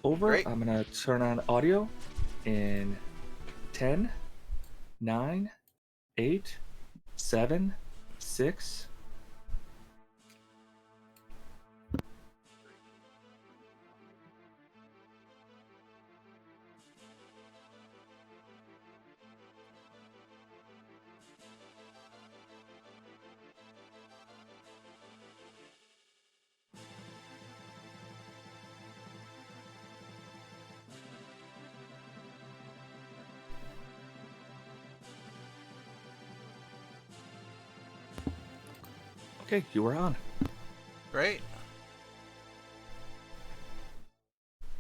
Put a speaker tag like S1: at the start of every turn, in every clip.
S1: over.
S2: Great.
S1: I'm gonna turn on audio in 10, 9, 8, 7, 6. Okay, you are on.
S2: Great.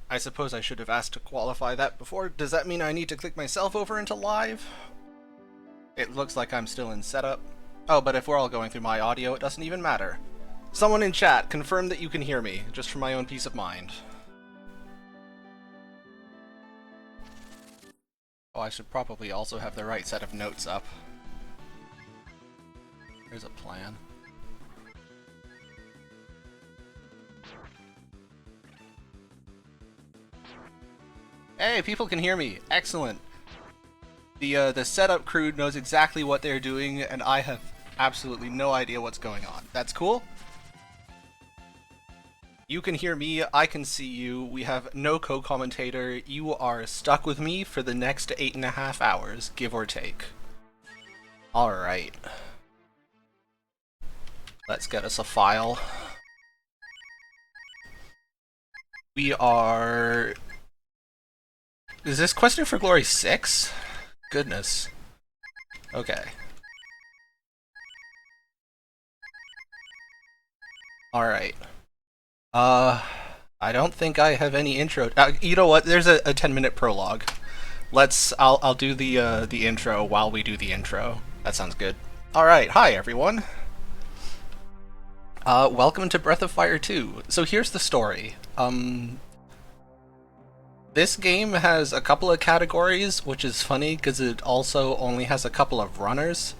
S2: I suppose I should have asked to qualify that before. Does that mean I need to click myself over into live? It looks like I'm still in setup. Oh, but if we're all going through my audio, it doesn't even matter. Someone in chat, confirm that you can hear me, just for my own peace of mind. Oh, I should probably also have the right set of notes up. There's a plan. Hey, people can hear me. Excellent. The setup crew knows exactly what they're doing, and I have absolutely no idea what's going on. That's cool. You can hear me, I can see you, we have no co-commentator, you are stuck with me for the next 8.5 hours, give or take. Alright. Let's get us a file. We are... Is this Questing for Glory 6? Goodness. Okay. Alright. I don't think I have any intro. You know what? There's a 10-minute prologue. I'll do the intro while we do the intro. That sounds good. All right. Hi everyone. Welcome to Breath of Fire 2. So here's the story. This game has a couple of categories, which is funny because it also only has a couple of runners.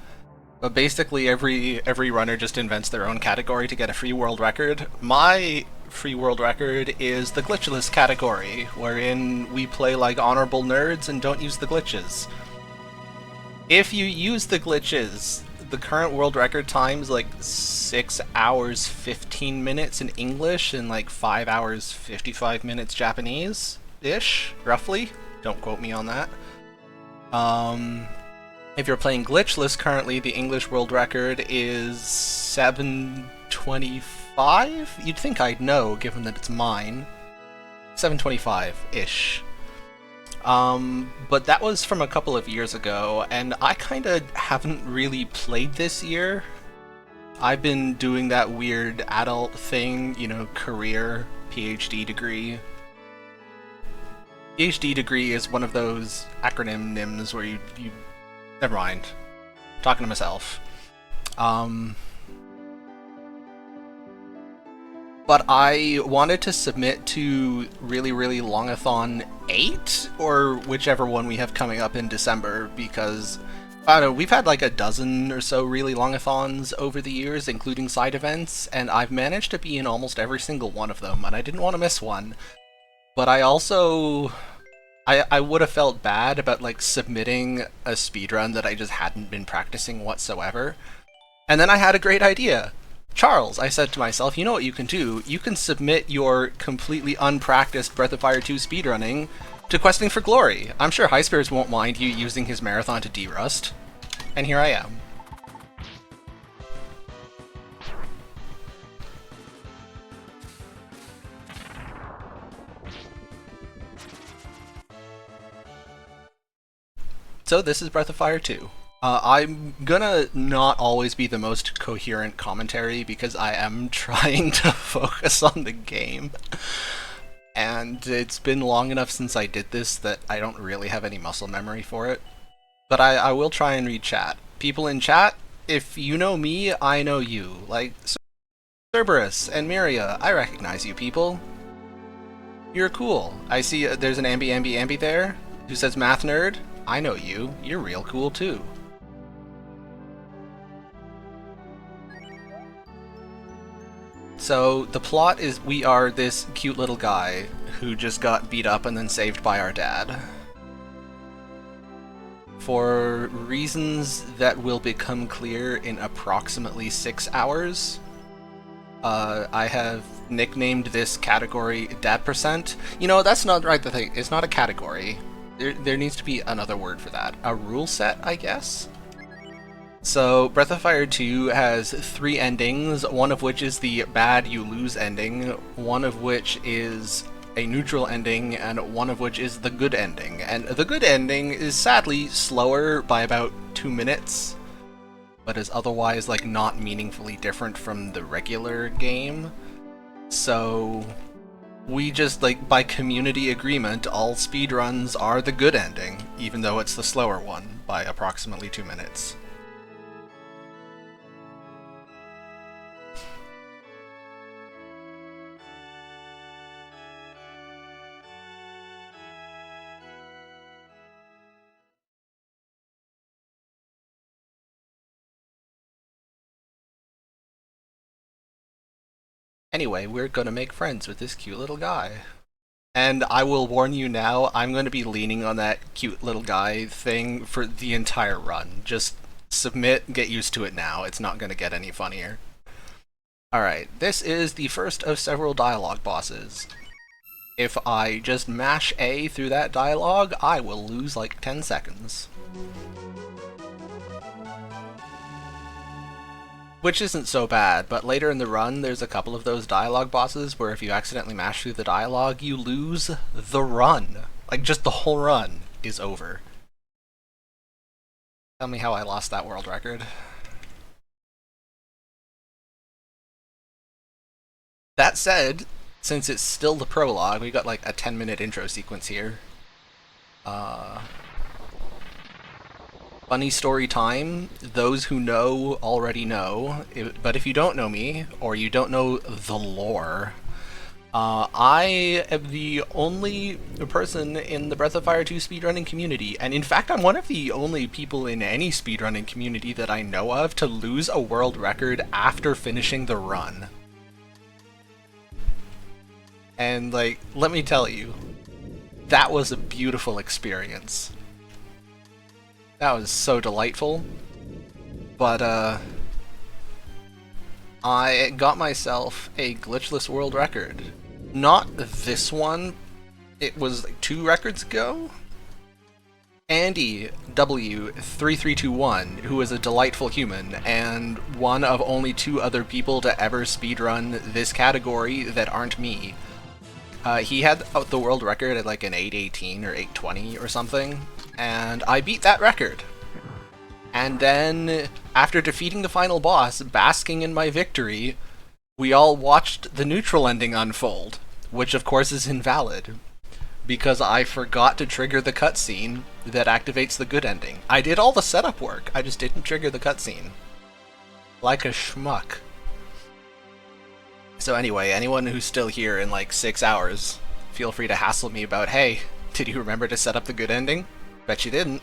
S2: But basically every runner just invents their own category to get a free world record. My free world record is the Glitchless category, wherein we play like honorable nerds and don't use the glitches. If you use the glitches, the current world record time's like 6 hours 15 minutes in English and like 5 hours 55 minutes Japanese-ish, roughly. Don't quote me on that. If you're playing Glitchless currently, the English world record is 725? You'd think I'd know, given that it's mine. 725-ish. But that was from a couple of years ago, and I kinda haven't really played this year. I've been doing that weird adult thing, you know, career, PhD degree. PhD degree is one of those acronym NIMS where you never mind. I'm talking to myself. But I wanted to submit to Really Longathon 8, or whichever one we have coming up in December, because, I don't know, we've had like a dozen or so Really Longathons over the years, including side events, and I've managed to be in almost every single one of them, and I didn't want to miss one. But I also... I would have felt bad about like submitting a speedrun that I just hadn't been practicing whatsoever. And then I had a great idea. Charles, I said to myself, you know what you can do? You can submit your completely unpracticed Breath of Fire 2 speedrunning to Questing for Glory. I'm sure High Spirits won't mind you using his marathon to derust. And here I am. So this is Breath of Fire 2. I'm gonna not always be the most coherent commentary because I am trying to focus on the game. And it's been long enough since I did this that I don't really have any muscle memory for it. But I will try and read chat. People in chat, if you know me, I know you. Like Cerberus and Miria, I recognize you people. You're cool. I see there's an Ambi there who says math nerd. I know you. You're real cool too. So the plot is we are this cute little guy who just got beat up and then saved by our dad. For reasons that will become clear in approximately 6 hours, I have nicknamed this category Dad Percent. You know, that's not right the thing. It's not a category. There needs to be another word for that. A rule set, I guess? So, Breath of Fire 2 has 3 endings, one of which is the bad you lose ending, one of which is a neutral ending, and one of which is the good ending. And the good ending is sadly slower by about 2 minutes, but is otherwise like not meaningfully different from the regular game. So we just, like, by community agreement, all speedruns are the good ending, even though it's the slower one by approximately 2 minutes. Anyway, we're gonna make friends with this cute little guy. And I will warn you now, I'm going to be leaning on that cute little guy thing for the entire run. Just submit, get used to it now. It's not going to get any funnier. Alright, this is the first of several dialogue bosses. If I just mash A through that dialogue, I will lose like 10 seconds. Which isn't so bad, but later in the run, there's a couple of those dialogue bosses where if you accidentally mash through the dialogue, you lose the run. Like, just the whole run is over. Tell me how I lost that world record. That said, since it's still the prologue, we got like a 10-minute intro sequence here. Funny story time, those who know already know, but if you don't know me, or you don't know the lore, I am the only person in the Breath of Fire 2 speedrunning community, and in fact I'm one of the only people in any speedrunning community that I know of to lose a world record after finishing the run. And, like, let me tell you, that was a beautiful experience. That was so delightful, but I got myself a glitchless world record. Not this one, it was like 2 records ago? Andy W3321, who is a delightful human, and one of only 2 other people to ever speedrun this category that aren't me. He had the world record at like an 8:18 or 8:20 or something, and I beat that record. And then, after defeating the final boss, basking in my victory, we all watched the neutral ending unfold, which of course is invalid, because I forgot to trigger the cutscene that activates the good ending. I did all the setup work, I just didn't trigger the cutscene. Like a schmuck. So anyway, anyone who's still here in like 6 hours, feel free to hassle me about, hey, did you remember to set up the good ending? Bet you didn't.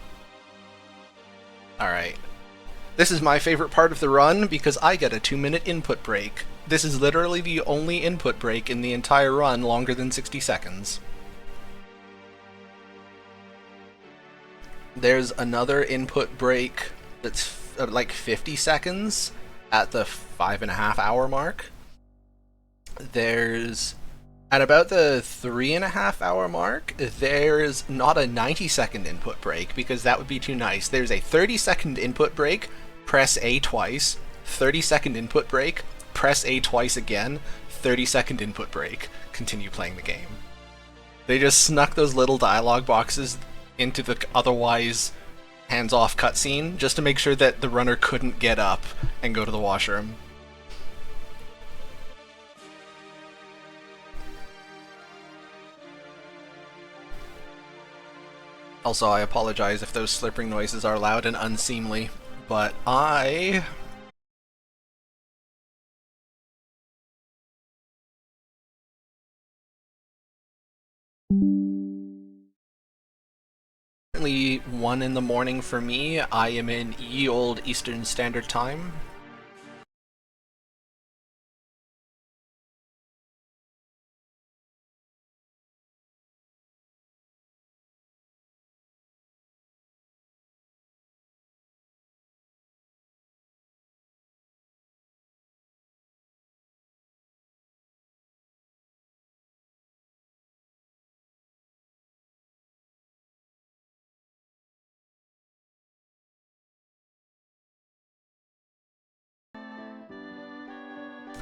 S2: Alright. This is my favorite part of the run because I get a 2-minute input break. This is literally the only input break in the entire run longer than 60 seconds. There's another input break that's like 50 seconds at the 5.5 hour mark. There's, at about the 3.5 hour mark, there's not a 90-second input break because that would be too nice. There's a 30-second input break, press A twice, 30-second input break, press A twice again, 30-second input break, continue playing the game. They just snuck those little dialogue boxes into the otherwise hands-off cutscene just to make sure that the runner couldn't get up and go to the washroom. Also, I apologize if those slurping noises are loud and unseemly, but I... Currently 1 in the morning for me. I am in ye olde Eastern Standard Time.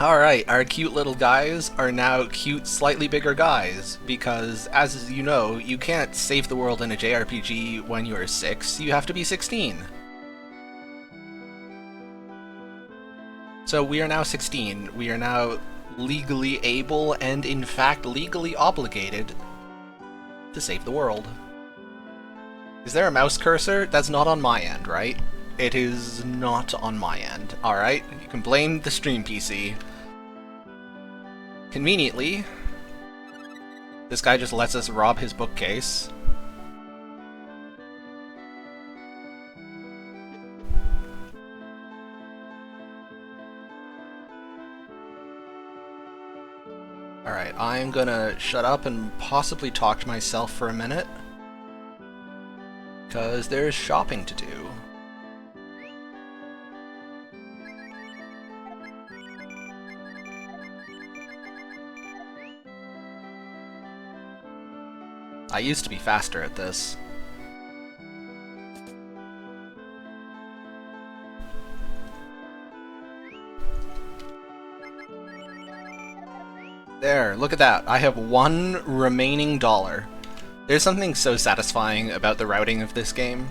S2: Alright, our cute little guys are now cute, slightly bigger guys, because, as you know, you can't save the world in a JRPG when you are 6, you have to be 16. So we are now 16, we are now legally able, and in fact legally obligated, to save the world. Is there a mouse cursor? That's not on my end, right? It is not on my end. Alright, you can blame the stream PC. Conveniently, this guy just lets us rob his bookcase. Alright, I'm gonna shut up and possibly talk to myself for a minute, because there's shopping to do. I used to be faster at this. There, look at that. I have one remaining dollar. There's something so satisfying about the routing of this game.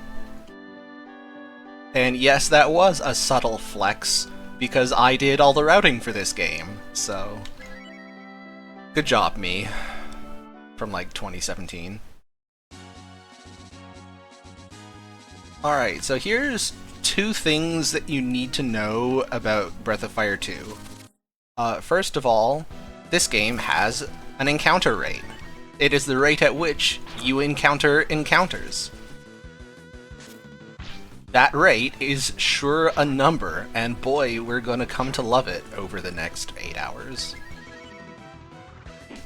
S2: And yes, that was a subtle flex, because I did all the routing for this game, so... Good job, me. From like 2017. Alright, so here's two things that you need to know about Breath of Fire 2. First of all, this game has an encounter rate. It is the rate at which you encounter encounters. That rate is sure a number, and boy, we're gonna come to love it over the next 8 hours.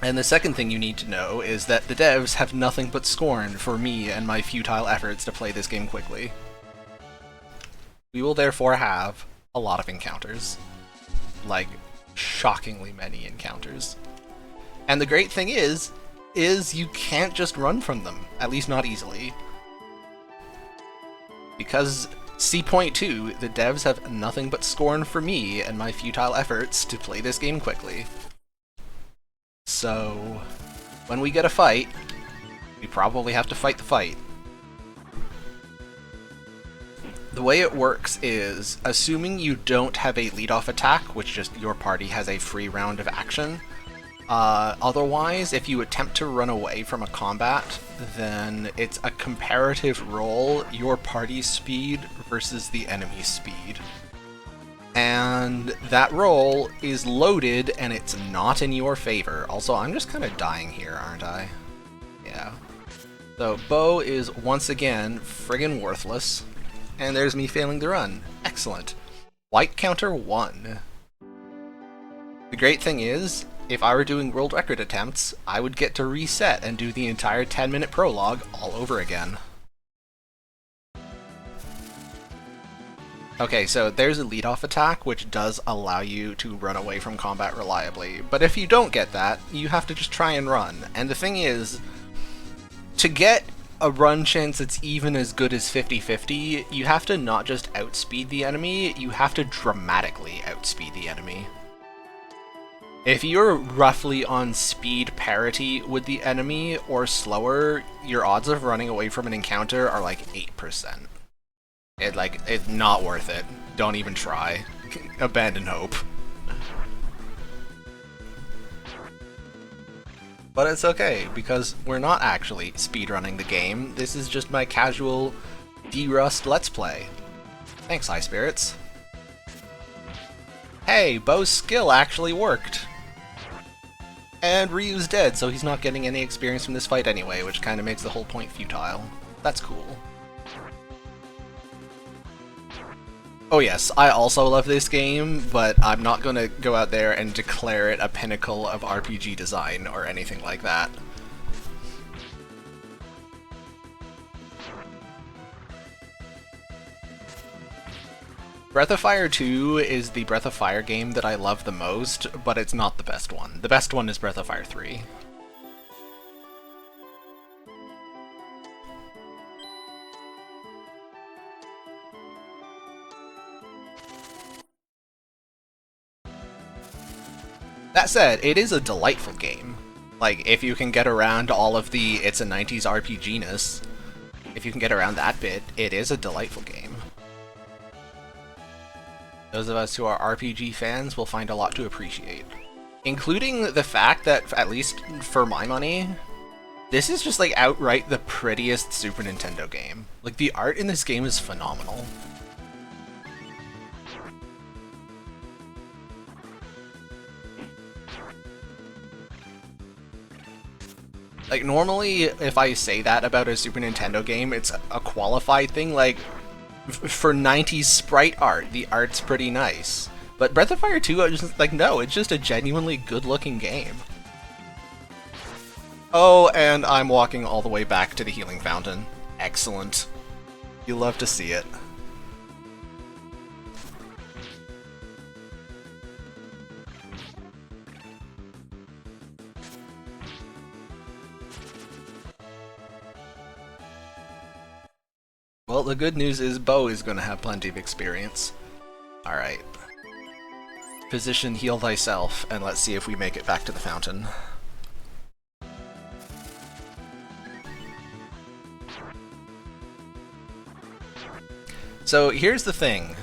S2: And the second thing you need to know is that the devs have nothing but scorn for me and my futile efforts to play this game quickly. We will therefore have a lot of encounters. Like, shockingly many encounters. And the great thing is you can't just run from them, at least not easily. Because C.2, the devs have nothing but scorn for me and my futile efforts to play this game quickly. So, when we get a fight, we probably have to fight the fight. The way it works is, assuming you don't have a lead-off attack, which just your party has a free round of action, otherwise, if you attempt to run away from a combat, then it's a comparative roll, your party's speed versus the enemy's speed. And that roll is loaded, and it's not in your favor. Also, I'm just kind of dying here, aren't I? Yeah. So, bow is once again friggin' worthless. And there's me failing the run. Excellent. White counter 1. The great thing is, if I were doing world record attempts, I would get to reset and do the entire 10-minute prologue all over again. Okay, so there's a lead-off attack, which does allow you to run away from combat reliably, but if you don't get that, you have to just try and run. And the thing is, to get a run chance that's even as good as 50-50, you have to not just outspeed the enemy, you have to dramatically outspeed the enemy. If you're roughly on speed parity with the enemy, or slower, your odds of running away from an encounter are like 8%. It's not worth it. Don't even try. Abandon hope. But it's okay, because we're not actually speedrunning the game. This is just my casual D-Rust Let's Play. Thanks, High Spirits. Hey, Bo's skill actually worked! And Ryu's dead, so he's not getting any experience from this fight anyway, which kind of makes the whole point futile. That's cool. Oh yes, I also love this game, but I'm not gonna go out there and declare it a pinnacle of RPG design or anything like that. Breath of Fire 2 is the Breath of Fire game that I love the most, but it's not the best one. The best one is Breath of Fire 3. That said, it is a delightful game. Like, if you can get around all of the it's a 90s RPG-ness, if you can get around that bit, it is a delightful game. Those of us who are RPG fans will find a lot to appreciate. Including the fact that, at least for my money, this is just like outright the prettiest Super Nintendo game. Like, the art in this game is phenomenal. Like, normally, if I say that about a Super Nintendo game, it's a qualified thing. Like, for 90s sprite art, the art's pretty nice. But Breath of Fire 2, I was just like, no, it's just a genuinely good-looking game. Oh, and I'm walking all the way back to the healing fountain. Excellent. You love to see it. Well, the good news is Bo is going to have plenty of experience. Alright. Position, heal thyself, and let's see if we make it back to the fountain. So here's the thing.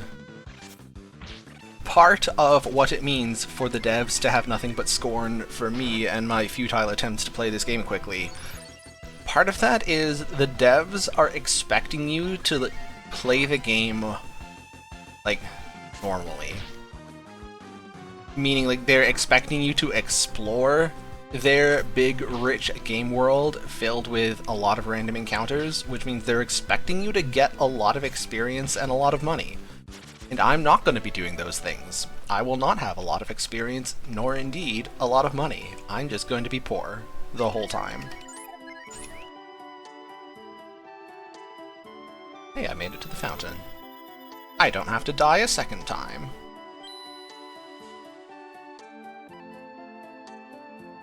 S2: Part of what it means for the devs to have nothing but scorn for me and my futile attempts to play this game quickly, part of that is the devs are expecting you to play the game like normally. Meaning, like, they're expecting you to explore their big, rich game world filled with a lot of random encounters, which means they're expecting you to get a lot of experience and a lot of money. And I'm not going to be doing those things. I will not have a lot of experience, nor indeed a lot of money. I'm just going to be poor the whole time. Hey, I made it to the fountain. I don't have to die a second time.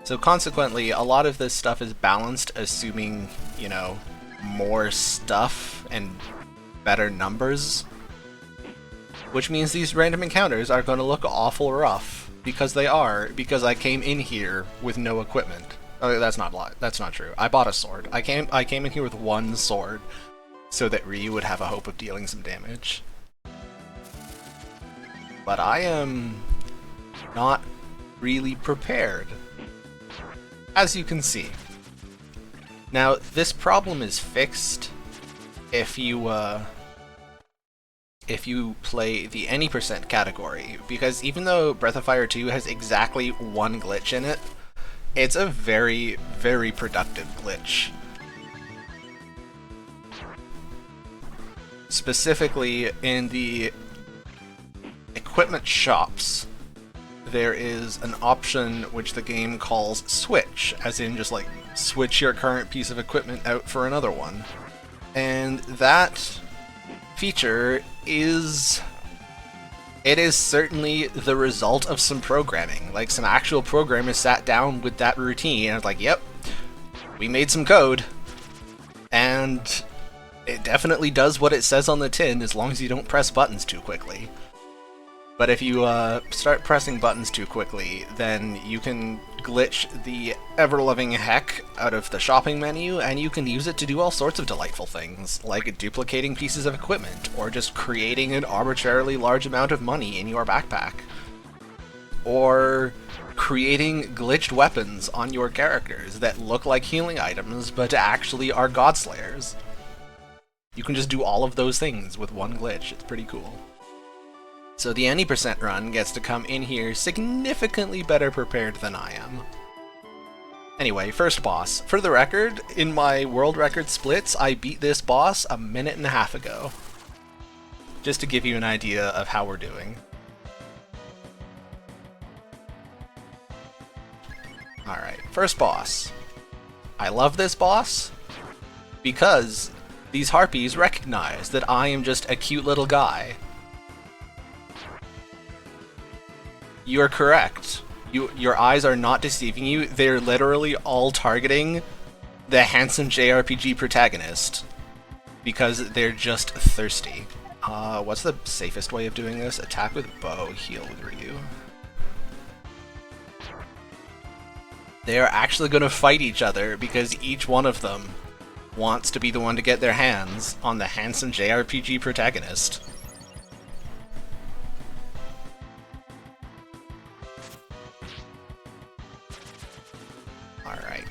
S2: So consequently, a lot of this stuff is balanced, assuming, you know, more stuff and better numbers. Which means these random encounters are going to look awful rough. Because they are, because I came in here with no equipment. Oh, that's not true. I bought a sword. I came in here with one sword, so that Ryu would have a hope of dealing some damage. But I am not really prepared, as you can see. Now, this problem is fixed if you play the any percent category, because even though Breath of Fire 2 has exactly one glitch in it, it's a very, very productive glitch. Specifically, in the equipment shops, there is an option which the game calls switch, as in just like switch your current piece of equipment out for another one. And that feature is certainly the result of some programming. Like, some actual programmers sat down with that routine and was like, yep, we made some code, and it definitely does what it says on the tin as long as you don't press buttons too quickly. But if you start pressing buttons too quickly, then you can glitch the ever-loving heck out of the shopping menu, and you can use it to do all sorts of delightful things, like duplicating pieces of equipment, or just creating an arbitrarily large amount of money in your backpack. Or creating glitched weapons on your characters that look like healing items, but actually are godslayers. You can just do all of those things with one glitch. It's pretty cool. So the any percent run gets to come in here significantly better prepared than I am. Anyway, first boss. For the record, in my world record splits, I beat this boss a minute and a half ago. Just to give you an idea of how we're doing. Alright, first boss. I love this boss because these harpies recognize that I am just a cute little guy. You are correct. Your eyes are not deceiving you. They're literally all targeting the handsome JRPG protagonist because they're just thirsty. What's the safest way of doing this? Attack with bow, heal with Ryu. They are actually going to fight each other because each one of them wants to be the one to get their hands on the handsome JRPG protagonist. Alright.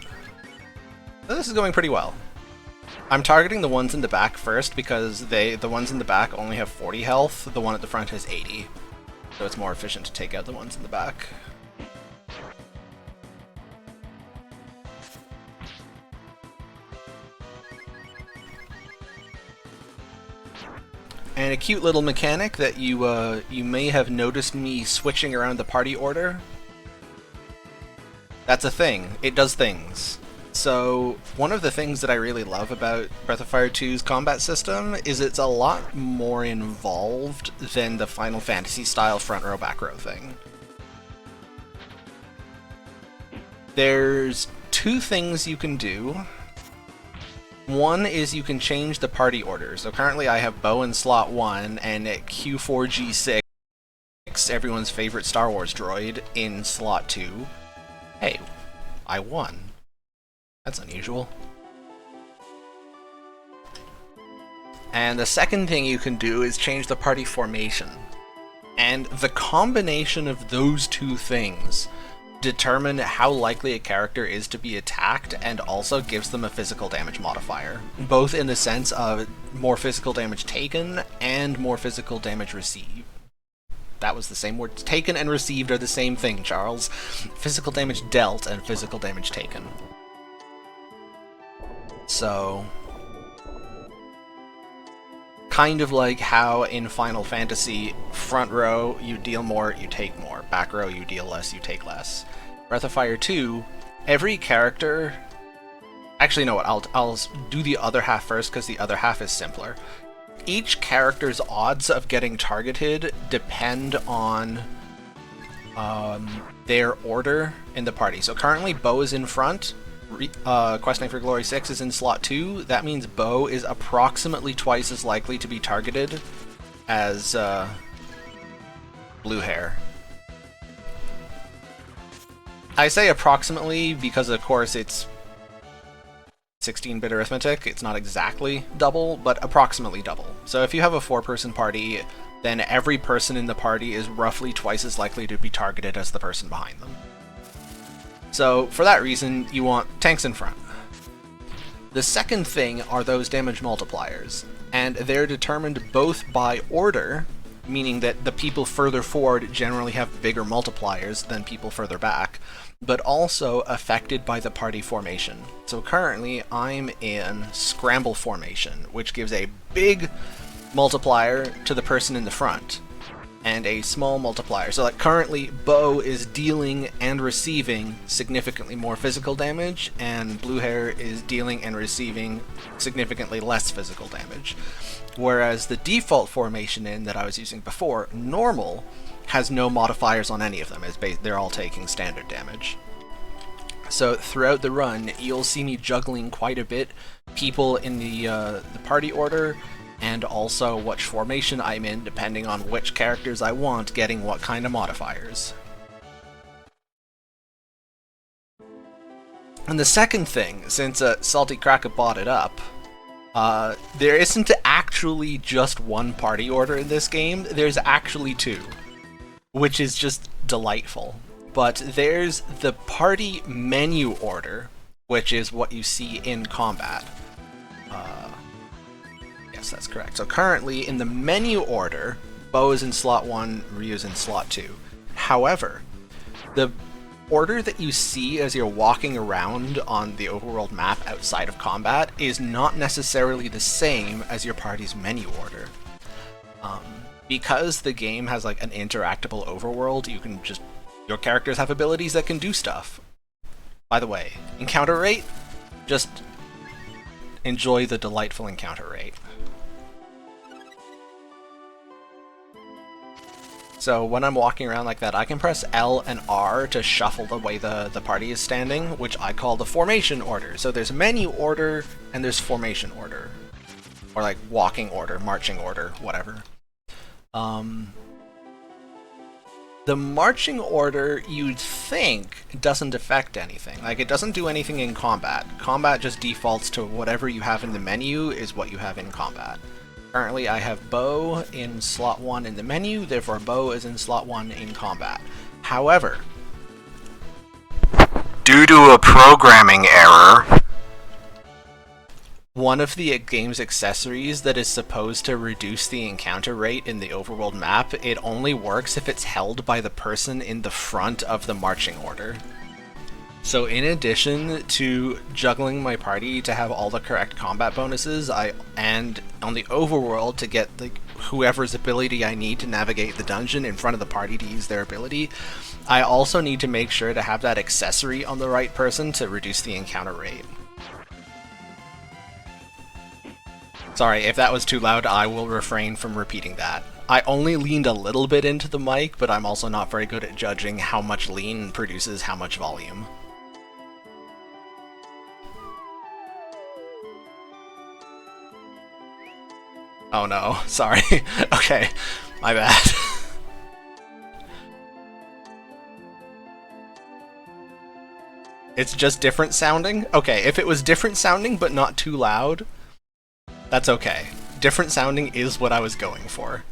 S2: So this is going pretty well. I'm targeting the ones in the back first because the ones in the back only have 40 health, the one at the front has 80. So it's more efficient to take out the ones in the back. And a cute little mechanic that you may have noticed me switching around the party order. That's a thing. It does things. So one of the things that I really love about Breath of Fire 2's combat system is it's a lot more involved than the Final Fantasy style front row back row thing. There's two things you can do. One is you can change the party order. So currently I have Bo in slot 1 and at Q4G6, everyone's favorite Star Wars droid, in slot 2. Hey, I won. That's unusual. And the second thing you can do is change the party formation. And the combination of those two things determine how likely a character is to be attacked and also gives them a physical damage modifier, both in the sense of more physical damage taken and more physical damage received. That was the same word. Taken and received are the same thing, Charles. Physical damage dealt and physical damage taken. So, kind of like how in Final Fantasy, front row, you deal more, you take more. Back row, you deal less, you take less. Breath of Fire 2, every character... Actually, you know what, I'll do the other half first, because the other half is simpler. Each character's odds of getting targeted depend on their order in the party. So currently, Bo is in front. Questing for Glory 6 is in slot 2. That means Bo is approximately twice as likely to be targeted as Blue Hair. I say approximately because, of course, it's 16-bit arithmetic. It's not exactly double, but approximately double. So if you have a 4-person party, then every person in the party is roughly twice as likely to be targeted as the person behind them. So, for that reason, you want tanks in front. The second thing are those damage multipliers, and they're determined both by order, meaning that the people further forward generally have bigger multipliers than people further back, but also affected by the party formation. So currently, I'm in Scramble formation, which gives a big multiplier to the person in the front, and a small multiplier. So like currently, Bo is dealing and receiving significantly more physical damage, and Blue Hair is dealing and receiving significantly less physical damage. Whereas the default formation in that I was using before, Normal, has no modifiers on any of them, as they're all taking standard damage. So throughout the run, you'll see me juggling quite a bit people in the party order, and also which formation I'm in, depending on which characters I want getting what kind of modifiers. And the second thing, since Salty Cracker bought it up, there isn't actually just one party order in this game, there's actually two, which is just delightful. But there's the party menu order, which is what you see in combat. Yes, that's correct. So currently, in the menu order, Bo is in slot 1, Ryu's in slot 2. However, the order that you see as you're walking around on the overworld map outside of combat is not necessarily the same as your party's menu order. Because the game has like an interactable overworld, you can just... your characters have abilities that can do stuff. By the way, encounter rate? Just enjoy the delightful encounter rate. So when I'm walking around like that, I can press L and R to shuffle the way the party is standing, which I call the formation order. So there's menu order and there's formation order. Or like walking order, marching order, whatever. The marching order, you'd think, doesn't affect anything. Like, it doesn't do anything in combat. Combat just defaults to whatever you have in the menu is what you have in combat. Currently, I have bow in slot 1 in the menu, therefore bow is in slot 1 in combat. However, due to a programming error, one of the game's accessories that is supposed to reduce the encounter rate in the overworld map, it only works if it's held by the person in the front of the marching order. So in addition to juggling my party to have all the correct combat bonuses, and on the overworld to get like whoever's ability I need to navigate the dungeon in front of the party to use their ability, I also need to make sure to have that accessory on the right person to reduce the encounter rate. Sorry, if that was too loud, I will refrain from repeating that. I only leaned a little bit into the mic, but I'm also not very good at judging how much lean produces how much volume. Oh no, sorry. Okay, my bad. It's just different sounding? Okay, if it was different sounding but not too loud, that's okay. Different sounding is what I was going for.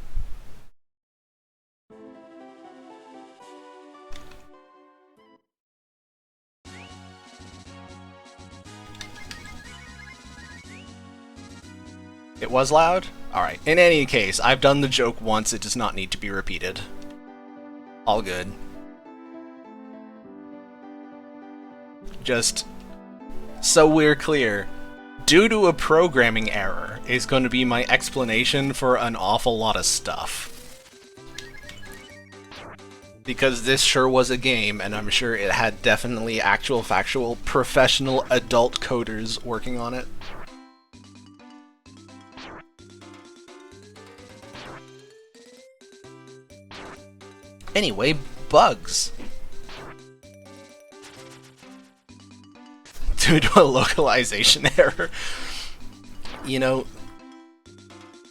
S2: It was loud? Alright, in any case, I've done the joke once, it does not need to be repeated. All good. Just so we're clear, due to a programming error is going to be my explanation for an awful lot of stuff. Because this sure was a game, and I'm sure it had definitely actual, factual, professional adult coders working on it. Anyway, bugs. Due to a localization error. You know,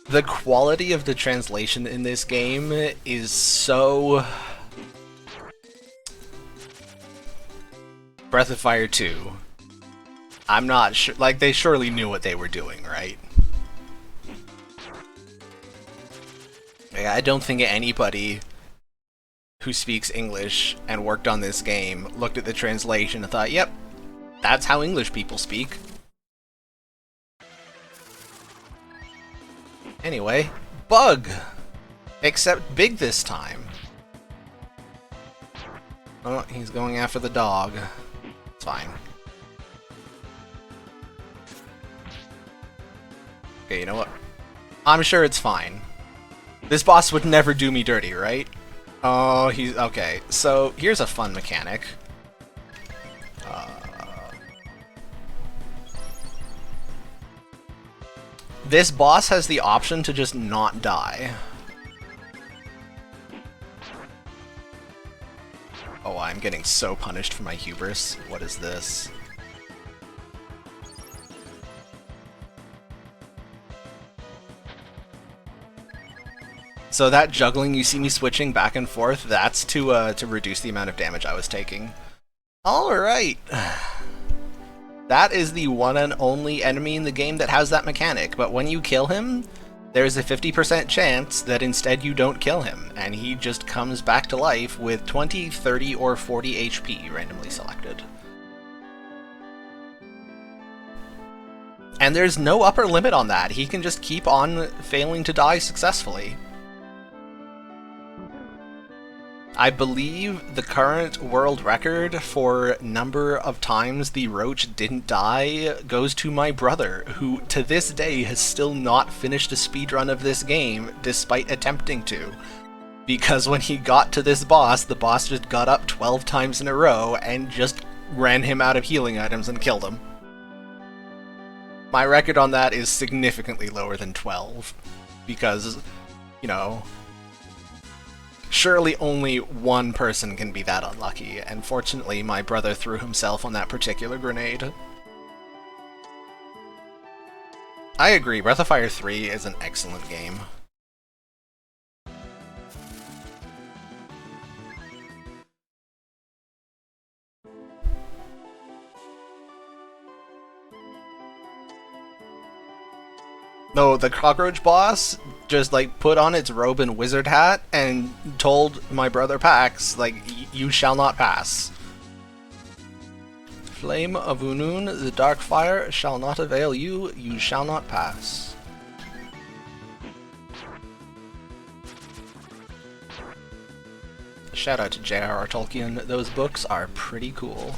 S2: the quality of the translation in this game is so... Breath of Fire 2. I'm not sure, like, they surely knew what they were doing, right? I don't think anybody who speaks English and worked on this game looked at the translation and thought, yep, that's how English people speak. Anyway, bug! Except big this time. Oh, he's going after the dog. It's fine. Okay, you know what? I'm sure it's fine. This boss would never do me dirty, right? Oh, he's... okay, so here's a fun mechanic. This boss has the option to just not die. Oh, I'm getting so punished for my hubris. What is this? So that juggling you see me switching back and forth, that's to reduce the amount of damage I was taking. Alright. That is the one and only enemy in the game that has that mechanic, but when you kill him, there's a 50% chance that instead you don't kill him, and he just comes back to life with 20, 30, or 40 HP randomly selected. And there's no upper limit on that, he can just keep on failing to die successfully. I believe the current world record for number of times the roach didn't die goes to my brother, who to this day has still not finished a speedrun of this game, despite attempting to. Because when he got to this boss, the boss just got up 12 times in a row and just ran him out of healing items and killed him. My record on that is significantly lower than 12, because, you know... surely only one person can be that unlucky, and fortunately my brother threw himself on that particular grenade. I agree, Breath of Fire 3 is an excellent game. No, the cockroach boss just like put on its robe and wizard hat and told my brother Pax, like, you shall not pass. Flame of Unun, the dark fire shall not avail you, you shall not pass. Shout out to J.R.R. Tolkien, those books are pretty cool.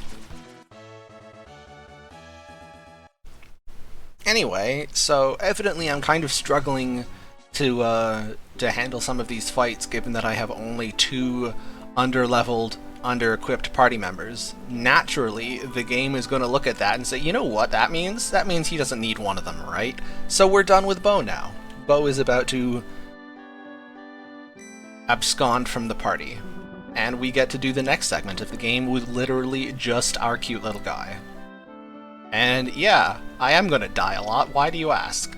S2: Anyway, so evidently I'm kind of struggling to handle some of these fights, given that I have only 2 under-leveled, under-equipped party members. Naturally, the game is going to look at that and say, you know what that means? That means he doesn't need one of them, right? So we're done with Bo now. Bo is about to abscond from the party, and we get to do the next segment of the game with literally just our cute little guy. And yeah, I am gonna die a lot, why do you ask?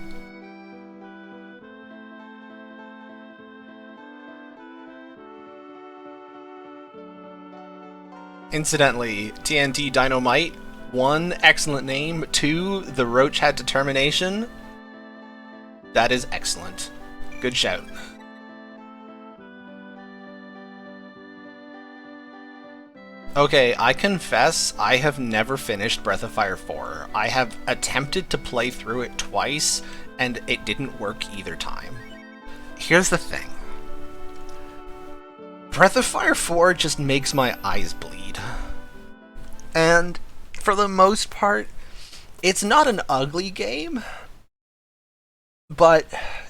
S2: Incidentally, TNT Dynamite, 1, excellent name, 2, the roach had determination. That is excellent. Good shout. Okay, I confess I have never finished Breath of Fire 4. I have attempted to play through it twice, and it didn't work either time. Here's the thing. Breath of Fire 4 just makes my eyes bleed. And for the most part, it's not an ugly game, but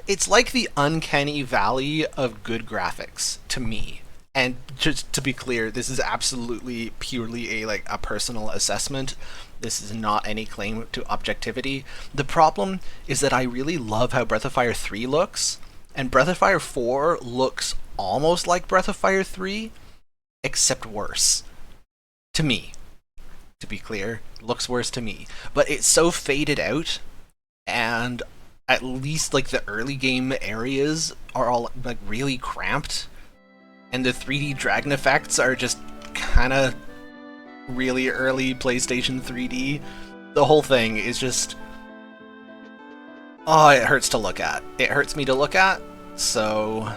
S2: it's like the uncanny valley of good graphics to me. And just to be clear, this is absolutely purely a personal assessment. This is not any claim to objectivity. The problem is that I really love how Breath of Fire 3 looks, and Breath of Fire 4 looks almost like Breath of Fire 3, except worse. To me. To be clear, looks worse to me. But it's so faded out, and at least the early game areas are all really cramped. And the 3D dragon effects are just kind of really early PlayStation 3D. The whole thing is just... oh, it hurts to look at. It hurts me to look at, so...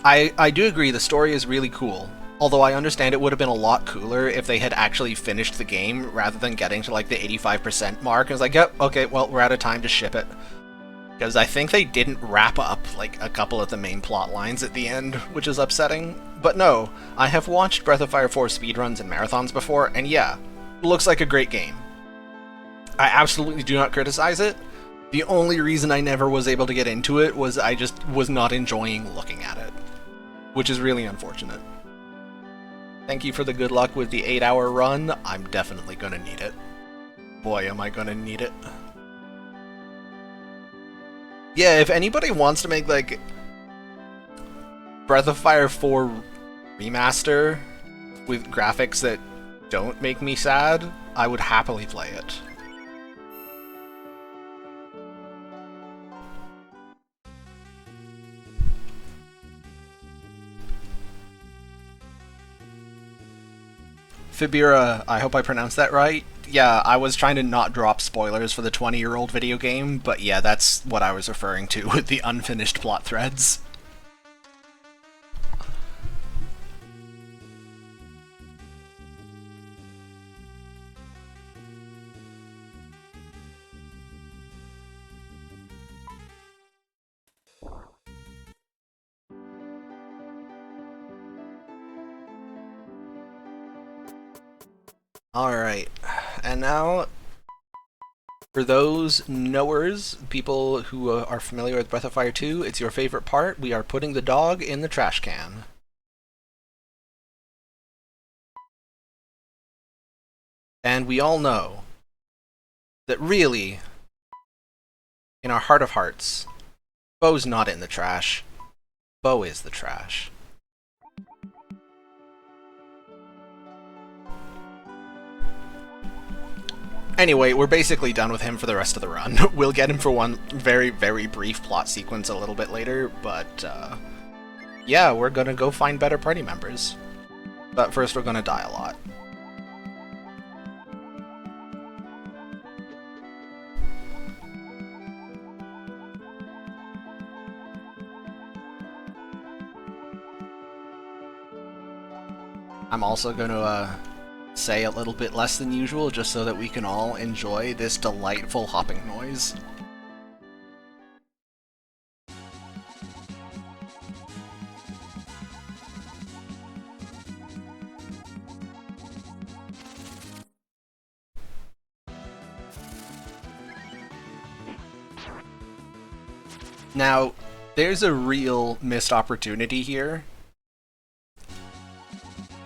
S2: I do agree the story is really cool. Although I understand it would have been a lot cooler if they had actually finished the game rather than getting to the 85% mark. And it was like, yep, okay, well, we're out of time to ship it. Because I think they didn't wrap up a couple of the main plot lines at the end, which is upsetting. But no, I have watched Breath of Fire 4 speedruns and marathons before, and yeah, looks like a great game. I absolutely do not criticize it. The only reason I never was able to get into it was I just was not enjoying looking at it, which is really unfortunate. Thank you for the good luck with the 8-hour run. I'm definitely gonna need it. Boy, am I gonna need it. Yeah, if anybody wants to make Breath of Fire 4 remaster with graphics that don't make me sad, I would happily play it. Fibira, I hope I pronounced that right. Yeah, I was trying to not drop spoilers for the 20-year-old video game, but yeah, that's what I was referring to with the unfinished plot threads. Alright, and now, for those knowers, people who are familiar with Breath of Fire 2, it's your favorite part. We are putting the dog in the trash can. And we all know that really, in our heart of hearts, Bo's not in the trash. Bo is the trash. Anyway, we're basically done with him for the rest of the run. We'll get him for one very, very brief plot sequence a little bit later, but yeah, we're gonna go find better party members. But first we're gonna die a lot. I'm also going to say a little bit less than usual just so that we can all enjoy this delightful hopping noise. Now, there's a real missed opportunity here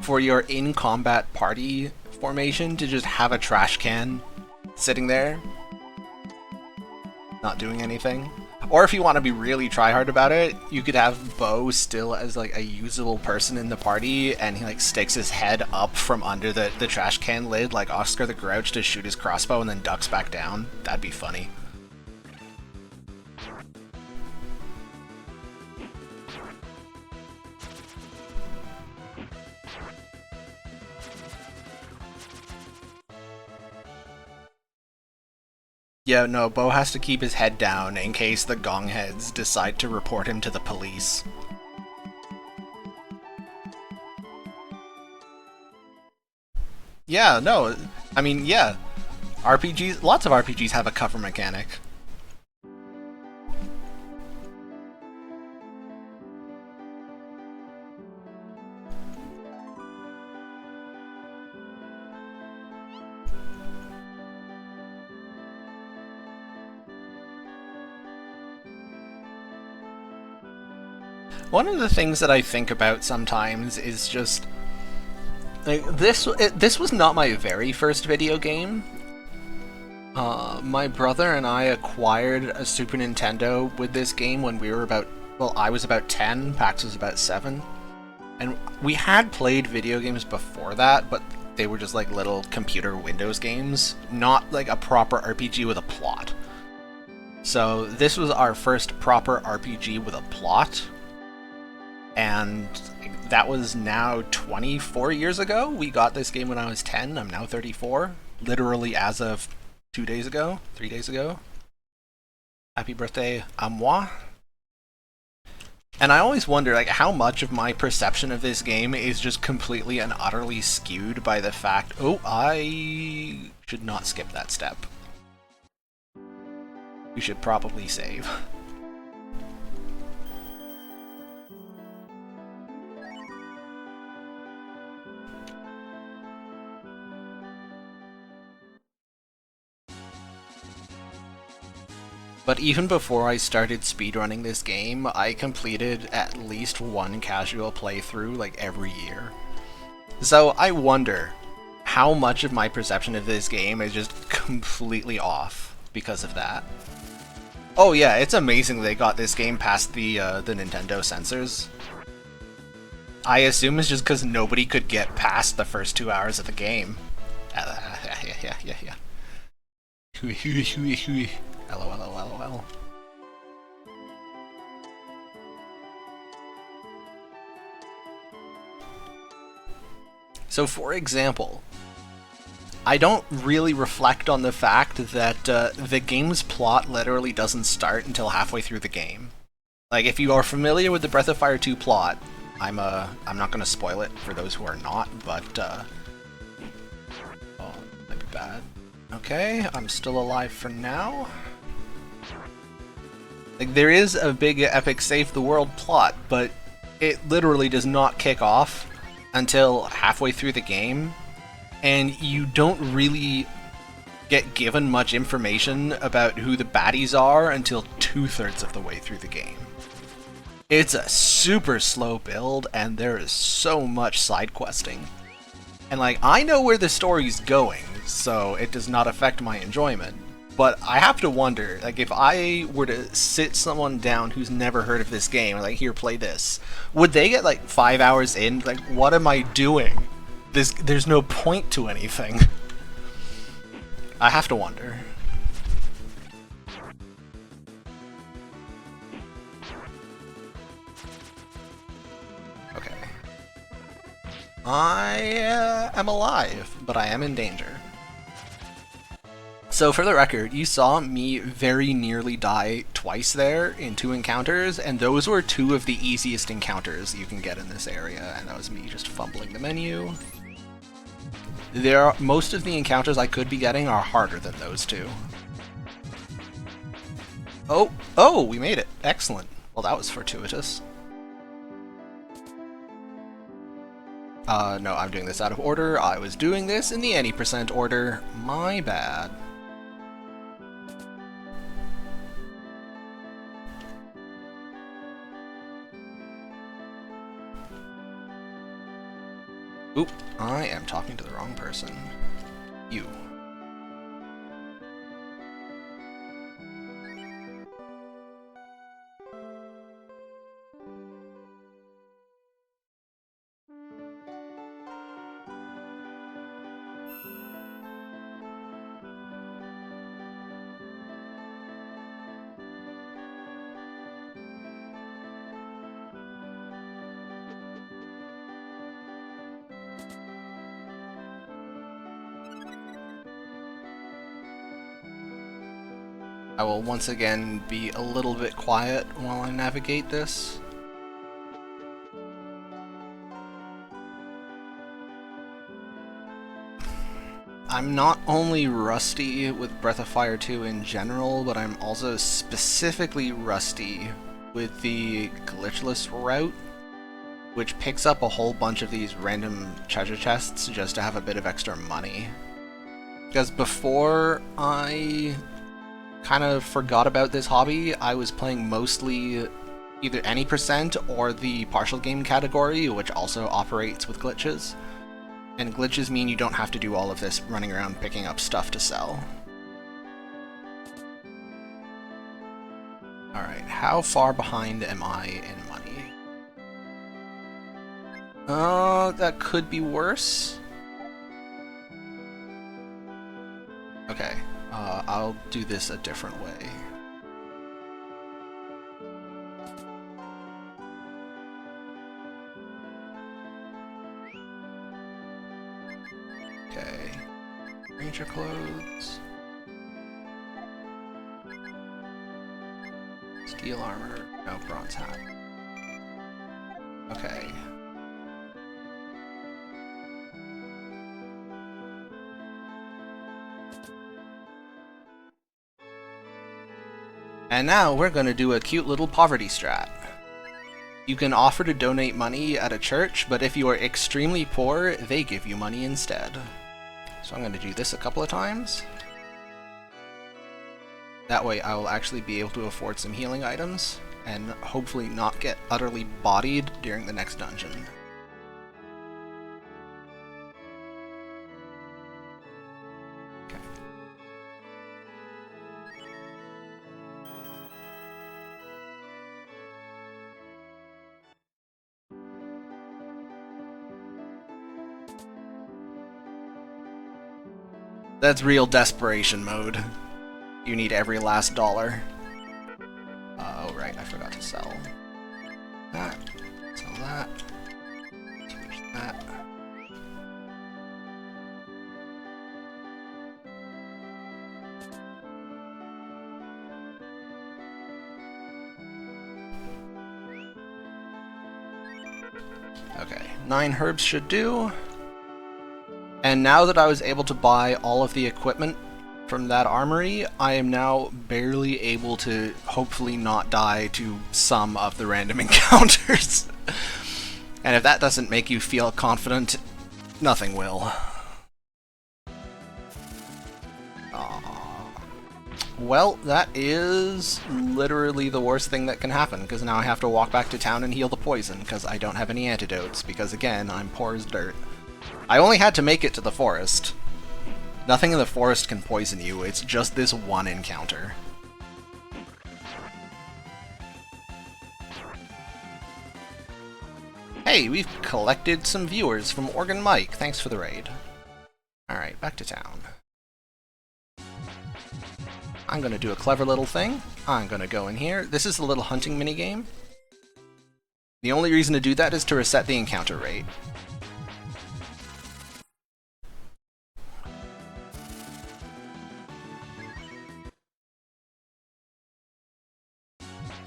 S2: for your in-combat party formation to just have a trash can sitting there, not doing anything. Or if you want to be really tryhard about it, you could have Bo still as like a usable person in the party, and he like sticks his head up from under the trash can lid like Oscar the Grouch to shoot his crossbow and then ducks back down. That'd be funny. Yeah, no, Bo has to keep his head down in case the gongheads decide to report him to the police. Yeah, no, I mean, yeah. RPGs, lots of RPGs have a cover mechanic. One of the things that I think about sometimes is just like this was not my very first video game. My brother and I acquired a Super Nintendo with this game when we were about, well, I was about 10, Pax was about 7. And we had played video games before that, but they were just like little computer Windows games, not like a proper RPG with a plot. So this was our first proper RPG with a plot. And that was now 24 years ago. We got this game when I was 10. I'm now 34. Literally as of 2 days ago, 3 days ago. Happy birthday à moi. And I always wonder, like, how much of my perception of this game is just completely and utterly skewed by the fact, oh, I should not skip that step. We should probably save. But even before I started speedrunning this game, I completed at least one casual playthrough like every year. So I wonder how much of my perception of this game is just completely off because of that. Oh yeah, it's amazing they got this game past the Nintendo censors. I assume it's just because nobody could get past the first 2 hours of the game. Yeah. LOL. So for example, I don't really reflect on the fact that the game's plot literally doesn't start until halfway through the game. Like, if you are familiar with the Breath of Fire 2 plot, I'm not going to spoil it for those who are not, but oh, might be bad. Okay, I'm still alive for now. Like, there is a big epic save the world plot, but it literally does not kick off until halfway through the game, and you don't really get given much information about who the baddies are until 2/3 of the way through the game. It's a super slow build, and there is so much side questing. And like, I know where the story's going, so it does not affect my enjoyment. But I have to wonder, like, if I were to sit someone down who's never heard of this game, like, here, play this, would they get like 5 hours in? Like, what am I doing? There's no point to anything. I have to wonder. Okay. I am alive, but I am in danger. So for the record, you saw me very nearly die twice there in 2 encounters, and those were 2 of the easiest encounters you can get in this area, and that was me just fumbling the menu. Most of the encounters I could be getting are harder than those 2. Oh, we made it. Excellent. Well, that was fortuitous. No, I'm doing this out of order. I was doing this in the any percent order. My bad. Oop, I am talking to the wrong person. You. I will once again be a little bit quiet while I navigate this. I'm not only rusty with Breath of Fire 2 in general, but I'm also specifically rusty with the Glitchless route, which picks up a whole bunch of these random treasure chests just to have a bit of extra money. Because before I kind of forgot about this hobby, I was playing mostly either any percent or the partial game category, which also operates with glitches. And glitches mean you don't have to do all of this running around picking up stuff to sell. Alright, how far behind am I in money? That could be worse. Okay. I'll do this a different way. Okay. Ranger clothes. Steel armor. No, bronze hat. Okay. And now we're going to do a cute little poverty strat. You can offer to donate money at a church, but if you are extremely poor, they give you money instead. So I'm going to do this a couple of times. That way I will actually be able to afford some healing items, and hopefully not get utterly bodied during the next dungeon. That's real desperation mode. You need every last dollar. Oh right, I forgot to sell that. Sell that. Switch that. Okay, 9 herbs should do. And now that I was able to buy all of the equipment from that armory, I am now barely able to hopefully not die to some of the random encounters. And if that doesn't make you feel confident, nothing will. Well, that is literally the worst thing that can happen, because now I have to walk back to town and heal the poison, because I don't have any antidotes, because again, I'm poor as dirt. I only had to make it to the forest. Nothing in the forest can poison you, it's just this one encounter. Hey, we've collected some viewers from Organ Mike, thanks for the raid. Alright, back to town. I'm gonna do a clever little thing. I'm gonna go in here. This is a little hunting minigame. The only reason to do that is to reset the encounter rate.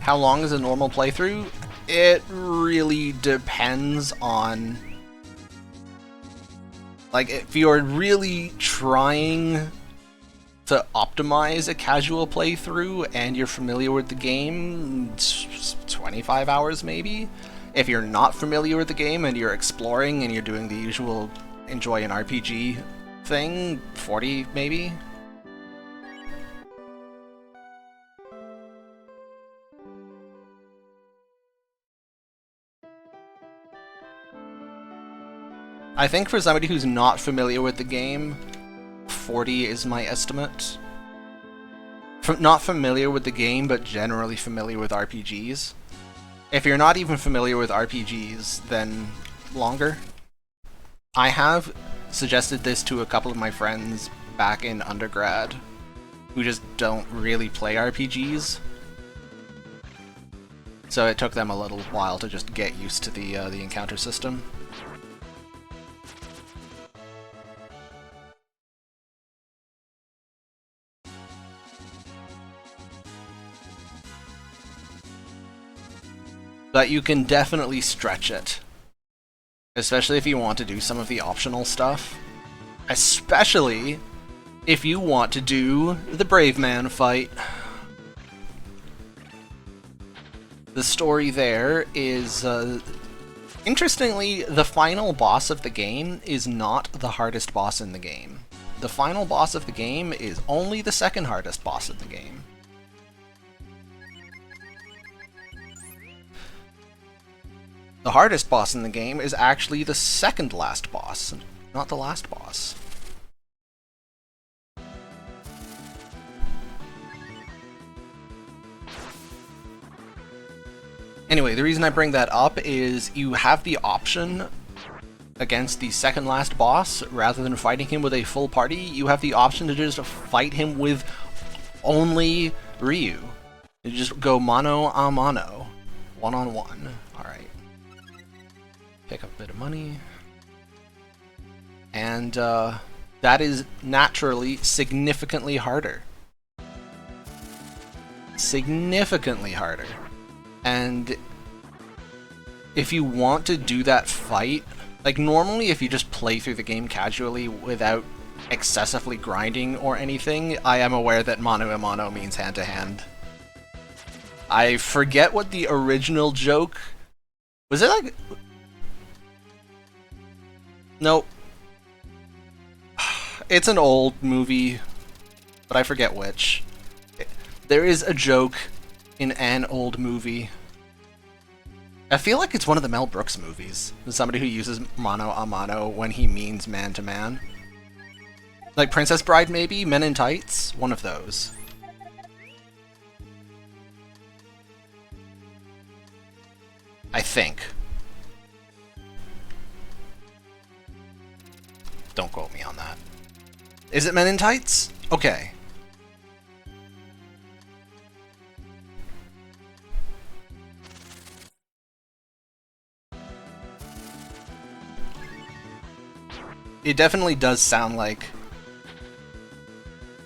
S2: How long is a normal playthrough? It really depends on... Like, if you're really trying to optimize a casual playthrough and you're familiar with the game, 25 hours maybe. If you're not familiar with the game and you're exploring and you're doing the usual enjoy an RPG thing, 40 maybe. I think for somebody who's not familiar with the game, 40 is my estimate. Not familiar with the game, but generally familiar with RPGs. If you're not even familiar with RPGs, then longer. I have suggested this to a couple of my friends back in undergrad who just don't really play RPGs. So it took them a little while to just get used to the encounter system. But you can definitely stretch it. Especially if you want to do some of the optional stuff. Especially if you want to do the Brave Man fight. The story there is... interestingly, the final boss of the game is not the hardest boss in the game. The final boss of the game is only the second hardest boss in the game. The hardest boss in the game is actually the second last boss, not the last boss. Anyway, the reason I bring that up is you have the option against the second last boss, rather than fighting him with a full party, you have the option to just fight him with only Ryu. You just go mano a mano, one-on-one. Alright. Pick up a bit of money. And that is naturally significantly harder. Significantly harder. And if you want to do that fight, like normally if you just play through the game casually without excessively grinding or anything, I am aware that mano a mano means hand to hand. I forget what the original joke was. It like... Nope. It's an old movie, but I forget which. There is a joke in an old movie. I feel like it's one of the Mel Brooks movies. Somebody who uses mano a mano when he means man to man. Like Princess Bride maybe? Men in Tights? One of those. I think. Don't quote me on that. Is it Men in Tights? Okay. It definitely does sound like...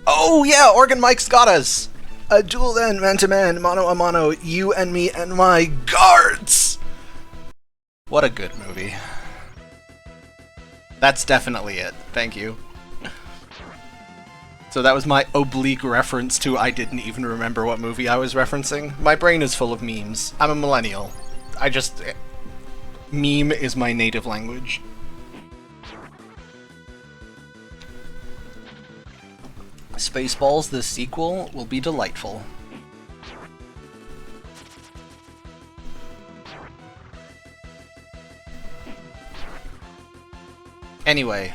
S2: Oh yeah, Organ Mike's got us! A duel then, man to man, mano a mano, you and me and my guards! What a good movie. That's definitely it. Thank you. So that was my oblique reference to I didn't even remember what movie I was referencing. My brain is full of memes. I'm a millennial. Meme is my native language. Spaceballs, the sequel, will be delightful. Anyway,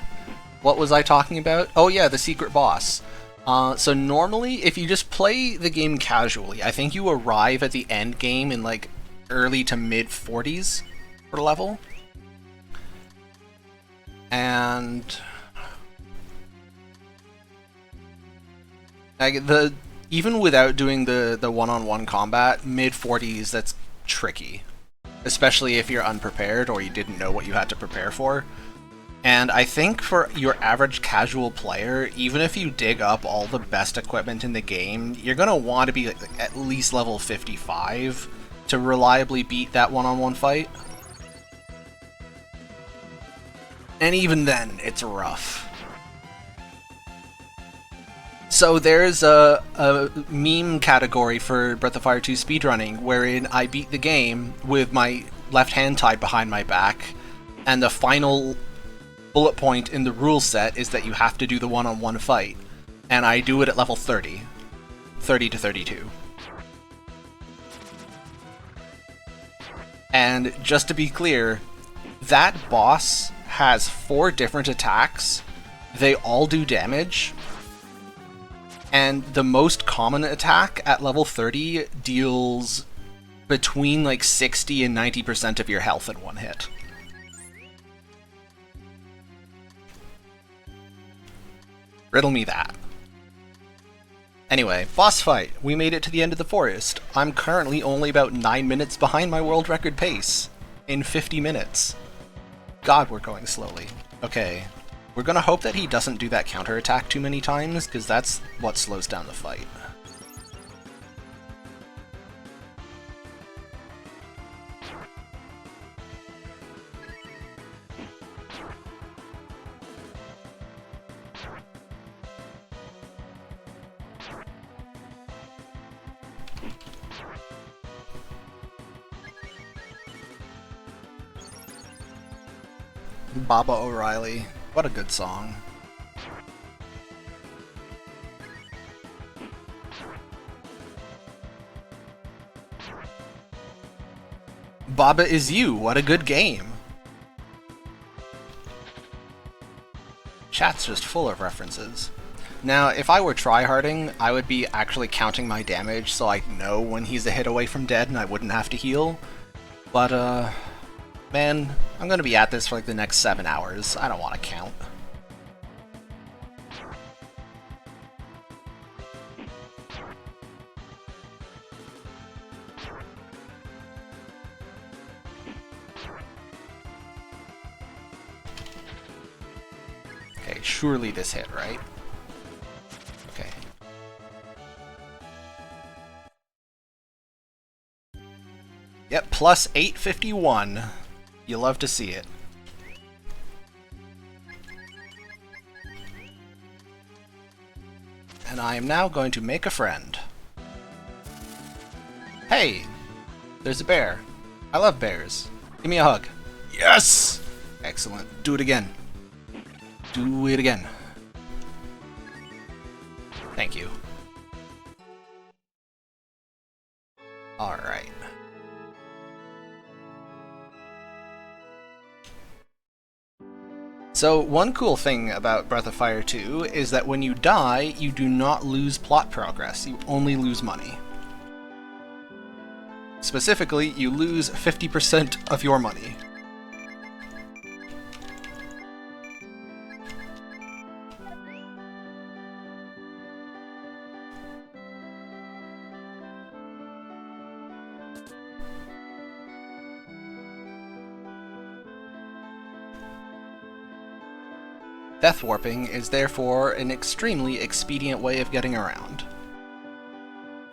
S2: what was I talking about? Oh yeah, the secret boss. So normally, if you just play the game casually, I think you arrive at the end game in like early to mid 40s per level. And like even without doing the one-on-one combat, mid 40s, that's tricky. Especially if you're unprepared or you didn't know what you had to prepare for. And I think for your average casual player, even if you dig up all the best equipment in the game, you're going to want to be at least level 55 to reliably beat that one-on-one fight. And even then, it's rough. So there's a meme category for Breath of Fire 2 speedrunning, wherein I beat the game with my left hand tied behind my back, and the final bullet point in the rule set is that you have to do the one-on-one fight, and I do it at level 30 to 32. And just to be clear, that boss has 4 different attacks, they all do damage, and the most common attack at level 30 deals between like 60 and 90% of your health in one hit. Riddle me that. Anyway, boss fight. We made it to the end of the forest. I'm currently only about 9 minutes behind my world record pace. In 50 minutes. God, we're going slowly. Okay. We're gonna hope that he doesn't do that counterattack too many times, because that's what slows down the fight. Baba O'Reilly. What a good song. Baba is You. What a good game. Chat's just full of references. Now, if I were tryharding, I would be actually counting my damage so I'd know when he's a hit away from dead and I wouldn't have to heal. But, man, I'm gonna be at this for like the next 7 hours. I don't want to count. Okay, surely this hit, right? Okay. Yep, plus 851. You love to see it. And I am now going to make a friend. Hey! There's a bear. I love bears. Give me a hug. Yes! Excellent. Do it again. Do it again. Thank you. Alright. So, one cool thing about Breath of Fire 2 is that when you die, you do not lose plot progress, you only lose money. Specifically, you lose 50% of your money. Death warping is therefore an extremely expedient way of getting around.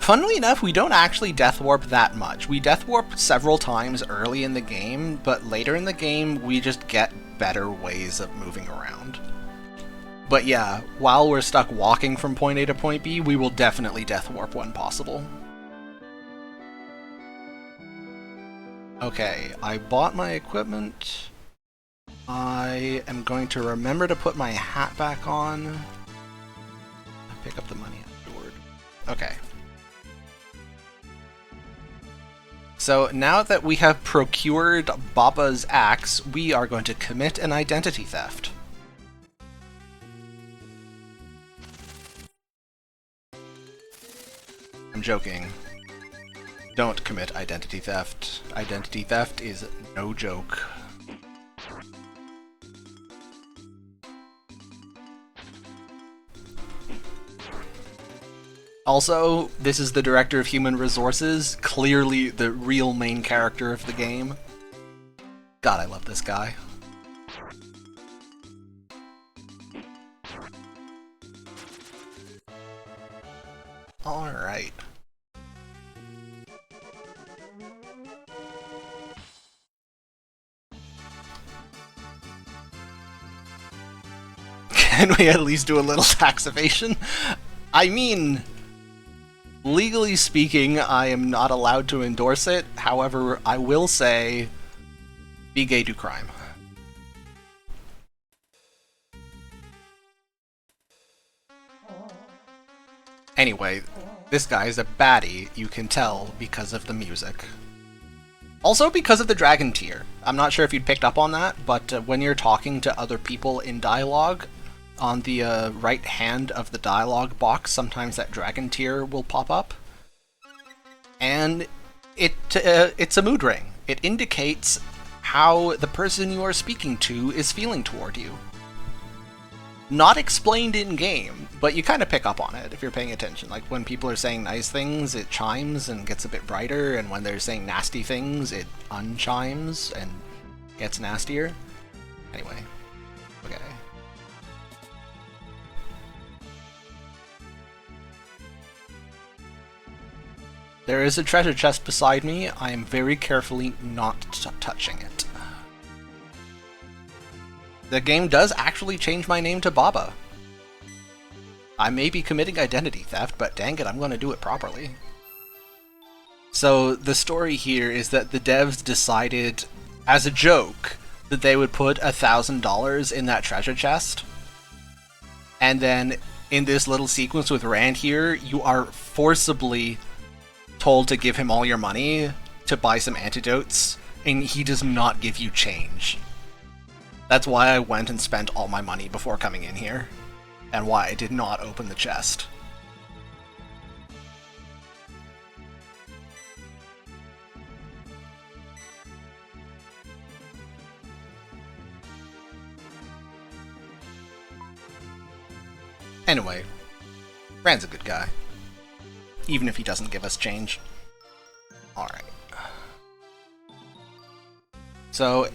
S2: Funnily enough, we don't actually death warp that much. We death warp several times early in the game, but later in the game we just get better ways of moving around. But yeah, while we're stuck walking from point A to point B, we will definitely death warp when possible. Okay, I bought my equipment. I am going to remember to put my hat back on. I'll pick up the money afterward. Okay. So now that we have procured Baba's axe, we are going to commit an identity theft. I'm joking. Don't commit identity theft. Identity theft is no joke. Also, this is the director of human resources, clearly the real main character of the game. God, I love this guy. Alright. Can we at least do a little tax evasion? I mean, legally speaking, I am not allowed to endorse it. However, I will say, be gay, do crime. Anyway, this guy is a baddie, you can tell, because of the music. Also because of the dragon tier. I'm not sure if you'd picked up on that, but when you're talking to other people in dialogue, on the right hand of the dialogue box, sometimes that dragon tier will pop up. And it's a mood ring. It indicates how the person you are speaking to is feeling toward you. Not explained in-game, but you kind of pick up on it if you're paying attention. Like, when people are saying nice things, it chimes and gets a bit brighter, and when they're saying nasty things, it unchimes and gets nastier. Anyway. Okay. There is a treasure chest beside me. I am very carefully not touching it. The game does actually change my name to Baba. I may be committing identity theft, but dang it, I'm going to do it properly. So the story here is that the devs decided, as a joke, that they would put $1,000 in that treasure chest. And then, in this little sequence with Rand here, you are forcibly told to give him all your money to buy some antidotes, and he does not give you change. That's why I went and spent all my money before coming in here, and why I did not open the chest. Anyway, Rand's a good guy, even if he doesn't give us change. Alright. So,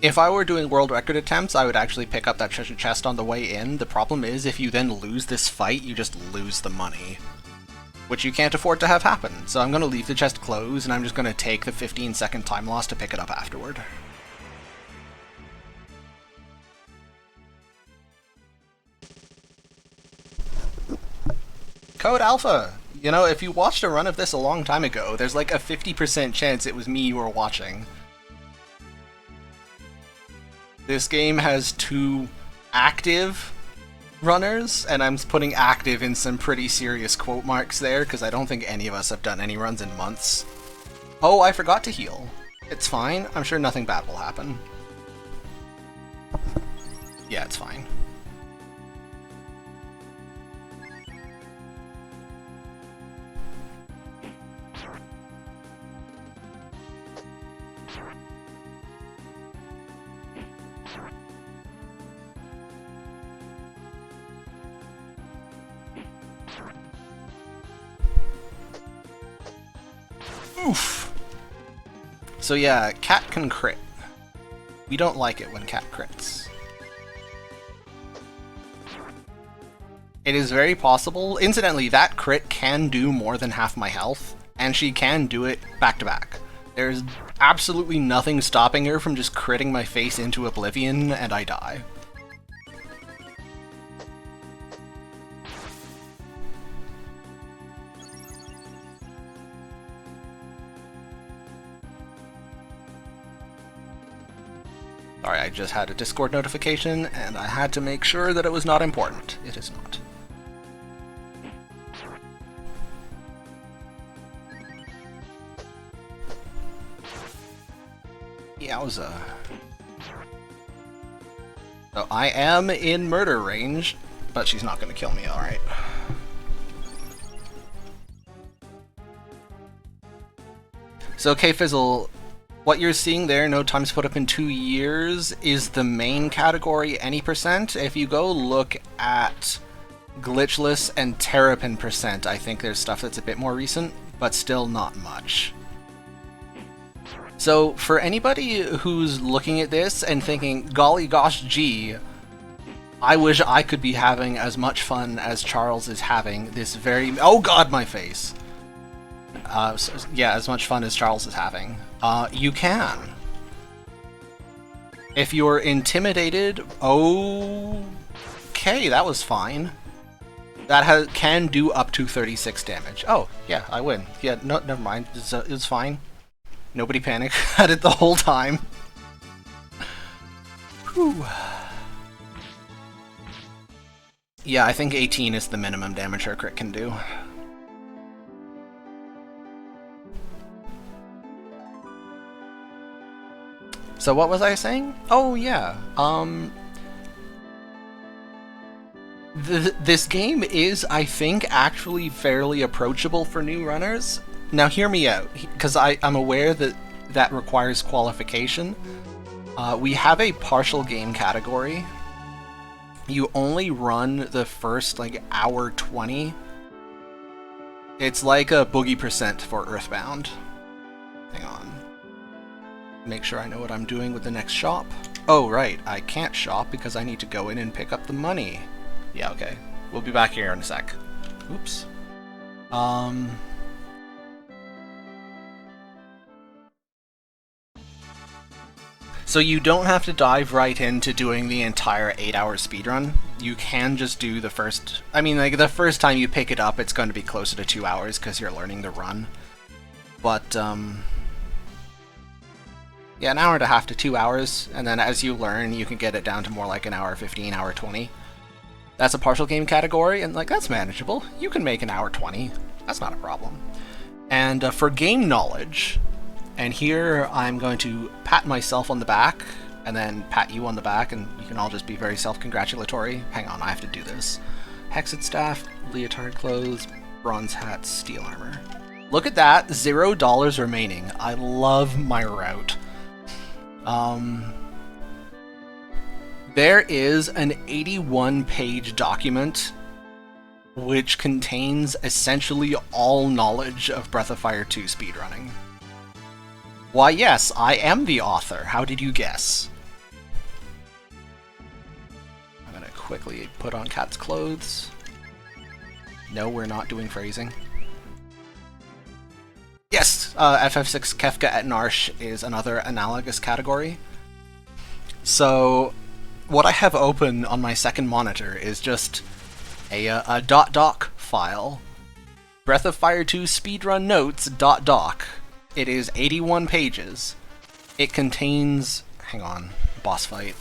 S2: if I were doing world record attempts, I would actually pick up that treasure chest on the way in. The problem is, if you then lose this fight, you just lose the money, which you can't afford to have happen. So I'm going to leave the chest closed, and I'm just going to take the 15-second time loss to pick it up afterward. Code Alpha! You know, if you watched a run of this a long time ago, there's like a 50% chance it was me you were watching. This game has 2 active runners, and I'm putting active in some pretty serious quote marks there, because I don't think any of us have done any runs in months. Oh, I forgot to heal. It's fine. I'm sure nothing bad will happen. Yeah, it's fine. Oof! So yeah, cat can crit. We don't like it when cat crits. It is very possible. Incidentally, that crit can do more than half my health, and she can do it back to back. There's absolutely nothing stopping her from just critting my face into oblivion, and I die. Sorry, I just had a Discord notification, and I had to make sure that it was not important. It is not. Yowza. So I am in murder range, but she's not going to kill me, alright. So, K-Fizzle, what you're seeing there, no times put up in 2 years, is the main category, any percent. If you go look at Glitchless and Terrapin percent, I think there's stuff that's a bit more recent, but still not much. So, for anybody who's looking at this and thinking, golly gosh gee, I wish I could be having as much fun as Charles is having this very... Oh god, my face! Yeah, as much fun as Charles is having. You can. If you're intimidated... Okay, that was fine. That can do up to 36 damage. Oh, yeah, I win. Yeah, no, never mind. It's fine. Nobody panic at it the whole time. Whew. Yeah, I think 18 is the minimum damage her crit can do. So what was I saying? Oh yeah, this game is, I think, actually fairly approachable for new runners. Now hear me out, because I'm aware that that requires qualification. We have a partial game category. You only run the first, like, hour 20. It's like a boogie percent for Earthbound. Hang on. Make sure I know what I'm doing with the next shop. Oh, right, I can't shop because I need to go in and pick up the money. Yeah, okay. We'll be back here in a sec. Oops. So you don't have to dive right into doing the entire 8-hour speedrun. You can just do the first... I mean, like, the first time you pick it up, it's going to be closer to 2 hours because you're learning the run. But, yeah, an hour and a half to 2 hours, and then as you learn, you can get it down to more like an hour 15, hour 20. That's a partial game category, and, like, that's manageable. You can make an hour 20. That's not a problem. And for game knowledge... And here I'm going to pat myself on the back, and then pat you on the back, and you can all just be very self-congratulatory. Hang on, I have to do this. Hexed staff, leotard clothes, bronze hat, steel armor. Look at that, $0 remaining. I love my route. There is an 81-page document which contains essentially all knowledge of Breath of Fire 2 speedrunning. Why, yes, I am the author. How did you guess? I'm gonna quickly put on Cat's clothes. No, we're not doing phrasing. Yes, FF6 Kefka et Narsh is another analogous category. So, what I have open on my second monitor is just a .doc file. Breath of Fire 2 speedrun notes .doc. It is 81 pages. It contains... Hang on. Boss fight.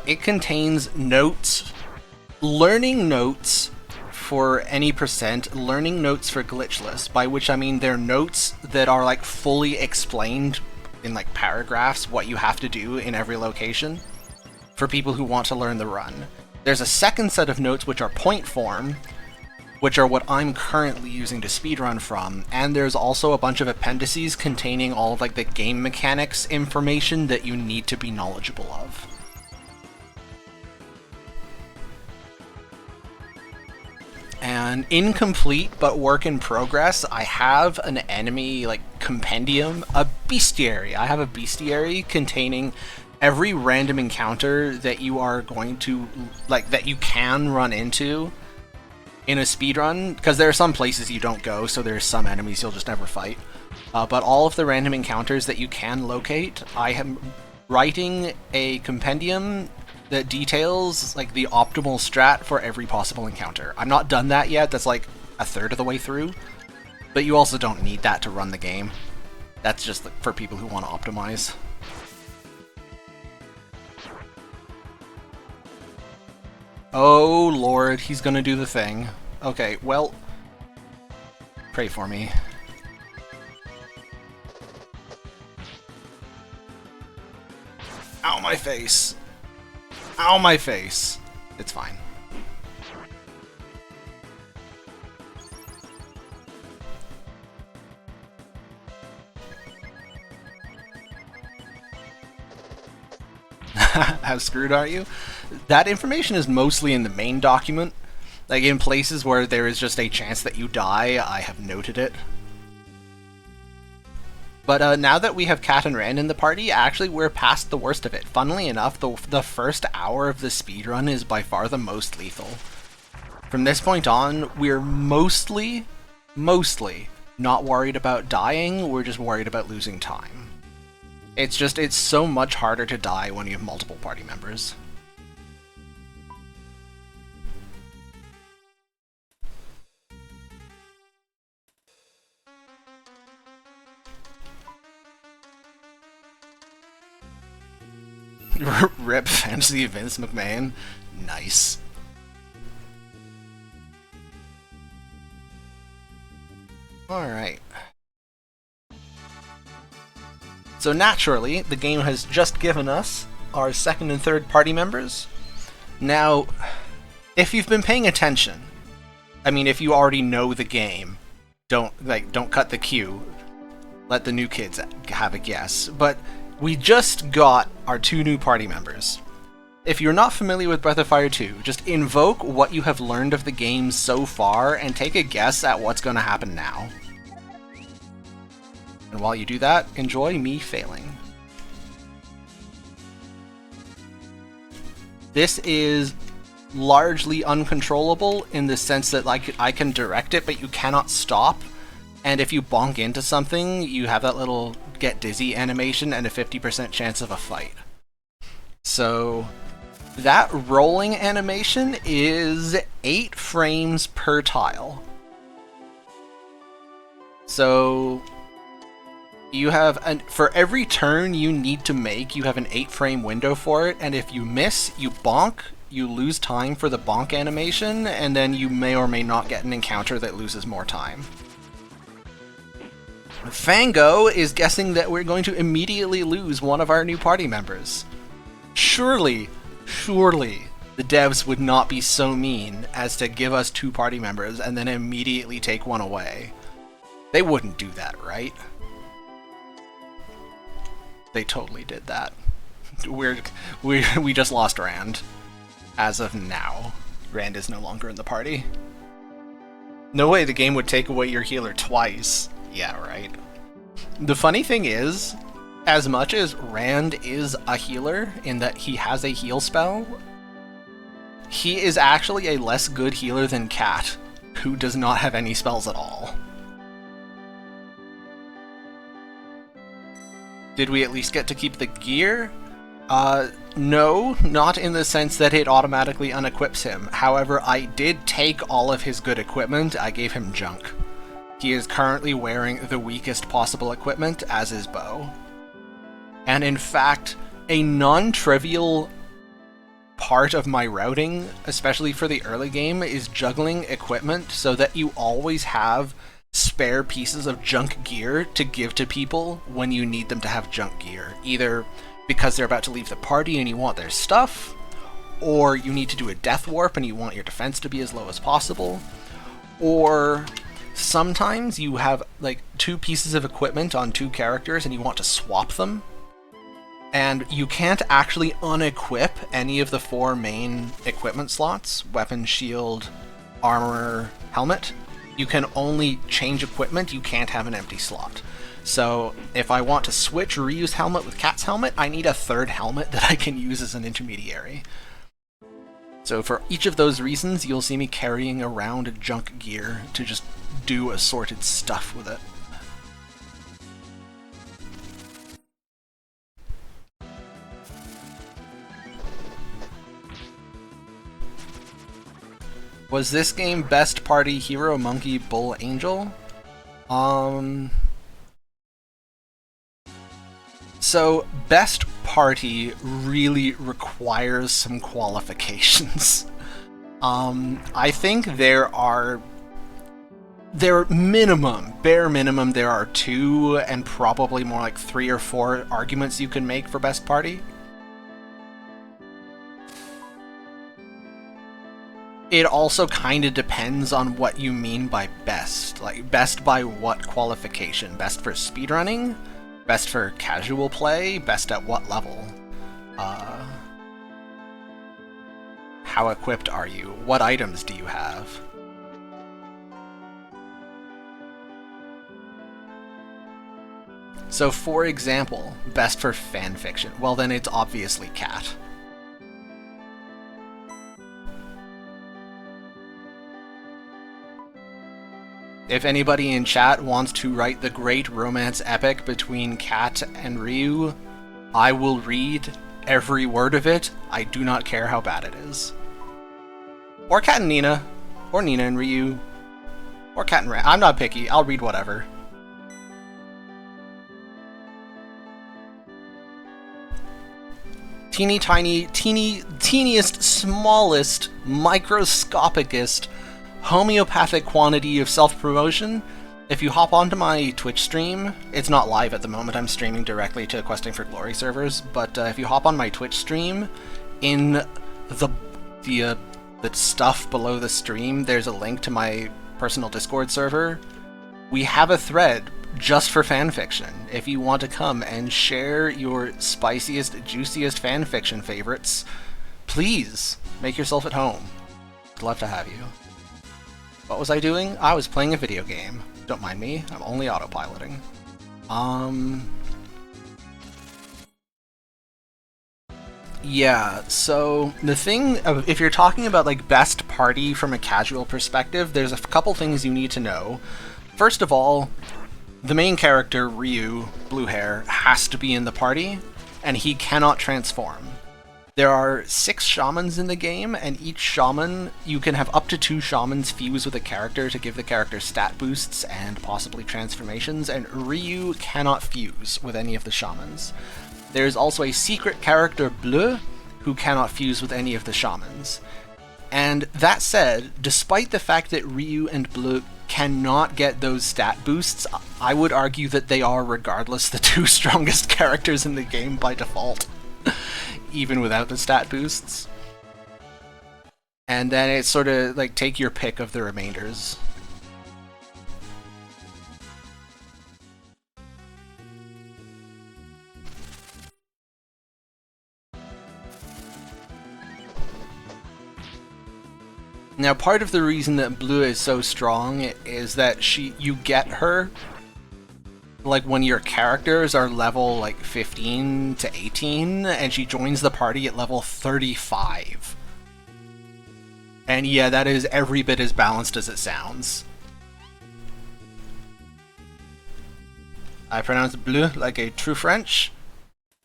S2: It contains notes, learning notes for any percent, learning notes for Glitchless, by which I mean they're notes that are like fully explained in like paragraphs what you have to do in every location for people who want to learn the run. There's a second set of notes which are point form, which are what I'm currently using to speedrun from, and there's also a bunch of appendices containing all of like the game mechanics information that you need to be knowledgeable of. And incomplete but work in progress, I have an enemy like compendium, a bestiary. I have a bestiary containing every random encounter that you are going to, like, that you can run into in a speedrun, because there are some places you don't go, so there's some enemies you'll just never fight. But all of the random encounters that you can locate, I am writing a compendium that details, like, the optimal strat for every possible encounter. I'm not done that yet, that's like a third of the way through, but you also don't need that to run the game. That's just for people who want to optimize. Oh lord, he's gonna do the thing. Okay, well, pray for me. Ow, my face. Ow, my face. It's fine. How screwed are you? That information is mostly in the main document. Like, in places where there is just a chance that you die, I have noted it. But now that we have Cat and Rand in the party, actually we're past the worst of it. Funnily enough, the first hour of the speedrun is by far the most lethal. From this point on, we're mostly not worried about dying, we're just worried about losing time. It's so much harder to die when you have multiple party members. Rip Fantasy Vince McMahon. Nice. Alright. So naturally, the game has just given us our second and third party members. Now, if you've been paying attention, I mean, if you already know the game, don't cut the queue. Let the new kids have a guess. But we just got our 2 new party members. If you're not familiar with Breath of Fire 2, just invoke what you have learned of the game so far and take a guess at what's going to happen now. And while you do that, enjoy me failing. This is largely uncontrollable in the sense that I can direct it, but you cannot stop. And if you bonk into something, you have that little get dizzy animation and a 50% chance of a fight. So that rolling animation is 8 frames per tile. So you have for every turn you need to make, you have an 8-frame window for it, and if you miss, you bonk, you lose time for the bonk animation, and then you may or may not get an encounter that loses more time. Fango is guessing that we're going to immediately lose one of our new party members. Surely, the devs would not be so mean as to give us 2 party members and then immediately take one away. They wouldn't do that, right? They totally did that. We just lost Rand. As of now, Rand is no longer in the party. No way the game would take away your healer twice. Yeah, right. The funny thing is, as much as Rand is a healer in that he has a heal spell, he is actually a less good healer than Cat, who does not have any spells at all. Did we at least get to keep the gear? No, not in the sense that it automatically unequips him. However, I did take all of his good equipment. I gave him junk. He is currently wearing the weakest possible equipment, as is Bo. And in fact, a non-trivial part of my routing, especially for the early game, is juggling equipment so that you always have spare pieces of junk gear to give to people when you need them to have junk gear. Either because they're about to leave the party and you want their stuff, or you need to do a death warp and you want your defense to be as low as possible, or sometimes you have like 2 pieces of equipment on 2 characters and you want to swap them, and you can't actually unequip any of the 4 main equipment slots: weapon, shield, armor, helmet. You can only change equipment, you can't have an empty slot. So if I want to switch Ryu's helmet with Cat's helmet, I need a 3rd helmet that I can use as an intermediary. So for each of those reasons, you'll see me carrying around junk gear to just do assorted stuff with it. Was this game best party hero, monkey, bull, angel? So best party really requires some qualifications. I think bare minimum, there are 2 and probably more like 3 or 4 arguments you can make for best party. It also kind of depends on what you mean by best. Like, best by what qualification? Best for speedrunning? Best for casual play? Best at what level? How equipped are you? What items do you have? So, for example, best for fanfiction. Well, then it's obviously Cat. If anybody in chat wants to write the great romance epic between Kat and Ryu, I will read every word of it. I do not care how bad it is. Or Kat and Nina. Or Nina and Ryu. Or Kat and Ray. I'm not picky. I'll read whatever. Teeny tiny, teeniest, smallest, microscopicest homeopathic quantity of self-promotion. If you hop onto my Twitch stream, it's not live at the moment, I'm streaming directly to Questing for Glory servers, but if you hop on my Twitch stream, in the stuff below the stream, there's a link to my personal Discord server. We have a thread just for fanfiction. If you want to come and share your spiciest, juiciest fanfiction favorites, please make yourself at home. I'd love to have you. What was I doing? I was playing a video game. Don't mind me, I'm only autopiloting. Yeah, so the thing, if you're talking about like best party from a casual perspective, there's a couple things you need to know. First of all, the main character, Ryu, blue hair, has to be in the party, and he cannot transform. There are 6 shamans in the game, and each shaman, you can have up to 2 shamans fuse with a character to give the character stat boosts and possibly transformations, and Ryu cannot fuse with any of the shamans. There's also a secret character, Bleu, who cannot fuse with any of the shamans. And that said, despite the fact that Ryu and Bleu cannot get those stat boosts, I would argue that they are, regardless, the 2 strongest characters in the game by default. Even without the stat boosts. And then it's sort of like take your pick of the remainders. Now, part of the reason that Blue is so strong is that you get her like when your characters are level like 15 to 18, and she joins the party at level 35. And yeah, that is every bit as balanced as it sounds. I pronounce bleu like a true French.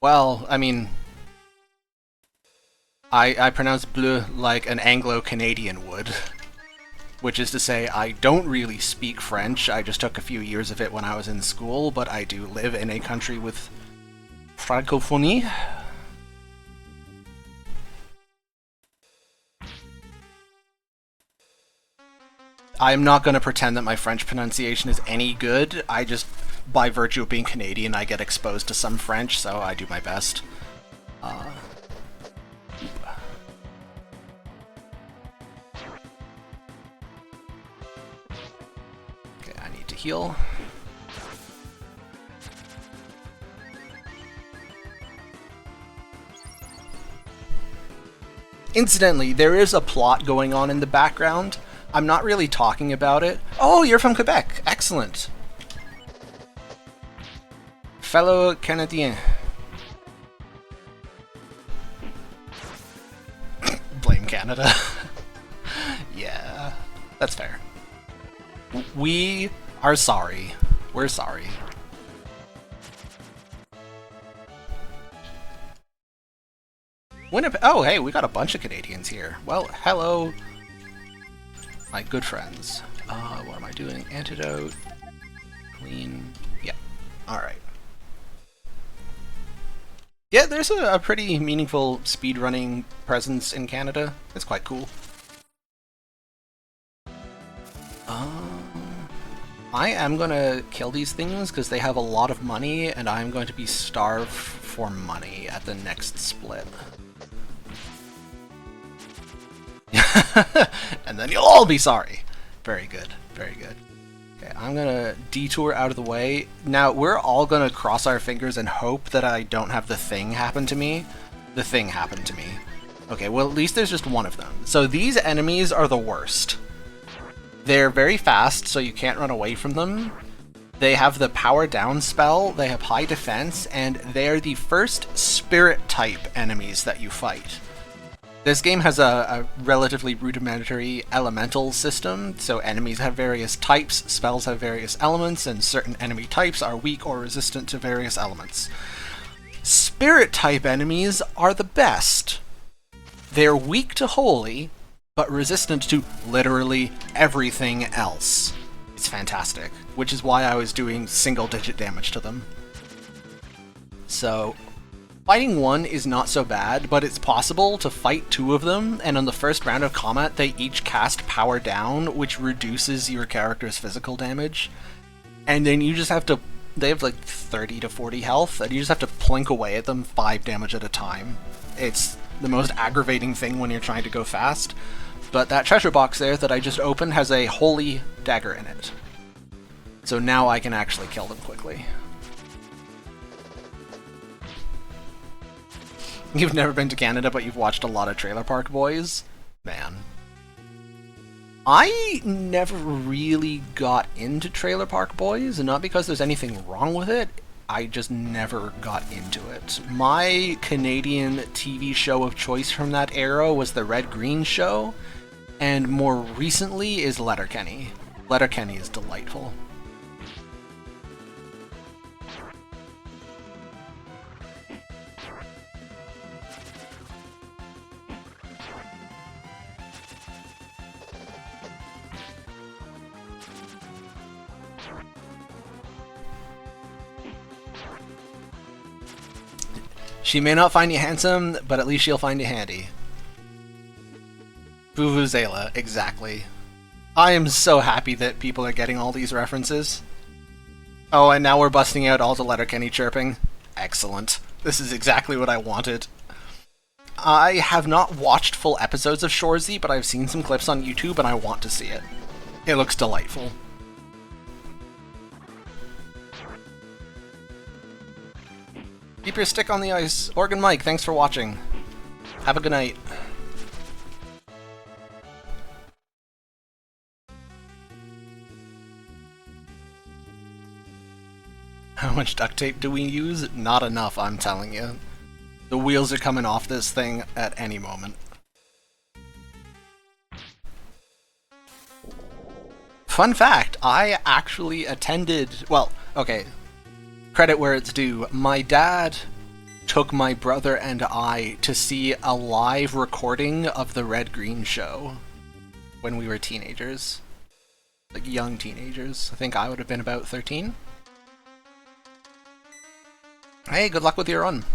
S2: Well, I mean, I pronounce bleu like an Anglo-Canadian would. Which is to say, I don't really speak French, I just took a few years of it when I was in school, but I do live in a country with francophonie. I'm not going to pretend that my French pronunciation is any good, I just, by virtue of being Canadian, I get exposed to some French, so I do my best. Heal. Incidentally, there is a plot going on in the background. I'm not really talking about it. Oh, you're from Quebec. Excellent. Fellow Canadien. Blame Canada. Yeah, that's fair. We are sorry. We're sorry. Winnipeg. Oh, hey, we got a bunch of Canadians here. Well, hello, my good friends. What am I doing? Antidote. Clean. Yeah. Alright. Yeah, there's a pretty meaningful speedrunning presence in Canada. It's quite cool. I am gonna kill these things because they have a lot of money, and I'm going to be starved for money at the next split. And then you'll all be sorry. Very good, very good. Okay, I'm gonna detour out of the way. Now, we're all gonna cross our fingers and hope that I don't have the thing happen to me. The thing happened to me. Okay, well, at least there's just one of them. So these enemies are the worst. They're very fast, so you can't run away from them. They have the power down spell, they have high defense, and they are the first spirit type enemies that you fight. This game has a relatively rudimentary elemental system, so enemies have various types, spells have various elements, and certain enemy types are weak or resistant to various elements. Spirit type enemies are the best. They're weak to holy, but resistant to literally everything else. It's fantastic, which is why I was doing single-digit damage to them. So, fighting one is not so bad, but it's possible to fight two of them, and on the first round of combat, they each cast Power Down, which reduces your character's physical damage. And then you just have to... They have like 30 to 40 health, and you just have to plink away at them 5 damage at a time. It's the most aggravating thing when you're trying to go fast. But that treasure box there that I just opened has a holy dagger in it. So now I can actually kill them quickly. You've never been to Canada, but you've watched a lot of Trailer Park Boys? Man. I never really got into Trailer Park Boys, and not because there's anything wrong with it, I just never got into it. My Canadian TV show of choice from that era was the Red Green Show, and more recently is Letterkenny. Letterkenny is delightful. She may not find you handsome, but at least she'll find you handy. Vuvuzela, exactly. I am so happy that people are getting all these references. Oh, and now we're busting out all the Letterkenny chirping. Excellent. This is exactly what I wanted. I have not watched full episodes of Shoresy, but I've seen some clips on YouTube and I want to see it. It looks delightful. Keep your stick on the ice. Organ Mike, thanks for watching. Have a good night. How much duct tape do we use? Not enough, I'm telling you. The wheels are coming off this thing at any moment. Fun fact, I actually attended... Well, okay. Credit where it's due. My dad took my brother and I to see a live recording of the Red Green Show when we were teenagers. Like young teenagers. I think I would have been about 13. Hey, good luck with your run.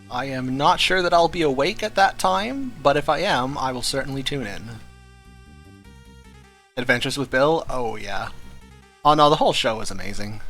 S2: I am not sure that I'll be awake at that time, but if I am, I will certainly tune in. Adventures with Bill? Oh, yeah. Oh no, the whole show was amazing.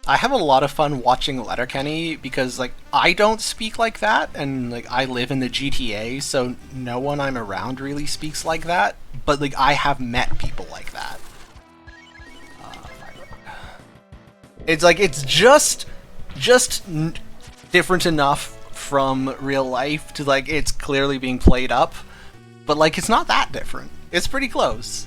S2: I have a lot of fun watching Letterkenny because, like, I don't speak like that, and, like, I live in the GTA, so no one I'm around really speaks like that, but, like, I have met people like that. It's, like, it's just different enough from real life to, like, it's clearly being played up, but, like, it's not that different. It's pretty close.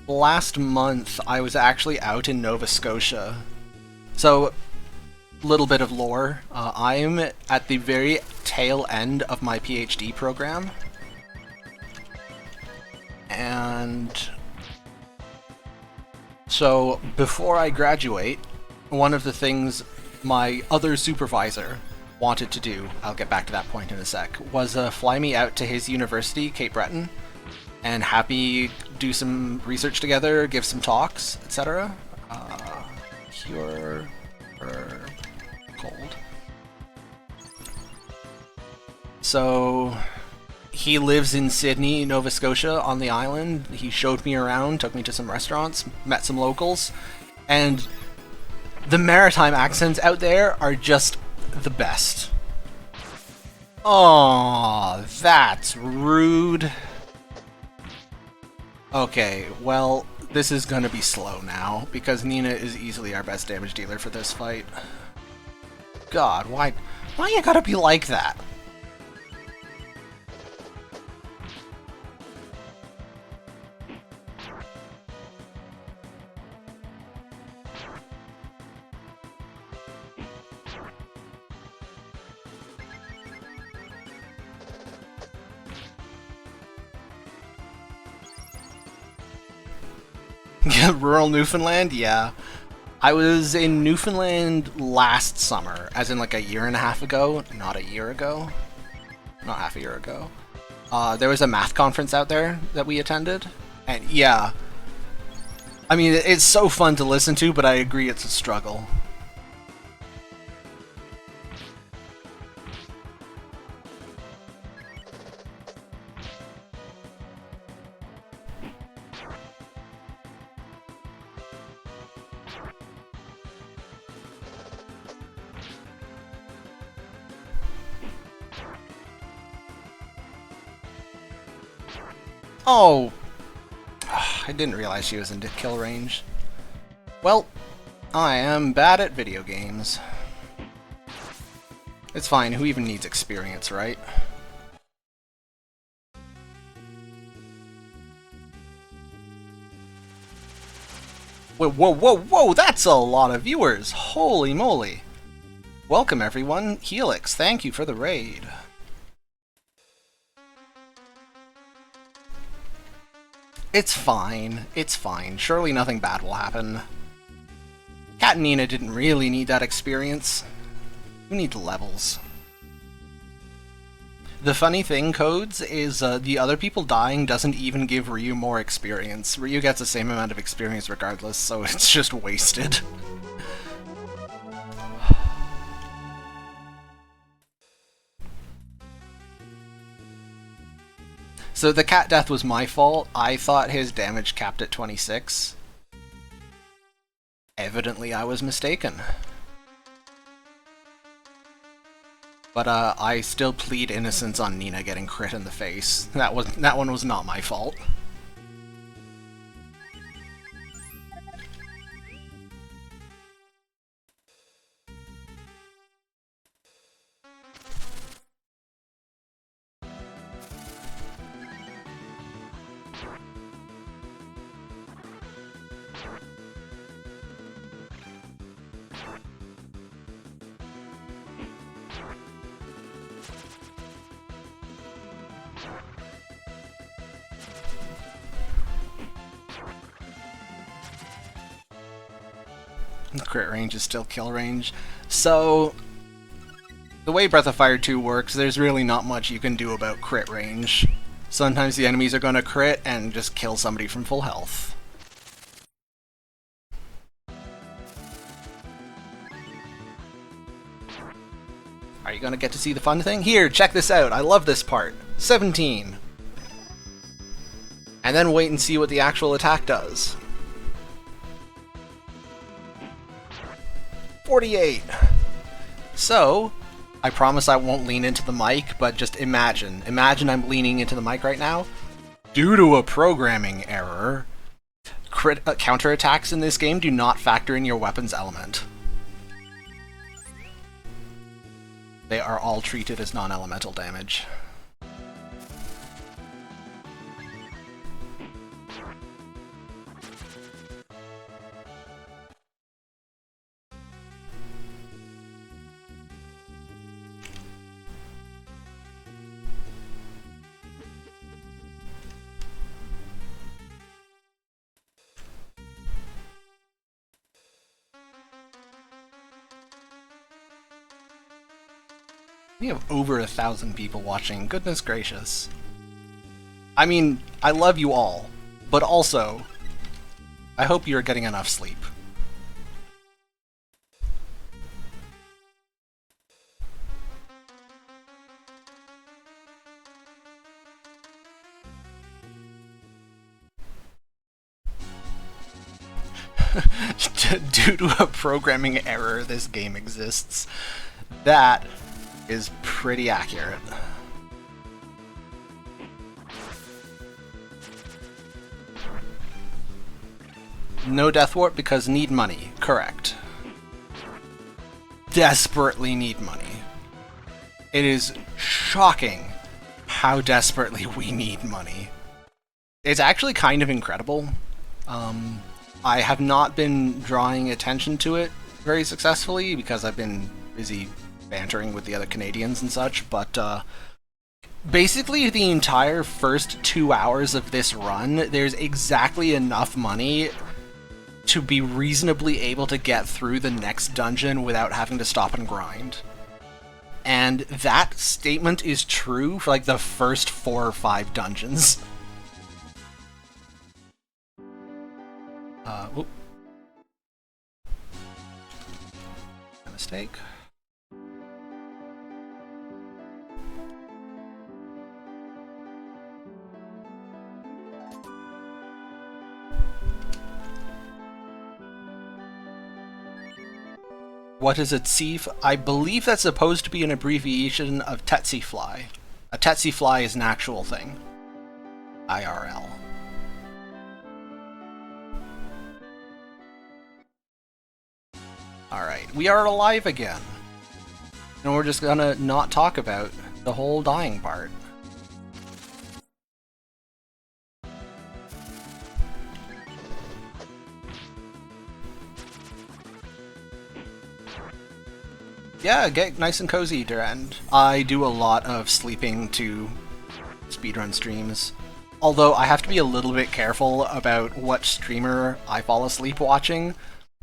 S2: Last month, I was actually out in Nova Scotia. So, little bit of lore. I'm at the very tail end of my PhD program. And so, before I graduate, one of the things my other supervisor wanted to do, I'll get back to that point in a sec, was fly me out to his university, Cape Breton, and happy do some research together, give some talks, etc. Cure for cold. So he lives in Sydney, Nova Scotia, on the island. He showed me around, took me to some restaurants, met some locals, and the maritime accents out there are just the best. Oh, that's rude. Okay, well, this is gonna be slow now, because Nina is easily our best damage dealer for this fight. God, why you gotta be like that? Rural Newfoundland? Yeah. I was in Newfoundland last summer, as in like a year and a half ago, not a year ago. Not half a year ago. There was a math conference out there that we attended, and yeah. I mean, it's so fun to listen to, but I agree it's a struggle. Oh! I didn't realize she was into kill range. Well, I am bad at video games. It's fine, who even needs experience, right? Whoa, whoa, whoa, whoa! That's a lot of viewers! Holy moly! Welcome everyone, Helix, thank you for the raid. It's fine. It's fine. Surely nothing bad will happen. Kat and Nina didn't really need that experience. We need levels. The funny thing, Codes, is the other people dying doesn't even give Ryu more experience. Ryu gets the same amount of experience regardless, so it's just wasted. So the cat death was my fault. I thought his damage capped at 26. Evidently I was mistaken. But I still plead innocence on Nina getting crit in the face. That one was not my fault. Crit range is still kill range. So, the way Breath of Fire 2 works, there's really not much you can do about crit range. Sometimes the enemies are going to crit and just kill somebody from full health. Are you going to get to see the fun thing? Here, check this out. I love this part. 17. And then wait and see what the actual attack does. 48! So, I promise I won't lean into the mic, but just imagine. Imagine I'm leaning into the mic right now. Due to a programming error, counterattacks in this game do not factor in your weapon's element. They are all treated as non-elemental damage. We have over 1,000 people watching, goodness gracious. I mean, I love you all, but also, I hope you're getting enough sleep. due to a programming error, this game exists. That is pretty accurate. No death warp because need money. Correct. Desperately need money. It is shocking how desperately we need money. It's actually kind of incredible. I have not been drawing attention to it very successfully because I've been busy bantering with the other Canadians and such, but basically the entire first 2 hours of this run, there's exactly enough money to be reasonably able to get through the next dungeon without having to stop and grind. And that statement is true for like the first 4 or 5 dungeons. Whoop. Mistake. What is a tsief? I believe that's supposed to be an abbreviation of tsetse fly. A tsetse fly is an actual thing. IRL. Alright, we are alive again. And we're just gonna not talk about the whole dying part. Yeah, get nice and cozy, Durand. I do a lot of sleeping to speedrun streams. Although I have to be a little bit careful about what streamer I fall asleep watching.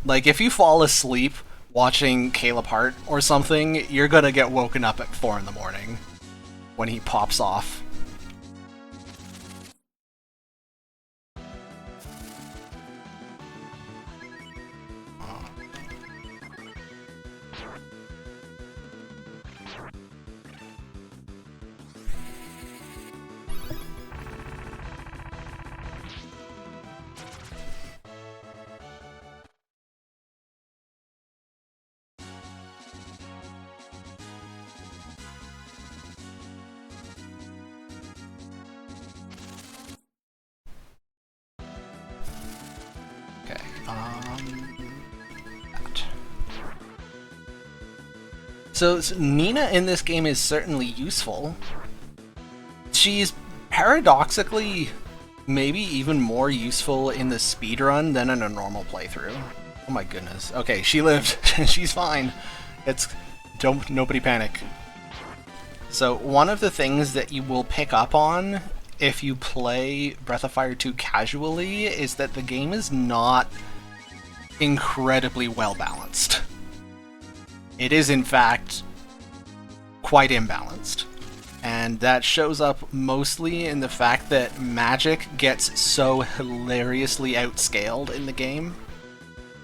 S2: Like, if you fall asleep watching Caleb Hart or something, you're gonna get woken up at 4 in the morning when he pops off. So Nina in this game is certainly useful. She's paradoxically maybe even more useful in the speedrun than in a normal playthrough. Oh my goodness. Okay, she lived. She's fine. Nobody panic. So one of the things that you will pick up on if you play Breath of Fire 2 casually is that the game is not incredibly well balanced. It is, in fact, quite imbalanced. And that shows up mostly in the fact that magic gets so hilariously outscaled in the game.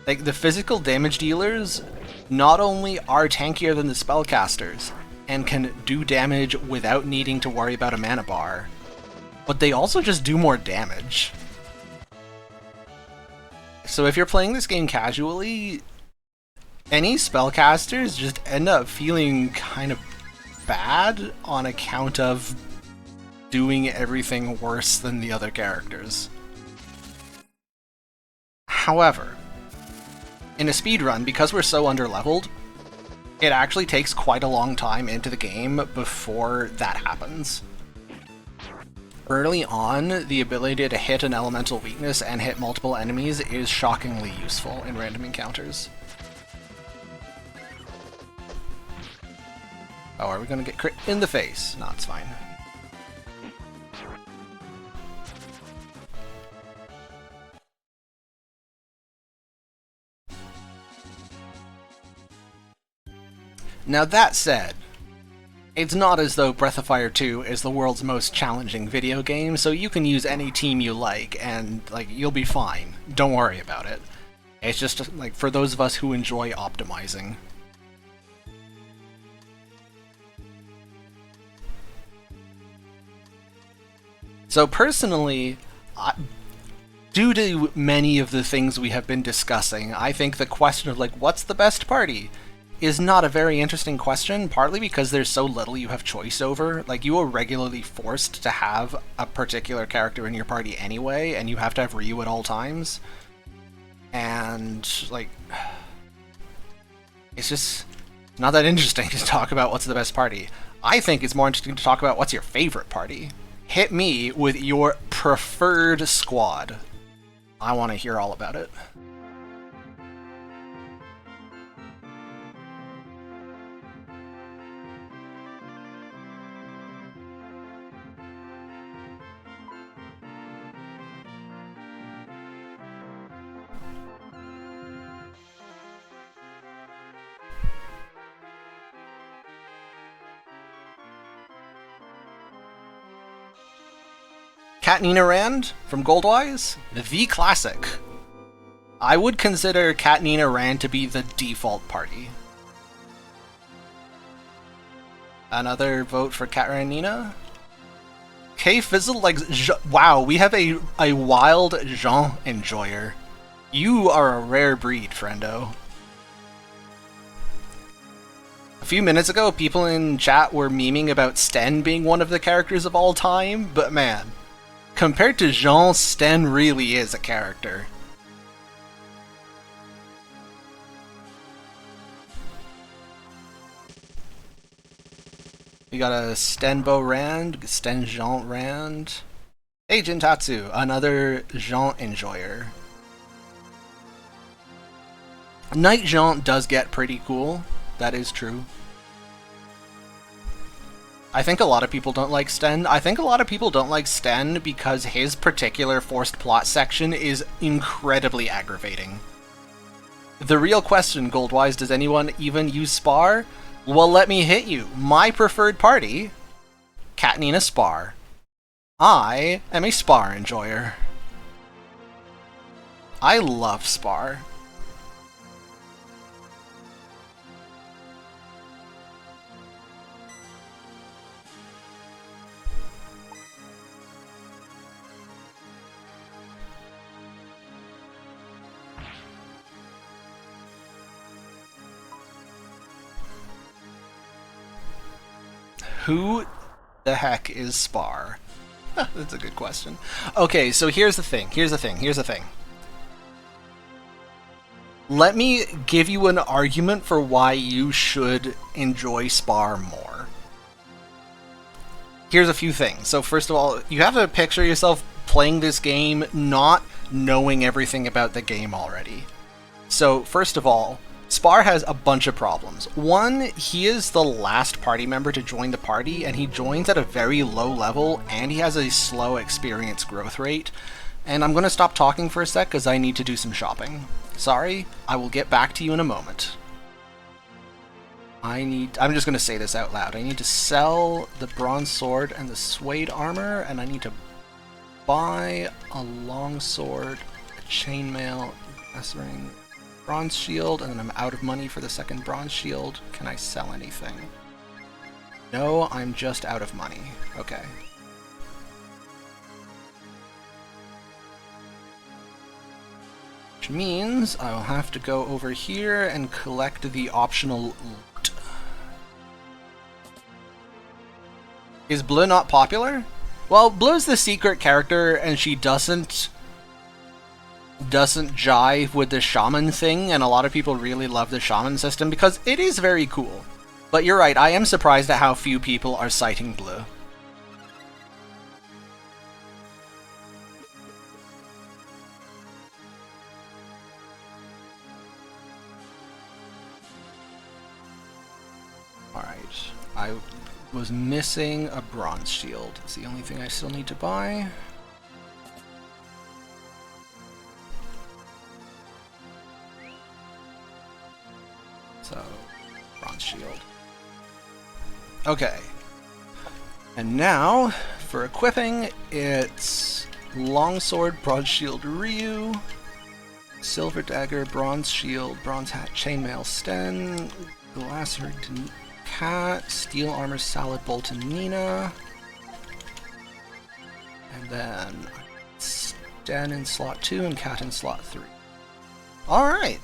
S2: Like, the physical damage dealers not only are tankier than the spellcasters, and can do damage without needing to worry about a mana bar, but they also just do more damage. So if you're playing this game casually, any spellcasters just end up feeling kind of bad on account of doing everything worse than the other characters. However, in a speedrun, because we're so underleveled, it actually takes quite a long time into the game before that happens. Early on, the ability to hit an elemental weakness and hit multiple enemies is shockingly useful in random encounters. Oh, are we gonna get crit in the face? No, it's fine. Now that said, it's not as though Breath of Fire 2 is the world's most challenging video game, so you can use any team you like and, like, you'll be fine. Don't worry about it. It's just, like, for those of us who enjoy optimizing. So personally, due to many of the things we have been discussing, I think the question of, like, what's the best party is not a very interesting question, partly because there's so little you have choice over. Like, you are regularly forced to have a particular character in your party anyway, and you have to have Ryu at all times. And, like, it's just not that interesting to talk about what's the best party. I think it's more interesting to talk about what's your favorite party. Hit me with your preferred squad. I want to hear all about it. Katnina Rand from Goldwise, the classic. I would consider Katnina Rand to be the default party. Another vote for Katnina. K Fizzle, like, wow, we have a wild Xujhan enjoyer. You are a rare breed, friendo. A few minutes ago, people in chat were memeing about Sten being one of the characters of all time, but man, compared to Xujhan, Sten really is a character. We got a Stenbo Rand, Sten Xujhan Rand. Hey Jintatsu, another Xujhan enjoyer. Knight Xujhan does get pretty cool, that is true. I think a lot of people don't like Sten. I think a lot of people don't like Sten because his particular forced plot section is incredibly aggravating. The real question, Goldwise, does anyone even use Spar? Well, let me hit you. My preferred party, Katnina Spar. I am a Spar enjoyer. I love Spar. Who the heck is Spar? That's a good question. Okay, so here's the thing. Let me give you an argument for why you should enjoy Spar more. Here's a few things. So first of all, you have to picture yourself playing this game not knowing everything about the game already. So first of all, Spar has a bunch of problems. One, he is the last party member to join the party, and he joins at a very low level, and he has a slow experience growth rate. And I'm going to stop talking for a sec because I need to do some shopping. Sorry, I will get back to you in a moment. I'm just going to say this out loud. I need to sell the bronze sword and the suede armor, and I need to buy a long sword, a chainmail, a ring, bronze shield, and then I'm out of money for the second bronze shield. Can I sell anything? No, I'm just out of money. Okay. Which means I will have to go over here and collect the optional loot. Is Bleu not popular? Well, Bleu's the secret character, and she doesn't jive with the shaman thing, and a lot of people really love the shaman system because it is very cool. But you're right, I am surprised at how few people are citing Bleu. Alright, I was missing a bronze shield. It's the only thing I still need to buy. So, bronze shield. Okay. And now, for equipping, it's longsword, bronze shield Ryu, silver dagger, bronze shield, bronze hat, chainmail Sten, glass ring to Cat, steel armor salad bowl to Nina, and then Den in slot 2 and Cat in slot 3. Alright.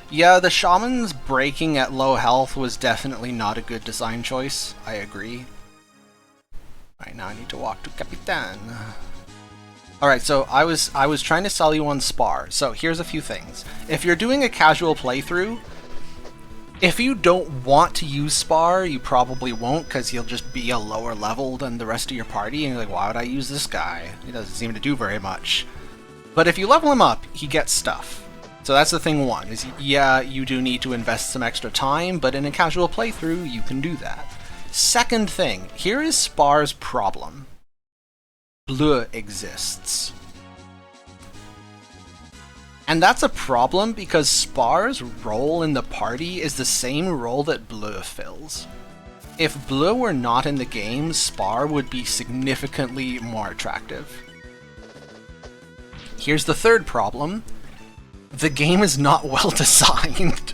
S2: Yeah, the Shaman's breaking at low health was definitely not a good design choice. I agree. Alright, now I need to walk to Capitan. Alright, so I was trying to sell you on Spar. So here's a few things. If you're doing a casual playthrough, if you don't want to use Spar, you probably won't, because he'll just be a lower level than the rest of your party, and you're like, why would I use this guy? He doesn't seem to do very much. But if you level him up, he gets stuff. So that's the thing one, is yeah, you do need to invest some extra time, but in a casual playthrough, you can do that. Second thing, here is Spar's problem. Bleu exists. And that's a problem because Spar's role in the party is the same role that Bleu fills. If Bleu were not in the game, Spar would be significantly more attractive. Here's the third problem. The game is not well designed.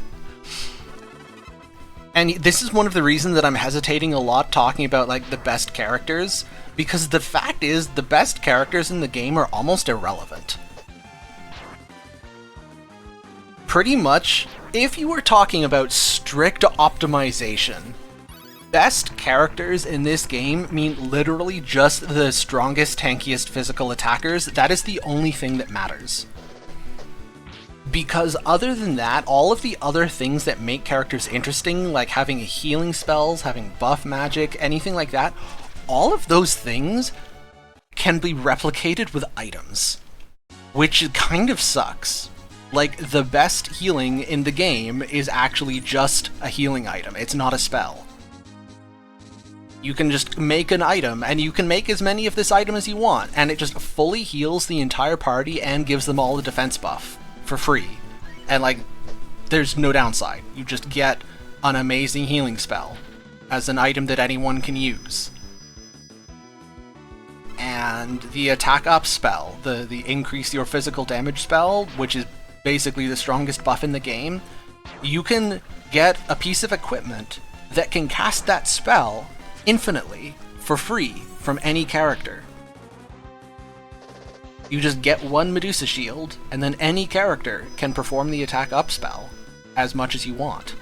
S2: And this is one of the reasons that I'm hesitating a lot talking about like the best characters, because the fact is the best characters in the game are almost irrelevant. Pretty much, if you were talking about strict optimization, best characters in this game mean literally just the strongest, tankiest physical attackers. That is the only thing that matters. Because other than that, all of the other things that make characters interesting, like having healing spells, having buff magic, anything like that, all of those things can be replicated with items, which kind of sucks. Like, the best healing in the game is actually just a healing item, it's not a spell. You can just make an item, and you can make as many of this item as you want, and it just fully heals the entire party and gives them all the defense buff for free. And like, there's no downside. You just get an amazing healing spell as an item that anyone can use. And the attack up spell, the increase your physical damage spell, which is basically the strongest buff in the game, you can get a piece of equipment that can cast that spell infinitely for free from any character. You just get one Medusa shield, and then any character can perform the attack up spell as much as you want.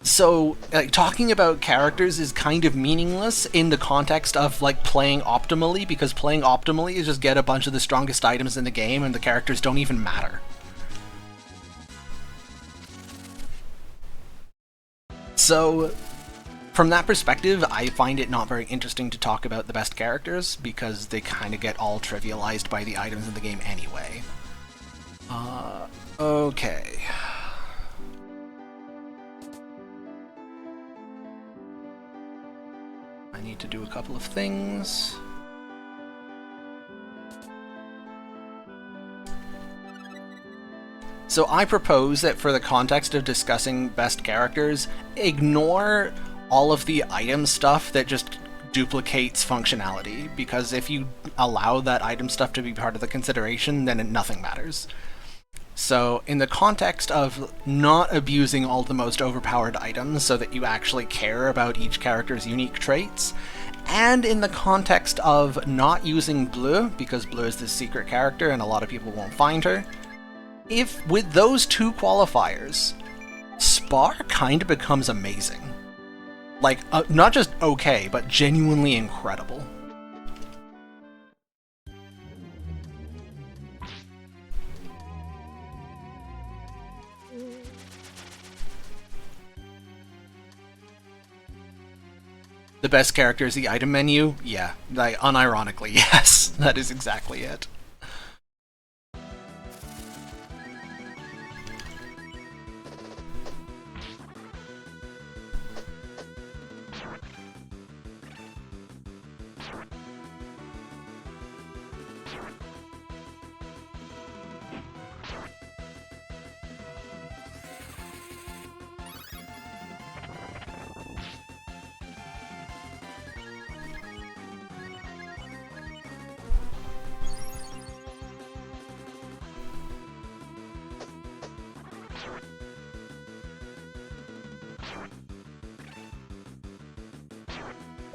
S2: So, like, talking about characters is kind of meaningless in the context of like playing optimally, because playing optimally is just get a bunch of the strongest items in the game and the characters don't even matter. So, from that perspective, I find it not very interesting to talk about the best characters, because they kind of get all trivialized by the items in the game anyway. Okay. I need to do a couple of things. So I propose that for the context of discussing best characters, ignore all of the item stuff that just duplicates functionality, because if you allow that item stuff to be part of the consideration, then nothing matters. So in the context of not abusing all the most overpowered items so that you actually care about each character's unique traits, and in the context of not using Bleu, because Bleu is this secret character and a lot of people won't find her, if with those two qualifiers, Spar kind of becomes amazing. Like, not just okay, but genuinely incredible. The best character is the item menu? Yeah, like, unironically, yes, that is exactly it.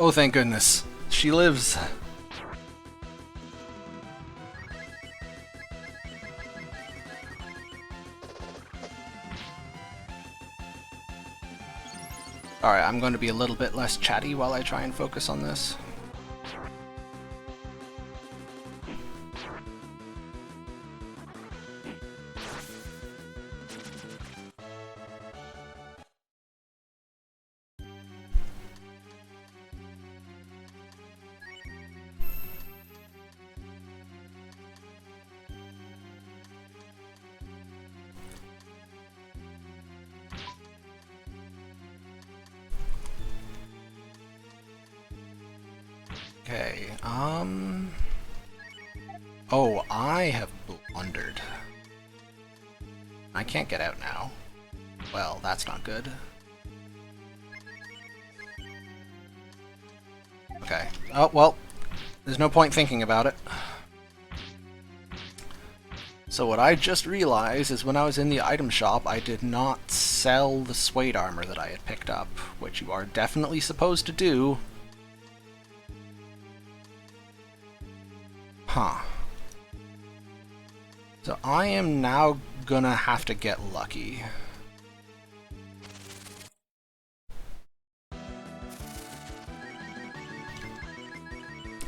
S2: Oh, thank goodness. She lives. Alright, I'm going to be a little bit less chatty while I try and focus on this. Okay, oh, I have blundered. I can't get out now. Well, that's not good. Okay. Oh, well, there's no point thinking about it. So what I just realized is when I was in the item shop, I did not sell the suede armor that I had picked up, which you are definitely supposed to do. Huh. So I am now gonna have to get lucky.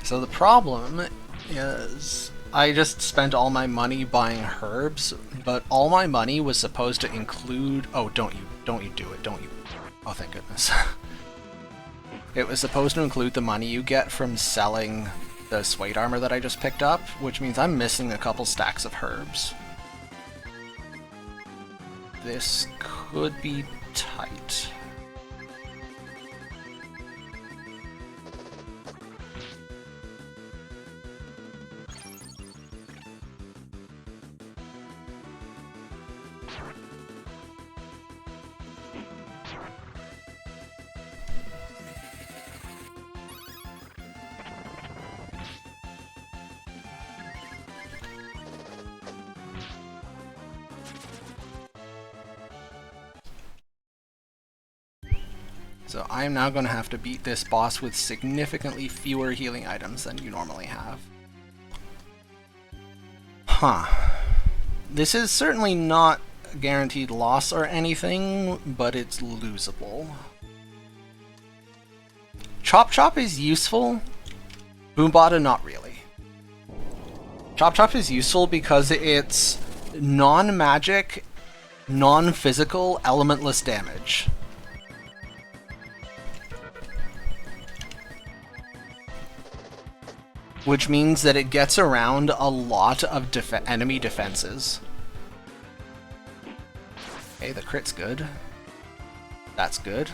S2: So the problem is I just spent all my money buying herbs, but all my money was supposed to include... Oh, don't you do it, don't you... Oh, thank goodness. It was supposed to include the money you get from selling the suede armor that I just picked up, which means I'm missing a couple stacks of herbs. This could be tight. So I am now going to have to beat this boss with significantly fewer healing items than you normally have. Huh. This is certainly not a guaranteed loss or anything, but it's losable. Chop Chop is useful. Boombada, not really. Chop Chop is useful because it's non-magic, non-physical, elementless damage. Which means that it gets around a lot of enemy defenses. Okay, the crit's good. That's good.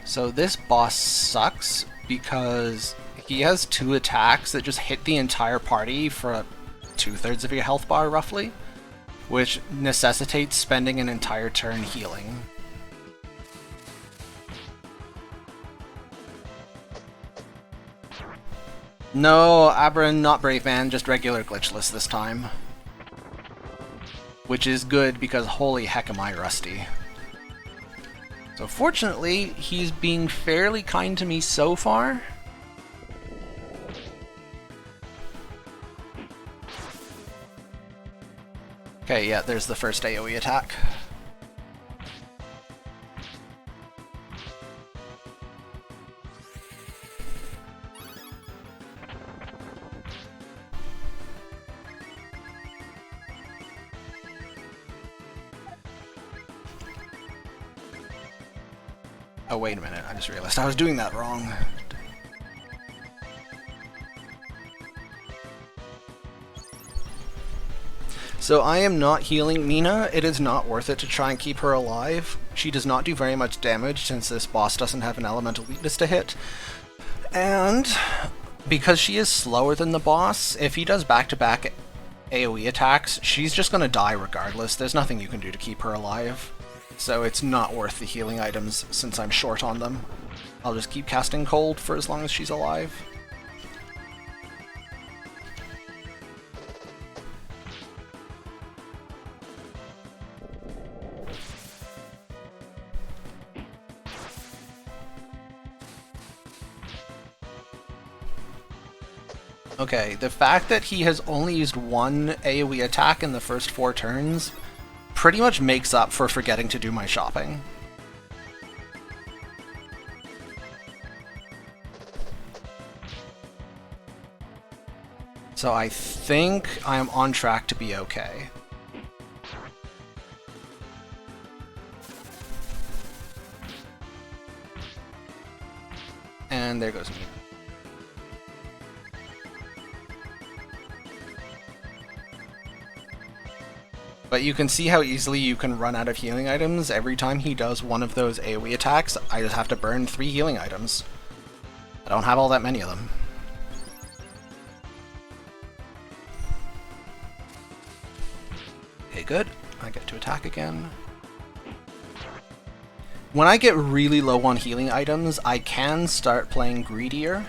S2: So this boss sucks because he has 2 attacks that just hit the entire party for 2/3 of your health bar, roughly, which necessitates spending an entire turn healing. No, Aberon, not Brave Man, just regular Glitchless this time. Which is good because holy heck am I rusty. So fortunately, he's being fairly kind to me so far. Okay, yeah, there's the first AoE attack. Oh, wait a minute, I just realized I was doing that wrong. So I am not healing Mina. It is not worth it to try and keep her alive. She does not do very much damage since this boss doesn't have an elemental weakness to hit. And because she is slower than the boss, if he does back-to-back AoE attacks, she's just going to die regardless. There's nothing you can do to keep her alive. So it's not worth the healing items since I'm short on them. I'll just keep casting Cold for as long as she's alive. Okay, the fact that he has only used one AoE attack in the first 4 turns pretty much makes up for forgetting to do my shopping. So I think I am on track to be okay. And there goes me. But you can see how easily you can run out of healing items. Every time he does one of those AoE attacks, I just have to burn 3 healing items. I don't have all that many of them. Okay, good. I get to attack again. When I get really low on healing items, I can start playing greedier.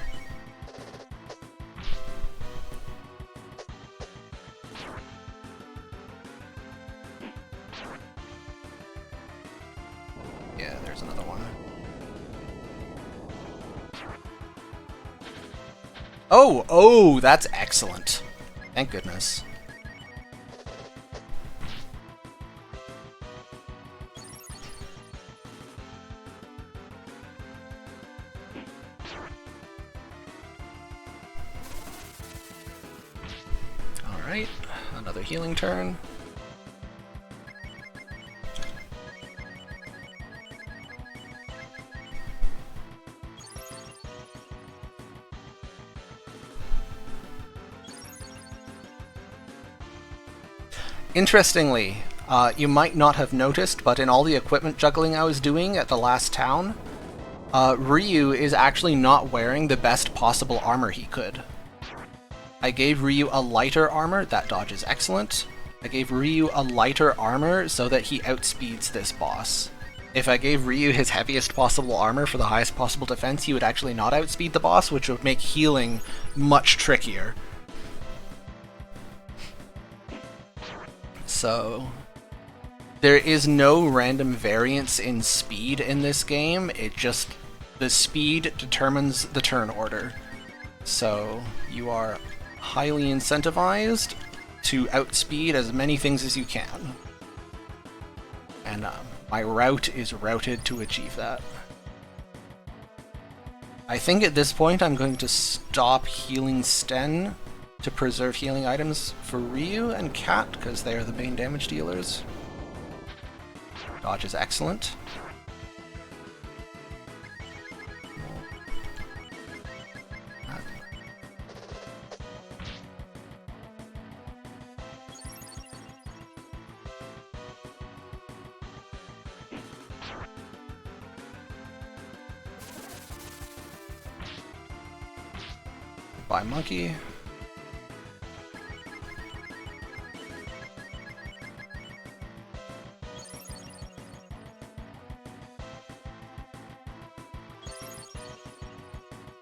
S2: Yeah, there's another one. Oh, that's excellent. Thank goodness. Alright, another healing turn. Interestingly, you might not have noticed, but in all the equipment juggling I was doing at the last town, Ryu is actually not wearing the best possible armor he could. I gave Ryu a lighter armor, that dodge is excellent. I gave Ryu a lighter armor so that he outspeeds this boss. If I gave Ryu his heaviest possible armor for the highest possible defense, he would actually not outspeed the boss, which would make healing much trickier. So, there is no random variance in speed in this game, the speed determines the turn order. So, you are highly incentivized to outspeed as many things as you can. And my route is routed to achieve that. I think at this point I'm going to stop healing Sten to preserve healing items for Ryu and Cat, because they are the main damage dealers. Dodge is excellent. Bye, monkey.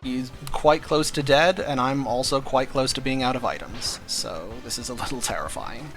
S2: He's quite close to dead, and I'm also quite close to being out of items, so this is a little terrifying.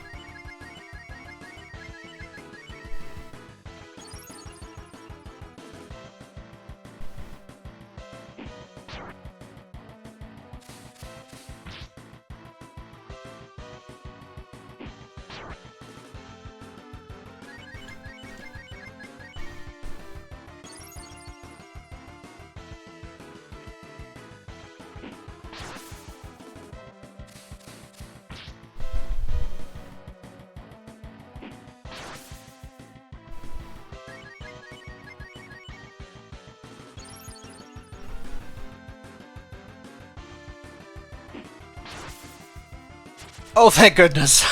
S2: Oh, thank goodness.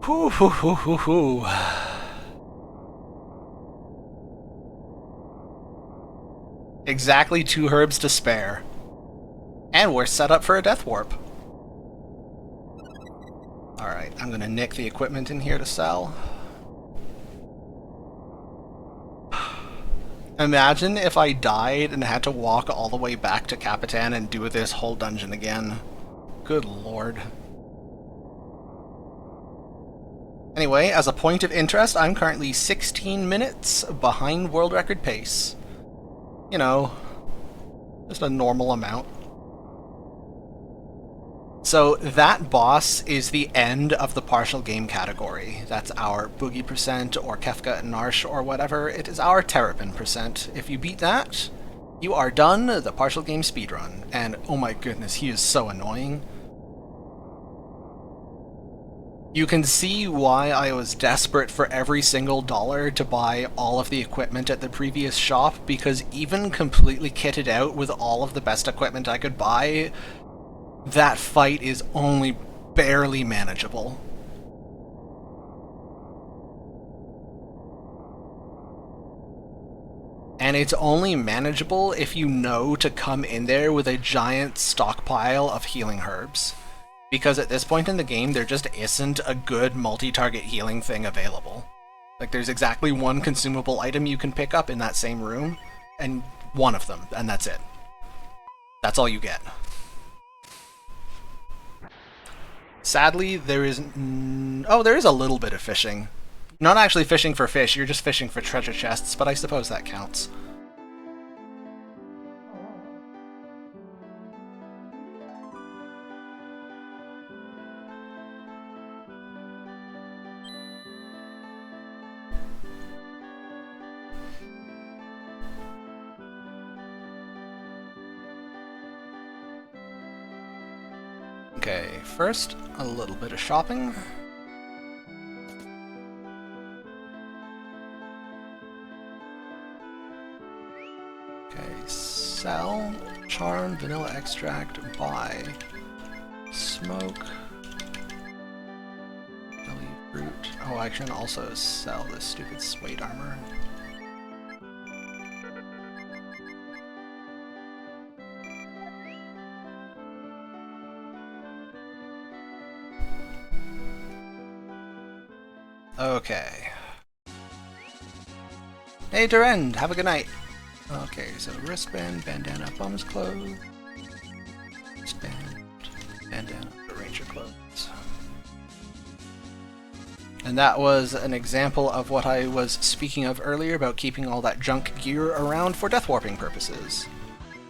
S2: Hoo, hoo, hoo, hoo, hoo. Exactly 2 herbs to spare. And we're set up for a death warp. Alright, I'm gonna nick the equipment in here to sell. Imagine if I died and had to walk all the way back to Capitan and do this whole dungeon again. Good lord. Anyway, as a point of interest, I'm currently 16 minutes behind world record pace. You know, just a normal amount. So that boss is the end of the partial game category. That's our Boogie percent or Kefka and Narsh or whatever. It is our Terrapin percent. If you beat that, you are done the partial game speedrun. And oh my goodness, he is so annoying. You can see why I was desperate for every single dollar to buy all of the equipment at the previous shop, because even completely kitted out with all of the best equipment I could buy, that fight is only barely manageable. And it's only manageable if you know to come in there with a giant stockpile of healing herbs. Because at this point in the game, there just isn't a good multi-target healing thing available. Like, there's exactly one consumable item you can pick up in that same room, and one of them, and that's it. That's all you get. Sadly, there is... oh, there is a little bit of fishing. Not actually fishing for fish, you're just fishing for treasure chests, but I suppose that counts. Okay, first, a little bit of shopping. Okay, sell, charm, vanilla extract, buy, smoke, jelly fruit. Oh, I can also sell this stupid suede armor. Okay. Hey, Durend, have a good night. Okay, so wristband, bandana, bum's clothes, wristband, bandana, ranger clothes. And that was an example of what I was speaking of earlier about keeping all that junk gear around for death warping purposes.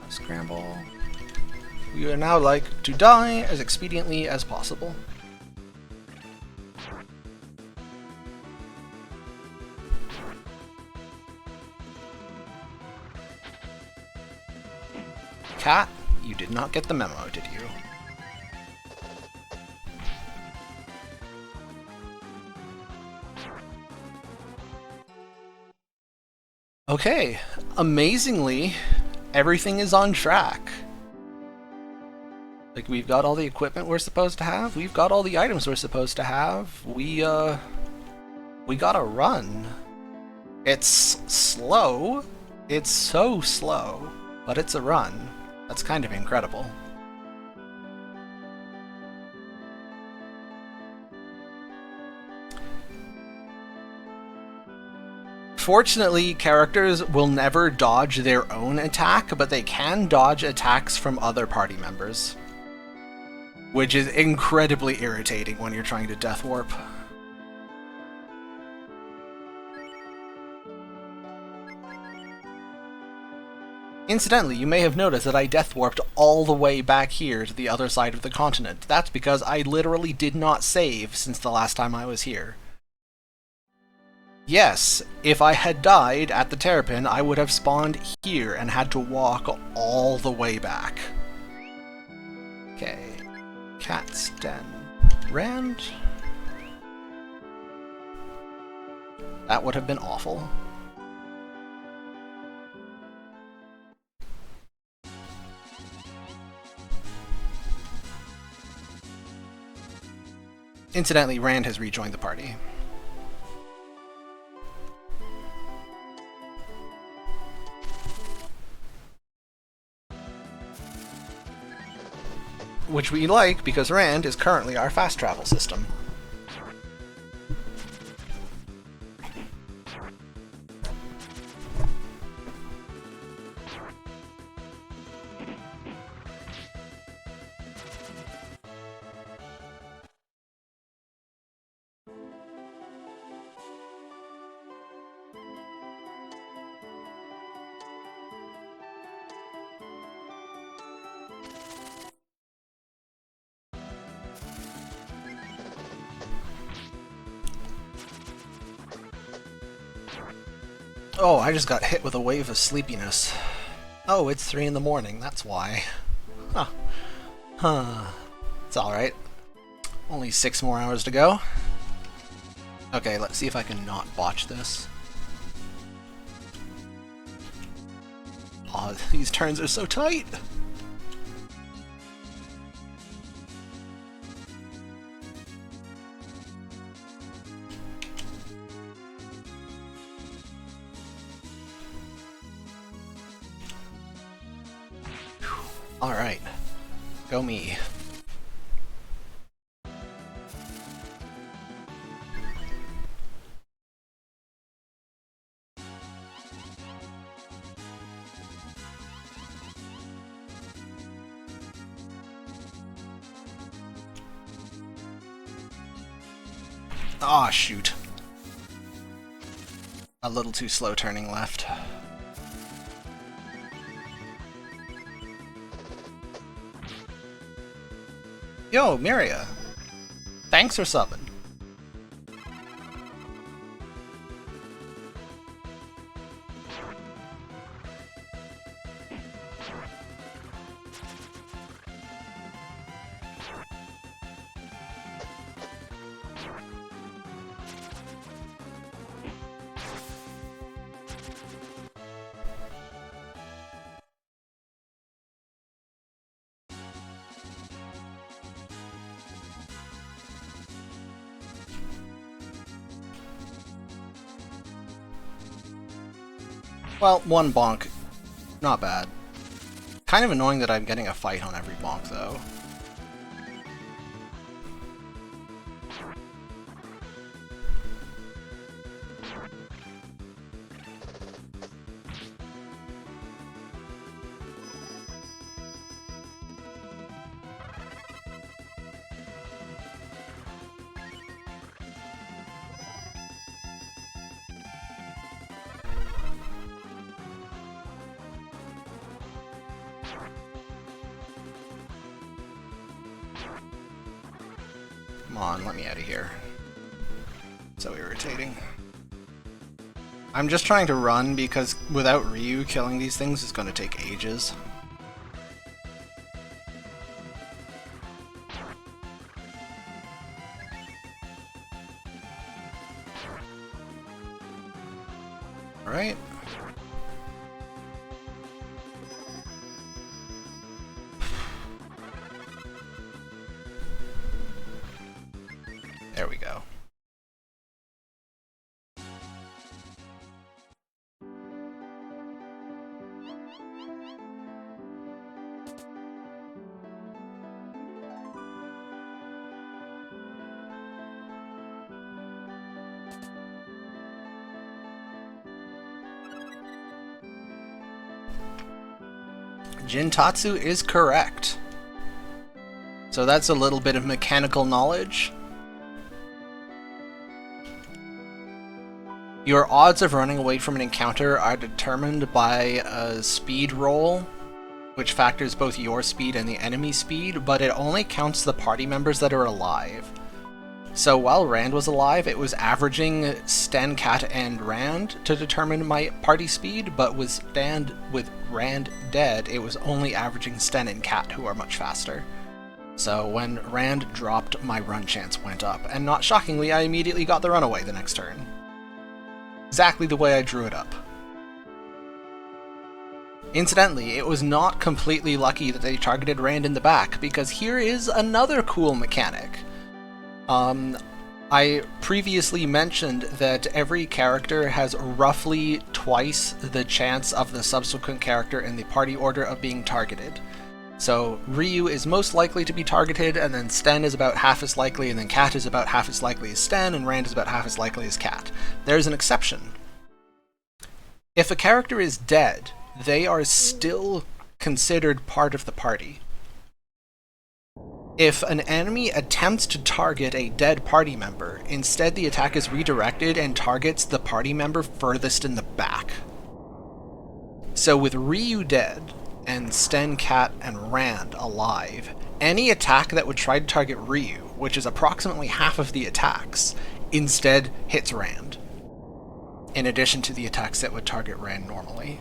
S2: Scramble. We are now like to die as expediently as possible. Cat, you did not get the memo, did you? Okay, amazingly, everything is on track. Like, we've got all the equipment we're supposed to have, we've got all the items we're supposed to have, we got a run. It's slow, it's so slow, but it's a run. That's kind of incredible. Fortunately, characters will never dodge their own attack, but they can dodge attacks from other party members, which is incredibly irritating when you're trying to death warp. Incidentally, you may have noticed that I death warped all the way back here to the other side of the continent. That's because I literally did not save since the last time I was here. Yes, if I had died at the Terrapin, I would have spawned here and had to walk all the way back. Okay. Cat's Den. Rand? That would have been awful. Incidentally, Rand has rejoined the party. Which we like because Rand is currently our fast travel system. Oh, I just got hit with a wave of sleepiness. Oh, it's 3 in the morning, that's why. Huh. Huh. It's alright. Only 6 more hours to go. Okay, let's see if I can not botch this. Oh, these turns are so tight! Alright. Go me. Aw, shoot. A little too slow turning left. Yo, Miria. Thanks for subbing. Well, one bonk. Not bad. Kind of annoying that I'm getting a fight on every bonk, though. Come on, let me out of here. So irritating. I'm just trying to run because without Ryu, killing these things is going to take ages. Alright. There we go. Jintatsu is correct. So that's a little bit of mechanical knowledge. Your odds of running away from an encounter are determined by a speed roll, which factors both your speed and the enemy's speed, but it only counts the party members that are alive. So while Rand was alive, it was averaging Sten, Cat, and Rand to determine my party speed, but with Rand dead, it was only averaging Sten and Cat, who are much faster. So when Rand dropped, my run chance went up, and not shockingly, I immediately got the runaway the next turn. Exactly the way I drew it up. Incidentally, it was not completely lucky that they targeted Rand in the back, because here is another cool mechanic. I previously mentioned that every character has roughly twice the chance of the subsequent character in the party order of being targeted. So Ryu is most likely to be targeted, and then Sten is about half as likely, and then Cat is about half as likely as Sten, and Rand is about half as likely as Cat. There's an exception. If a character is dead, they are still considered part of the party. If an enemy attempts to target a dead party member, instead the attack is redirected and targets the party member furthest in the back. So with Ryu dead, and Sten, Cat, and Rand alive, any attack that would try to target Ryu, which is approximately half of the attacks, instead hits Rand. in addition to the attacks that would target Ren normally.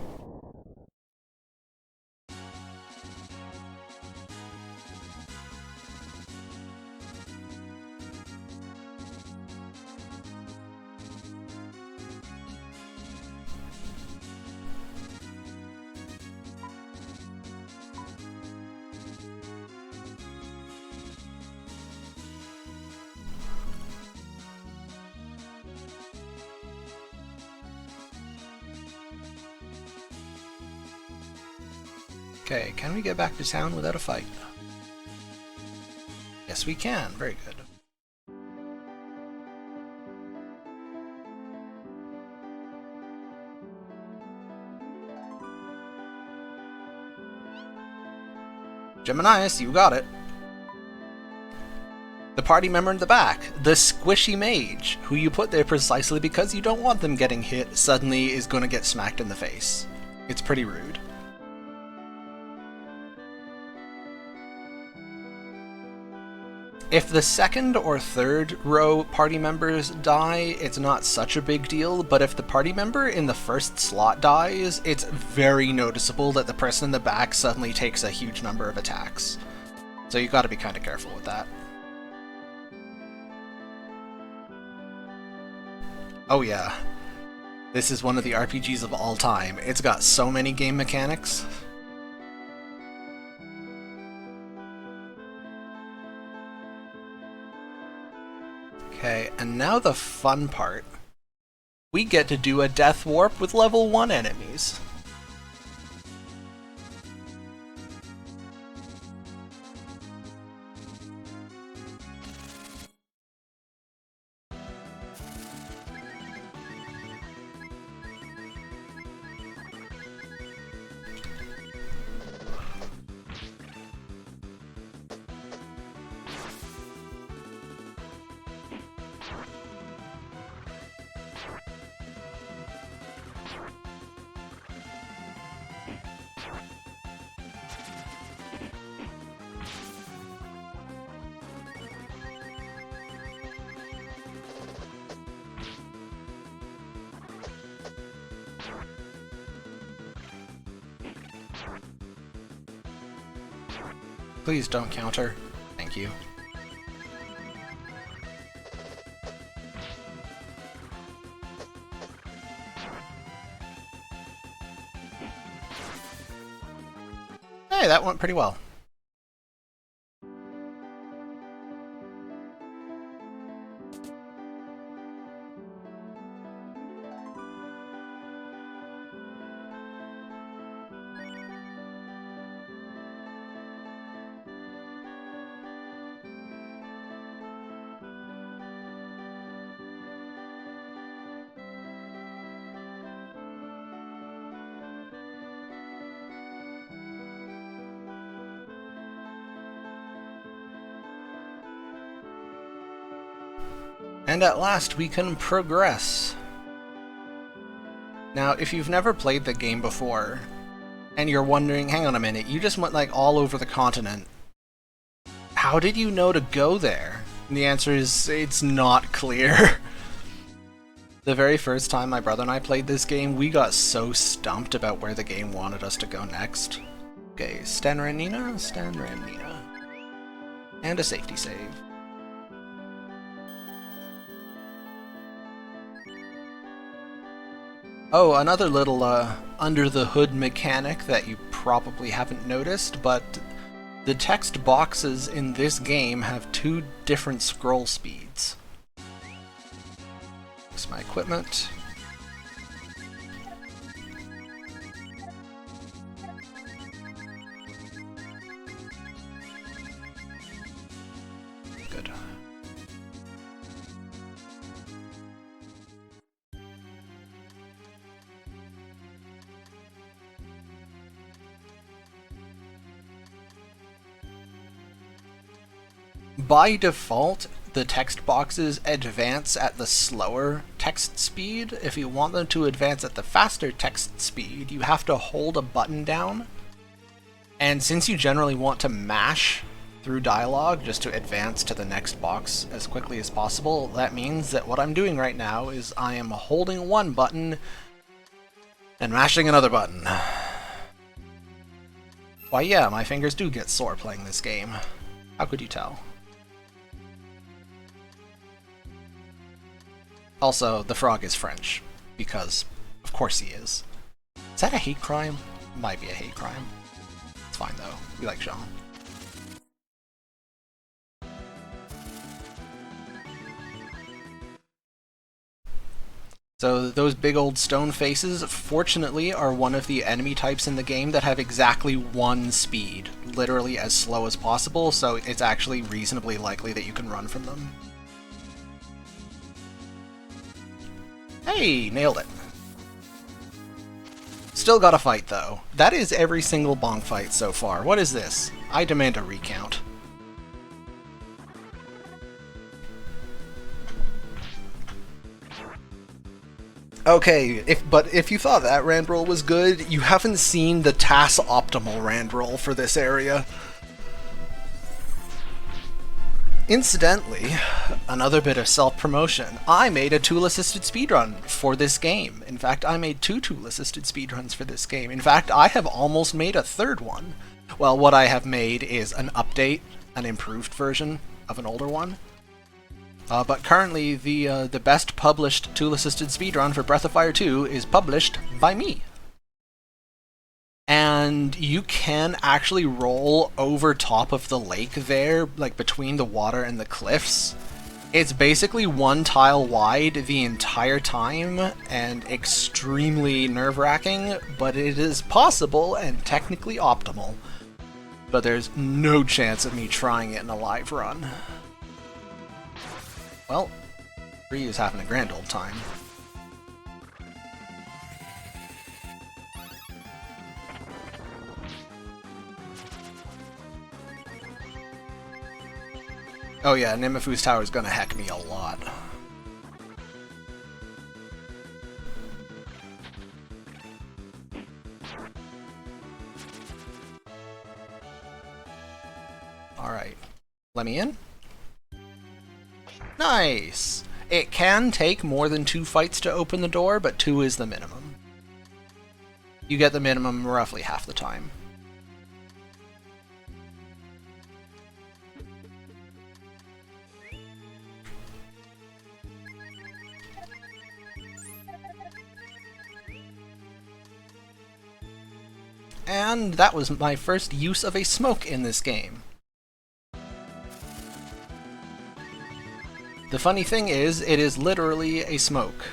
S2: Okay, can we get back to town without a fight? Yes, we can. Very good. Geminius, you got it. The party member in the back, the squishy mage, who you put there precisely because you don't want them getting hit, suddenly is going to get smacked in the face. It's pretty rude. If the second or third row party members die, it's not such a big deal, but if the party member in the first slot dies, it's very noticeable that the person in the back suddenly takes a huge number of attacks. So you gotta be kinda careful with that. Oh yeah, this is one of the RPGs of all time. It's got so many game mechanics. Okay, and now the fun part. We get to do a death warp with level 1 enemies. Please don't counter. Thank you. Hey, that went pretty well. And at last we can progress. Now, if you've never played the game before, and you're wondering, hang on a minute, you just went like all over the continent. How did you know to go there? And the answer is, it's not clear. The very first time my brother and I played this game, we got so stumped about where the game wanted us to go next. Okay, Stanranina. And a safety save. Oh, another little under-the-hood mechanic that you probably haven't noticed, but the text boxes in this game have 2 different scroll speeds. Here's my equipment. Good. By default, the text boxes advance at the slower text speed. If you want them to advance at the faster text speed, you have to hold a button down. And since you generally want to mash through dialogue just to advance to the next box as quickly as possible, that means that what I'm doing right now is I am holding one button and mashing another button. Why yeah, my fingers do get sore playing this game. How could you tell? Also, the frog is French, because of course he is. Is that a hate crime? Might be a hate crime. It's fine though, we like Xujhan. So those big old stone faces, fortunately, are one of the enemy types in the game that have exactly one speed, literally as slow as possible, so it's actually reasonably likely that you can run from them. Hey, nailed it. Still gotta fight, though. That is every single bonk fight so far. What is this? I demand a recount. Okay, if you thought that rand roll was good, you haven't seen the TAS optimal rand roll for this area. Incidentally, another bit of self-promotion. I made a tool-assisted speedrun for this game. In fact, I made 2 tool-assisted speedruns for this game. In fact, I have almost made a third one. Well, what I have made is an update, an improved version of an older one. But currently, the best published tool-assisted speedrun for Breath of Fire 2 is published by me. And you can actually roll over top of the lake there, like between the water and the cliffs. It's basically one tile wide the entire time, and extremely nerve-wracking, but it is possible and technically optimal. But there's no chance of me trying it in a live run. Well, Ryu's having a grand old time. Oh yeah, Nemifu's tower is gonna heck me a lot. Alright, let me in. Nice! It can take more than 2 fights to open the door, but 2 is the minimum. You get the minimum roughly half the time. And that was my first use of a smoke in this game. The funny thing is, it is literally a smoke.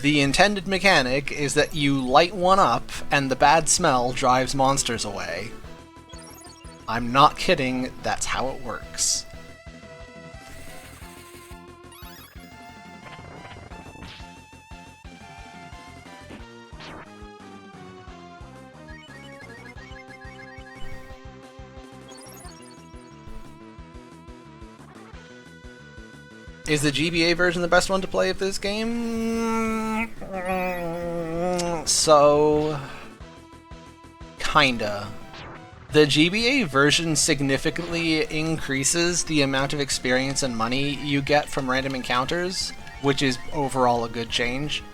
S2: The intended mechanic is that you light one up, and the bad smell drives monsters away. I'm not kidding, that's how it works. Is the GBA version the best one to play of this game? So... kinda. The GBA version significantly increases the amount of experience and money you get from random encounters, which is overall a good change.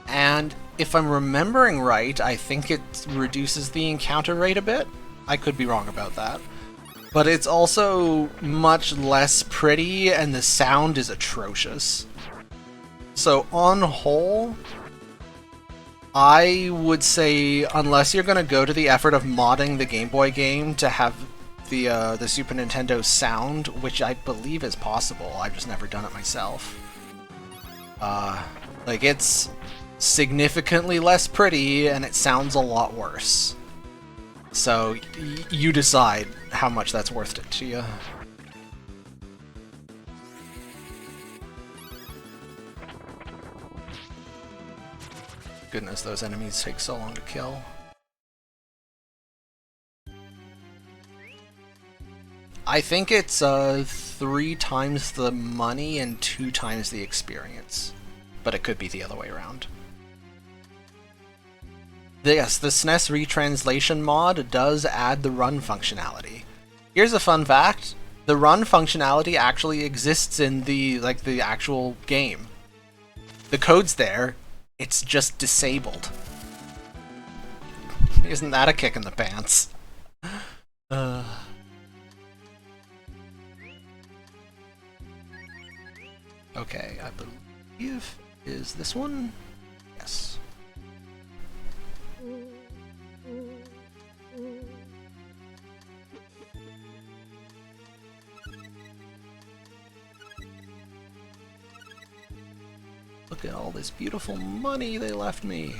S2: And if I'm remembering right, I think it reduces the encounter rate a bit. I could be wrong about that. But it's also much less pretty, and the sound is atrocious. So on whole, I would say, unless you're going to go to the effort of modding the Game Boy game to have the Super Nintendo sound, which I believe is possible, I've just never done it myself. Like, it's significantly less pretty, and it sounds a lot worse. So, you decide how much that's worth it to you. Goodness, those enemies take so long to kill. I think it's 3 times the money and 2 times the experience. But it could be the other way around. Yes, the SNES retranslation mod does add the run functionality. Here's a fun fact. The run functionality actually exists in the actual game. The code's there, it's just disabled. Isn't that a kick in the pants? Okay, I believe is this one? Yes. Look at all this beautiful money they left me.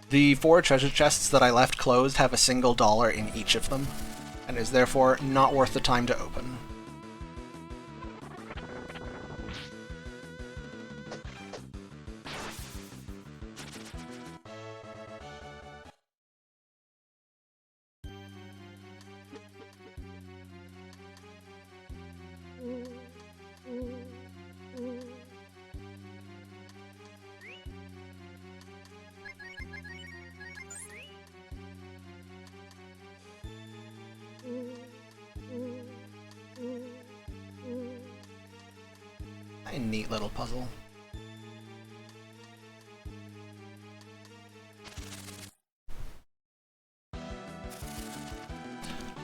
S2: The 4 treasure chests that I left closed have a single dollar in each of them, and is therefore not worth the time to open. A neat little puzzle.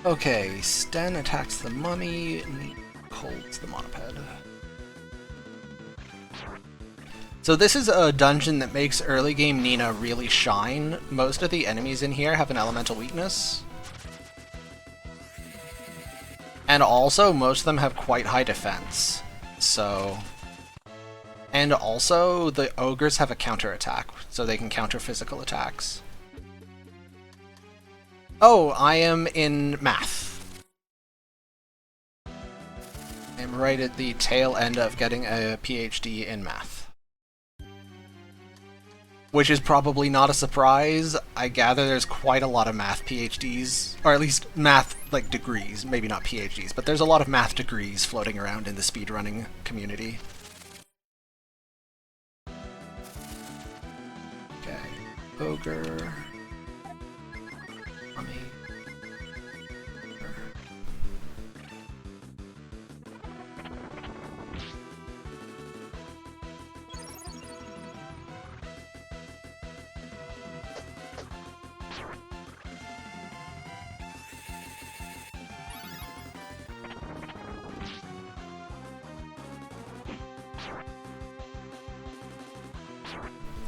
S2: Okay, Sten attacks the mummy, and holds the monoped. So this is a dungeon that makes early game Nina really shine. Most of the enemies in here have an elemental weakness. And also, most of them have quite high defense. So... And also, the ogres have a counterattack, so they can counter physical attacks. Oh, I am in math. I'm right at the tail end of getting a PhD in math. Which is probably not a surprise. I gather there's quite a lot of math PhDs, or at least math, like, degrees, maybe not PhDs, but there's a lot of math degrees floating around in the speedrunning community. Okay, ogre... Mummy...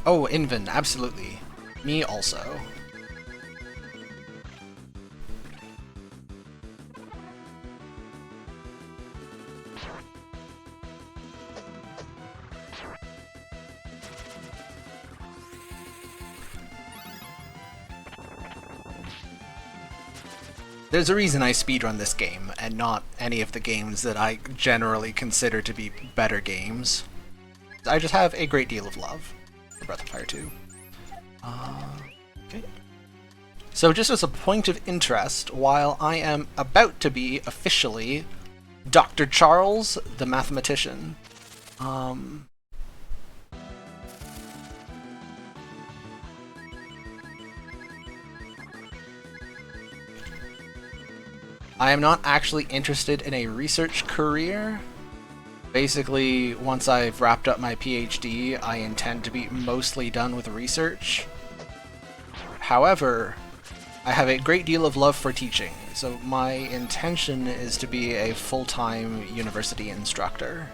S2: Oh, Invin, absolutely. Me also. There's a reason I speedrun this game, and not any of the games that I generally consider to be better games. I just have a great deal of love for Breath of Fire 2. Okay. So just as a point of interest, while I am about to be officially Dr. Charles, the mathematician, I am not actually interested in a research career. Basically, once I've wrapped up my PhD, I intend to be mostly done with research. However, I have a great deal of love for teaching, so my intention is to be a full-time university instructor.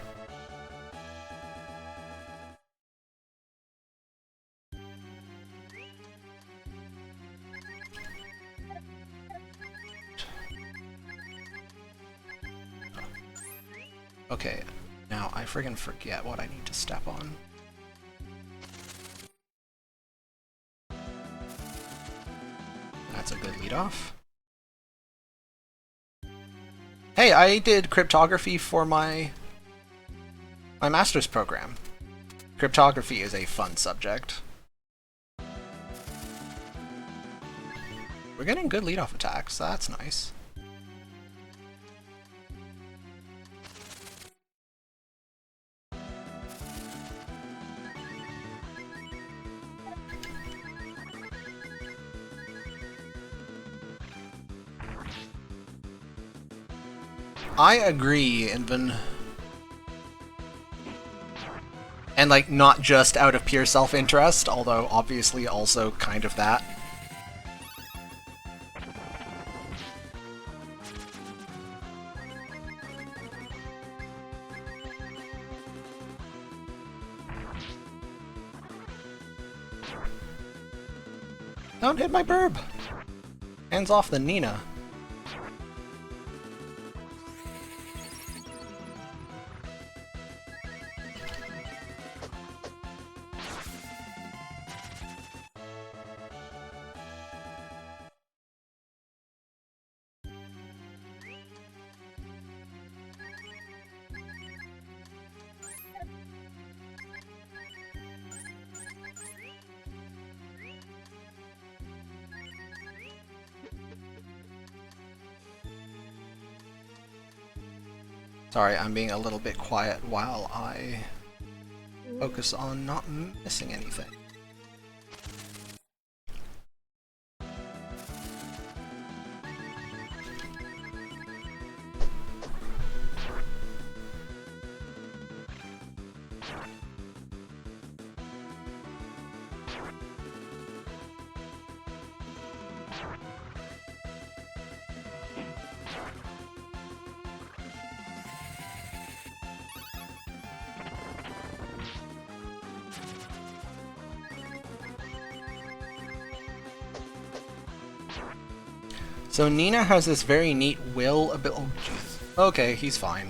S2: Okay, now I friggin' forget what I need to step on. That's a good lead off. Hey, I did cryptography for my master's program. Cryptography is a fun subject. We're getting good lead off attacks, so that's nice. I agree, Inven. And, like, not just out of pure self-interest, although obviously also kind of that. Don't hit my burb! Hands off the Nina. Sorry, I'm being a little bit quiet while I focus on not missing anything. So Nina has this very neat will ability. Oh, jeez. Okay, he's fine.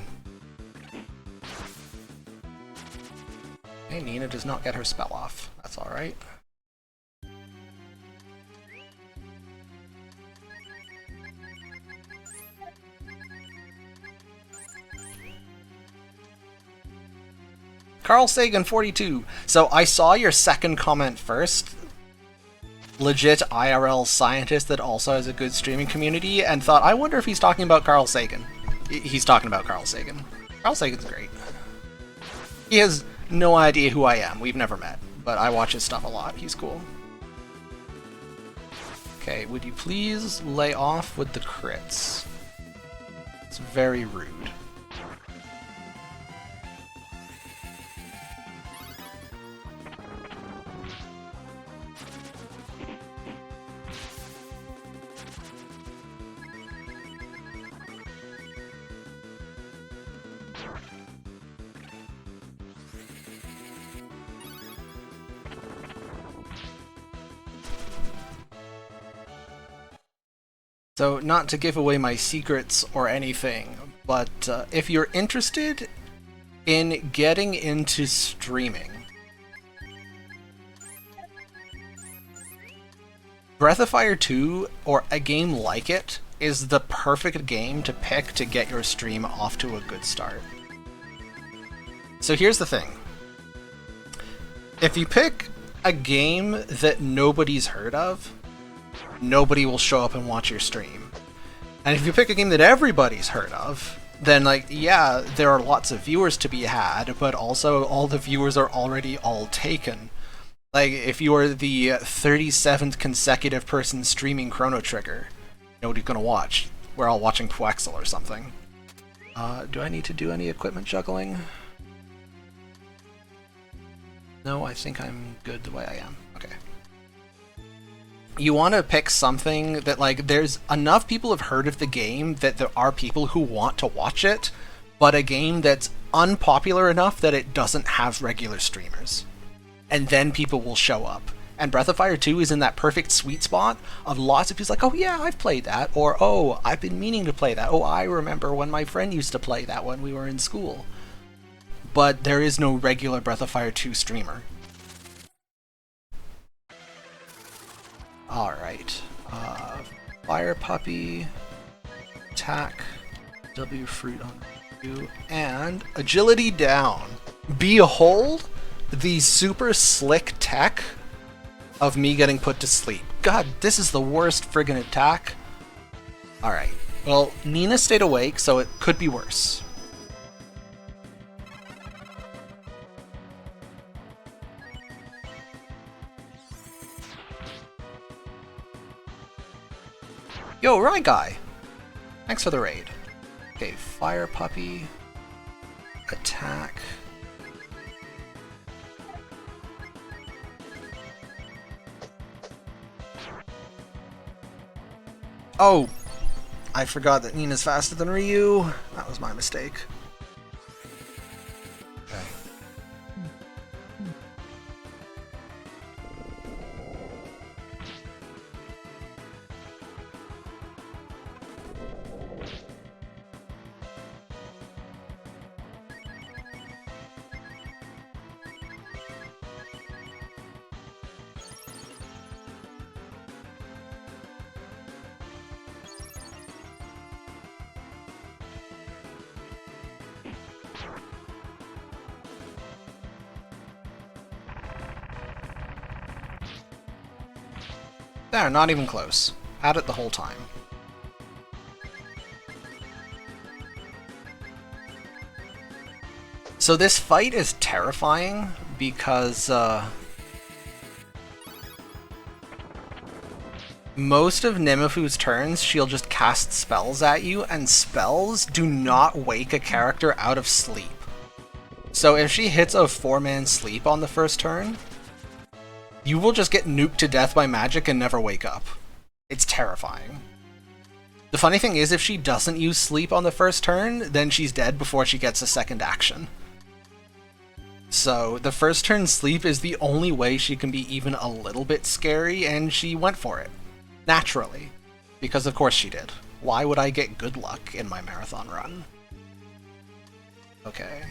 S2: Hey, Nina does not get her spell off. That's alright. Carl Sagan 42. So I saw your second comment first. Legit IRL scientist that also has a good streaming community, and thought, I wonder if he's talking about Carl Sagan. He's talking about Carl Sagan. Carl Sagan's great. He has no idea who I am. We've never met, but I watch his stuff a lot. He's cool. Okay, would you please lay off with the crits? It's very rude. So, not to give away my secrets or anything, but if you're interested in getting into streaming, Breath of Fire 2, or a game like it, is the perfect game to pick to get your stream off to a good start. So here's the thing. If you pick a game that nobody's heard of, nobody will show up and watch your stream. And if you pick a game that everybody's heard of, then, like, yeah, there are lots of viewers to be had, but also all the viewers are already all taken. Like, if you are the 37th consecutive person streaming Chrono Trigger, nobody's gonna watch. We're all watching Quexel or something. Do I need to do any equipment juggling? No, I think I'm good the way I am. Okay. You want to pick something that, like, there's enough people have heard of the game that there are people who want to watch it, but a game that's unpopular enough that it doesn't have regular streamers. And then people will show up. And Breath of Fire 2 is in that perfect sweet spot of lots of people like, oh yeah, I've played that, or oh, I've been meaning to play that, oh, I remember when my friend used to play that when we were in school. But there is no regular Breath of Fire 2 streamer. Alright. Fire Puppy, attack, W fruit on you, and agility down. Behold the super slick tech of me getting put to sleep. God, this is the worst friggin' attack. Alright. Well, Nina stayed awake, so it could be worse. Yo, Rye Guy! Thanks for the raid. Okay, Fire Puppy. Attack. Oh! I forgot that Nina's faster than Ryu. That was my mistake. Okay. There, not even close. Had it the whole time. So this fight is terrifying because most of Nemufu's turns she'll just cast spells at you, and spells do not wake a character out of sleep. So if she hits a 4-man sleep on the first turn, you will just get nuked to death by magic and never wake up. It's terrifying. The funny thing is, if she doesn't use sleep on the first turn, then she's dead before she gets a second action. So the first turn sleep is the only way she can be even a little bit scary, and she went for it. Naturally. Because of course she did. Why would I get good luck in my marathon run? Okay.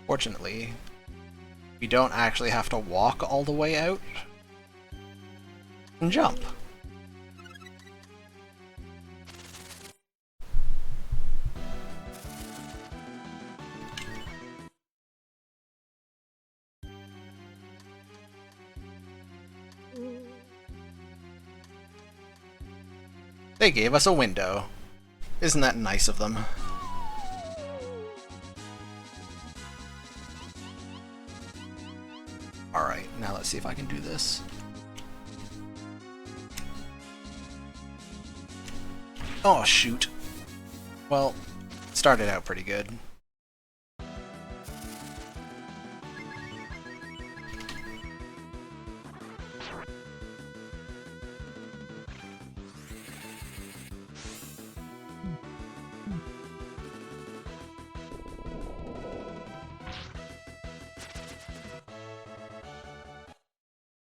S2: Fortunately, we don't actually have to walk all the way out and jump. They gave us a window. Isn't that nice of them? Alright, now let's see if I can do this. Oh, shoot. Well, it started out pretty good.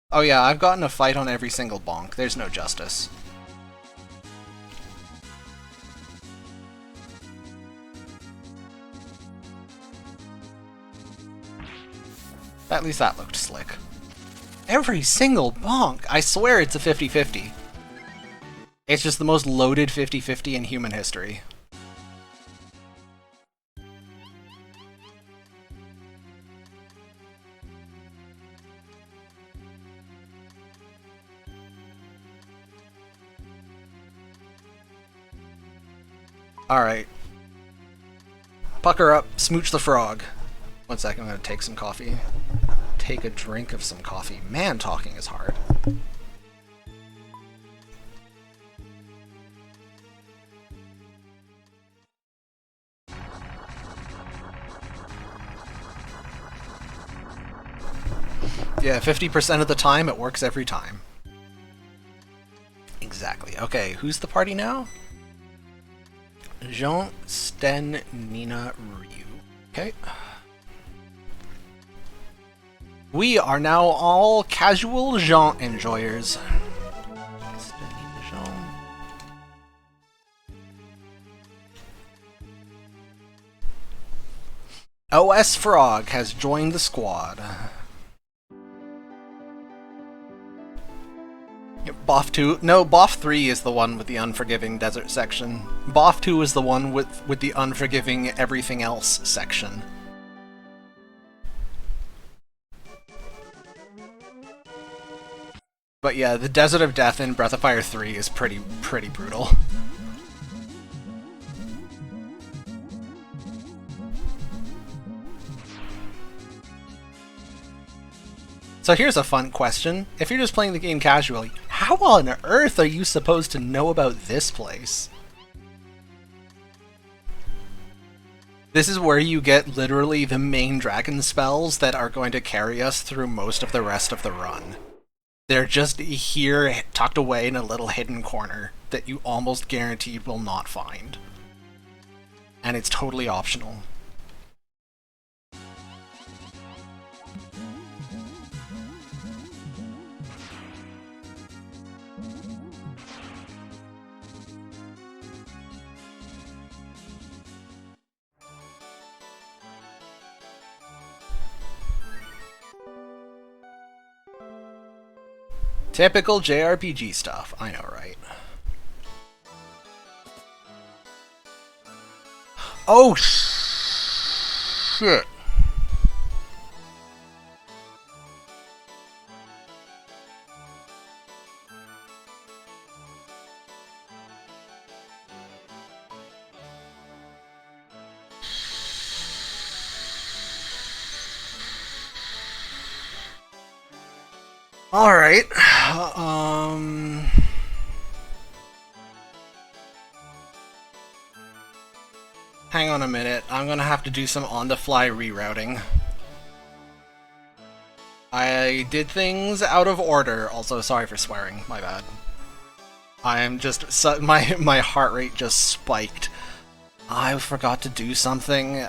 S2: Oh yeah, I've gotten a fight on every single bonk. There's no justice. At least that looked slick. Every single bonk! I swear it's a 50-50. It's just the most loaded 50-50 in human history. Alright. Pucker up, smooch the frog. One second, I'm gonna take some coffee. Take a drink of some coffee. Man, talking is hard. Yeah, 50% of the time, it works every time. Exactly. Okay, who's the party now? Jean, Sten, Nina, Ryu. Okay. We are now all casual Jean enjoyers. Sten, Nina, Jean. OS Frog has joined the squad. Boff 2? No, Boff 3 is the one with the unforgiving desert section. Boff 2 is the one with the unforgiving everything else section. But yeah, the Desert of Death in Breath of Fire 3 is pretty brutal. So here's a fun question. If you're just playing the game casually, how on earth are you supposed to know about this place? This is where you get literally the main dragon spells that are going to carry us through most of the rest of the run. They're just here, tucked away in a little hidden corner that you almost guaranteed will not find. And it's totally optional. Typical JRPG stuff, I know, right? Oh, shit. Alright. Hang on a minute. I'm gonna have to do some on-the-fly rerouting. I did things out of order. Also, sorry for swearing. My bad. I am just... my heart rate just spiked. I forgot to do something.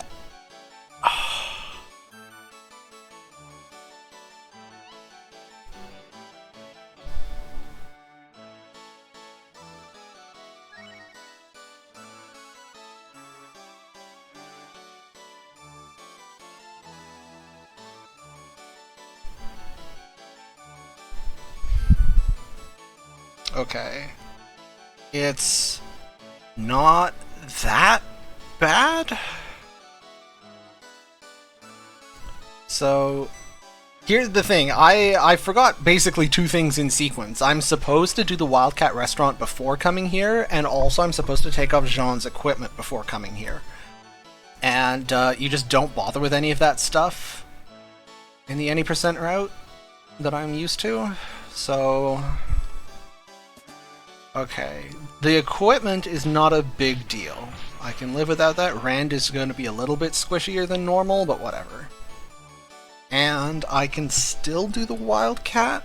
S2: Okay. It's not that bad. So, here's the thing. I forgot basically two things in sequence. I'm supposed to do the Wildcat restaurant before coming here, and also I'm supposed to take off Xujhan's equipment before coming here. And you just don't bother with any of that stuff in the any percent route that I'm used to. So... okay, the equipment is not a big deal. I can live without that. Rand is going to be a little bit squishier than normal, but whatever. And I can still do the Wildcat,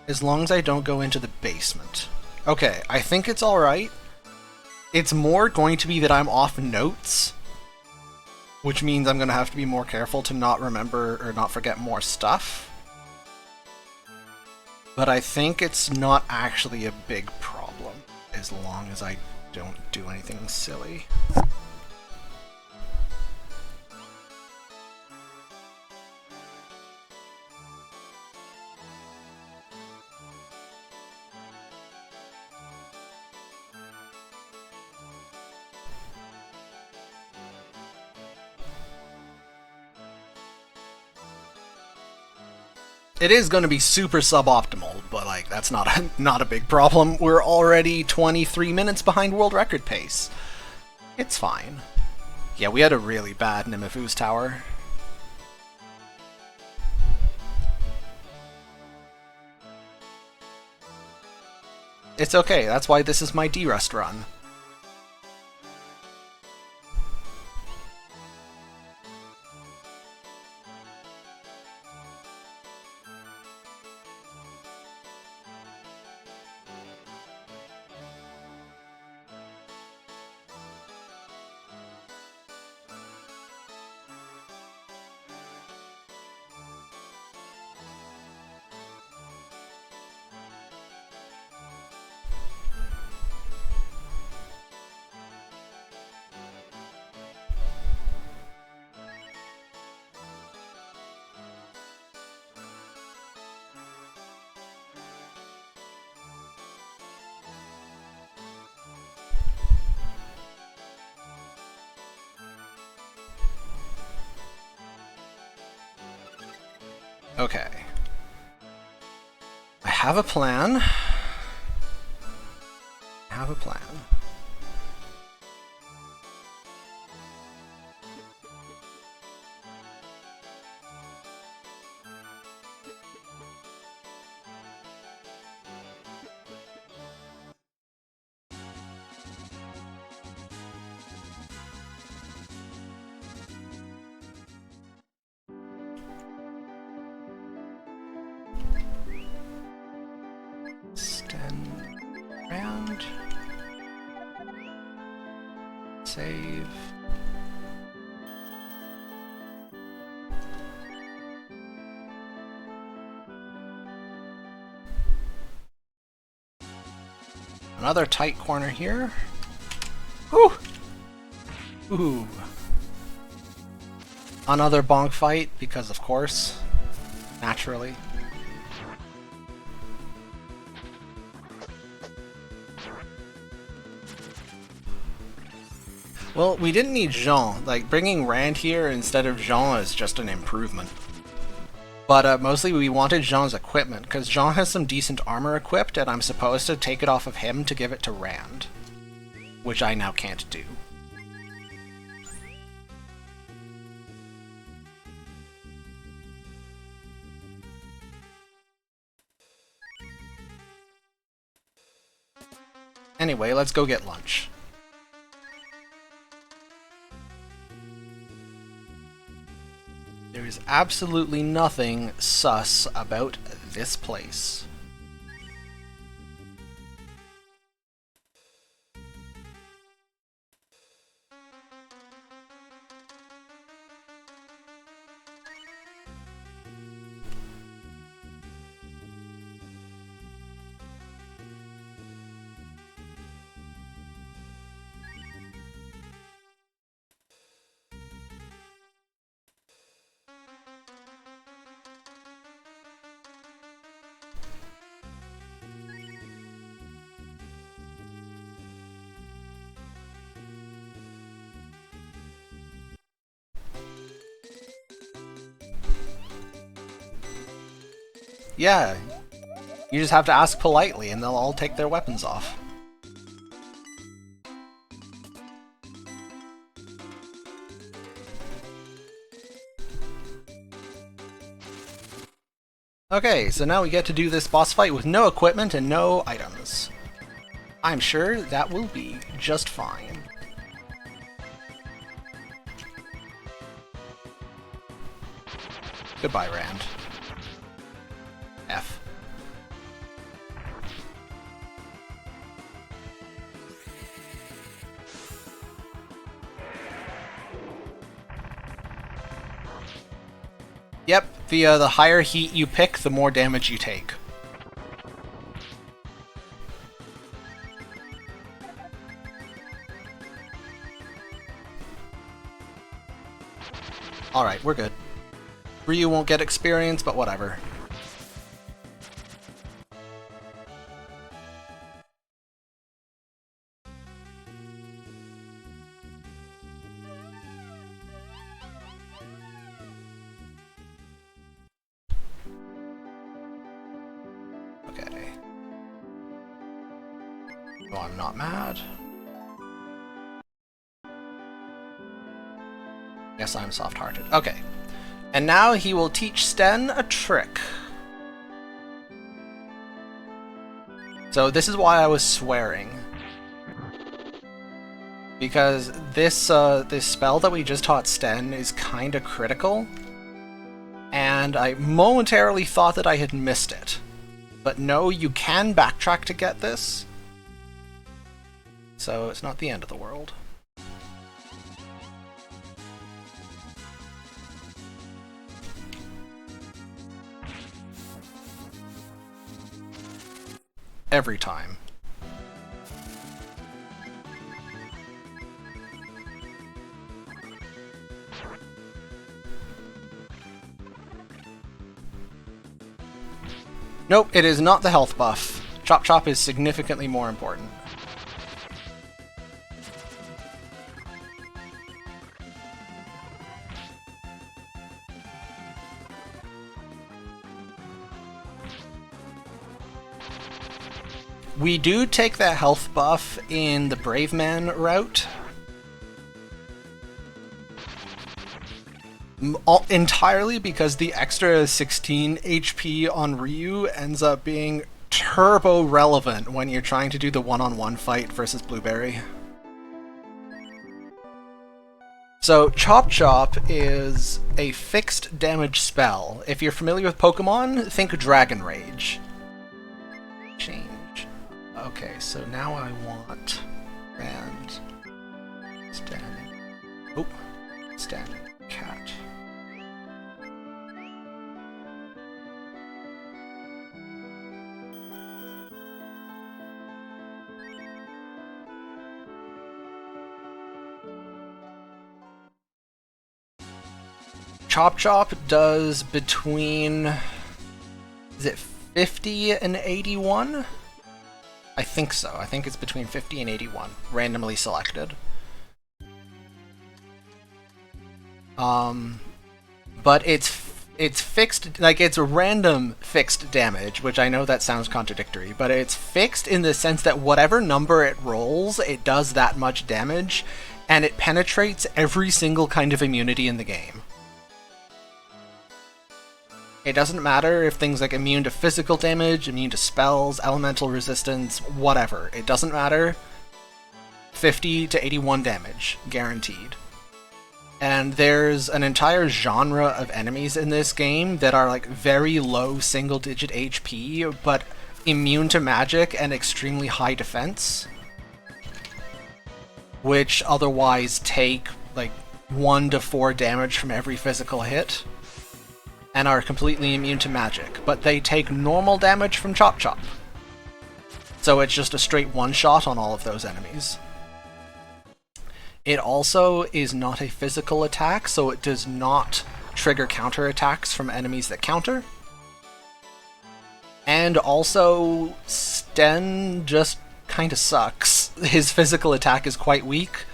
S2: as long as I don't go into the basement. Okay, I think it's alright. It's more going to be that I'm off notes, which means I'm going to have to be more careful to not remember or not forget more stuff. But I think it's not actually a big problem, as long as I don't do anything silly. It is going to be super suboptimal, but like that's not a big problem. We're already 23 minutes behind world record pace. It's fine. Yeah, we had a really bad Nemifu's tower. It's okay, that's why this is my D-Rust run. Okay. I have a plan. Have a plan. Stand around. Save. Another tight corner here. Whew! Ooh. Another bonk fight, because of course. Naturally. Well, we didn't need Jean. Like, bringing Rand here instead of Jean is just an improvement. But mostly we wanted Jean's equipment, because Jean has some decent armor equipped, and I'm supposed to take it off of him to give it to Rand. Which I now can't do. Anyway, let's go get lunch. There is absolutely nothing sus about this place. Yeah, you just have to ask politely and they'll all take their weapons off. Okay, so now we get to do this boss fight with no equipment and no items. I'm sure that will be just fine. Goodbye, Rand. F. Yep, the higher heat you pick, the more damage you take. Alright, we're good. Ryu won't get experience, but whatever. Okay. Oh, I'm not mad. Yes, I'm soft-hearted. Okay. And now he will teach Sten a trick. So this is why I was swearing. Because this this spell that we just taught Sten is kinda critical. And I momentarily thought that I had missed it. But no, you can backtrack to get this. So it's not the end of the world. Every time. Nope, it is not the health buff. Chop Chop is significantly more important. We do take that health buff in the Brave Man route. Entirely because the extra 16 HP on Ryu ends up being turbo relevant when you're trying to do the one-on-one fight versus Blueberry. So Chop Chop is a fixed damage spell. If you're familiar with Pokemon, think Dragon Rage. Change. Okay, so now I want Rand, Standing. Oh, Standing Cat. Chop Chop does between, is it 50 and 81? I think so. I think it's between 50 and 81, randomly selected. But it's fixed, like it's random fixed damage, which I know that sounds contradictory, but it's fixed in the sense that whatever number it rolls, it does that much damage, and it penetrates every single kind of immunity in the game. It doesn't matter if things like immune to physical damage, immune to spells, elemental resistance, whatever. It doesn't matter. 50 to 81 damage, guaranteed. And there's an entire genre of enemies in this game that are like very low single-digit HP, but immune to magic and extremely high defense, which otherwise take like 1 to 4 damage from every physical hit, and are completely immune to magic, but they take normal damage from Chop Chop. So it's just a straight one-shot on all of those enemies. It also is not a physical attack, so it does not trigger counterattacks from enemies that counter. And also, Sten just kinda sucks. His physical attack is quite weak,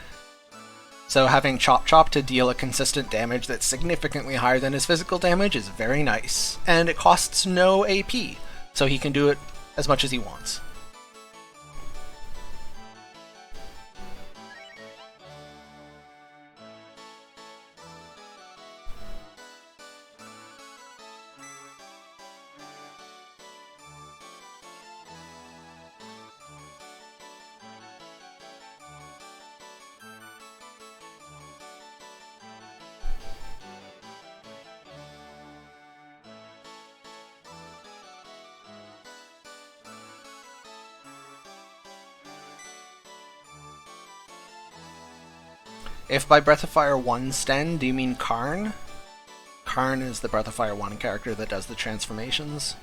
S2: so having Chop Chop to deal a consistent damage that's significantly higher than his physical damage is very nice. And it costs no AP, so he can do it as much as he wants. If by Breath of Fire 1 Sten, do you mean Karn? Karn is the Breath of Fire 1 character that does the transformations.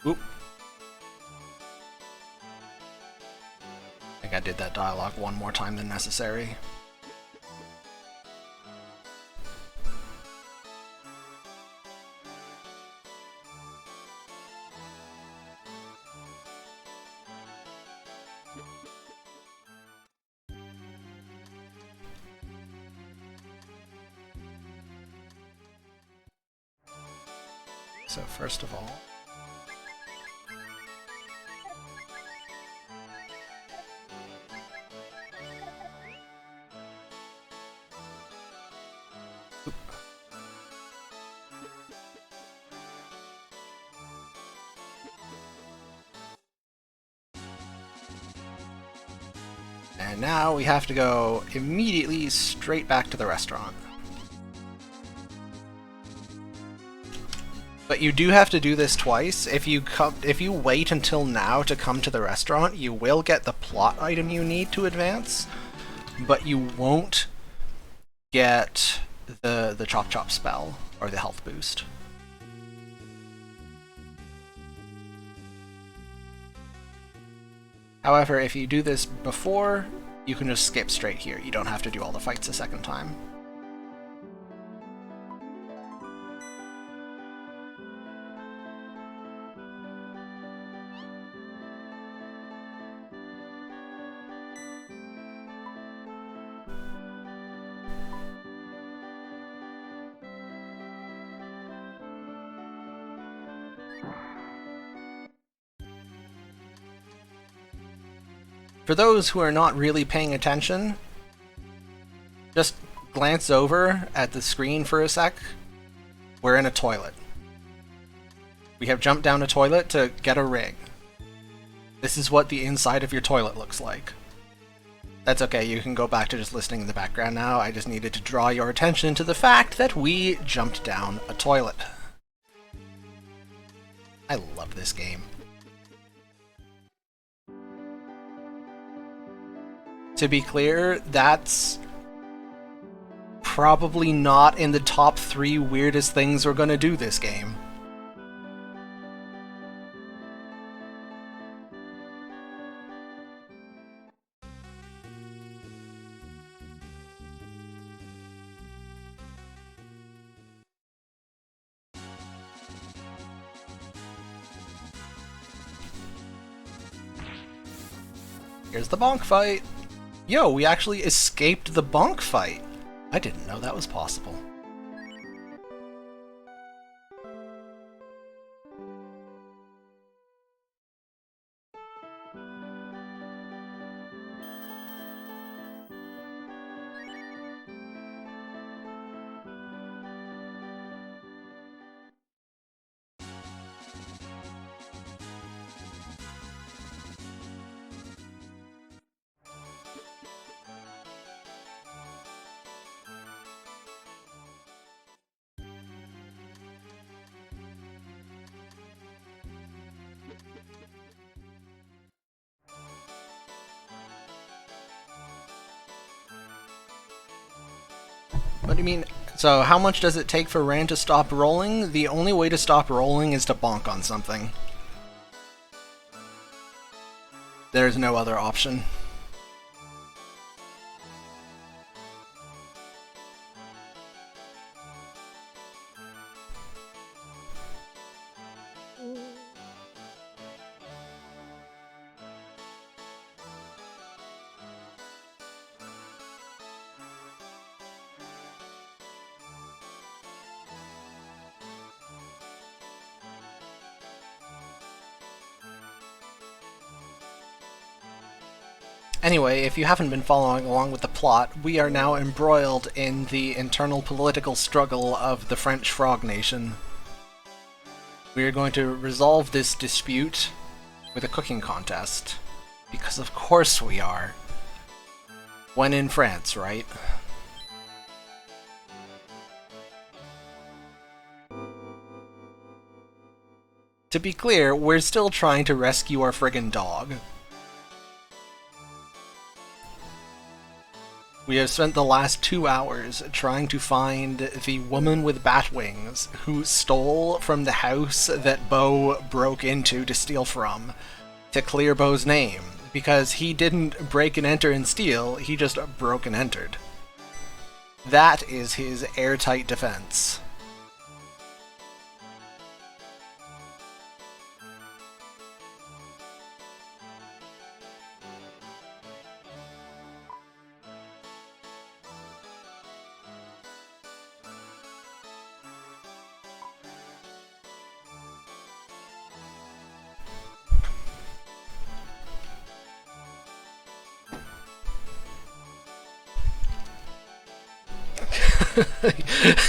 S2: Oop. I think I did that dialogue one more time than necessary. So first of all, and now we have to go immediately straight back to the restaurant. But you do have to do this twice. If you wait until now to come to the restaurant, you will get the plot item you need to advance, but you won't get the Chop Chop spell or the health boost. However, if you do this before, you can just skip straight here. You don't have to do all the fights a second time. For those who are not really paying attention, just glance over at the screen for a sec. We're in a toilet. We have jumped down a toilet to get a rig. This is what the inside of your toilet looks like. That's okay, you can go back to just listening in the background now. I just needed to draw your attention to the fact that we jumped down a toilet. I love this game. To be clear, that's probably not in the top 3 weirdest things we're gonna do this game. Here's the bonk fight! Yo, we actually escaped the bonk fight! I didn't know that was possible. What do you mean? So how much does it take for Ran to stop rolling? The only way to stop rolling is to bonk on something. There's no other option. Anyway, if you haven't been following along with the plot, we are now embroiled in the internal political struggle of the French Frog Nation. We are going to resolve this dispute with a cooking contest. Because of course we are. When in France, right? To be clear, we're still trying to rescue our friggin' dog. We have spent the last 2 hours trying to find the woman with bat wings who stole from the house that Bo broke into to steal from, to clear Bo's name, because he didn't break and enter and steal, he just broke and entered. That is his airtight defense.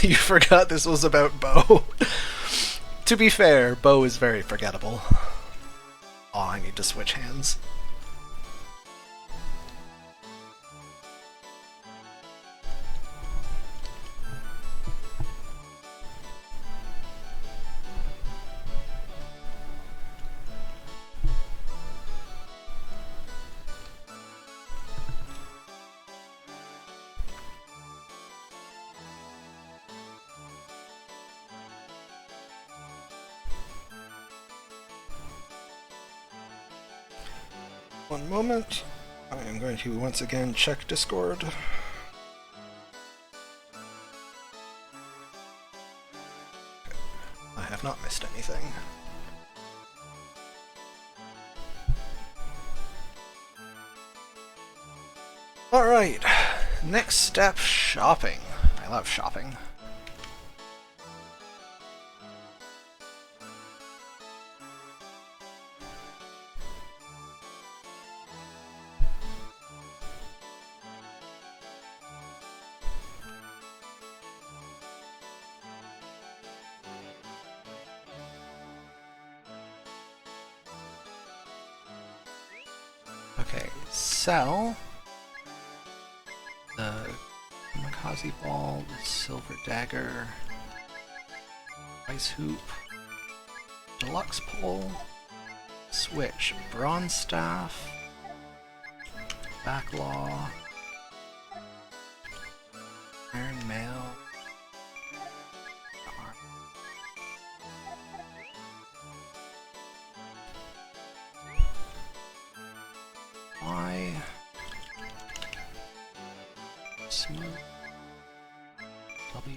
S2: You forgot this was about Bo. To be fair, Bo is very forgettable. Oh, I need to switch hands. One moment. I am going to once again check Discord. I have not missed anything. Alright, next step, shopping. I love shopping. Okay, sell the Kamikaze Ball, the Silver Dagger, Ice Hoop, Deluxe Pole, switch Bronze Staff, Backlaw, Iron Mail, Y, Smooth, W.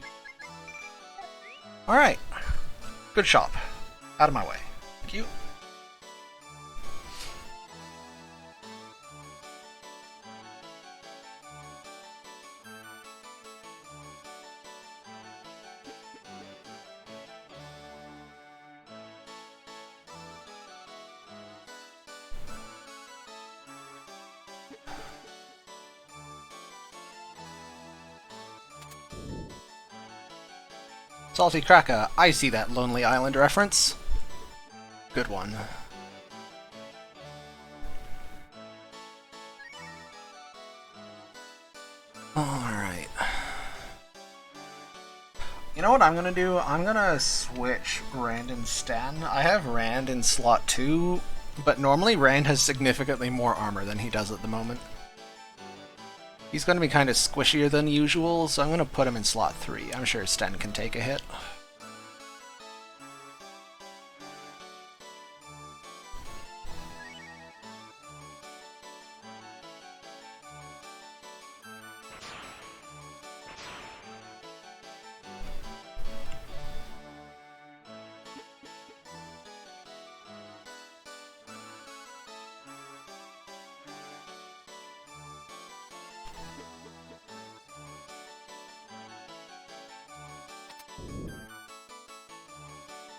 S2: Alright, good shop. Out of my way. Thank you. Salty Cracker, I see that Lonely Island reference. Good one. Alright. You know what I'm gonna do? I'm gonna switch Rand and Stan. I have Rand in slot 2, but normally Rand has significantly more armor than he does at the moment. He's going to be kind of squishier than usual, so I'm going to put him in slot 3. I'm sure Sten can take a hit.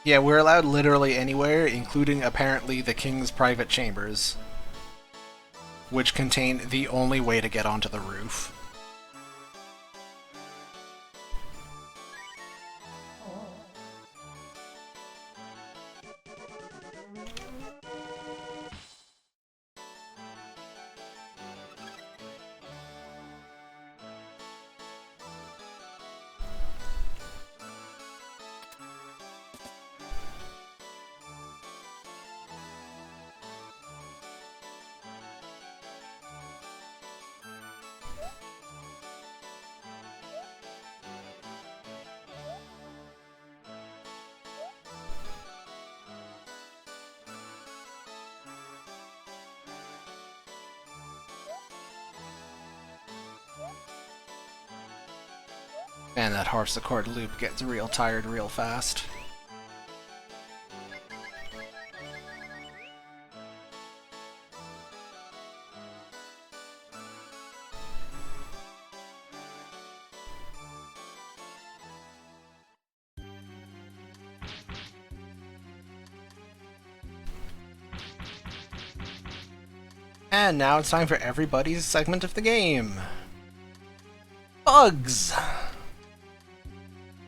S2: Yeah, we're allowed literally anywhere, including apparently the King's private chambers, which contain the only way to get onto the roof. Man, that harpsichord loop gets real tired real fast. And now it's time for everybody's segment of the game. Bugs!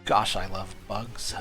S2: Gosh, I love bugs.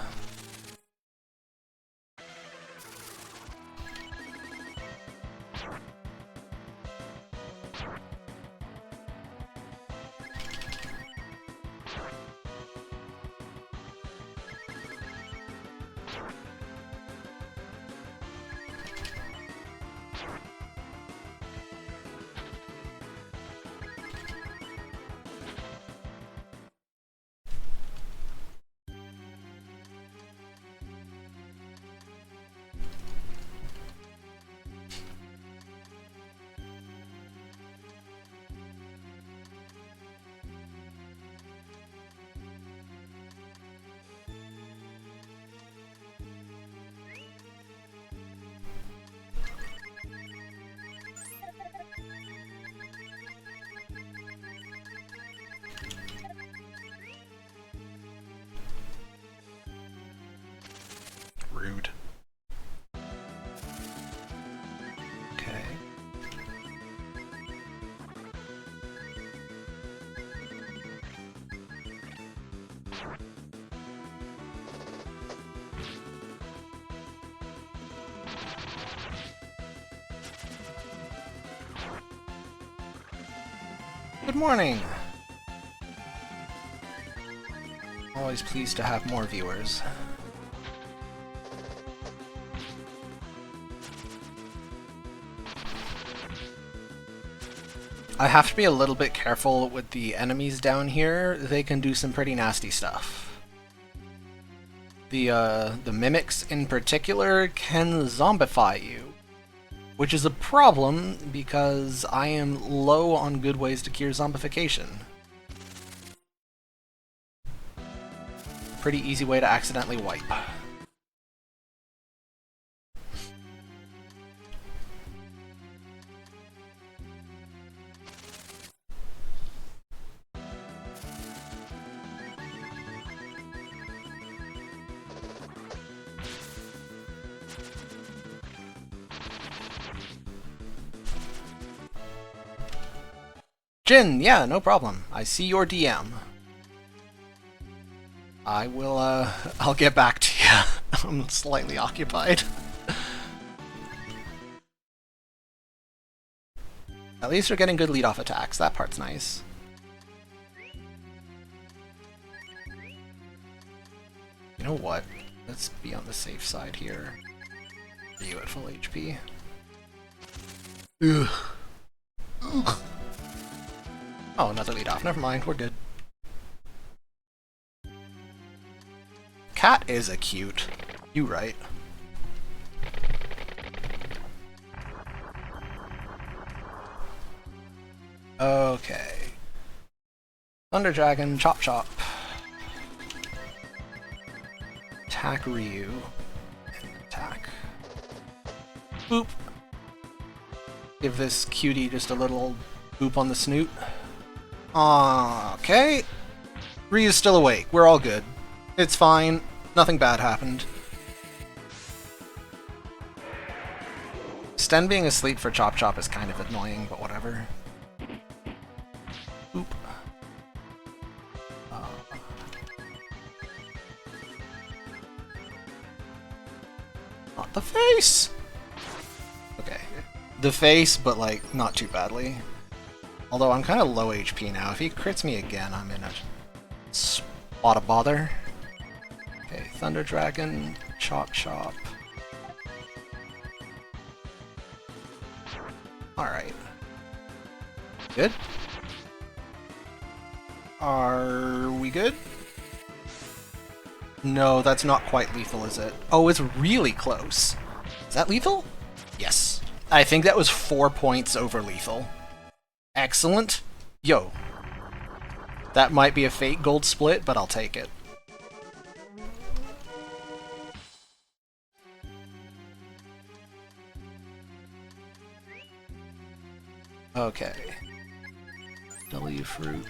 S2: Rude. Okay. Good morning! Always pleased to have more viewers. I have to be a little bit careful with the enemies down here. They can do some pretty nasty stuff. The mimics in particular can zombify you, which is a problem because I am low on good ways to cure zombification. Pretty easy way to accidentally wipe. Jin, yeah, no problem. I see your DM. I will, I'll get back to you. I'm slightly occupied. At least we're getting good lead-off attacks. That part's nice. You know what? Let's be on the safe side here. Are you at full HP? Ugh. Ugh. Oh, another lead-off. Never mind, we're good. Cat is a cute. You right. Okay. Thunder Dragon, Chop Chop. Attack Ryu. And attack. Boop. Give this cutie just a little boop on the snoot. Okay. Ryu's still awake. We're all good. It's fine. Nothing bad happened. Sten being asleep for Chop Chop is kind of annoying, but whatever. Oop. Not the face! Okay. The face, but like, not too badly. Although I'm kind of low HP now. If he crits me again, I'm in a spot of bother. Okay, Thunder Dragon, Chop Chop. Alright. Good? Are we good? No, that's not quite lethal, is it? Oh, it's really close. Is that lethal? Yes. I think that was 4 points over lethal. Excellent. Yo. That might be a fake gold split, but I'll take it. Okay. W fruit.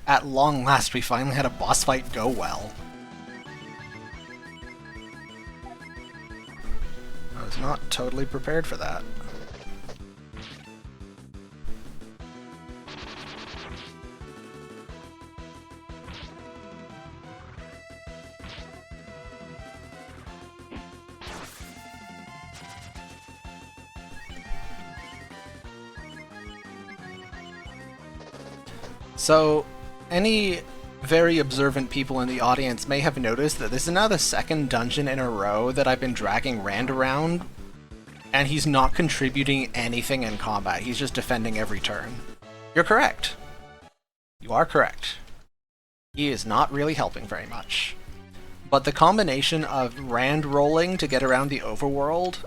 S2: At long last, we finally had a boss fight go well. I was not totally prepared for that. So, any very observant people in the audience may have noticed that this is now the second dungeon in a row that I've been dragging Rand around, and he's not contributing anything in combat. He's just defending every turn. You're correct. You are correct. He is not really helping very much. But the combination of Rand rolling to get around the overworld,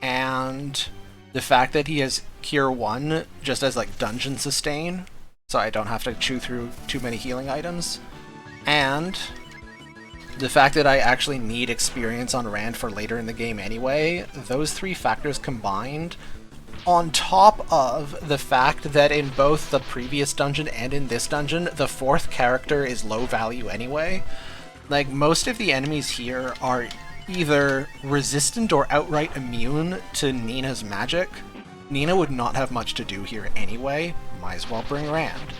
S2: and the fact that he has Cure 1 just as like dungeon sustain, so I don't have to chew through too many healing items, and the fact that I actually need experience on Rand for later in the game anyway, those three factors combined, on top of the fact that in both the previous dungeon and in this dungeon, the fourth character is low value anyway. Like, most of the enemies here are either resistant or outright immune to Nina's magic. Nina would not have much to do here anyway, might as well bring Rand.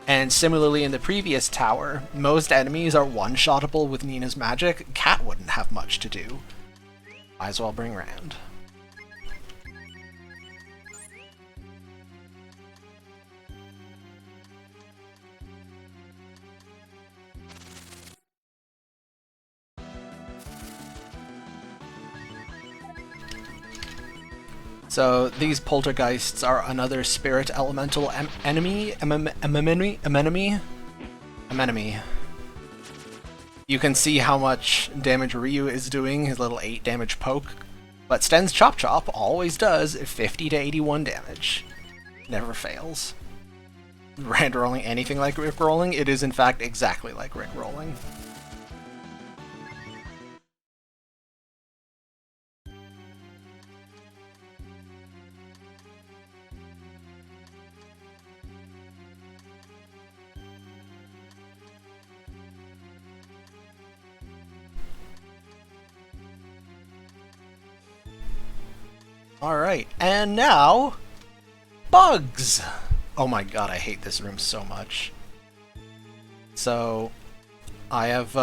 S2: And similarly in the previous tower, most enemies are one-shottable with Nina's magic. Cat wouldn't have much to do. Might as well bring Rand. So these poltergeists are another spirit elemental enemy. You can see how much damage Ryu is doing, his little 8 damage poke. But Sten's Chop Chop always does 50 to 81 damage. Never fails. Rand rolling anything like Rick rolling, it is in fact exactly like Rick rolling. Alright, and now... bugs! Oh my god, I hate this room so much. So, I have,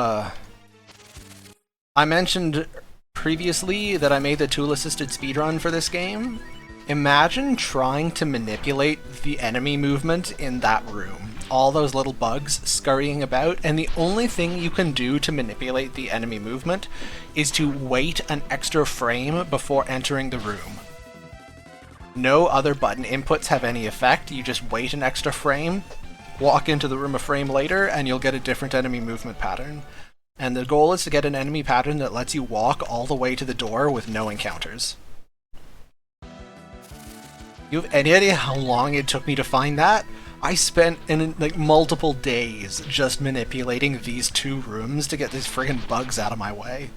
S2: I mentioned previously that I made the tool-assisted speedrun for this game. Imagine trying to manipulate the enemy movement in that room. All those little bugs scurrying about, and the only thing you can do to manipulate the enemy movement is to wait an extra frame before entering the room. No other button inputs have any effect, you just wait an extra frame, walk into the room a frame later, and you'll get a different enemy movement pattern. And the goal is to get an enemy pattern that lets you walk all the way to the door with no encounters. You have any idea how long it took me to find that? I spent like multiple days just manipulating these 2 rooms to get these friggin' bugs out of my way.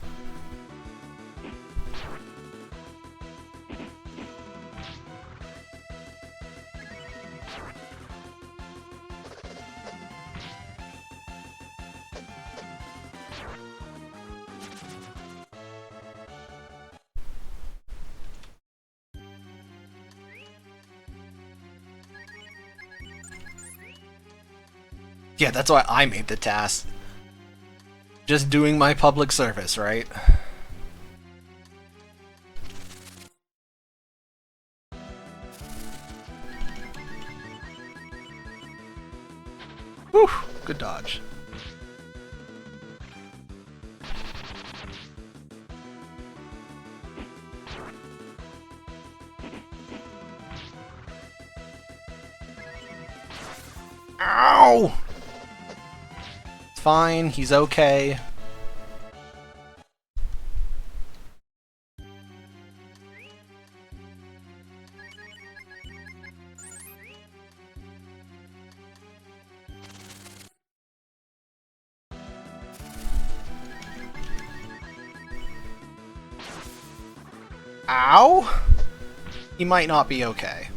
S2: Yeah, that's why I made the task. Just doing my public service, right? Whew, good dodge. Ow! It's fine, he's okay. Ow! He might not be okay.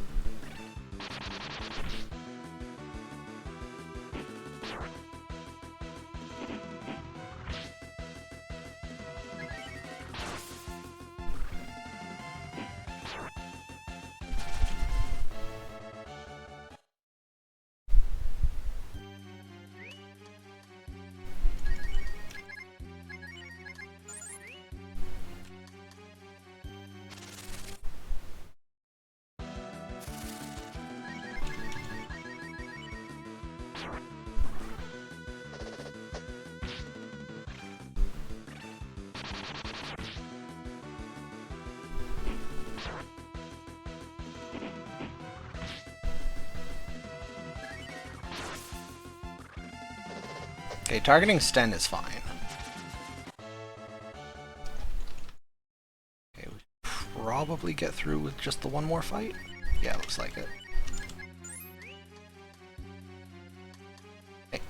S2: Okay, targeting Sten is fine. Okay, we probably get through with just the one more fight. Yeah, looks like it. Okay.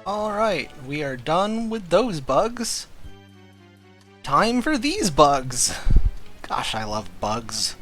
S2: Alright, we are done with those bugs. Time for these bugs! Gosh, I love bugs.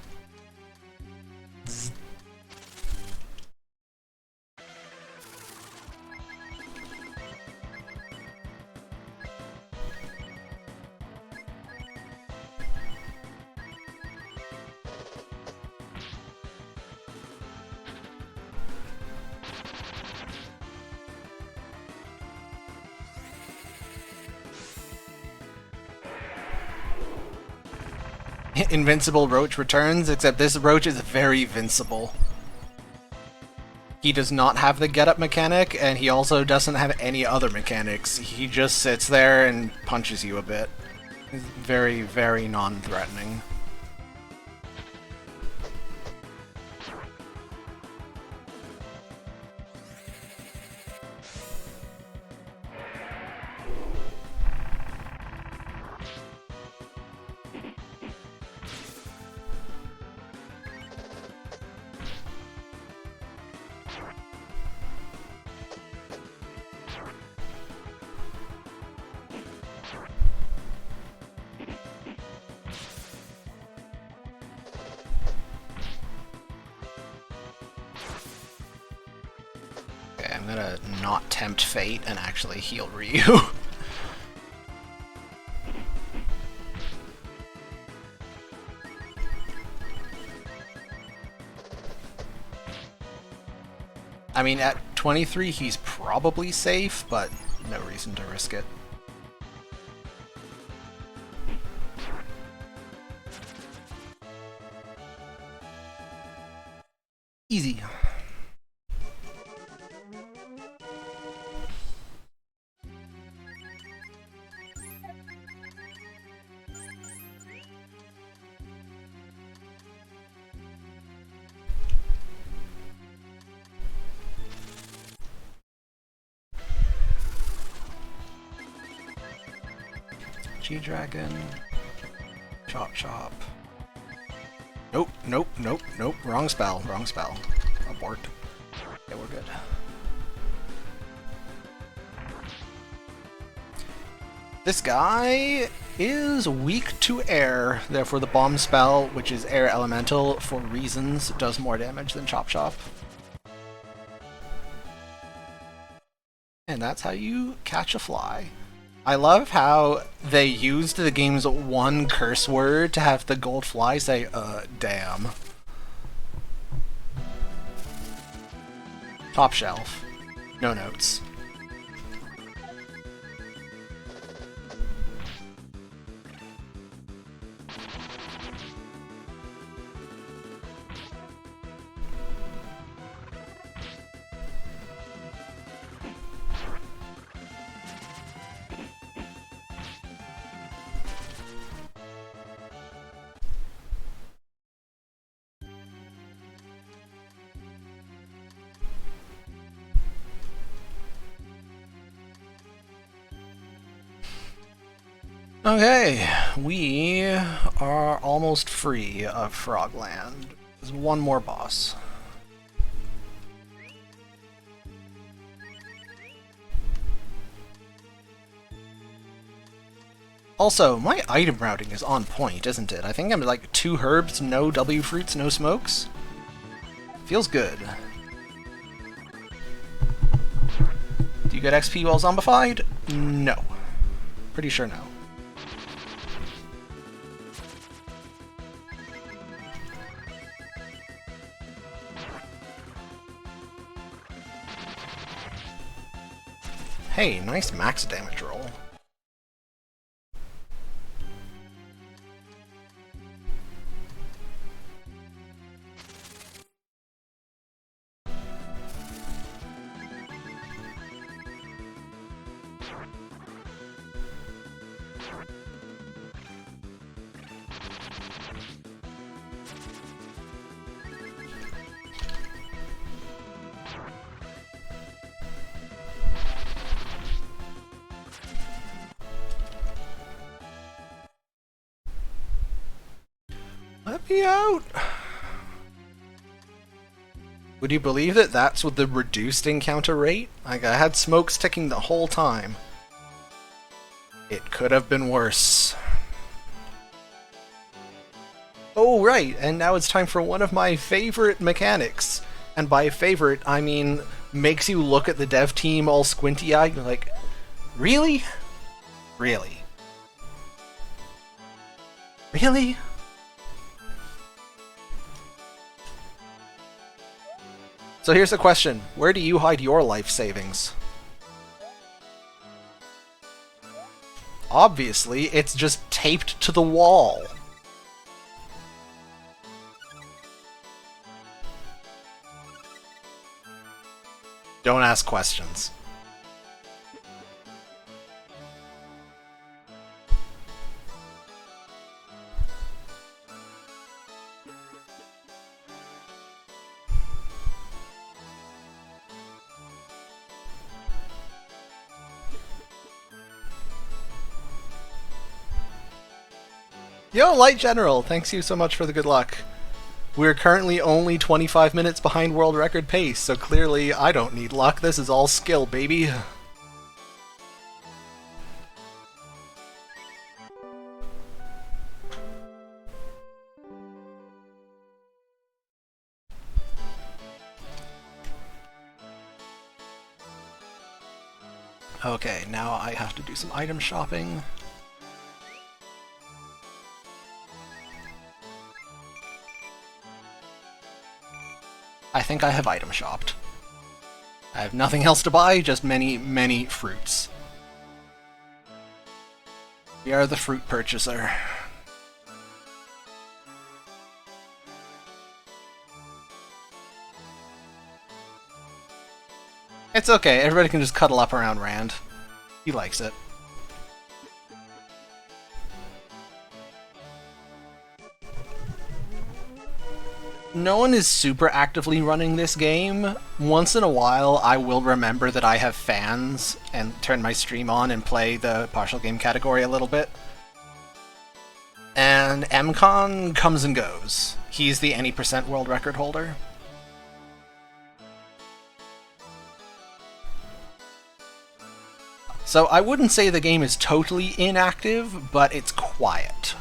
S2: Invincible Roach returns, except this Roach is very vincible. He does not have the get-up mechanic, and he also doesn't have any other mechanics. He just sits there and punches you a bit. He's very, very non-threatening. Okay, I'm gonna not tempt fate and actually heal Ryu. I mean, at 23 he's probably safe, but no reason to risk it. Easy. G-Dragon. Chop chop. Nope, nope, nope, nope. Wrong spell, wrong spell. Abort. Yeah, we're good. This guy is weak to air, therefore the bomb spell, which is air elemental for reasons, does more damage than Chop Chop. And that's how you catch a fly. I love how they used the game's one curse word to have the gold fly say, damn. Top shelf. No notes. Okay, we are almost free of Frogland. There's one more boss. Also, my item routing is on point, isn't it? I think I'm like 2 herbs, no W fruits, no smokes. Feels good. Do you get XP while zombified? No. Pretty sure no. Hey, nice max damage roll. Let me out! Would you believe that that's with the reduced encounter rate? Like, I had smokes ticking the whole time. It could have been worse. Oh, right, and now it's time for one of my favorite mechanics. And by favorite, I mean makes you look at the dev team all squinty-eyed and like, really? Really? Really? So here's the question, where do you hide your life savings? Obviously, it's just taped to the wall. Don't ask questions. Yo, Light General, thanks you so much for the good luck. We're currently only 25 minutes behind world record pace, so clearly I don't need luck. This is all skill, baby. Okay, now I have to do some item shopping. I think I have item shopped. I have nothing else to buy, just many, many fruits. We are the fruit purchaser. It's okay, everybody can just cuddle up around Rand. He likes it. No one is super actively running this game. Once in a while, I will remember that I have fans and turn my stream on and play the partial game category a little bit. And MCon comes and goes. He's the any % world record holder. So I wouldn't say the game is totally inactive, but it's quiet.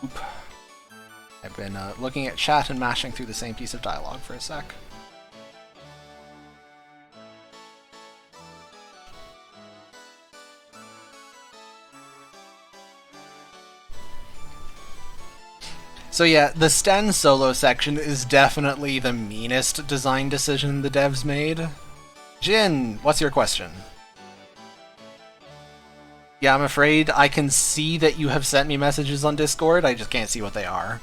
S2: Oop. I've been looking at chat and mashing through the same piece of dialogue for a sec. So yeah, the Sten solo section is definitely the meanest design decision the devs made. Jin, what's your question? Yeah, I'm afraid I can see that you have sent me messages on Discord, I just can't see what they are.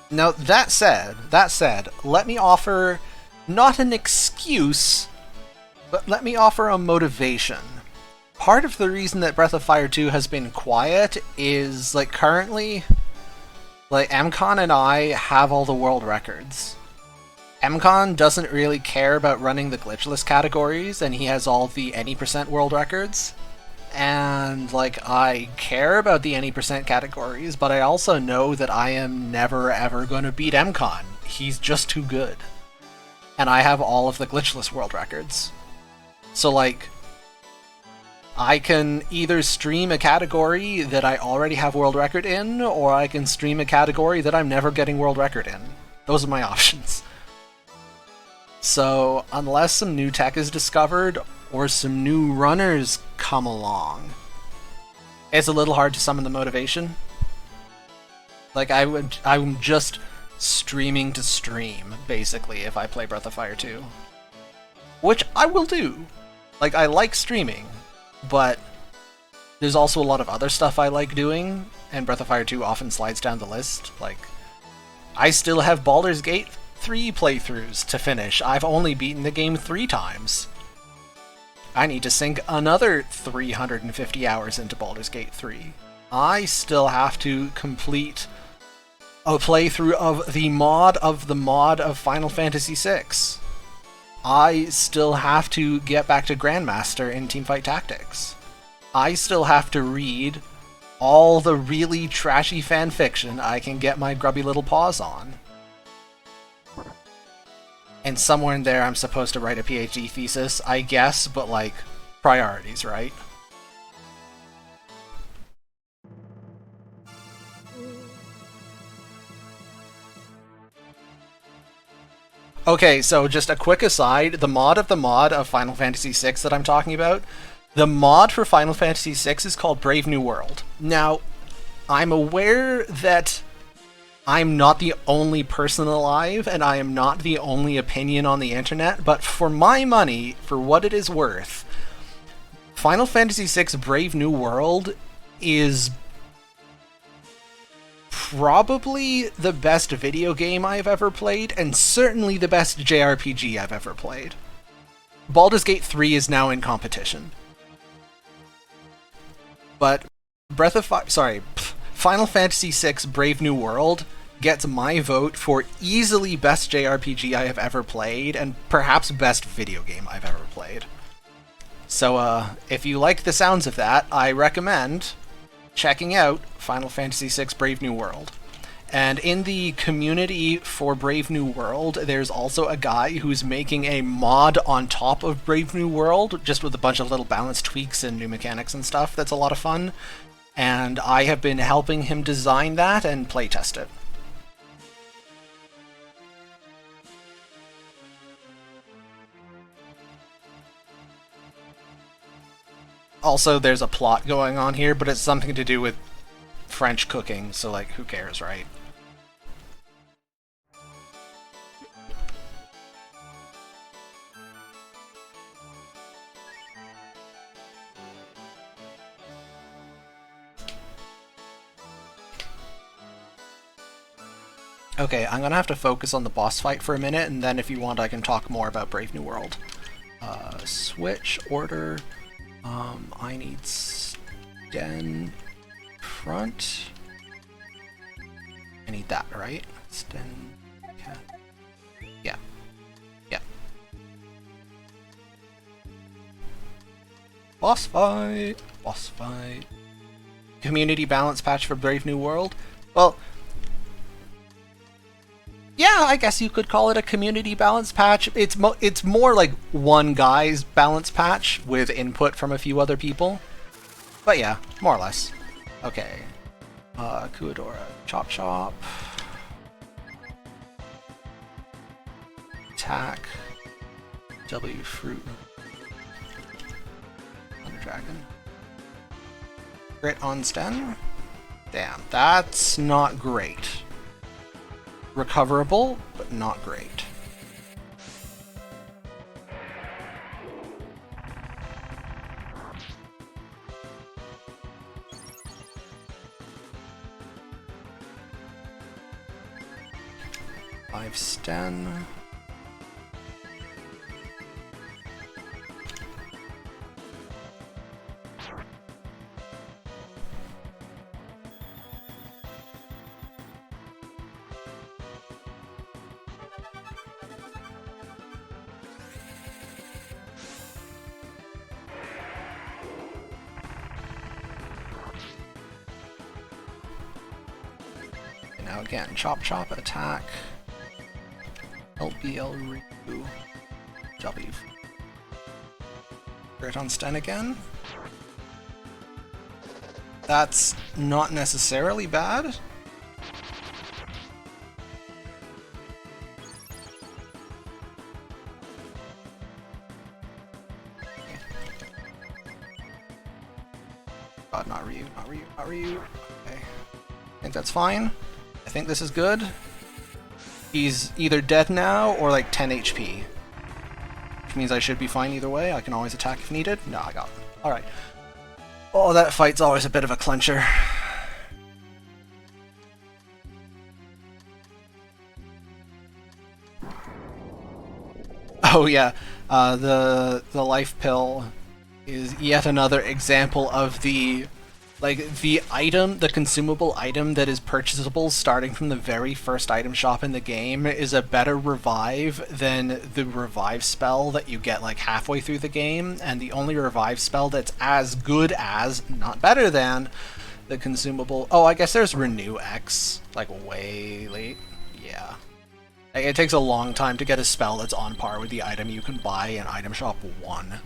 S2: Now, that said, let me offer not an excuse, but let me offer a motivation. Part of the reason that Breath of Fire 2 has been quiet is, like, currently, like, MCon and I have all the world records. MCon doesn't really care about running the glitchless categories, and he has all the any % world records. And, like, I care about the any % categories, but I also know that I am never ever going to beat MCon. He's just too good. And I have all of the glitchless world records. So, like, I can either stream a category that I already have world record in, or I can stream a category that I'm never getting world record in. Those are my options. So, unless some new tech is discovered, or some new runners come along, it's a little hard to summon the motivation. Like, I'm just streaming to stream, basically, if I play Breath of Fire 2. Which I will do. Like, I like streaming, but there's also a lot of other stuff I like doing, and Breath of Fire 2 often slides down the list. Like, I still have Baldur's Gate 3 playthroughs to finish. I've only beaten the game 3 times. I need to sink another 350 hours into Baldur's Gate 3. I still have to complete a playthrough of the mod of Final Fantasy VI. I still have to get back to Grandmaster in Teamfight Tactics. I still have to read all the really trashy fanfiction I can get my grubby little paws on. And somewhere in there I'm supposed to write a PhD thesis, I guess, but like, priorities, right? Okay, so just a quick aside, the mod of Final Fantasy VI that I'm talking about, the mod for Final Fantasy VI is called Brave New World. Now, I'm aware that I'm not the only person alive, and I am not the only opinion on the internet, but for my money, for what it is worth, Final Fantasy VI Brave New World is probably the best video game I've ever played, and certainly the best JRPG I've ever played. Baldur's Gate 3 is now in competition. But Final Fantasy VI Brave New World gets my vote for easily best JRPG I have ever played, and perhaps best video game I've ever played. So, if you like the sounds of that, I recommend checking out Final Fantasy VI Brave New World. And in the community for Brave New World, there's also a guy who's making a mod on top of Brave New World, just with a bunch of little balance tweaks and new mechanics and stuff. That's a lot of fun. And I have been helping him design that and playtest it. Also, there's a plot going on here, but it's something to do with French cooking, so, like, who cares, right? Okay, I'm gonna have to focus on the boss fight for a minute, and then if you want, I can talk more about Brave New World. Switch, order... I need Sten front. I need that, right? Sten... Yeah. Yeah. Boss fight! Boss fight. Community balance patch for Brave New World? Well... yeah, I guess you could call it a community balance patch. It's more like one guy's balance patch with input from a few other people. But yeah, more or less. Okay. Kuadora. Chop Chop. Attack. W Fruit. Thunder Dragon. Crit on Sten. Damn, that's not great. Recoverable, but not great. Five Sten. Now again, Chop Chop, attack. LBL Ryu. W. Crit on Sten again. That's not necessarily bad. God, not Ryu, not Ryu, not Ryu. Okay. I think that's fine. I think this is good. He's either dead now or like 10 HP. Which means I should be fine either way. I can always attack if needed. No, I got him. Alright. Oh, that fight's always a bit of a clincher. Oh yeah, the life pill is yet another example of the item, the consumable item that is purchasable starting from the very first item shop in the game is a better revive than the revive spell that you get like halfway through the game, and the only revive spell that's as good as, not better than, the consumable... oh, I guess there's Renew X, like way late. Yeah. It takes a long time to get a spell that's on par with the item you can buy in Item Shop 1.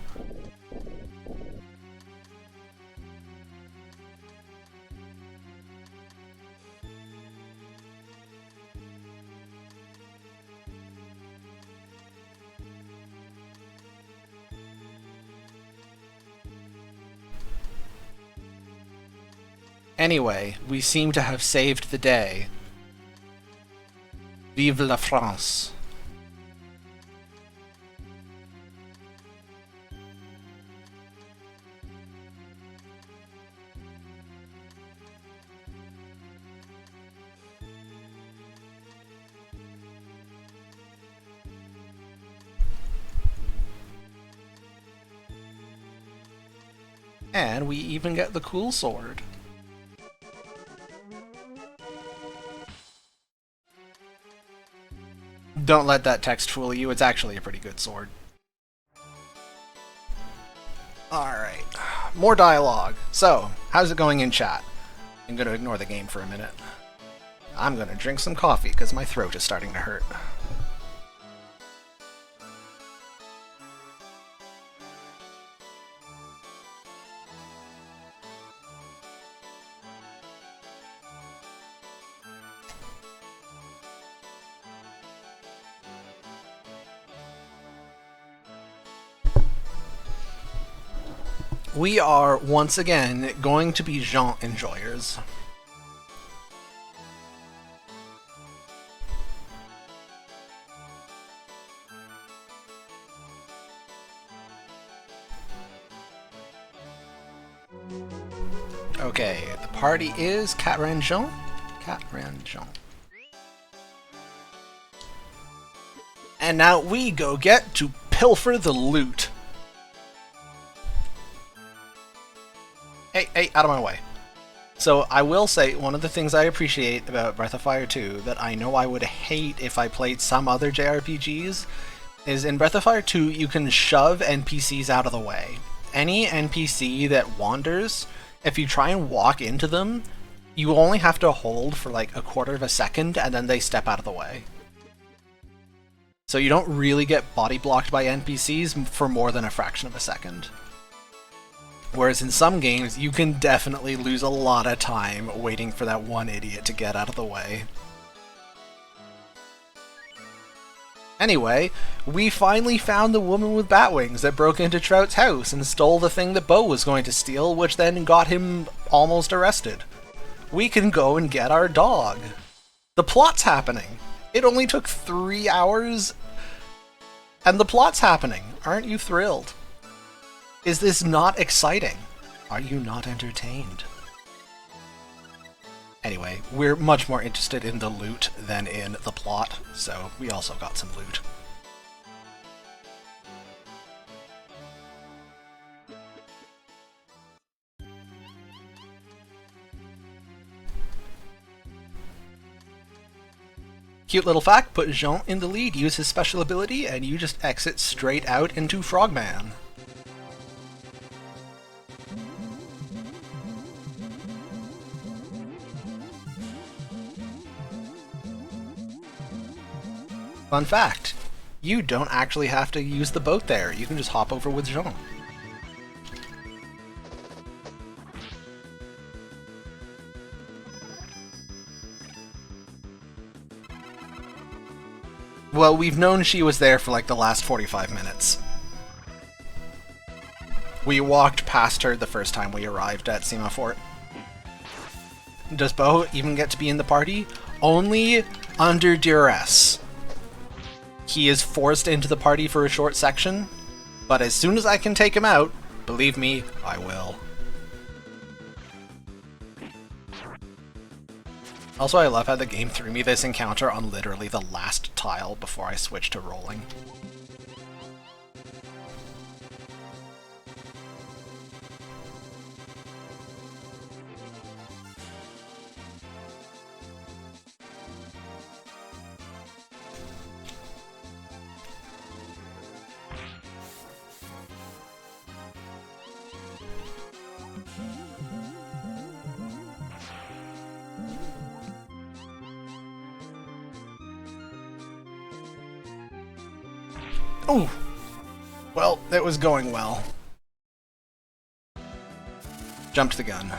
S2: Anyway, we seem to have saved the day. Vive la France. And we even get the cool sword. Don't let that text fool you, it's actually a pretty good sword. Alright, more dialogue. So, how's it going in chat? I'm gonna ignore the game for a minute. I'm gonna drink some coffee because my throat is starting to hurt. We are, once again, going to be Xujhan enjoyers. Okay, the party is Xujhan. Xujhan. And now we go get to pilfer the loot. Hey, out of my way. So I will say, one of the things I appreciate about Breath of Fire 2 that I know I would hate if I played some other JRPGs is in Breath of Fire 2 you can shove NPCs out of the way. Any NPC that wanders, if you try and walk into them, you only have to hold for like a quarter of a second and then they step out of the way. So you don't really get body blocked by NPCs for more than a fraction of a second. Whereas in some games, you can definitely lose a lot of time waiting for that one idiot to get out of the way. Anyway, we finally found the woman with bat wings that broke into Trout's house and stole the thing that Bo was going to steal, which then got him almost arrested. We can go and get our dog. The plot's happening. It only took 3 hours, and the plot's happening. Aren't you thrilled? Is this not exciting? Are you not entertained? Anyway, we're much more interested in the loot than in the plot, so we also got some loot. Cute little fact, put Xujhan in the lead, use his special ability, and you just exit straight out into Frogman. Fun fact, you don't actually have to use the boat there, you can just hop over with Xujhan. Well, we've known she was there for like the last 45 minutes. We walked past her the first time we arrived at Semafort. Does Bo even get to be in the party? Only under duress. He is forced into the party for a short section, but as soon as I can take him out, believe me, I will. Also, I love how the game threw me this encounter on literally the last tile before I switched to rolling. Oh! Well, it was going well. Jumped the gun.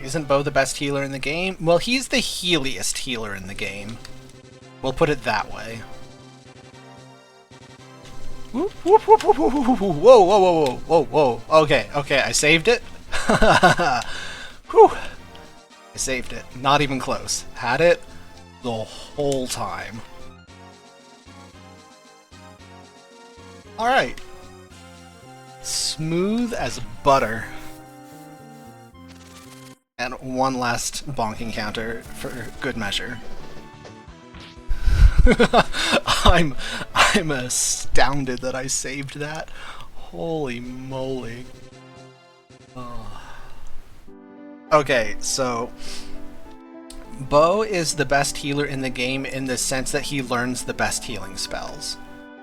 S2: Isn't Bo the best healer in the game? Well, he's the healiest healer in the game. We'll put it that way. Whoop, whoop, whoop, whoop, whoop, whoop, whoa, whoa, whoa, whoa, whoa, whoa. Okay, I saved it. Whew. I saved it. Not even close. Had it. the whole time. Alright. Smooth as butter. And one last bonk encounter for good measure. I'm astounded that I saved that. Holy moly. Oh. Okay, so Bo is the best healer in the game in the sense that he learns the best healing spells.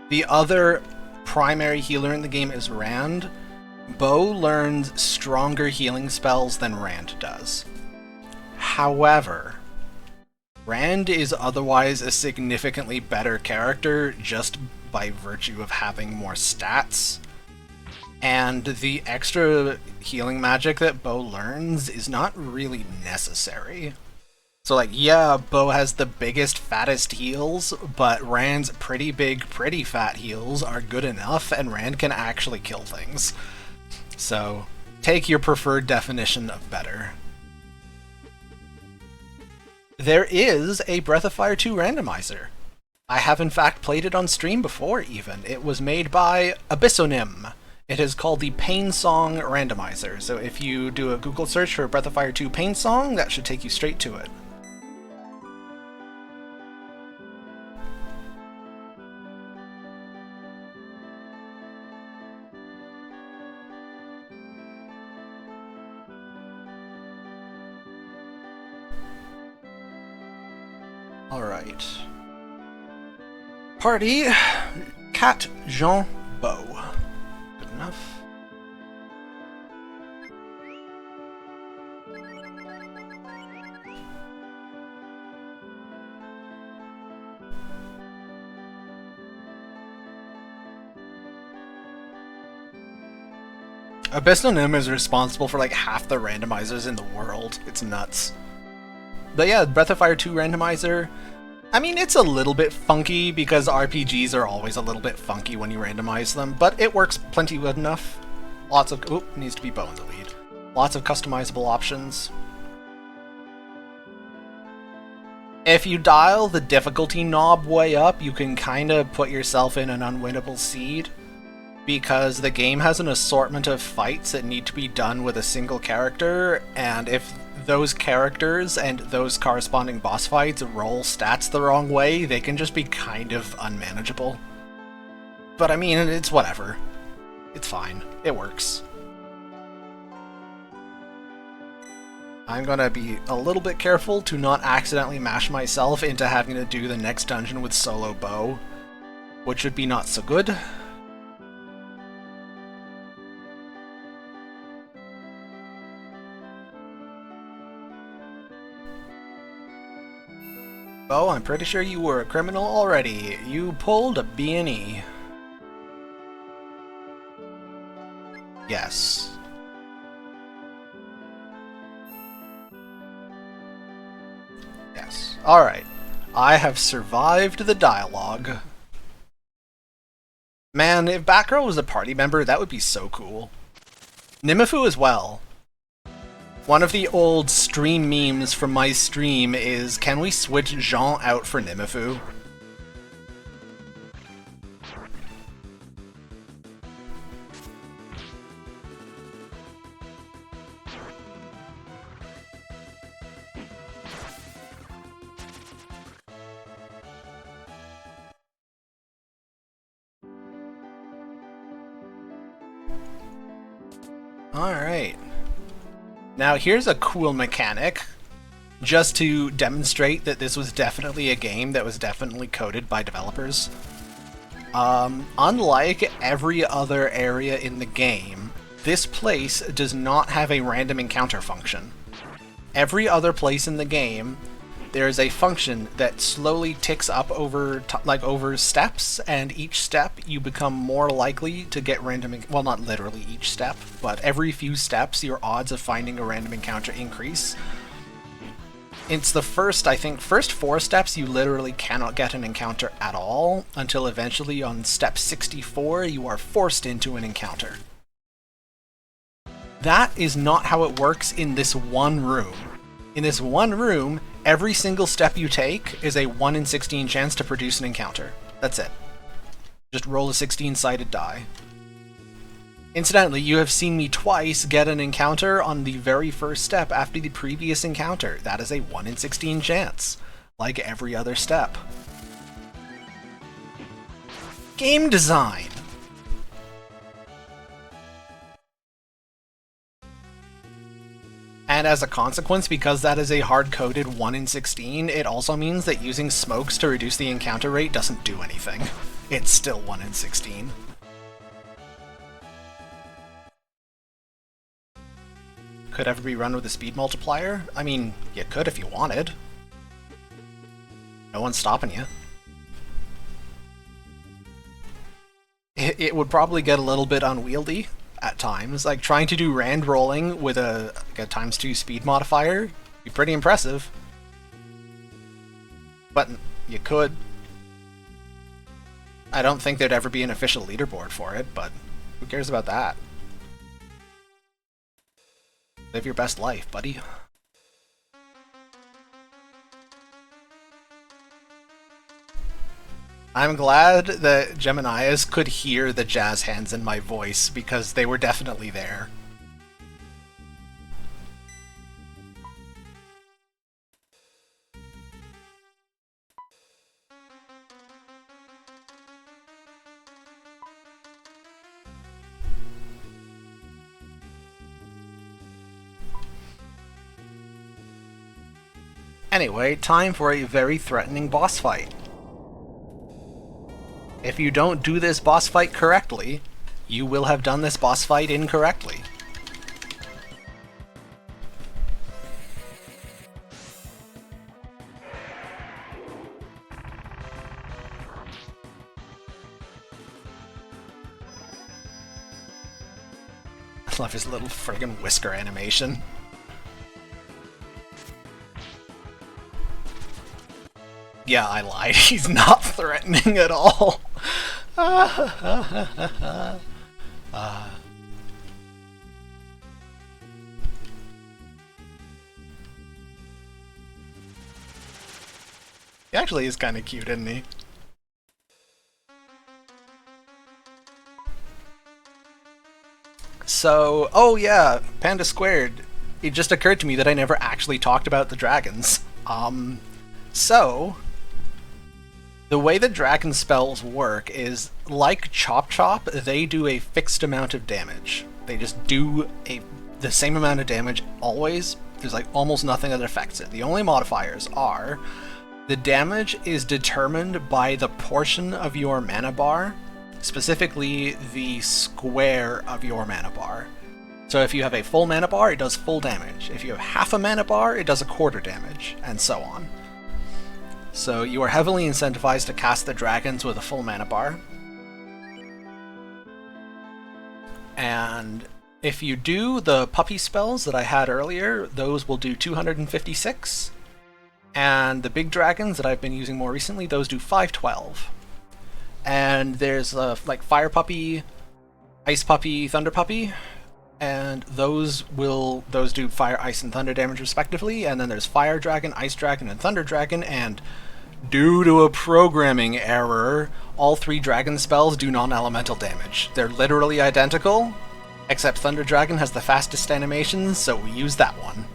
S2: The other primary healer in the game is Rand. Bo learns stronger healing spells than Rand does. However, Rand is otherwise a significantly better character just by virtue of having more stats. And the extra healing magic that Bo learns is not really necessary. So like, yeah, Bo has the biggest, fattest heals, but Rand's pretty big, pretty fat heals are good enough, and Rand can actually kill things. So, take your preferred definition of better. There is a Breath of Fire 2 randomizer. I have in fact played it on stream before even. It was made by Abyssonym. It is called the Pain Song Randomizer, so if you do a Google search for Breath of Fire 2 Pain Song, that should take you straight to it. Alright. Party, Cat, Jean, Bo. Good enough. Abyssonym is responsible for like half the randomizers in the world. It's nuts. But yeah, Breath of Fire 2 randomizer, I mean, it's a little bit funky because RPGs are always a little bit funky when you randomize them, but it works plenty good enough. Lots of, needs to be Bo in the lead. Lots of customizable options. If you dial the difficulty knob way up, you can kind of put yourself in an unwinnable seed, because the game has an assortment of fights that need to be done with a single character, and if those characters and those corresponding boss fights roll stats the wrong way, they can just be kind of unmanageable. But I mean, it's whatever. It's fine. It works. I'm gonna be a little bit careful to not accidentally mash myself into having to do the next dungeon with solo Bo, which would be not so good. Oh, I'm pretty sure you were a criminal already. You pulled a B&E. Yes. Yes. Alright. I have survived the dialogue. Man, if Batgirl was a party member, that would be so cool. Nimifu as well. One of the old stream memes from my stream is, can we switch Jean out for Nimifu? Alright. Now here's a cool mechanic, just to demonstrate that this was definitely a game that was definitely coded by developers. Unlike every other area in the game, this place does not have a random encounter function. Every other place in the game, there is a function that slowly ticks up over steps, and each step you become more likely to get random, well, not literally each step, but every few steps your odds of finding a random encounter increase. It's the first 4 steps you literally cannot get an encounter at all, until eventually on step 64 you are forced into an encounter. That is not how it works in this one room. In this one room, every single step you take is a 1 in 16 chance to produce an encounter. That's it. Just roll a 16-sided die. Incidentally, you have seen me twice get an encounter on the very first step after the previous encounter. That is a 1 in 16 chance, like every other step. Game design! And as a consequence, because that is a hard-coded 1 in 16, it also means that using smokes to reduce the encounter rate doesn't do anything. It's still 1 in 16. Could ever be run with a speed multiplier? I mean, you could if you wanted. No one's stopping you. It would probably get a little bit unwieldy at times. Like, trying to do rand rolling with a ×2 speed modifier would be pretty impressive. But you could. I don't think there'd ever be an official leaderboard for it, but who cares about that? Live your best life, buddy. I'm glad that Geminias could hear the jazz hands in my voice, because they were definitely there. Anyway, time for a very threatening boss fight. If you don't do this boss fight correctly, you will have done this boss fight incorrectly. I love his little friggin' whisker animation. Yeah, I lied. He's not threatening at all. He actually is kind of cute, isn't he? So, oh yeah, Panda Squared. It just occurred to me that I never actually talked about the dragons. So, the way the dragon spells work is, like Chop Chop, they do a fixed amount of damage. They just do the same amount of damage always. There's like almost nothing that affects it. The only modifiers are, the damage is determined by the portion of your mana bar, specifically the square of your mana bar. So if you have a full mana bar, it does full damage. If you have half a mana bar, it does a quarter damage, and so on. So you are heavily incentivized to cast the dragons with a full mana bar. And if you do the puppy spells that I had earlier, those will do 256. And the big dragons that I've been using more recently, those do 512. And there's like Fire Puppy, Ice Puppy, Thunder Puppy, and those do Fire, Ice, and Thunder damage respectively. And then there's Fire Dragon, Ice Dragon, and Thunder Dragon, and due to a programming error, all 3 dragon spells do non-elemental damage. They're literally identical, except Thunder Dragon has the fastest animations, so we use that one.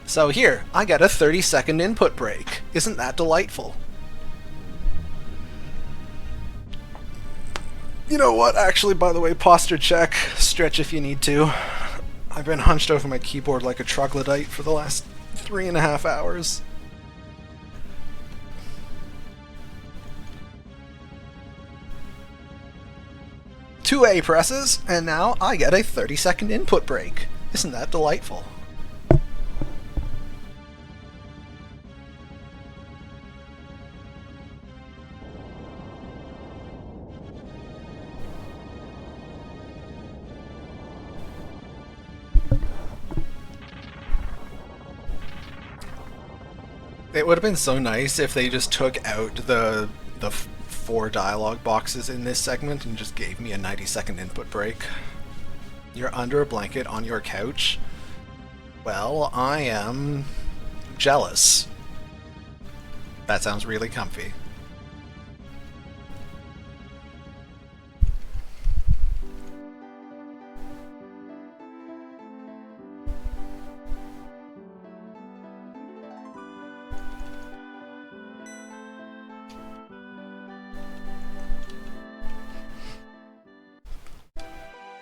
S2: So here, I get a 30-second input break. Isn't that delightful? You know what, actually, by the way, posture check, stretch if you need to. I've been hunched over my keyboard like a troglodyte for the last 3.5 hours. Two A presses, and now I get a 30-second input break. Isn't that delightful? It would have been so nice if they just took out the 4 dialogue boxes in this segment and just gave me a 90-second input break. You're under a blanket on your couch? Well, I am jealous. That sounds really comfy.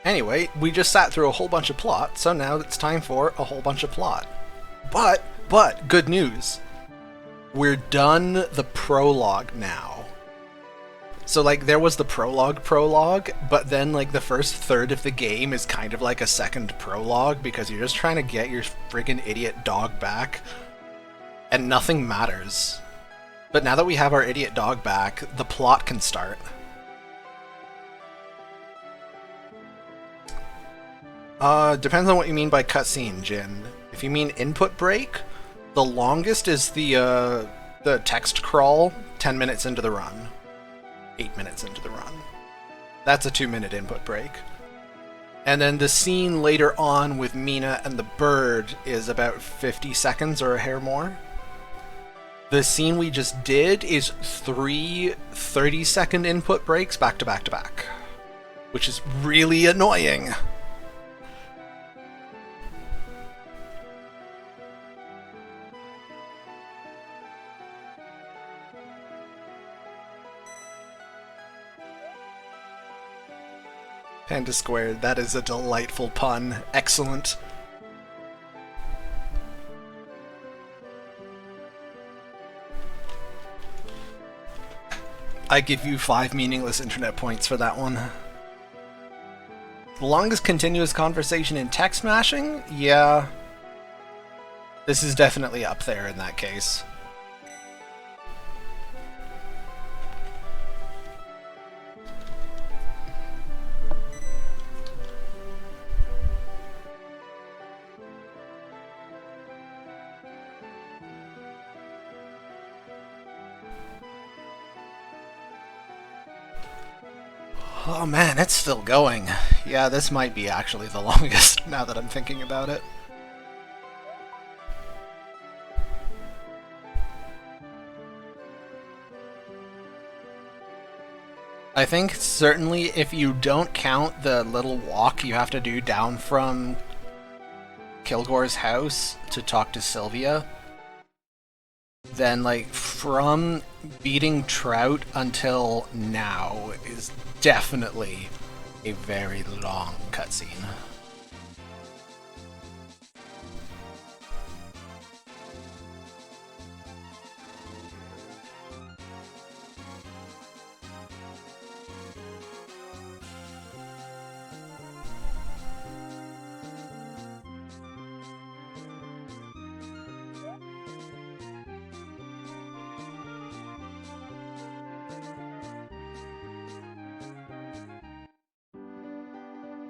S2: Anyway, we just sat through a whole bunch of plot, so now it's time for a whole bunch of plot. But, good news. We're done the prologue now. So, like, there was the prologue, but then, like, the first third of the game is kind of like a second prologue, because you're just trying to get your friggin' idiot dog back, and nothing matters. But now that we have our idiot dog back, the plot can start. Depends on what you mean by cutscene, Jin. If you mean input break, the longest is the text crawl 10 minutes into the run. 8 minutes into the run. That's a 2-minute input break. And then the scene later on with Mina and the bird is about 50 seconds or a hair more. The scene we just did is 3 30-second input breaks back to back to back, which is really annoying. Panda squared, that is a delightful pun. Excellent. I give you 5 meaningless internet points for that one. The longest continuous conversation in text mashing? Yeah. This is definitely up there in that case. Oh man, it's still going. Yeah, this might be actually the longest, now that I'm thinking about it. I think certainly if you don't count the little walk you have to do down from Kilgore's house to talk to Sylvia, then, like, from beating Trout until now is definitely a very long cutscene.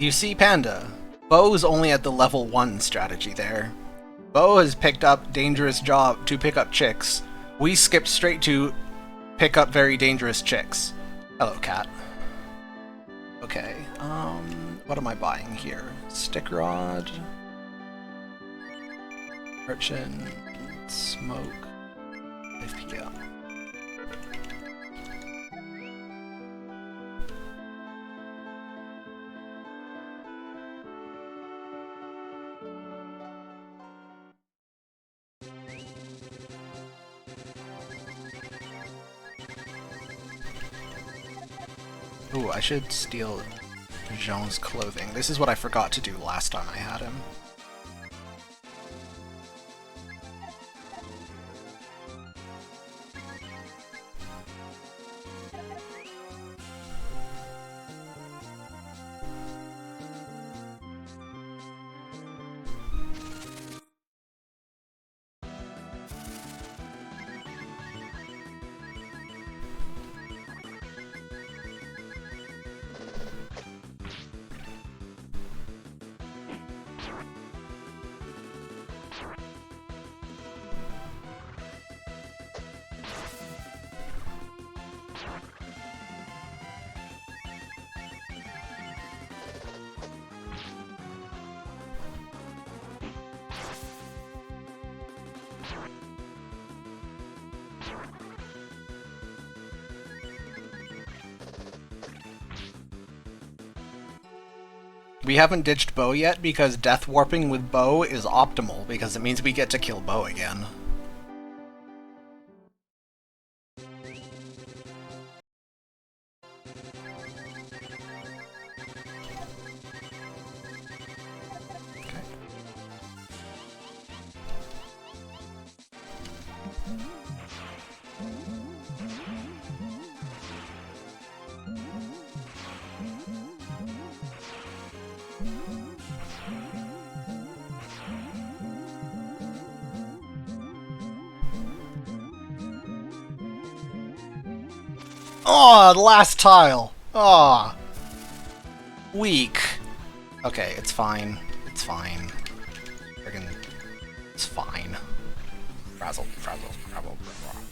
S2: You see, Panda, Bo's only at the level 1 strategy there. Bo has picked up dangerous job to pick up chicks. We skipped straight to pick up very dangerous chicks. Hello, cat. Okay, what am I buying here? Stick rod, urchin, smoke, 5 PM. Ooh, I should steal Jean's clothing. This is what I forgot to do last time I had him. We haven't ditched Bo yet because death warping with Bo is optimal because it means we get to kill Bo again. Oh, the last tile! Oh. Weak. Okay, it's fine. It's fine. Friggin'. It's fine. Frazzle, frazzle, frazzle, frazzle.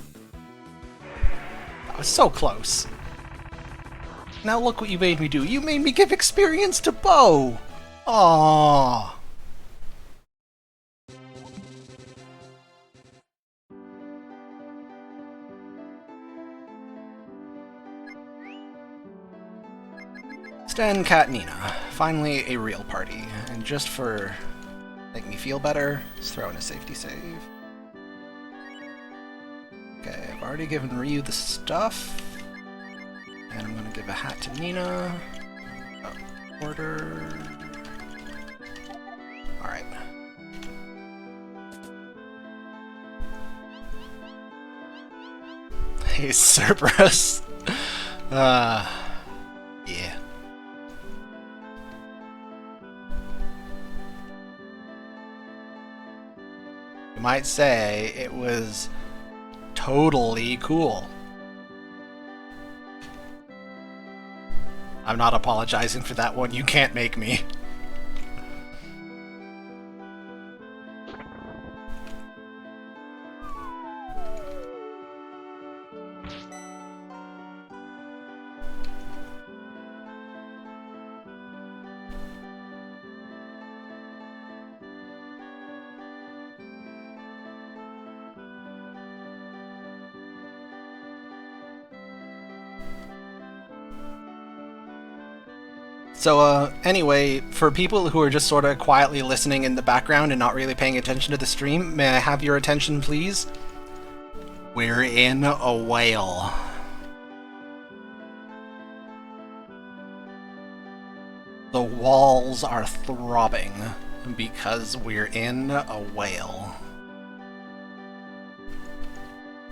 S2: That was so close. Now look what you made me do. You made me give experience to Bo! Aww. Stan, Cat, Nina. Finally a real party. And just for making me feel better, let's throw in a safety save. Okay, I've already given Ryu the stuff. And I'm gonna give a hat to Nina. Oh, order. Alright. Hey, Cerberus. Yeah. You might say it was totally cool. I'm not apologizing for that one. You can't make me. So, anyway, for people who are just sort of quietly listening in the background and not really paying attention to the stream, may I have your attention, please? We're in a whale. The walls are throbbing because we're in a whale.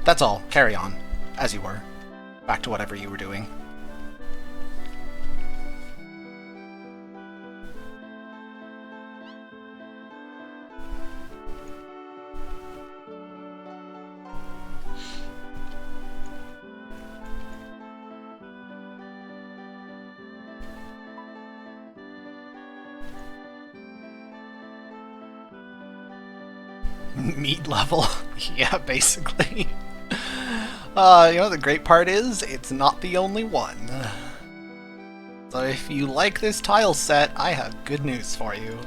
S2: That's all. Carry on, as you were. Back to whatever you were doing. Meat level. Yeah, basically. You know, the great part is, it's not the only one. So if you like this tile set, I have good news for you.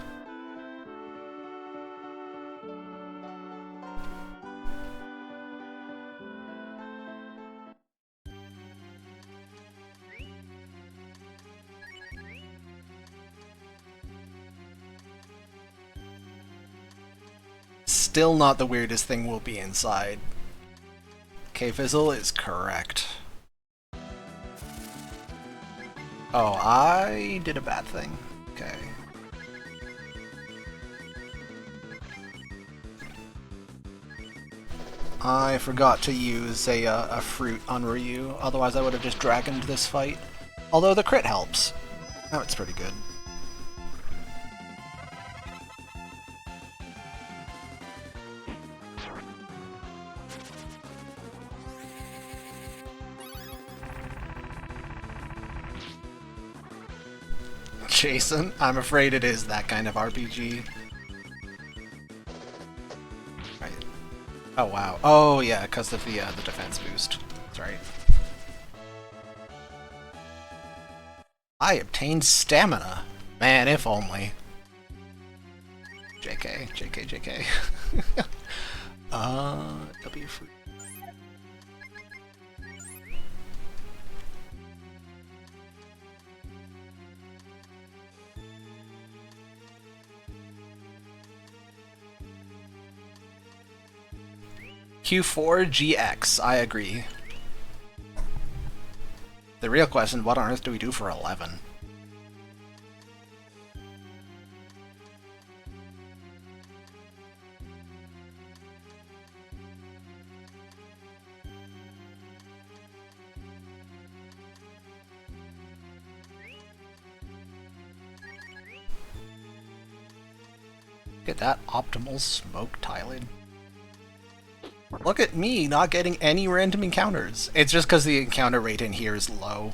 S2: Still not the weirdest thing will be inside. K-Fizzle is correct. Oh, I did a bad thing. Okay. I forgot to use a fruit on Ryu, otherwise I would have just dragoned this fight. Although the crit helps. Now it's pretty good. Jason, I'm afraid it is that kind of RPG. Right. Oh wow. Oh yeah, because of the defense boost. That's right. I obtained stamina. Man, if only. JK, JK, JK. W fruit. Q4GX, I agree. The real question, what on earth do we do for 11? Look at that optimal smoke tiling. Look at me not getting any random encounters. It's just because the encounter rate in here is low.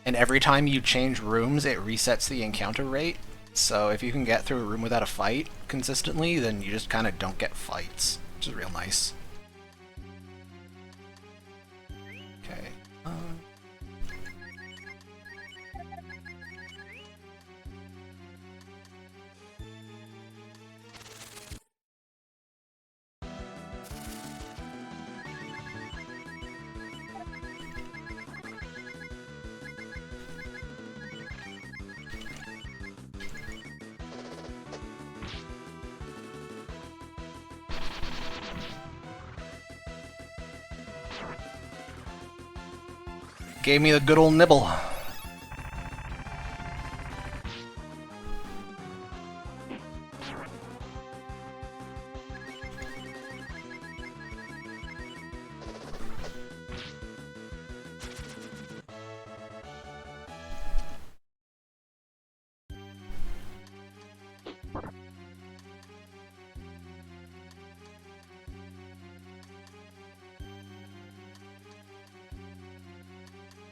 S2: And every time you change rooms, it resets the encounter rate. So if you can get through a room without a fight consistently, then you just kind of don't get fights, which is real nice. Okay. Gave me the good old nibble.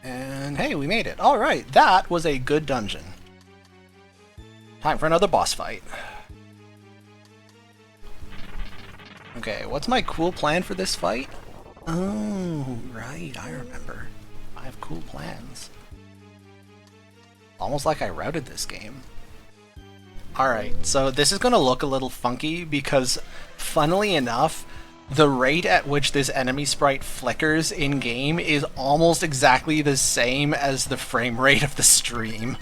S2: And hey, we made it. Alright, that was a good dungeon. Time for another boss fight. Okay, what's my cool plan for this fight? Oh, right, I remember. I have cool plans. Almost like I routed this game. Alright, so this is going to look a little funky because, funnily enough, the rate at which this enemy sprite flickers in-game is almost exactly the same as the frame rate of the stream.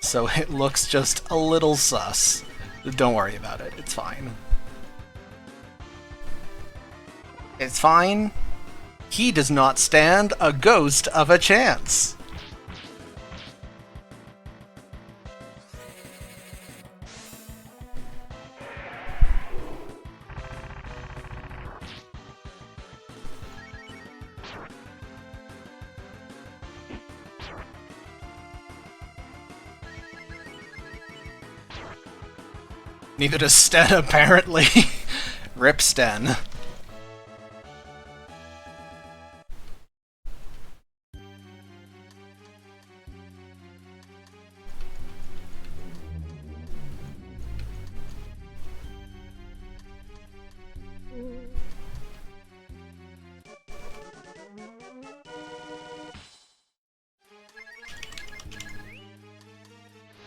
S2: So it looks just a little sus. Don't worry about it, it's fine. It's fine. He does not stand a ghost of a chance. Neither does Sten, apparently. Rip Sten.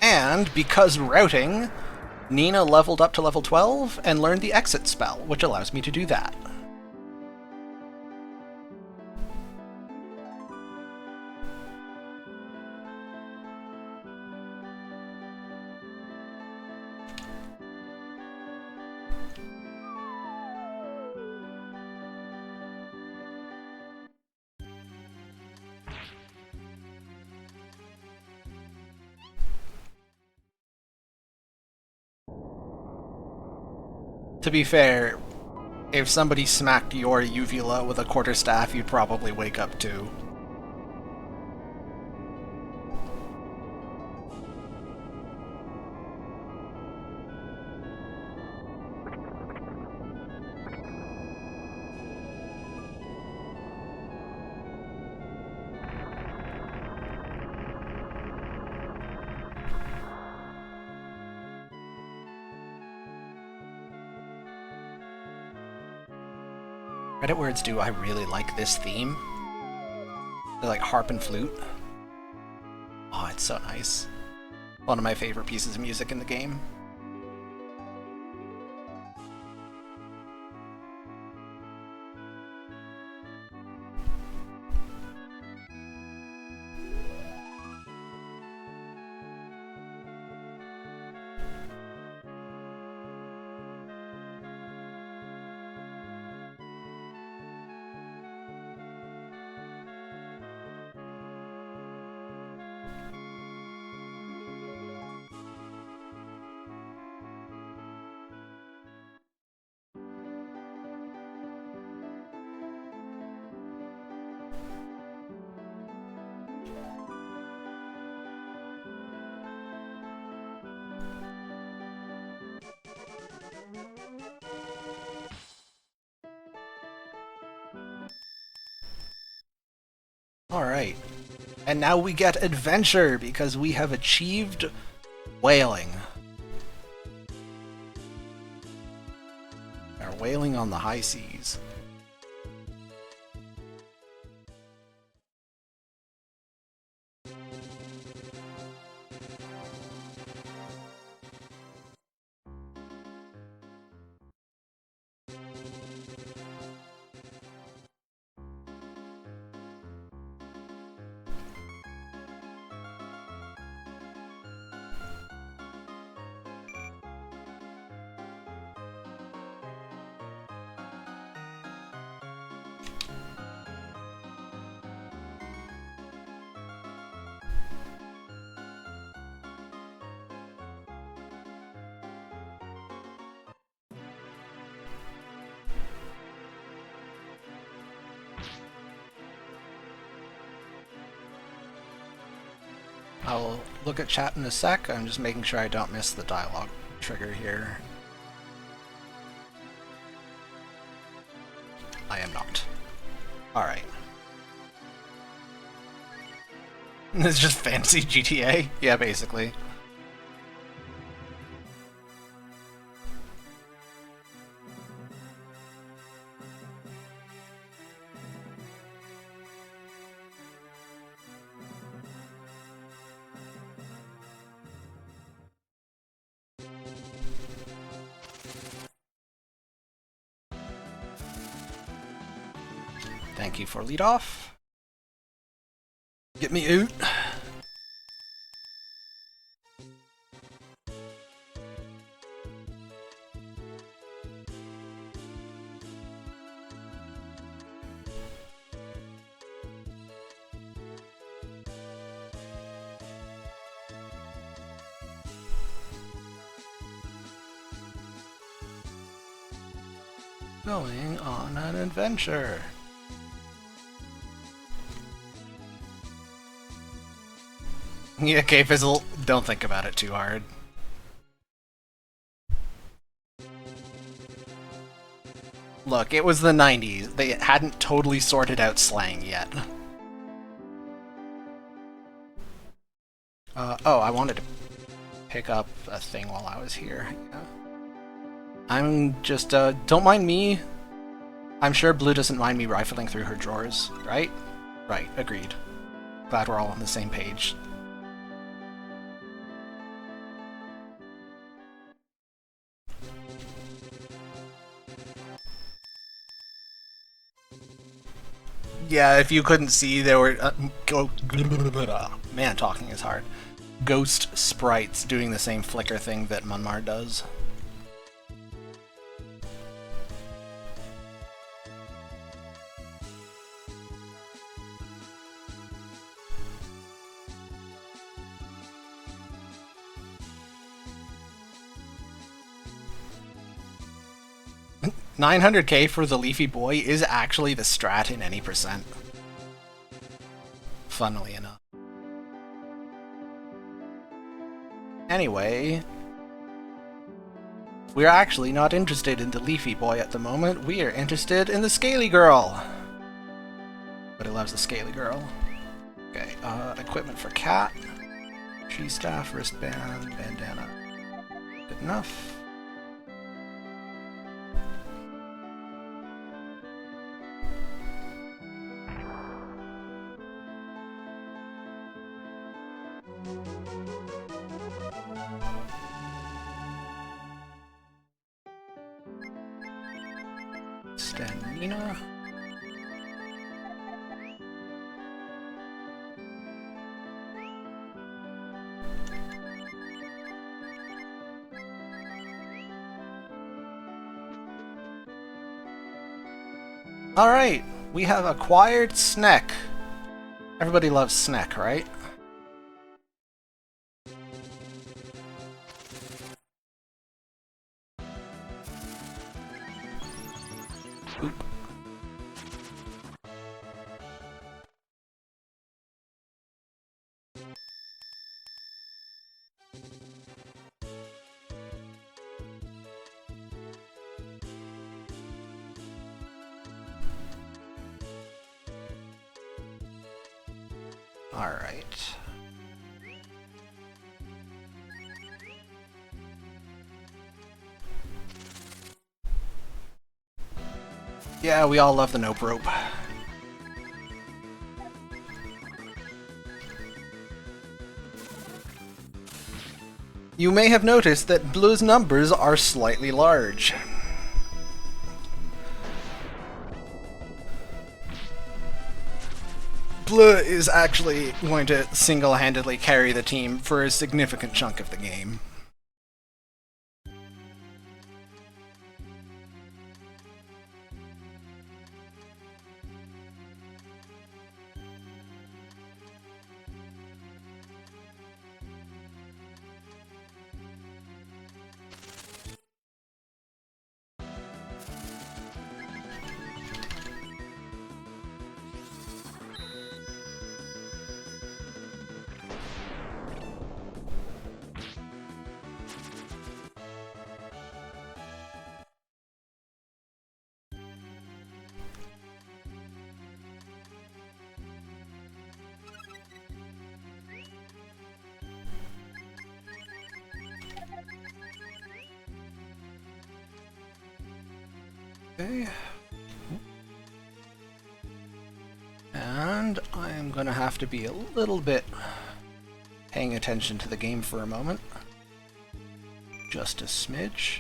S2: And because routing, Nina leveled up to level 12 and learned the exit spell, which allows me to do that. To be fair, if somebody smacked your uvula with a quarterstaff, you'd probably wake up too. Reddit words do I really like this theme. The like harp and flute. Oh, it's so nice. One of my favorite pieces of music in the game. Alright. And now we get adventure because we have achieved whaling. We're whaling on the high seas. I'll look at chat in a sec. I'm just making sure I don't miss the dialogue trigger here. I am not. Alright. It's just fancy GTA? Yeah, basically. Thank you for lead off. Get me out. Going on an adventure. Yeah, okay, Fizzle, don't think about it too hard. Look, it was the 90s. They hadn't totally sorted out slang yet. Oh, I wanted to pick up a thing while I was here. Yeah. I'm just, don't mind me. I'm sure Blue doesn't mind me rifling through her drawers, right? Right, agreed. Glad we're all on the same page. Yeah, if you couldn't see, there were man, talking is hard. Ghost sprites doing the same flicker thing that Munmar does. $900k for the Leafy Boy is actually the strat in any percent. Funnily enough. Anyway, we're actually not interested in the Leafy Boy at the moment. We are interested in the Scaly Girl. But he loves the Scaly Girl. Okay, equipment for Cat. Tree staff, wristband, bandana. Good enough. Stamina. Alright, we have acquired Sneck. Everybody loves Sneck, right? Oop. Alright. Yeah, we all love the nope rope. You may have noticed that Blue's numbers are slightly large. Blue is actually going to single-handedly carry the team for a significant chunk of the game. Okay. And I'm gonna have to be a little bit paying attention to the game for a moment. Just a smidge.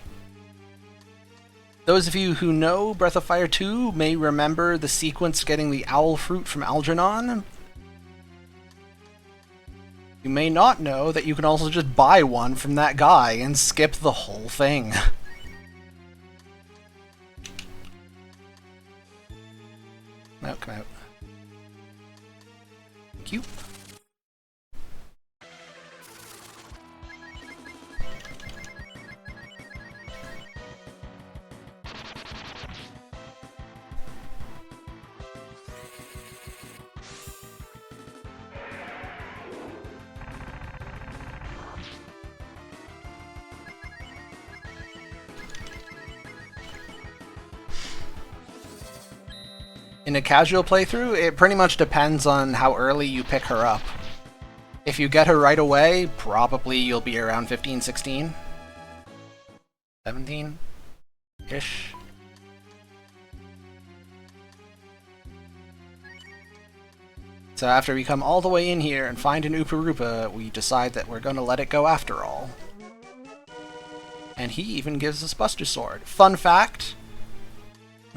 S2: Those of you who know Breath of Fire 2 may remember the sequence getting the owl fruit from Algernon. You may not know that you can also just buy one from that guy and skip the whole thing. Come out, come out. Thank you. In a casual playthrough, it pretty much depends on how early you pick her up. If you get her right away, probably you'll be around 15, 16, 17-ish. So after we come all the way in here and find an Oopa Roopa, we decide that we're gonna let it go after all. And he even gives us Buster Sword. Fun fact,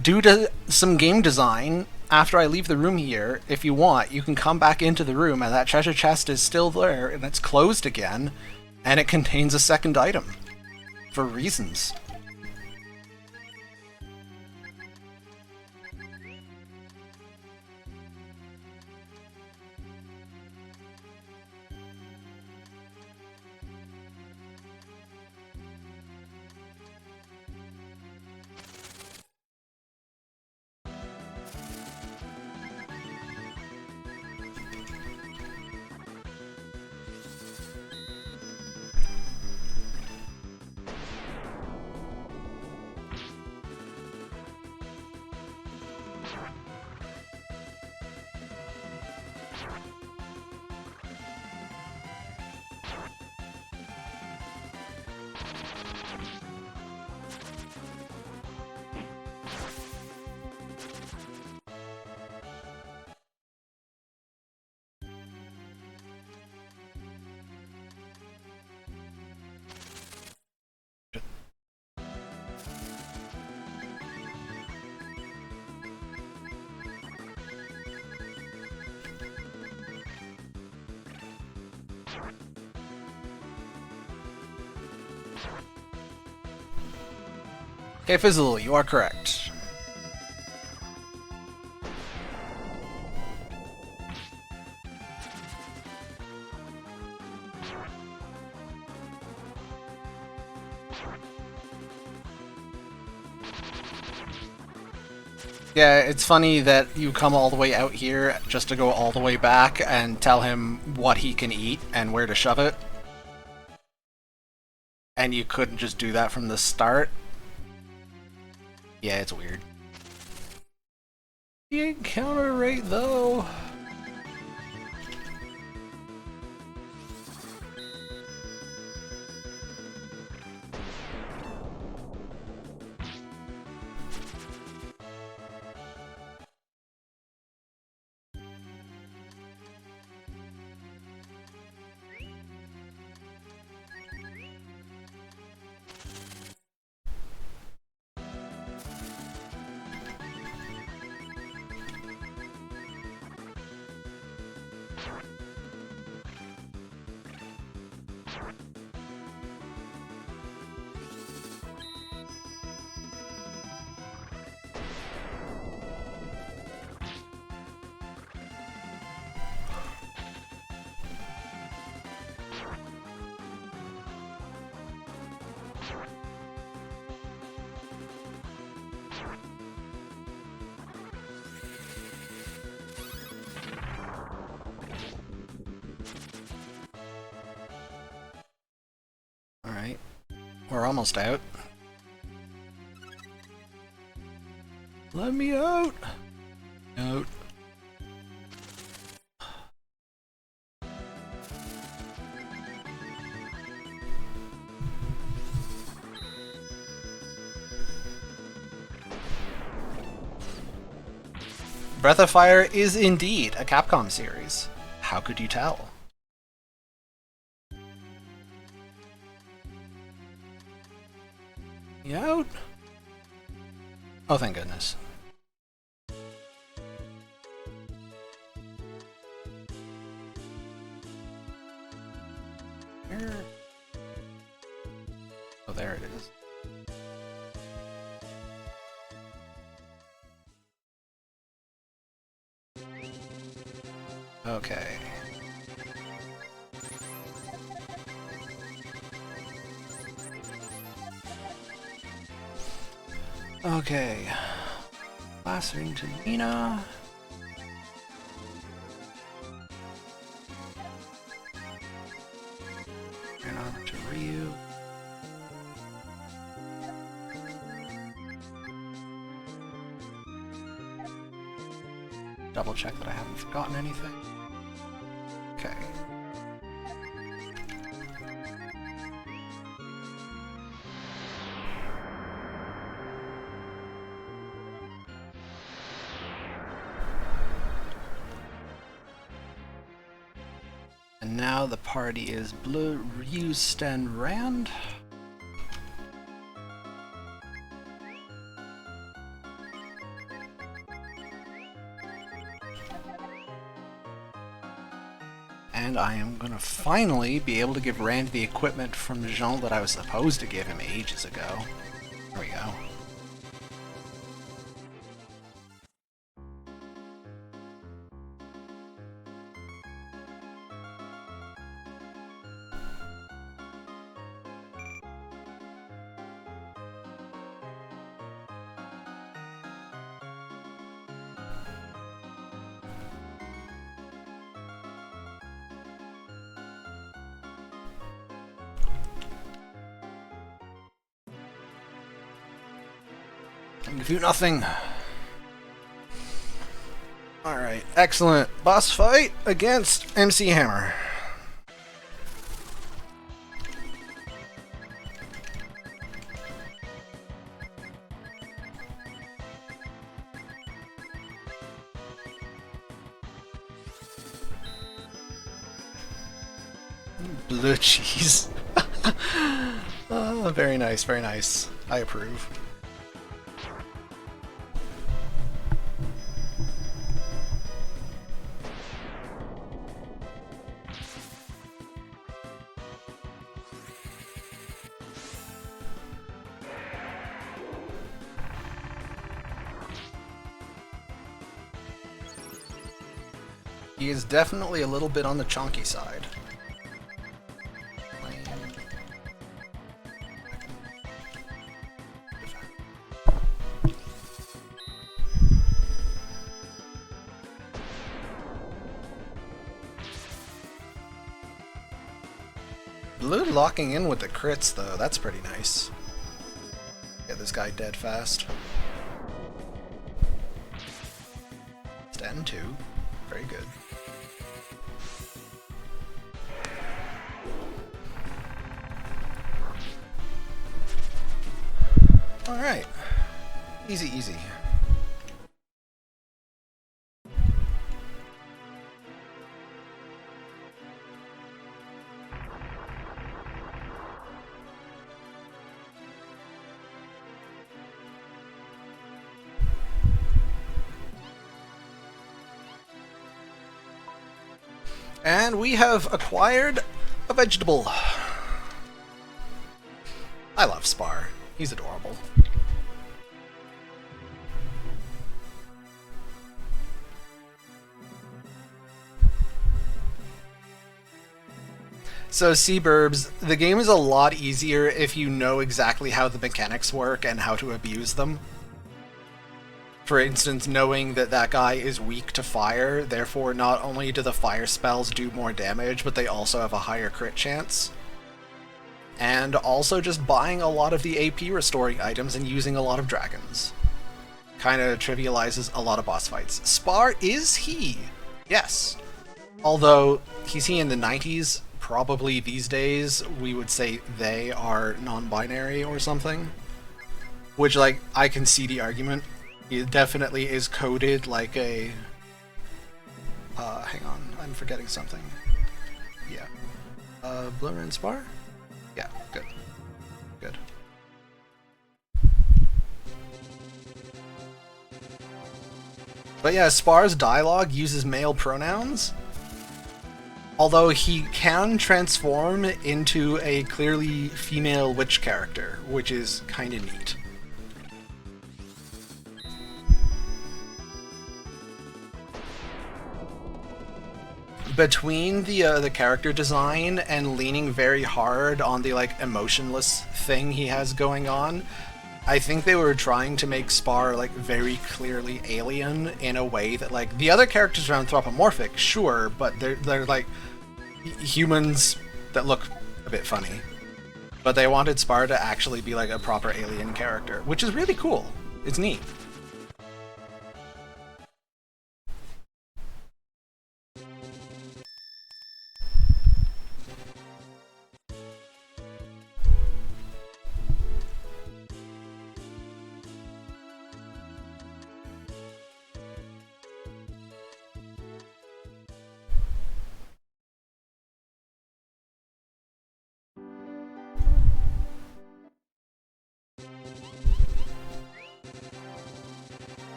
S2: due to some game design, after I leave the room here, if you want, you can come back into the room and that treasure chest is still there and it's closed again, and it contains a second item. For reasons. Okay, Fizzle, you are correct. Yeah, it's funny that you come all the way out here just to go all the way back and tell him what he can eat and where to shove it. And you couldn't just do that from the start. Yeah, it's weird. The encounter rate, though. We're almost out. Let me out! Out. Breath of Fire is indeed a Capcom series. How could you tell? You out? Oh, thank goodness. Where? Oh, there it is. Okay. Okay. Last ring to Nina. And over to Ryu. Double check that I haven't forgotten anything. Okay. And now the party is Blue, Ryu, Sten, Rand. And I am gonna finally be able to give Rand the equipment from Jean that I was supposed to give him ages ago. There we go. I'll give you nothing. Alright, excellent. Boss fight against MC Hammer. Blue cheese. Oh, very nice, very nice. I approve. He is definitely a little bit on the chonky side. Blue locking in with the crits though, that's pretty nice. Get this guy dead fast. Sten 2, very good. Alright. Easy, easy. And we have acquired a vegetable. I love Spar. He's adorable. So, Seaburbs, the game is a lot easier if you know exactly how the mechanics work and how to abuse them. For instance, knowing that that guy is weak to fire, therefore not only do the fire spells do more damage, but they also have a higher crit chance. and also just buying a lot of the AP restoring items and using a lot of dragons. Kind of trivializes a lot of boss fights. Spar is he, yes. Although he's he in the 90s, probably these days we would say they are non-binary or something. Which, like, I can see the argument. It definitely is coded like a... hang on, I'm forgetting something. Yeah. Blur and Spar? Yeah, good. Good. But yeah, Spar's dialogue uses male pronouns. Although he can transform into a clearly female witch character, which is kind of neat. Between the character design and leaning very hard on the like emotionless thing he has going on, I think they were trying to make Spar like very clearly alien in a way that like the other characters are anthropomorphic, sure, but they're like humans that look a bit funny. But they wanted Spar to actually be like a proper alien character, which is really cool. It's neat.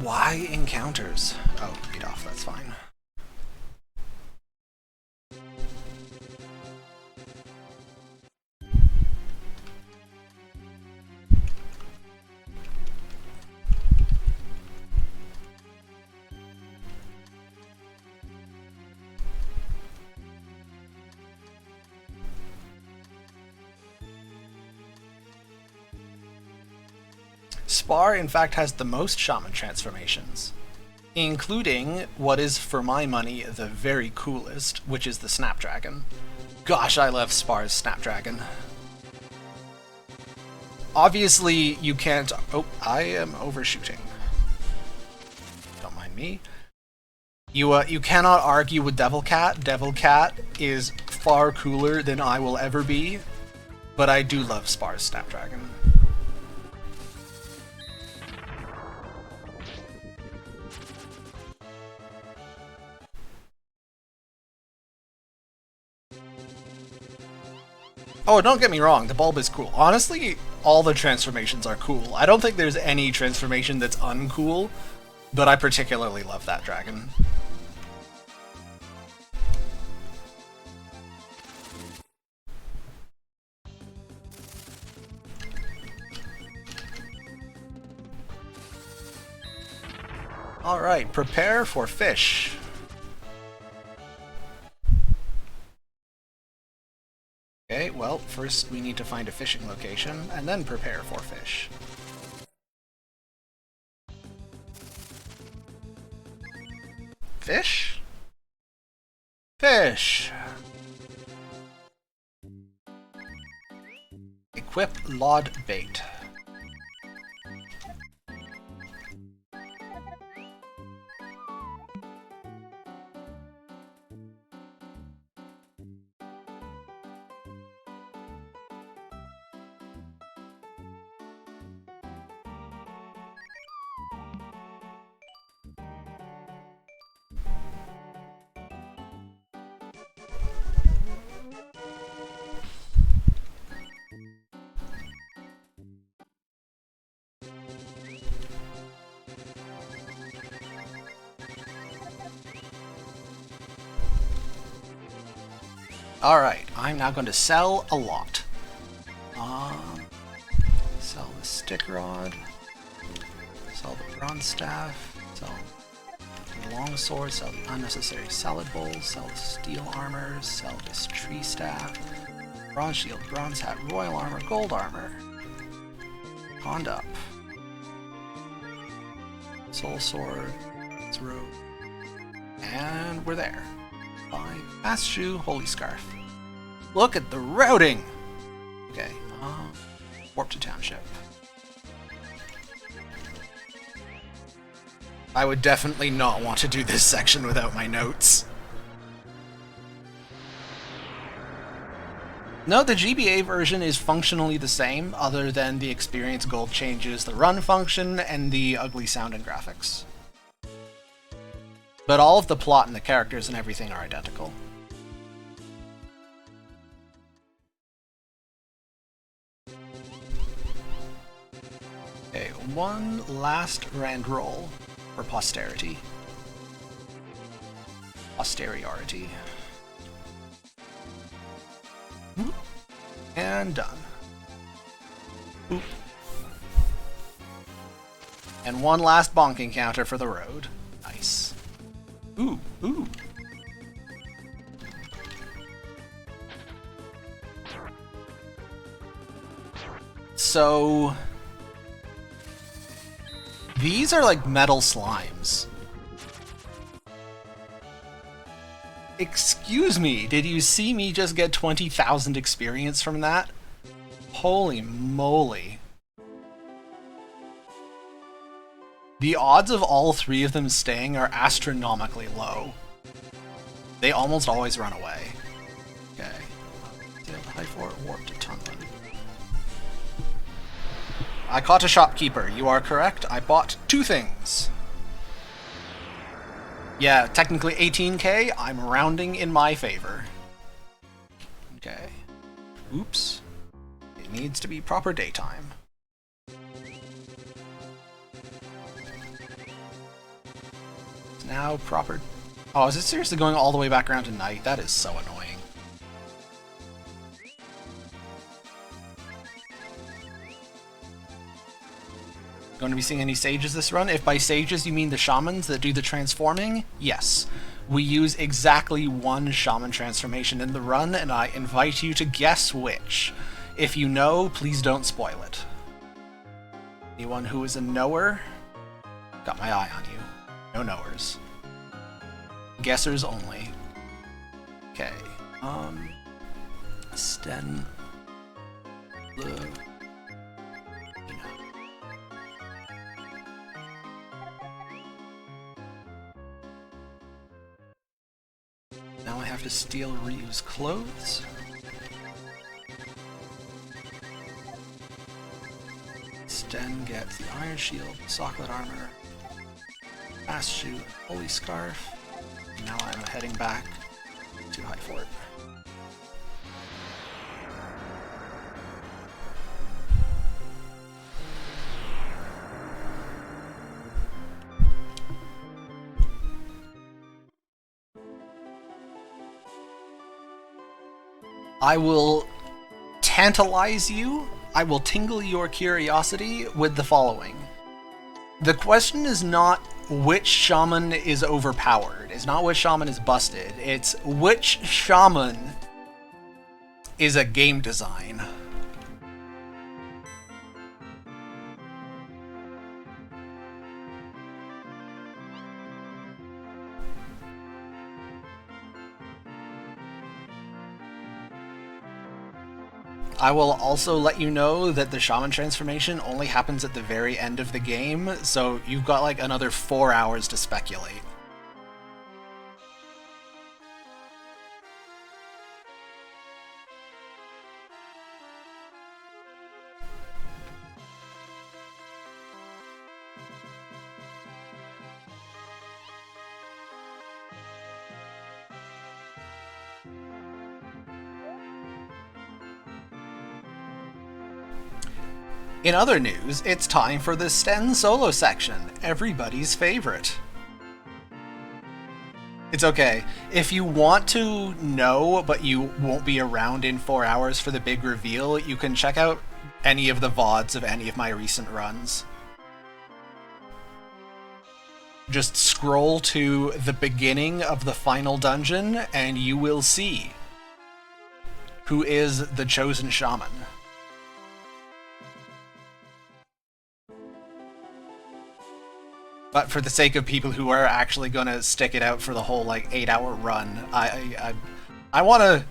S2: Why encounters? Oh, read off, that's fine. Spar, in fact, has the most shaman transformations, including what is, for my money, the very coolest, which is the Snapdragon. Gosh, I love Spar's Snapdragon. Obviously, you can't... Oh, I am overshooting. Don't mind me. You cannot argue with Devil Cat. Devil Cat is far cooler than I will ever be, but I do love Spar's Snapdragon. Oh, don't get me wrong, the bulb is cool. Honestly, all the transformations are cool. I don't think there's any transformation that's uncool, but I particularly love that dragon. Alright, prepare for fish. Okay, well, first we need to find a fishing location, and then prepare for fish. Fish? Fish! Equip Lod Bait. Alright, I'm now going to sell a lot. Sell the stick rod, sell the bronze staff, sell the long sword, sell the unnecessary salad bowls, sell the steel armor, sell this tree staff, bronze shield, bronze hat, royal armor, gold armor. Pond up. Soul Sword. Road. And we're there. 5. Fast Shoe, Holy Scarf. Look at the routing! Okay, warp to Township. I would definitely not want to do this section without my notes. No, the GBA version is functionally the same, other than the experience gold changes the run function and the ugly sound and graphics. But all of the plot and the characters and everything are identical. Okay, one last rand roll for posterity. Posteriority. And done. Oop. And one last bonk encounter for the road. Nice. Ooh, ooh. So these are like metal slimes. Excuse me, did you see me just get 20,000 experience from that? Holy moly. The odds of all three of them staying are astronomically low. They almost always run away. Okay. Sail to High Fort, warp to Tunlin. I caught a shopkeeper. You are correct. I bought 2 things. Yeah, technically 18k. I'm rounding in my favor. Okay. Oops. It needs to be proper daytime. It's now proper... Oh, is it seriously going all the way back around to night? That is so annoying. Going to be seeing any sages this run? If by sages you mean the shamans that do the transforming, yes. We use exactly 1 shaman transformation in the run, and I invite you to guess which. If you know, please don't spoil it. Anyone who is a knower? Got my eye on you. No knowers. Guessers only. Okay. Sten... Now I have to steal Ryu's clothes. Sten gets the Iron Shield, Socklet Armor, Fast Shoe, Holy Scarf. Now I'm heading back to High Fort. I will tantalize you, I will tingle your curiosity with the following. The question is not which shaman is overpowered, it's not which shaman is busted, it's which shaman is a game design. I will also let you know that the shaman transformation only happens at the very end of the game, so you've got like another 4 hours to speculate. In other news, it's time for the Sten solo section, everybody's favorite. It's okay. If you want to know, but you won't be around in 4 hours for the big reveal, you can check out any of the VODs of any of my recent runs. Just scroll to the beginning of the final dungeon, and you will see who is the chosen shaman. But for the sake of people who are actually going to stick it out for the whole like 8-hour run, I want to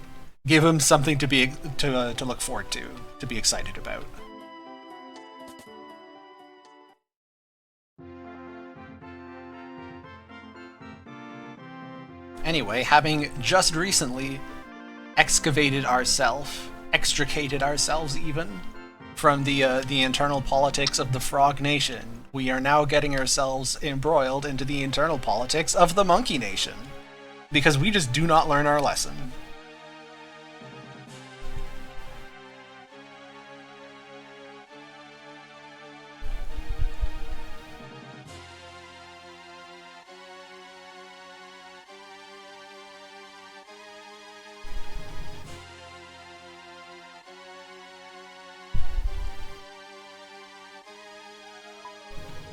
S2: give them something to be to look forward to be excited about. Anyway, having just recently extricated ourselves even from the internal politics of the Frog Nation, we are now getting ourselves embroiled into the internal politics of the Monkey Nation, because we just do not learn our lesson.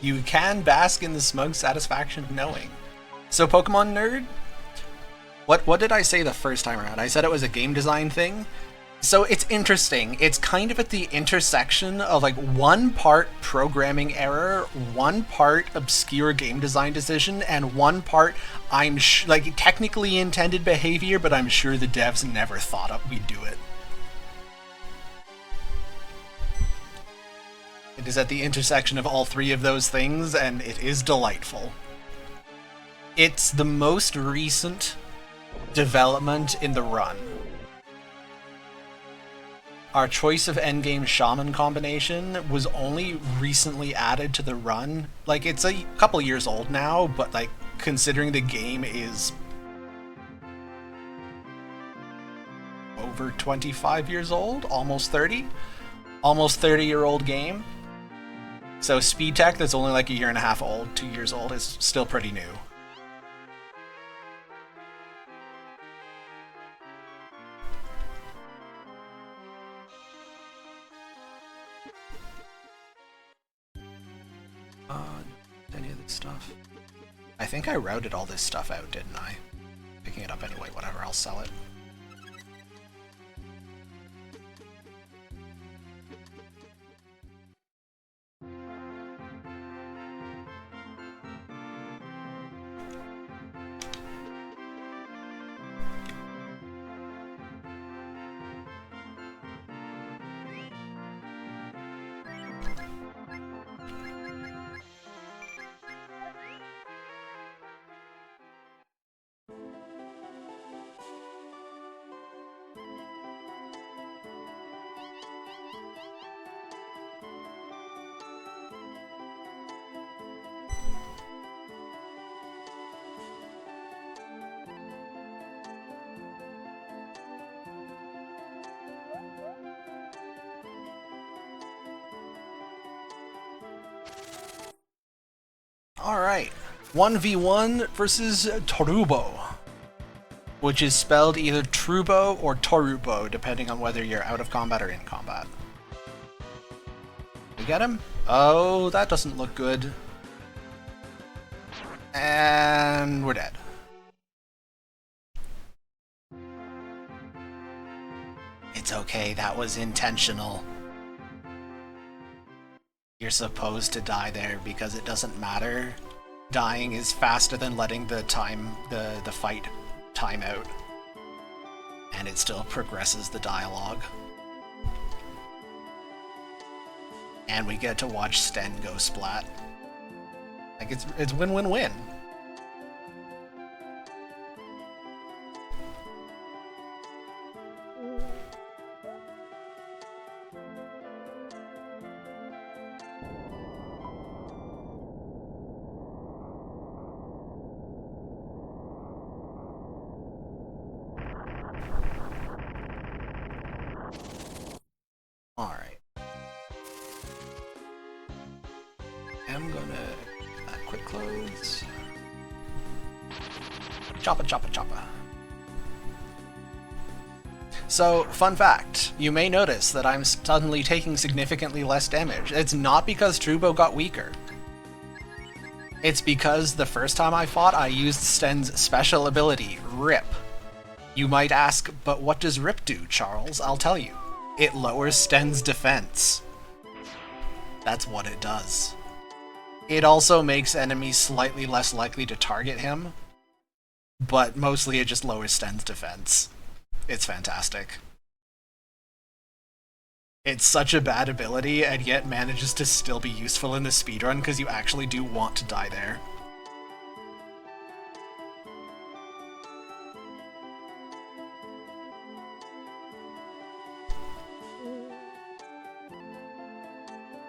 S2: You can bask in the smug satisfaction of knowing. So, Pokemon Nerd, what did I say the first time around? I said it was a game design thing. So it's interesting. It's kind of at the intersection of like one part programming error, one part obscure game design decision, and one part like technically intended behavior, but I'm sure the devs never thought we'd do it. It is at the intersection of all three of those things, and it is delightful. It's the most recent development in the run. Our choice of endgame shaman combination was only recently added to the run. Like, it's a couple years old now, but like, considering the game is over 25 years old, almost 30, almost 30-year-old game. So speed tech that's only like a year and a half old, 2 years old, is still pretty new. Any of this stuff? I think I routed all this stuff out, didn't I? Picking it up anyway, whatever, I'll sell it. Alright, 1v1 versus Torubo, which is spelled either Trubo or Torubo, depending on whether you're out of combat or in combat. We get him? Oh, that doesn't look good. And we're dead. It's okay, that was intentional. You're supposed to die there because it doesn't matter. Dying is faster than letting the fight time out. And it still progresses the dialogue. And we get to watch Sten go splat. Like, it's win-win-win. Alright. I'm gonna quick clothes. Choppa, choppa, choppa. So, fun fact, you may notice that I'm suddenly taking significantly less damage. It's not because Trubo got weaker. It's because the first time I fought, I used Sten's special ability, Rip. You might ask, but what does Rip do, Charles? I'll tell you. It lowers Sten's defense. That's what it does. It also makes enemies slightly less likely to target him, but mostly it just lowers Sten's defense. It's fantastic. It's such a bad ability, and yet manages to still be useful in the speedrun because you actually do want to die there.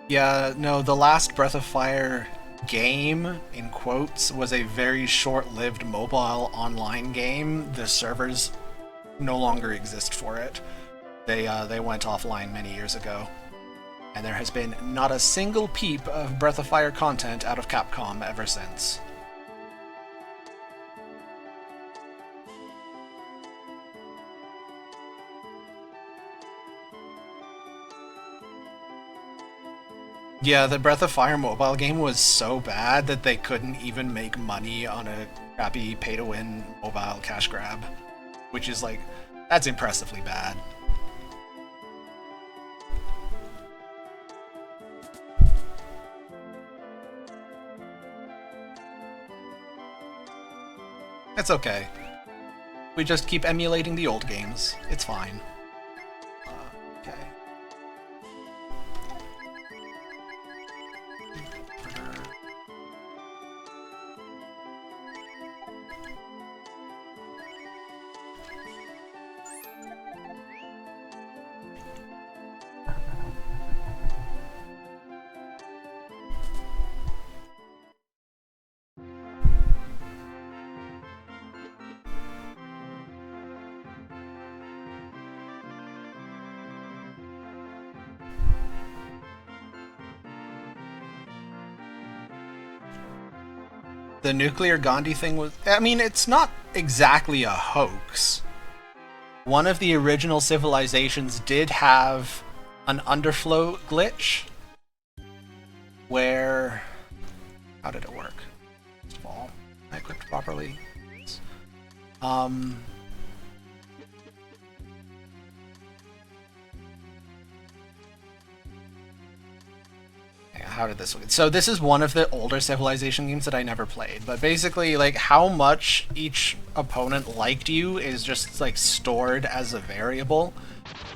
S2: Yeah, no, the last Breath of Fire game, in quotes, was a very short-lived mobile online game. The servers no longer exist for it. They went offline many years ago. And there has been not a single peep of Breath of Fire content out of Capcom ever since. Yeah, the Breath of Fire mobile game was so bad that they couldn't even make money on a crappy pay-to-win mobile cash grab. Which is like, that's impressively bad. It's okay. We just keep emulating the old games. It's fine. Okay. The nuclear Gandhi thing was... I mean, it's not exactly a hoax. One of the original civilizations did have an underflow glitch where... How did it work? First of all, I equipped properly. How did this work? So this is one of the older Civilization games that I never played, but basically, like, how much each opponent liked you is just, like, stored as a variable.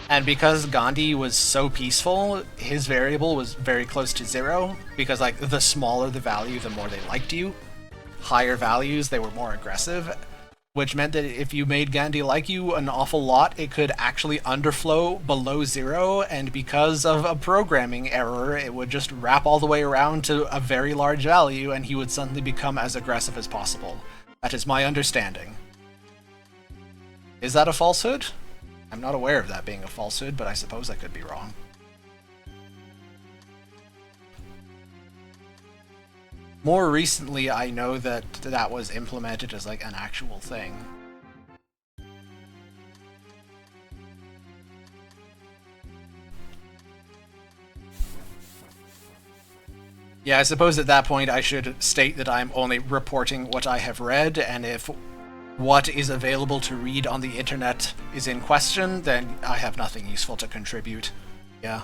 S2: And because Gandhi was so peaceful, his variable was very close to 0, because, like, the smaller the value, the more they liked you. Higher values, they were more aggressive, which meant that if you made Gandhi like you an awful lot, it could actually underflow below 0, and because of a programming error, it would just wrap all the way around to a very large value, and he would suddenly become as aggressive as possible. That is my understanding. Is that a falsehood? I'm not aware of that being a falsehood, but I suppose I could be wrong. More recently, I know that that was implemented as, like, an actual thing. Yeah, I suppose at that point I should state that I'm only reporting what I have read, and if what is available to read on the internet is in question, then I have nothing useful to contribute. Yeah.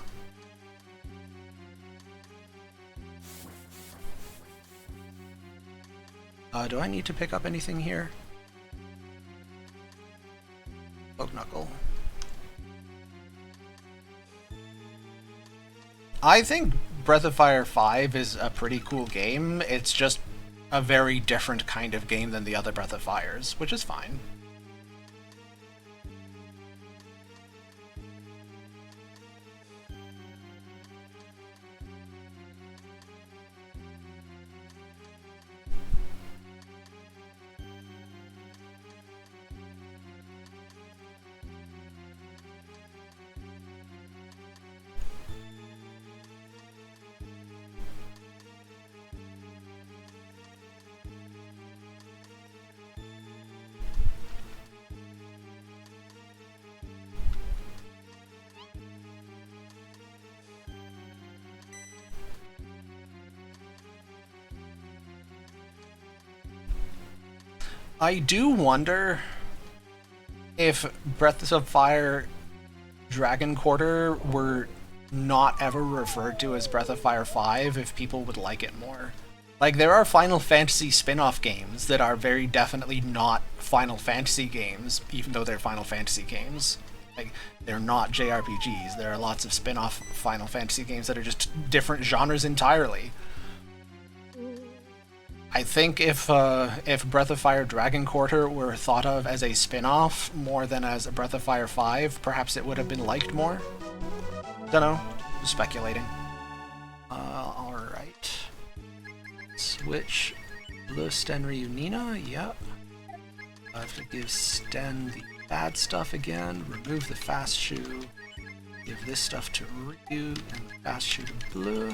S2: Do I need to pick up anything here? Oak Knuckle. I think Breath of Fire 5 is a pretty cool game. It's just a very different kind of game than the other Breath of Fires, which is fine. I do wonder if Breath of Fire Dragon Quarter were not ever referred to as Breath of Fire 5, if people would like it more. Like, there are Final Fantasy spin-off games that are very definitely not Final Fantasy games, even though they're Final Fantasy games. Like, they're not JRPGs. There are lots of spin-off Final Fantasy games that are just different genres entirely. I think if Breath of Fire Dragon Quarter were thought of as a spin-off more than as a Breath of Fire 5, perhaps it would have been liked more. Dunno. Speculating. Alright. Switch Blue Sten Ryu Nina, yep. I have to give Sten the bad stuff again, remove the fast shoe, give this stuff to Ryu, and the fast shoe to Blue.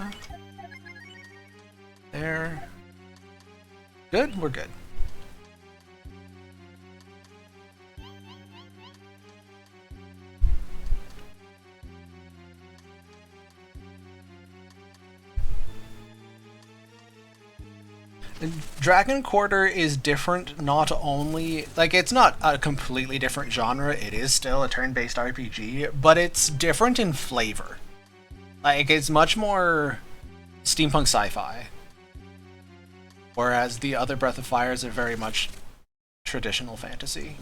S2: There. Good? We're good. Dragon Quarter is different not only... Like, it's not a completely different genre, it is still a turn-based RPG, but it's different in flavor. Like, it's much more steampunk sci-fi. Whereas the other Breath of Fires are very much traditional fantasy.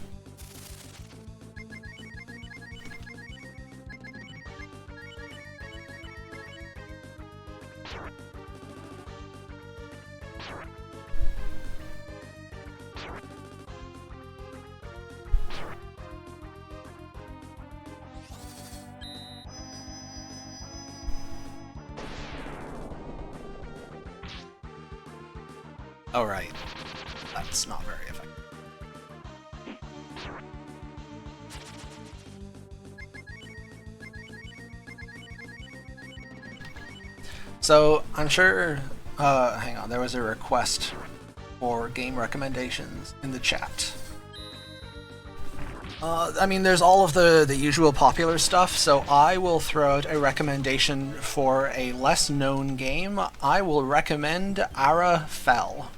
S2: Oh, right. That's not very effective. So, I'm sure... hang on, there was a request for game recommendations in the chat. I mean, there's all of the usual popular stuff, so I will throw out a recommendation for a less-known game. I will recommend Ara Fell.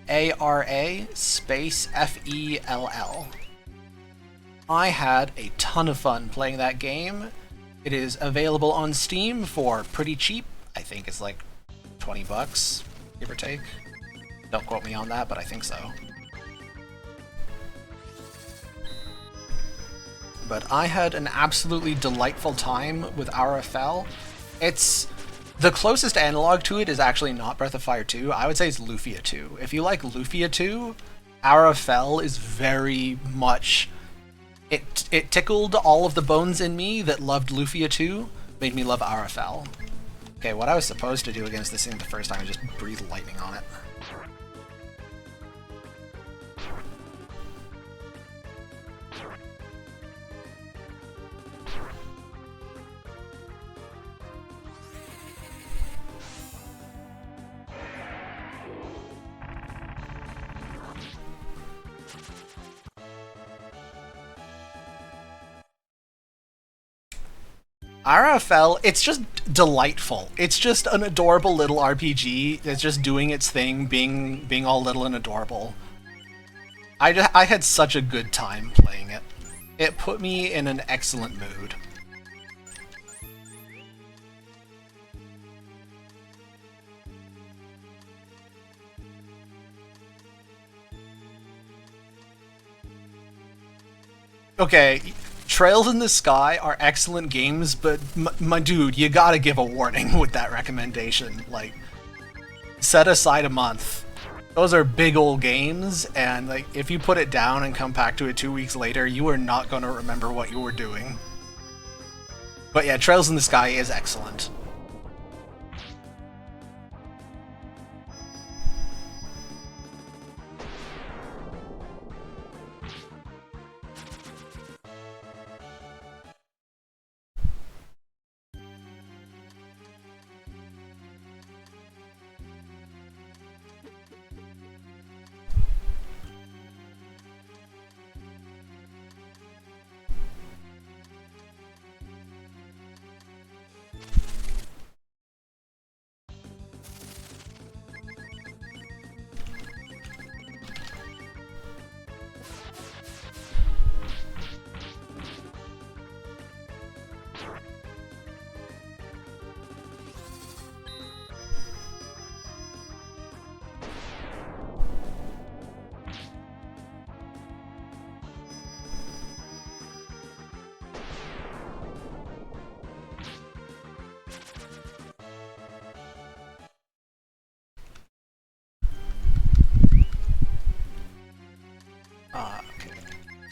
S2: A-R-A space F-E-L-L. I had a ton of fun playing that game. It is available on Steam for pretty cheap. I think it's like 20 bucks, give or take. Don't quote me on that, but I think so. But I had an absolutely delightful time with Ara Fell. It's... The closest analog to it is actually not Breath of Fire 2. I would say it's Lufia 2. If you like Lufia 2, Ara Fell is very much... It tickled all of the bones in me that loved Lufia 2, made me love Ara Fell. Okay, what I was supposed to do against this thing the first time is just breathe lightning on it. Ara Fell, it's just delightful. It's just an adorable little RPG that's just doing its thing, being all little and adorable. I had such a good time playing it. It put me in an excellent mood. Okay, Trails in the Sky are excellent games, but my dude, you gotta give a warning with that recommendation. Like, set aside a month. Those are big old games, and like, if you put it down and come back to it 2 weeks later, you are not gonna remember what you were doing. But yeah, Trails in the Sky is excellent.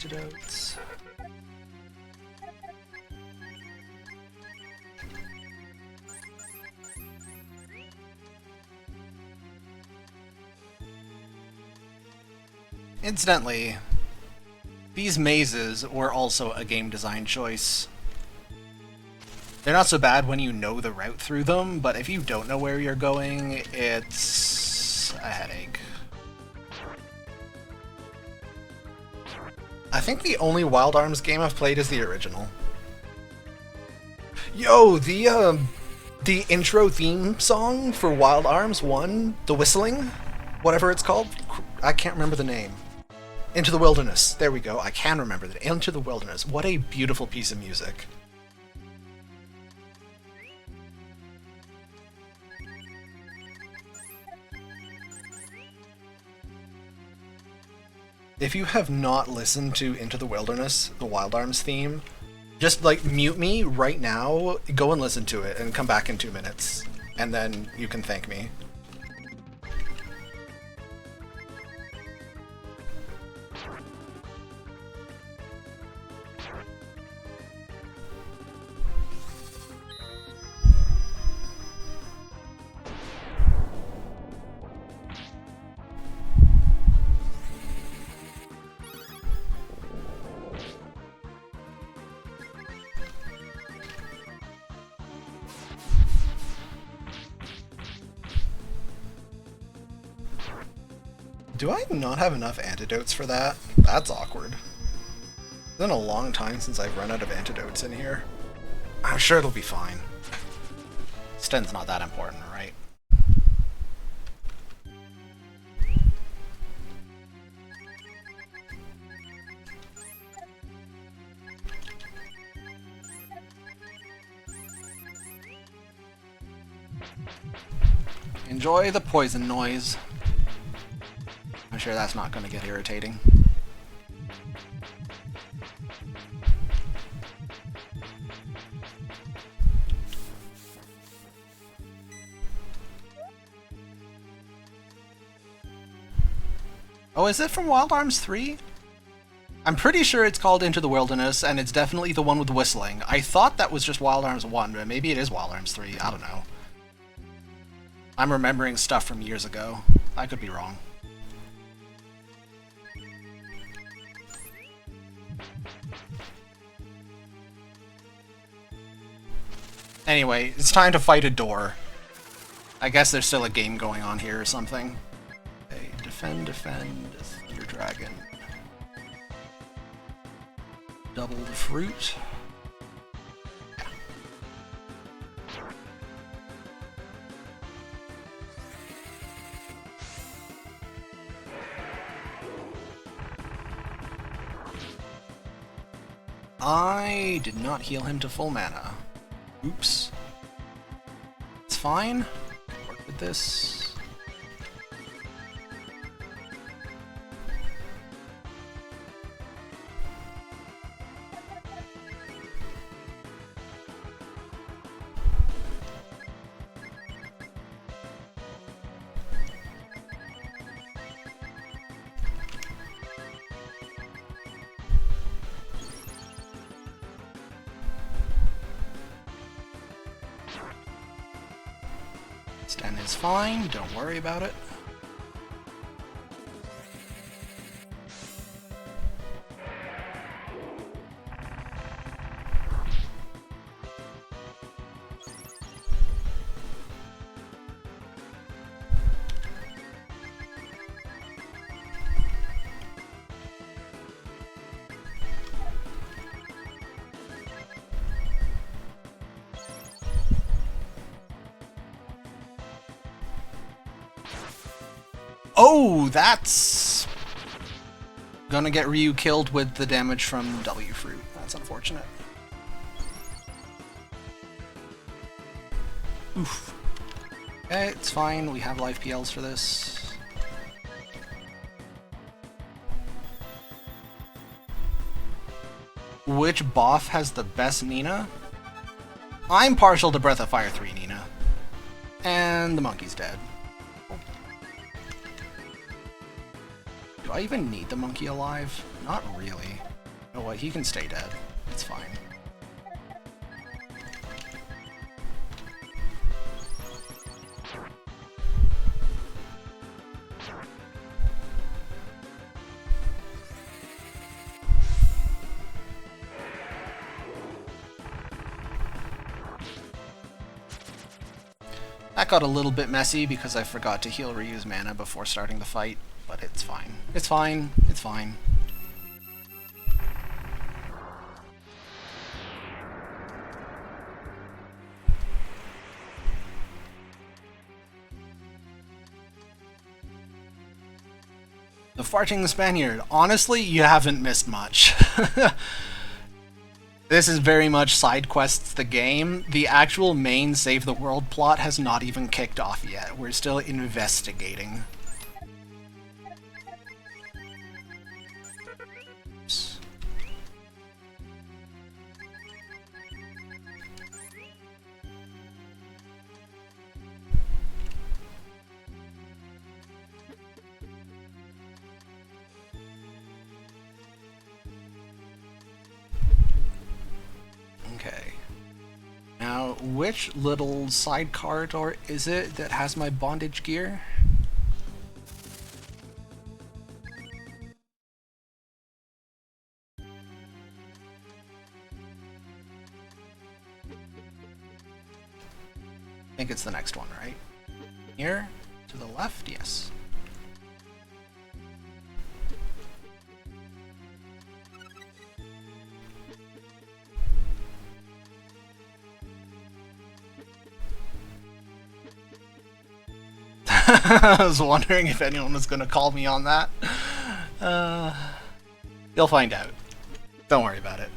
S2: Antidotes. Incidentally, these mazes were also a game design choice. They're not so bad when you know the route through them, but if you don't know where you're going, it's a headache. I think the only Wild Arms game I've played is the original. Yo, the intro theme song for Wild Arms 1, the whistling, whatever it's called, I can't remember the name. Into the Wilderness. There we go. I can remember that. Into the Wilderness. What a beautiful piece of music. If you have not listened to Into the Wilderness, the Wild Arms theme, just like mute me right now, go and listen to it, and come back in 2 minutes. And then you can thank me. Do I not have enough antidotes for that? That's awkward. It's been a long time since I've run out of antidotes in here. I'm sure it'll be fine. Sten's not that important, right? Enjoy the poison noise. I'm sure that's not going to get irritating. Oh, is it from Wild Arms 3? I'm pretty sure it's called Into the Wilderness, and it's definitely the one with whistling. I thought that was just Wild Arms 1, but maybe it is Wild Arms 3. I don't know. I'm remembering stuff from years ago. I could be wrong. Anyway, it's time to fight a door. I guess there's still a game going on here or something. Okay, defend, Thunder Dragon. Double the fruit. Yeah. I did not heal him to full mana. Oops. It's fine. Work with this. Sten is fine, don't worry about it. Oh, that's gonna get Ryu killed with the damage from W Fruit. That's unfortunate. Oof. Okay, it's fine. We have life PLs for this. Which boss has the best Nina? I'm partial to Breath of Fire 3 Nina. And the monkey's dead. Do I even need the monkey alive? Not really. You know what? He can stay dead. It's fine. That got a little bit messy because I forgot to heal Ryu's mana before starting the fight, but it's fine. It's fine. It's fine. The Farting Spaniard. Honestly, you haven't missed much. This is very much side quests the game. The actual main Save the World plot has not even kicked off yet. We're still investigating. Okay. Now, which little side corridor is it that has my bondage gear? I think it's the next one, right? Here? To the left? Yes. I was wondering if anyone was going to call me on that. You'll find out. Don't worry about it.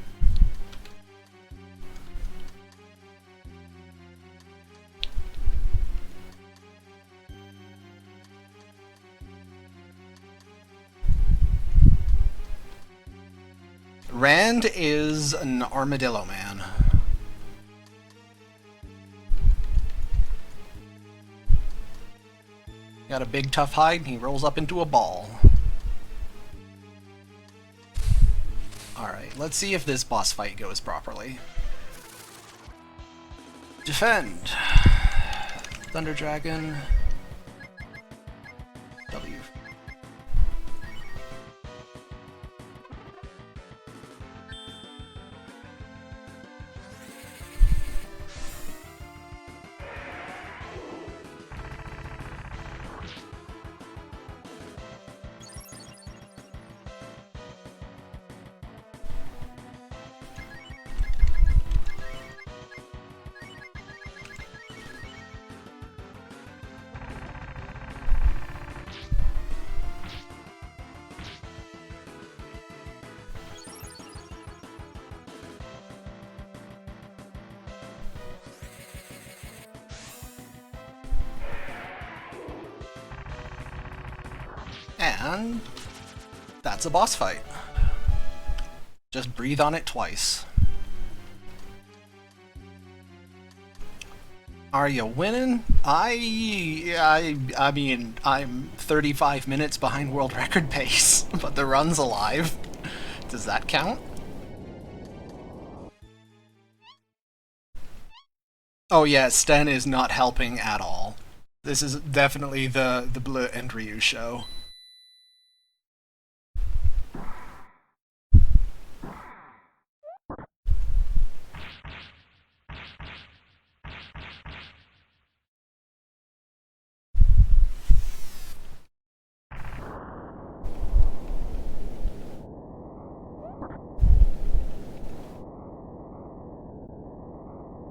S2: Rand is an armadillo man. Got a big tough hide and he rolls up into a ball. Alright, let's see if this boss fight goes properly. Defend! Thunder Dragon. W. And that's a boss fight. Just breathe on it twice. Are you winning? I mean, I'm 35 minutes behind world record pace, but the run's alive. Does that count? Oh yeah, Sten is not helping at all. This is definitely the Bleu and Ryu show.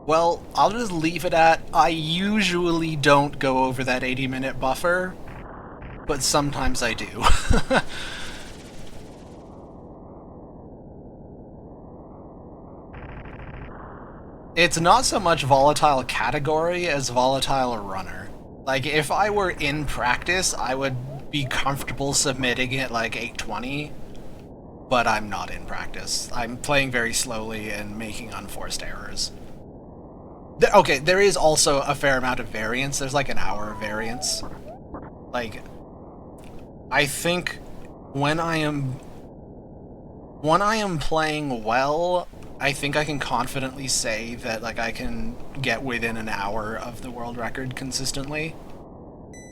S2: Well, I'll just leave it at, I usually don't go over that 80-minute buffer, but sometimes I do. It's not so much volatile category as volatile runner. Like, if I were in practice, I would be comfortable submitting it like 820, but I'm not in practice. I'm playing very slowly and making unforced errors. Okay, there is also a fair amount of variance. There's like an hour of variance. Like, I think when I am When I am playing well, I think I can confidently say that like I can get within an hour of the world record consistently.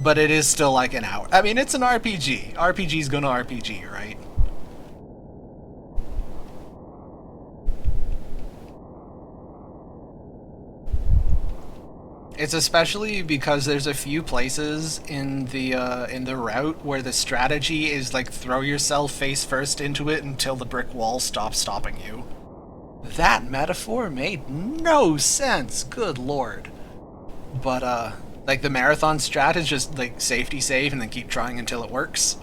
S2: But it is still like an hour. I mean, it's an RPG. RPG's gonna RPG, right? It's especially because there's a few places in the route where the strategy is like throw yourself face first into it until the brick wall stops stopping you. That metaphor made no sense. Good lord. But like the marathon strat is just like safety save and then keep trying until it works.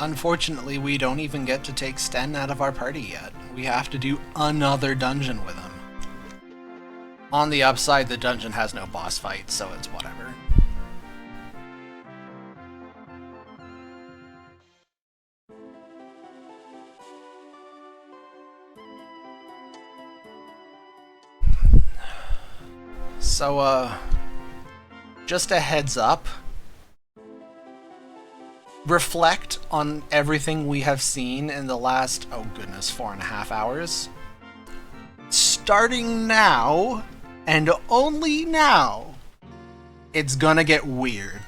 S2: Unfortunately, we don't even get to take Sten out of our party yet. We have to do another dungeon with him. On the upside, the dungeon has no boss fight, so it's whatever. So, just a heads up. Reflect on everything we have seen in the last, oh goodness, 4.5 hours. Starting now, and only now, it's gonna get weird.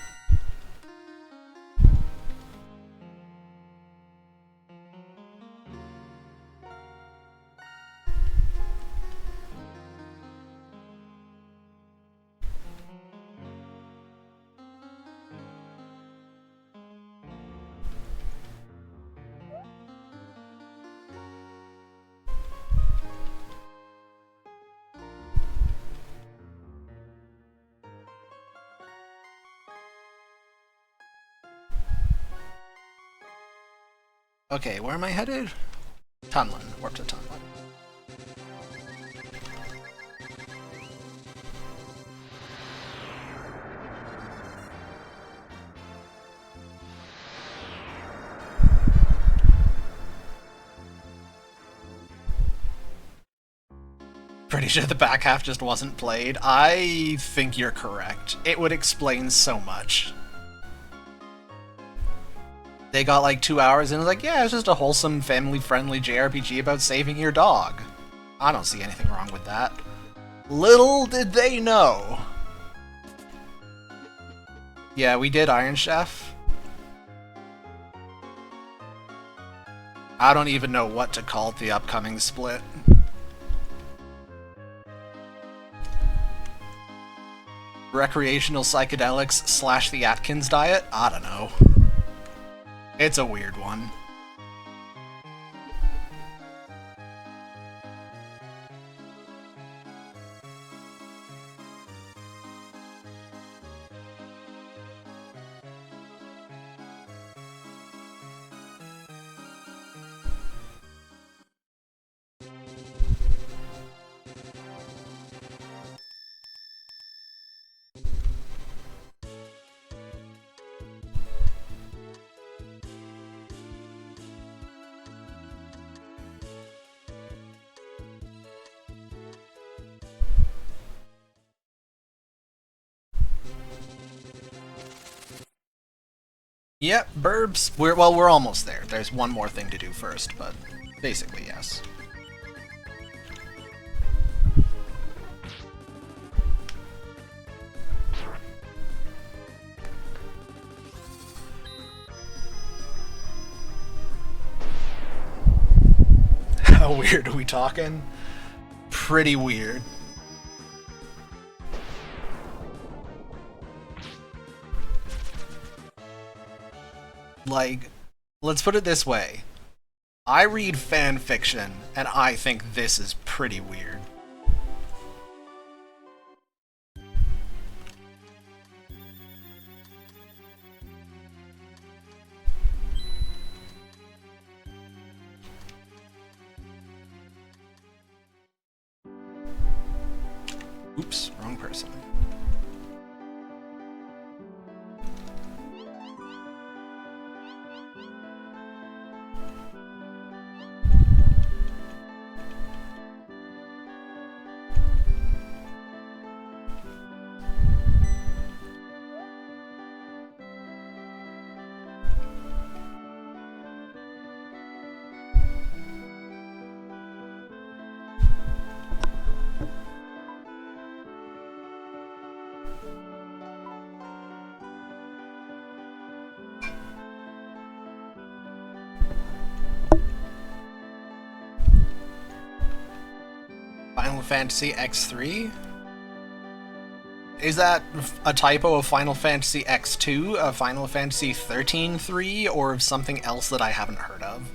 S2: Okay, where am I headed? Tunlin. Warp to Tunlin. Pretty sure the back half just wasn't played. I think you're correct. It would explain so much. They got like 2 hours and it was like, yeah, it's just a wholesome, family-friendly JRPG about saving your dog. I don't see anything wrong with that. Little did they know. Yeah, we did Iron Chef. I don't even know what to call the upcoming split. Recreational psychedelics / the Atkins diet? I don't know. It's a weird one. Yep, Burbs. We're almost there. There's one more thing to do first, but basically, yes. How weird are we talking? Pretty weird. Like, let's put it this way. I read fan fiction, and I think this is pretty weird. Oops, wrong person. Final Fantasy X3? Is that a typo of Final Fantasy X2, of Final Fantasy 13-3, or of something else that I haven't heard of?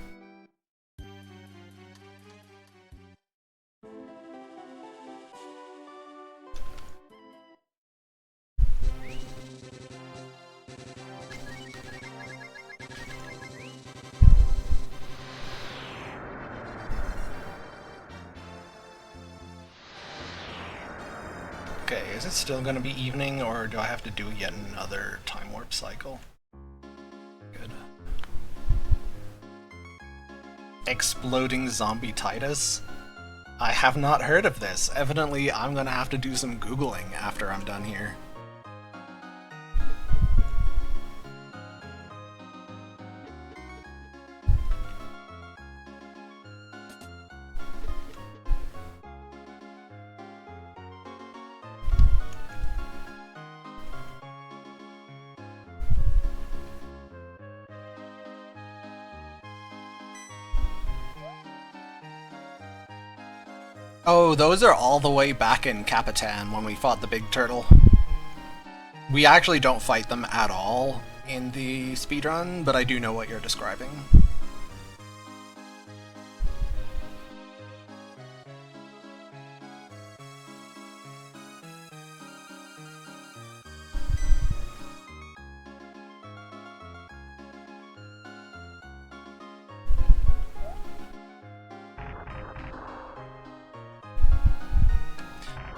S2: Okay, is it still gonna be evening, or do I have to do yet another time warp cycle? Good. Exploding Zombie Titus? I have not heard of this. Evidently, I'm gonna have to do some Googling after I'm done here. Oh, those are all the way back in Capitan when we fought the big turtle. We actually don't fight them at all in the speedrun, but I do know what you're describing.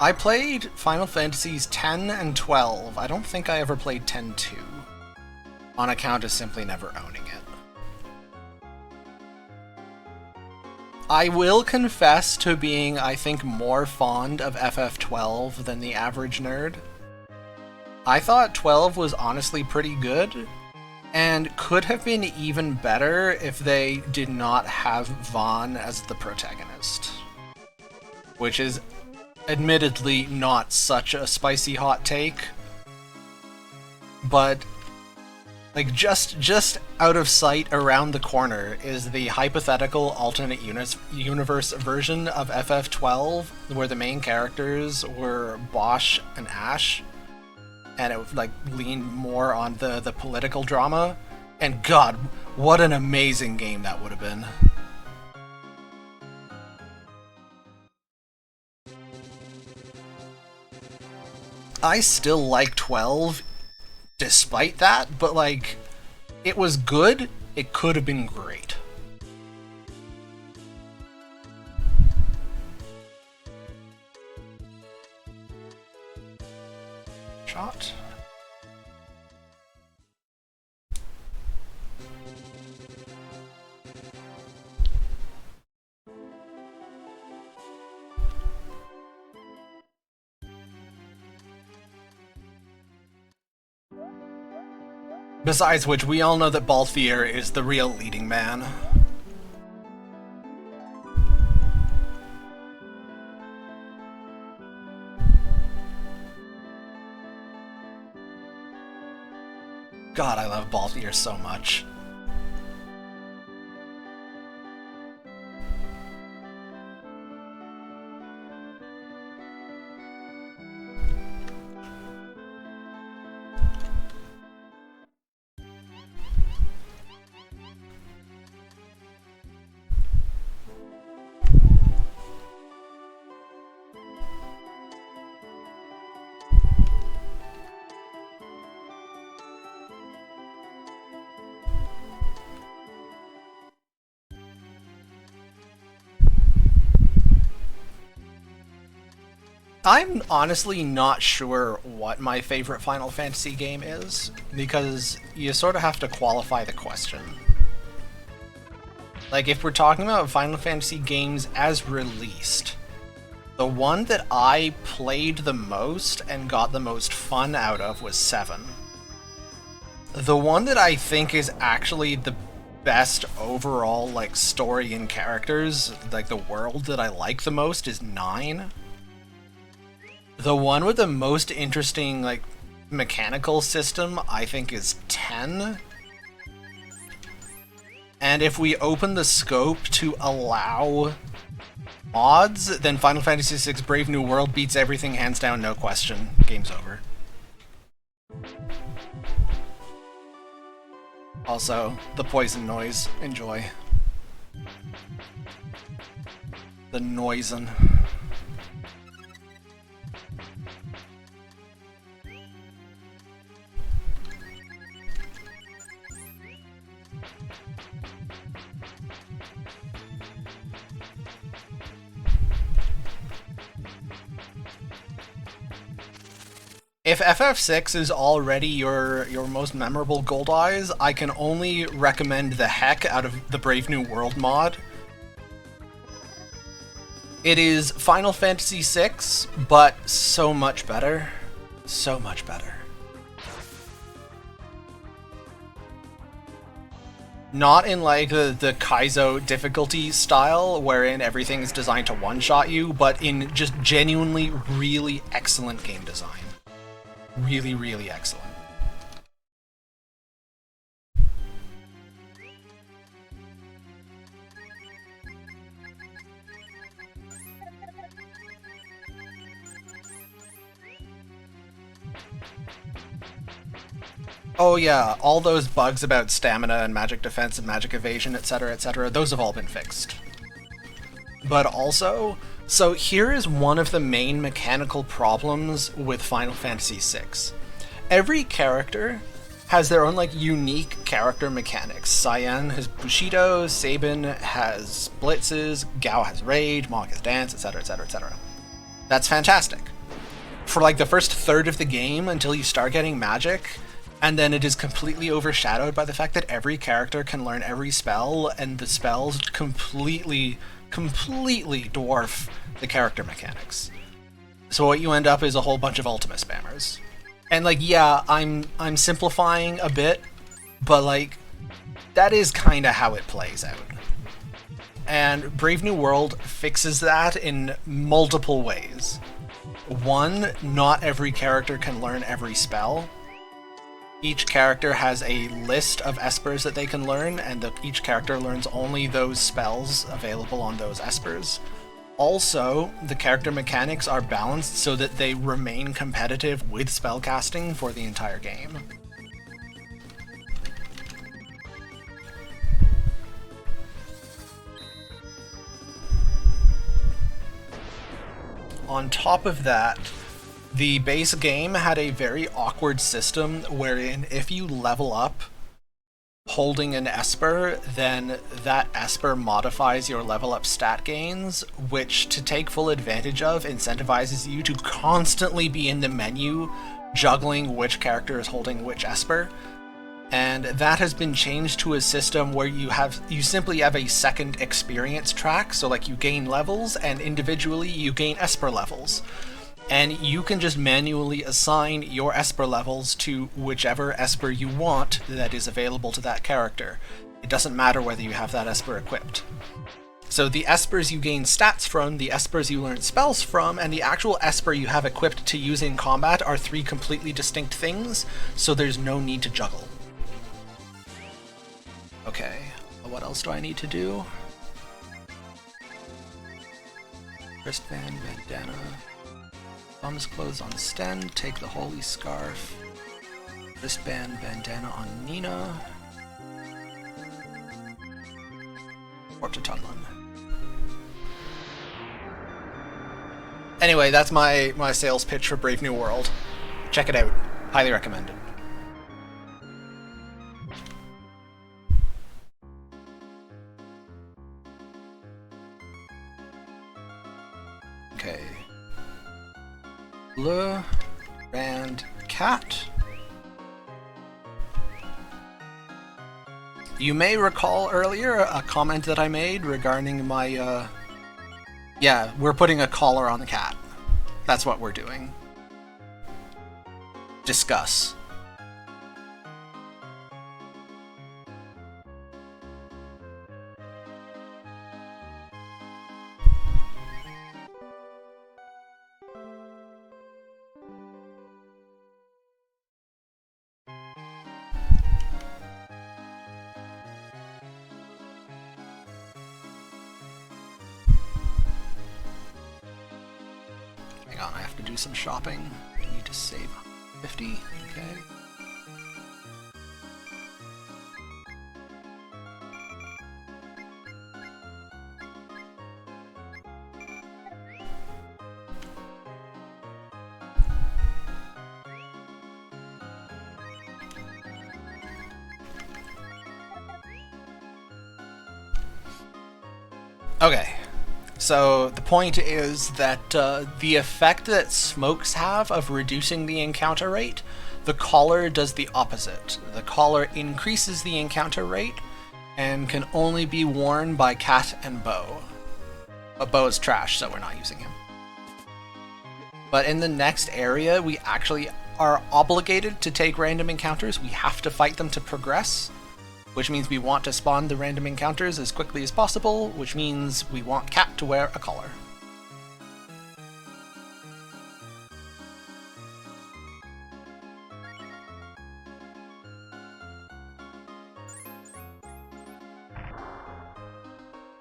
S2: I played Final Fantasies 10 and 12. I don't think I ever played 10-2, on account of simply never owning it. I will confess to being, I think, more fond of FF12 than the average nerd. I thought 12 was honestly pretty good, and could have been even better if they did not have Vaughn as the protagonist. Which is admittedly not such a spicy hot take, but like just out of sight around the corner is the hypothetical alternate universe version of FF12 where the main characters were Bosch and Ash, and it like leaned more on the political drama, and god, what an amazing game that would have been. I still like 12 despite that, but like, it was good, it could have been great. Shot. Besides which, we all know that Balthier is the real leading man. God, I love Balthier so much. I'm honestly not sure what my favorite Final Fantasy game is, because you sort of have to qualify the question. Like, if we're talking about Final Fantasy games as released, the one that I played the most and got the most fun out of was 7. The one that I think is actually the best overall, like, story and characters, like the world that I like the most, is 9. The one with the most interesting, like, mechanical system, I think, is 10. And if we open the scope to allow mods, then Final Fantasy VI Brave New World beats everything hands down, no question. Game's over. Also, the poison noise. Enjoy. The noisin'. If FF6 is already your most memorable Gold Eyes, I can only recommend the heck out of the Brave New World mod. It is Final Fantasy VI, but so much better. So much better. Not in like the Kaizo difficulty style, wherein everything is designed to one-shot you, but in just genuinely really excellent game design. Really, really excellent. Oh yeah, all those bugs about stamina and magic defense and magic evasion, etc., those have all been fixed. But also, so here is one of the main mechanical problems with Final Fantasy VI. Every character has their own, like, unique character mechanics. Cyan has Bushido, Sabin has blitzes, Gao has rage, Mog has dance, etc. That's fantastic. For like the first third of the game until you start getting magic, and then it is completely overshadowed by the fact that every character can learn every spell, and the spells completely dwarf the character mechanics. So what you end up is a whole bunch of Ultima spammers. And like, yeah, I'm simplifying a bit, but like, that is kind of how it plays out. And Brave New World fixes that in multiple ways. One, not every character can learn every spell. Each character has a list of espers that they can learn, and each character learns only those spells available on those espers. Also, the character mechanics are balanced so that they remain competitive with spellcasting for the entire game. On top of that, the base game had a very awkward system wherein if you level up holding an Esper, then that Esper modifies your level up stat gains, which, to take full advantage of, incentivizes you to constantly be in the menu juggling which character is holding which Esper. And that has been changed to a system where you simply have a second experience track, so like you gain levels, and individually you gain Esper levels. And you can just manually assign your Esper levels to whichever Esper you want that is available to that character. It doesn't matter whether you have that Esper equipped. So the Espers you gain stats from, the Espers you learn spells from, and the actual Esper you have equipped to use in combat are three completely distinct things, so there's no need to juggle. Okay, what else do I need to do? Wristband, bandana. Bum's clothes on Sten, take the holy scarf. Wristband, bandana on Nina. Or to Tunlin. Anyway, that's my sales pitch for Brave New World. Check it out. Highly recommended. Okay. Le Rand Cat. You may recall earlier a comment that I made regarding my, yeah, we're putting a collar on the cat. That's what we're doing. Discuss. Hang on, I have to do some shopping. I need to save 50. Okay. Okay, so the point is that the effect that smokes have of reducing the encounter rate, the collar does the opposite. The collar increases the encounter rate and can only be worn by Cat and Bo. But Bo is trash, so we're not using him. But in the next area, we actually are obligated to take random encounters. We have to fight them to progress, which means we want to spawn the random encounters as quickly as possible, which means we want Cat to wear a collar.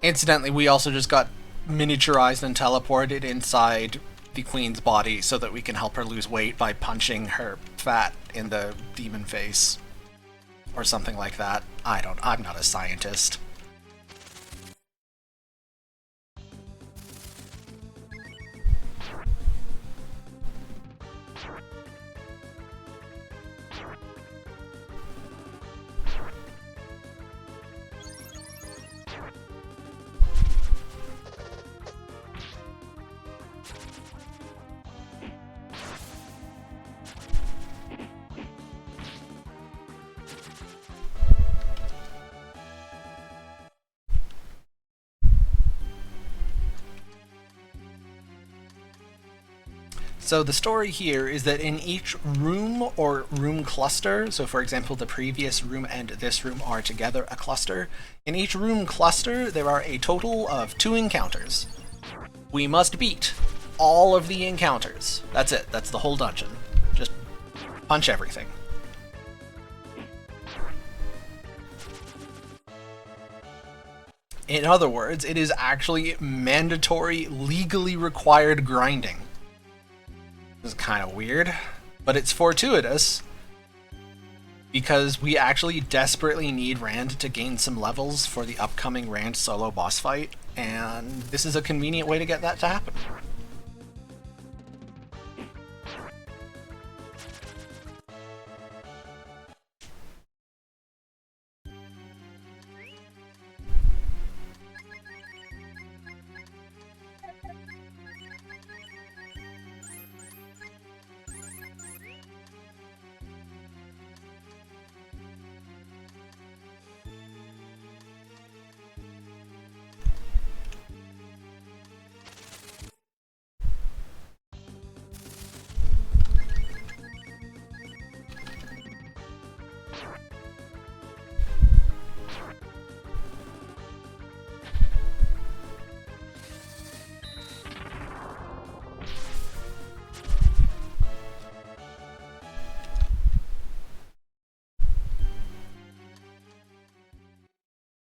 S2: Incidentally, we also just got miniaturized and teleported inside the queen's body so that we can help her lose weight by punching her fat in the demon face. Or something like that. I'm not a scientist. So the story here is that in each room or room cluster, so for example the previous room and this room are together a cluster, in each room cluster there are a total of 2 encounters. We must beat all of the encounters. That's it, that's the whole dungeon. Just punch everything. In other words, it is actually mandatory, legally required grinding. This is kind of weird, but it's fortuitous because we actually desperately need Rand to gain some levels for the upcoming Rand solo boss fight, and this is a convenient way to get that to happen.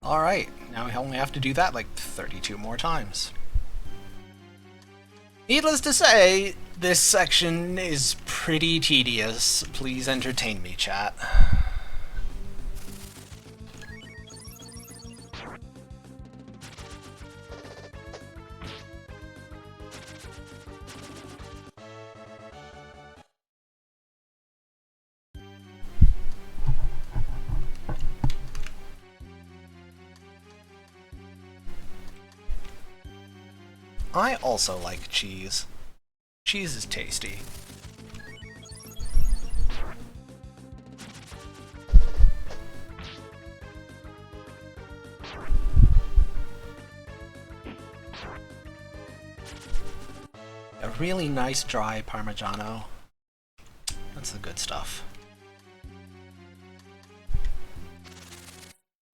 S2: Alright, now we only have to do that like 32 more times. Needless to say, this section is pretty tedious. Please entertain me, chat. I also like cheese. Cheese is tasty. A really nice dry Parmigiano. That's the good stuff.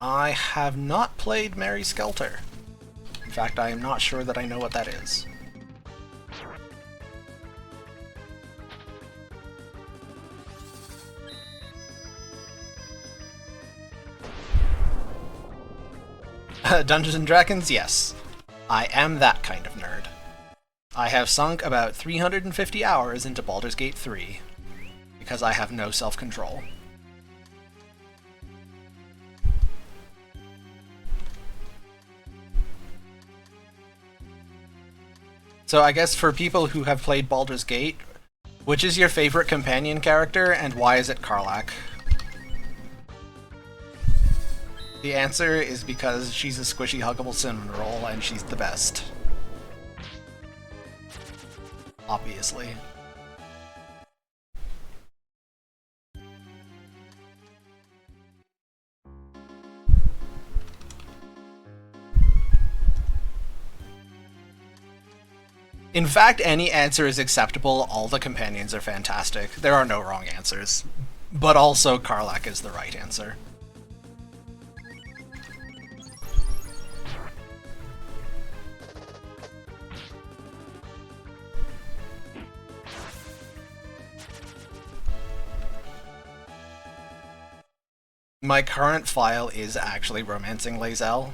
S2: I have not played Mary Skelter. In fact, I am not sure that I know what that is. Dungeons and Dragons, yes. I am that kind of nerd. I have sunk about 350 hours into Baldur's Gate 3, because I have no self-control. So I guess for people who have played Baldur's Gate, which is your favorite companion character, and why is it Karlach? The answer is because she's a squishy, huggable cinnamon roll, and she's the best. Obviously. In fact, any answer is acceptable. All the companions are fantastic. There are no wrong answers. But also, Karlach is the right answer. My current file is actually Romancing Lae'zel,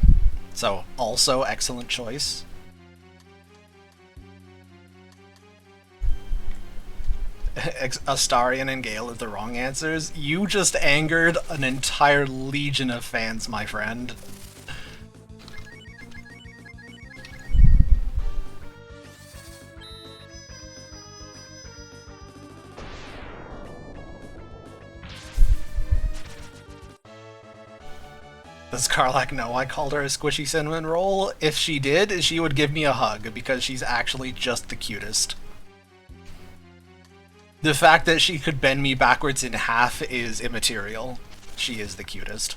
S2: so also excellent choice. Astarion and Gale are the wrong answers. You just angered an entire legion of fans, my friend. Does Karlach know I called her a squishy cinnamon roll? If she did, she would give me a hug, because she's actually just the cutest. The fact that she could bend me backwards in half is immaterial. She is the cutest.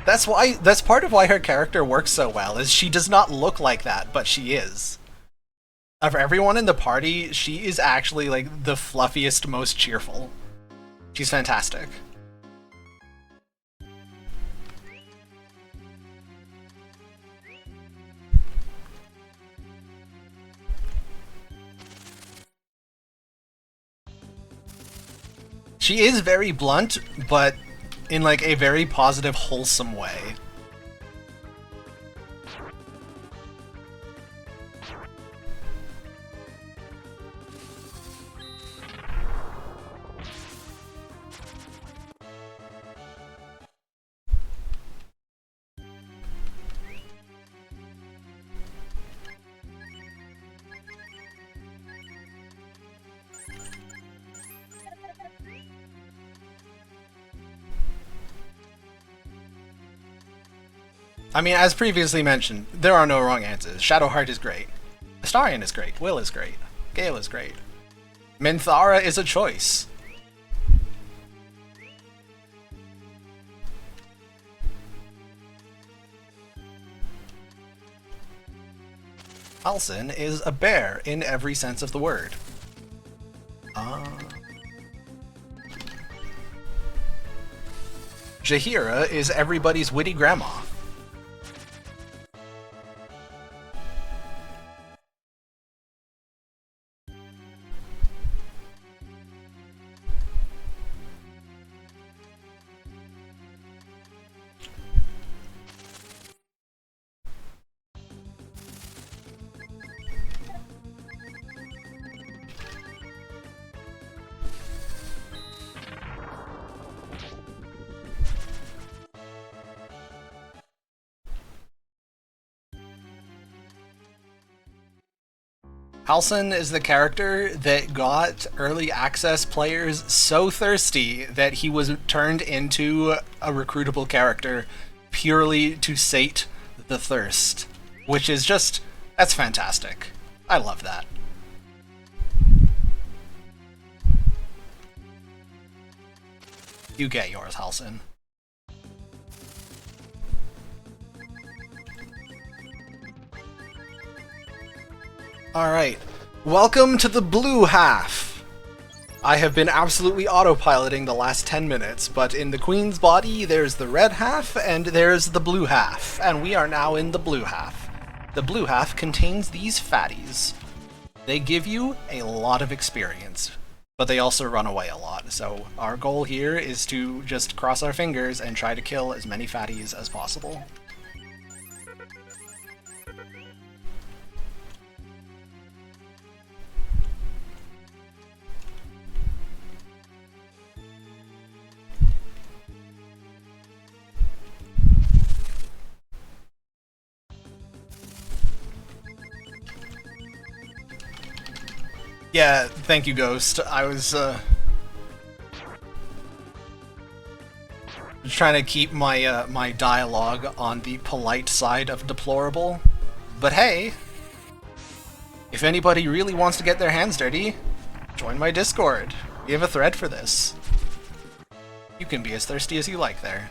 S2: That's part of why her character works so well, is she does not look like that, but she is. Of everyone in the party, she is actually, like, the fluffiest, most cheerful. She's fantastic. She is very blunt, but in, like, a very positive, wholesome way. I mean, as previously mentioned, there are no wrong answers. Shadowheart is great. Astarion is great. Will is great. Gale is great. Minthara is a choice. Halsin is a bear in every sense of the word. Jaheira is everybody's witty grandma. Halsin is the character that got early access players so thirsty that he was turned into a recruitable character purely to sate the thirst, which is just, that's fantastic. I love that. You get yours, Halcyon. Alright, welcome to the blue half! I have been absolutely autopiloting the last 10 minutes, but in the Queen's body there's the red half and there's the blue half, and we are now in the blue half. The blue half contains these fatties. They give you a lot of experience, but they also run away a lot, so our goal here is to just cross our fingers and try to kill as many fatties as possible. Yeah, thank you, Ghost. I was, trying to keep my, my dialogue on the polite side of deplorable. But hey, if anybody really wants to get their hands dirty, join my Discord. We have a thread for this. You can be as thirsty as you like there.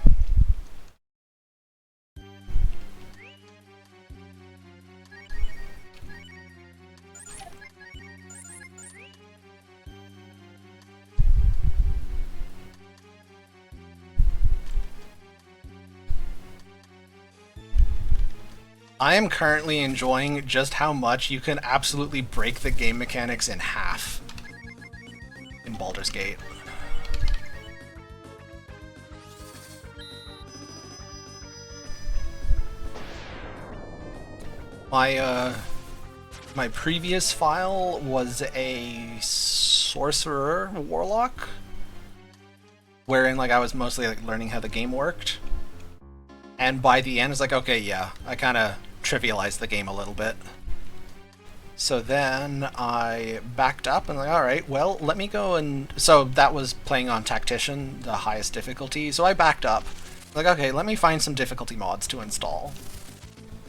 S2: I am currently enjoying just how much you can absolutely break the game mechanics in half in Baldur's Gate. My previous file was a sorcerer warlock, wherein like I was mostly like learning how the game worked. And by the end, it's like, okay, yeah, I kind of trivialized the game a little bit. So then I backed up and like, alright, well, let me go and... So that was playing on Tactician, the highest difficulty. So I backed up. Like, okay, let me find some difficulty mods to install.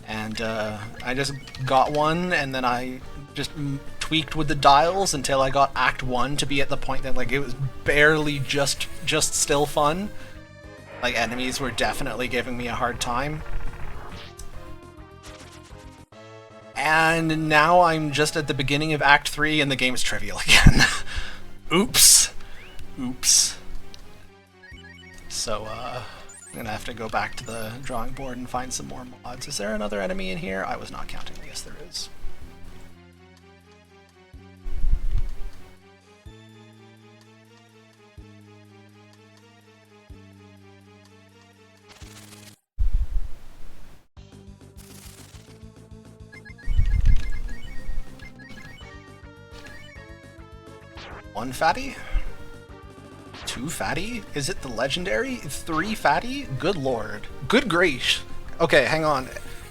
S2: And I just got one, and then I just tweaked with the dials until I got Act 1 to be at the point that like it was barely just still fun. Like, enemies were definitely giving me a hard time. And now I'm just at the beginning of Act 3 and the game's trivial again. Oops. Oops. So, I'm gonna have to go back to the drawing board and find some more mods. Is there another enemy in here? I was not counting. Yes, there is. One fatty? Two fatty? Is it the legendary? 3 fatty? Good lord. Good grace. Okay, hang on.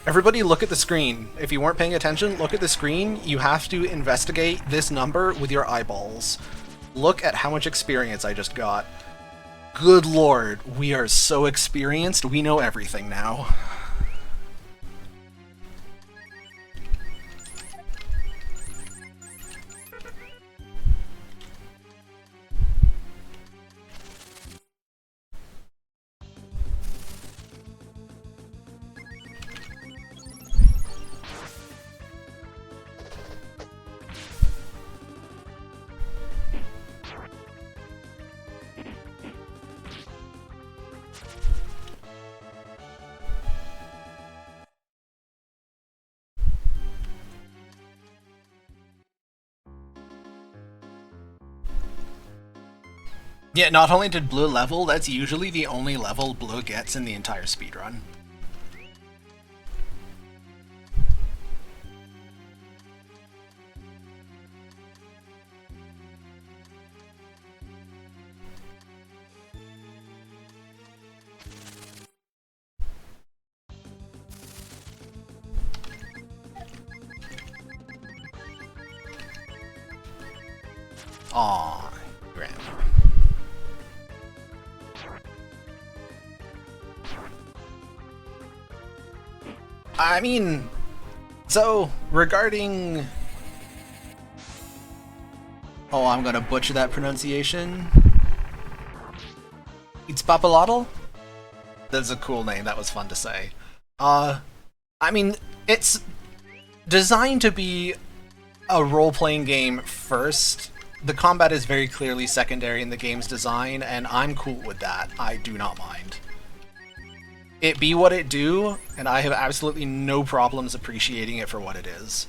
S2: Everybody look at the screen. If you weren't paying attention, look at the screen. You have to investigate this number with your eyeballs. Look at how much experience I just got. Good lord, we are so experienced, we know everything now. Yeah, not only did Blue level, that's usually the only level Blue gets in the entire speedrun. Aww, Grandma. I mean, so regarding... Oh, I'm gonna butcher that pronunciation. It's Papalotl? That's a cool name, that was fun to say. I mean, it's designed to be a role-playing game first. The combat is very clearly secondary in the game's design, and I'm cool with that. I do not mind. It be what it do, and I have absolutely no problems appreciating it for what it is.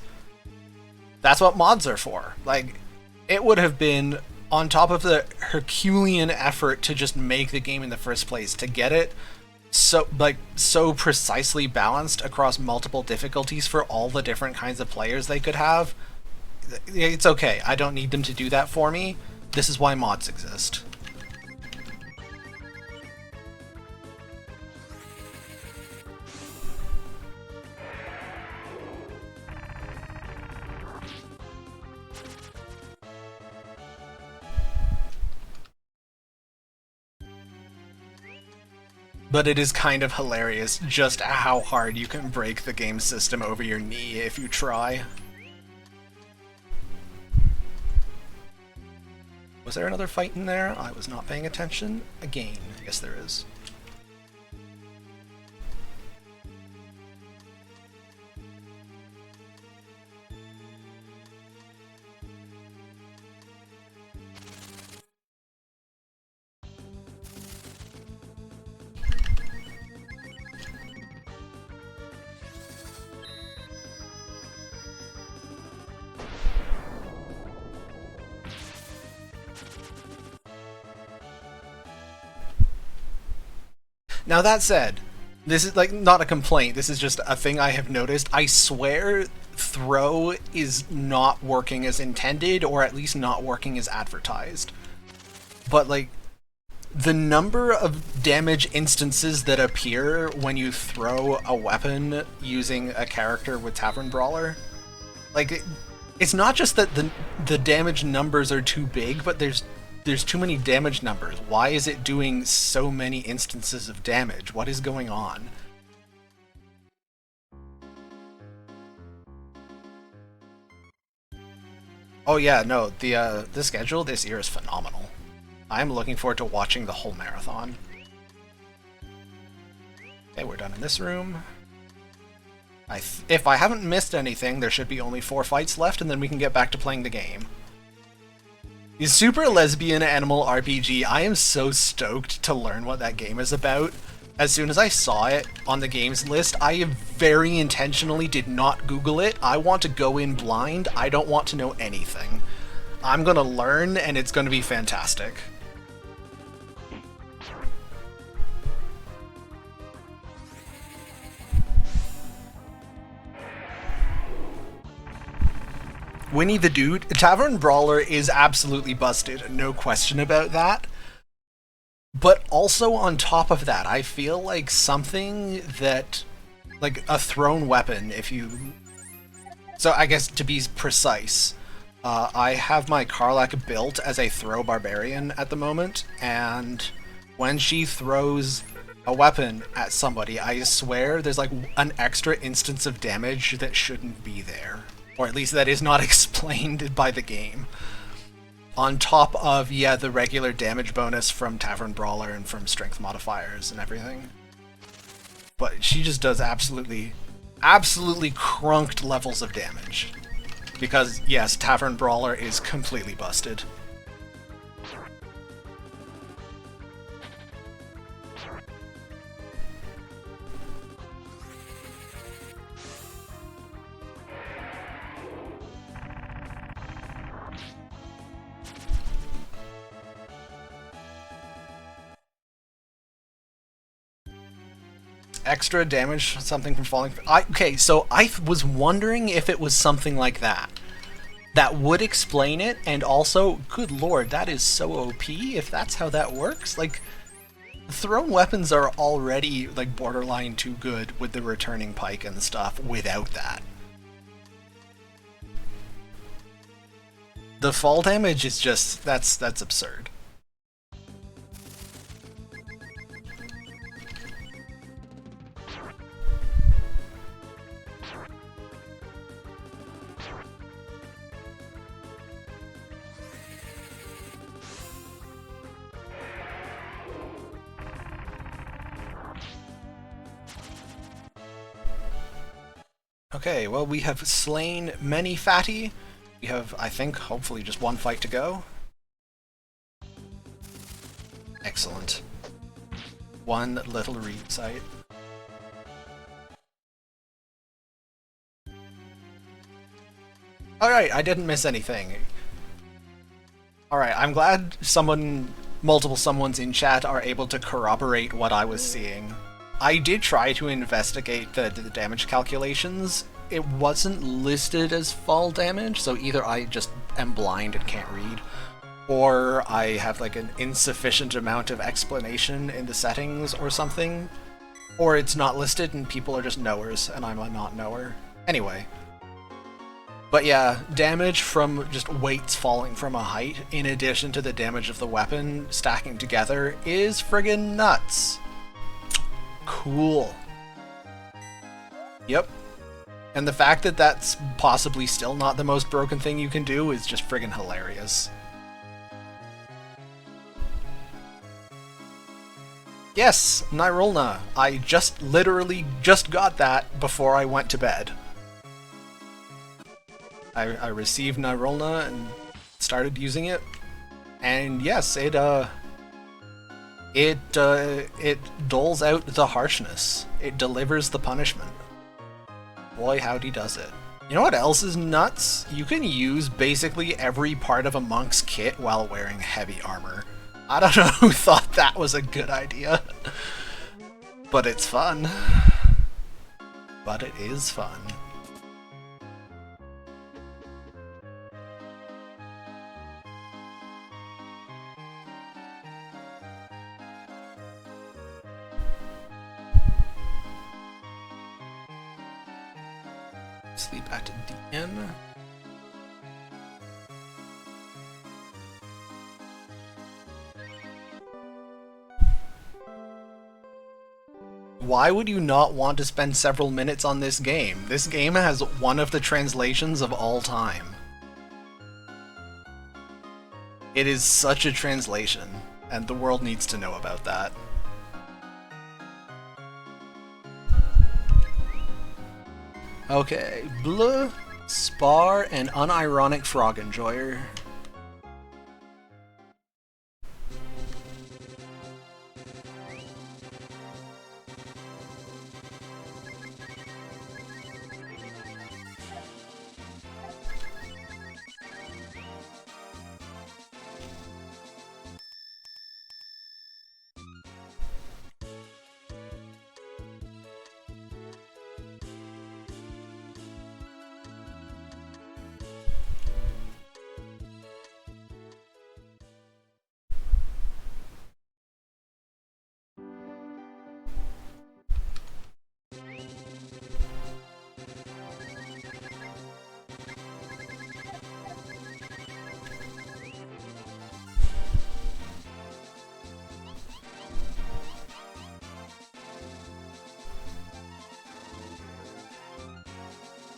S2: That's what mods are for. Like, it would have been, on top of the Herculean effort to just make the game in the first place, to get it so precisely balanced across multiple difficulties for all the different kinds of players they could have. It's okay. I don't need them to do that for me. This is why mods exist. But it is kind of hilarious just how hard you can break the game system over your knee if you try. Was there another fight in there? I was not paying attention. Again, I guess there is. Now that said, this is like not a complaint, this is just a thing I have noticed. I swear throw is not working as intended, or at least not working as advertised. But like, the number of damage instances that appear when you throw a weapon using a character with Tavern Brawler, like, it's not just that the damage numbers are too big, but there's too many damage numbers. Why is it doing so many instances of damage? What is going on? Oh yeah, no, the schedule this year is phenomenal. I'm looking forward to watching the whole marathon. Okay, we're done in this room. If I haven't missed anything, there should be only 4 fights left, and then we can get back to playing the game. The Super Lesbian Animal RPG, I am so stoked to learn what that game is about. As soon as I saw it on the games list, I very intentionally did not Google it. I want to go in blind. I don't want to know anything. I'm gonna learn, and it's gonna be fantastic. Winnie the Dude, Tavern Brawler is absolutely busted, no question about that. But also on top of that, I feel like something that, like a thrown weapon, if you... So I guess to be precise, I have my Karlach built as a throw barbarian at the moment, and when she throws a weapon at somebody, I swear there's like an extra instance of damage that shouldn't be there. Or at least that is not explained by the game. On top of, yeah, the regular damage bonus from Tavern Brawler and from strength modifiers and everything. But she just does absolutely crunked levels of damage. Because, yes, Tavern Brawler is completely busted. Extra damage, something from falling... Okay, so I was wondering if it was something like that. That would explain it, and also, good lord, that is so OP if that's how that works. Like, thrown weapons are already, like, borderline too good with the returning pike and stuff without that. The fall damage is just... that's absurd. Okay, well, we have slain many fatty. We have, I think, hopefully just one fight to go. Excellent. One little read site. Alright, I didn't miss anything. Alright, I'm glad multiple someones in chat are able to corroborate what I was seeing. I did try to investigate the damage calculations. It wasn't listed as fall damage, so either I just am blind and can't read, or I have like an insufficient amount of explanation in the settings or something, or it's not listed and people are just knowers and I'm a not knower. Anyway. But yeah, damage from just weights falling from a height, in addition to the damage of the weapon stacking together, is friggin' nuts. Cool. Yep. And the fact that that's possibly still not the most broken thing you can do is just friggin' hilarious. Yes, Nirolna. I literally just got that before I went to bed. I received Nirolna and started using it, and yes, it doles out the harshness. It delivers the punishment. Boy, howdy does it. You know what else is nuts? You can use basically every part of a monk's kit while wearing heavy armor. I don't know who thought that was a good idea, but it's fun. But it is fun. Sleep back to DN. Why would you not want to spend several minutes on this game? This game has one of the translations of all time. It is such a translation, and the world needs to know about that. Okay, Bleu, Spar, and Unironic Frog Enjoyer.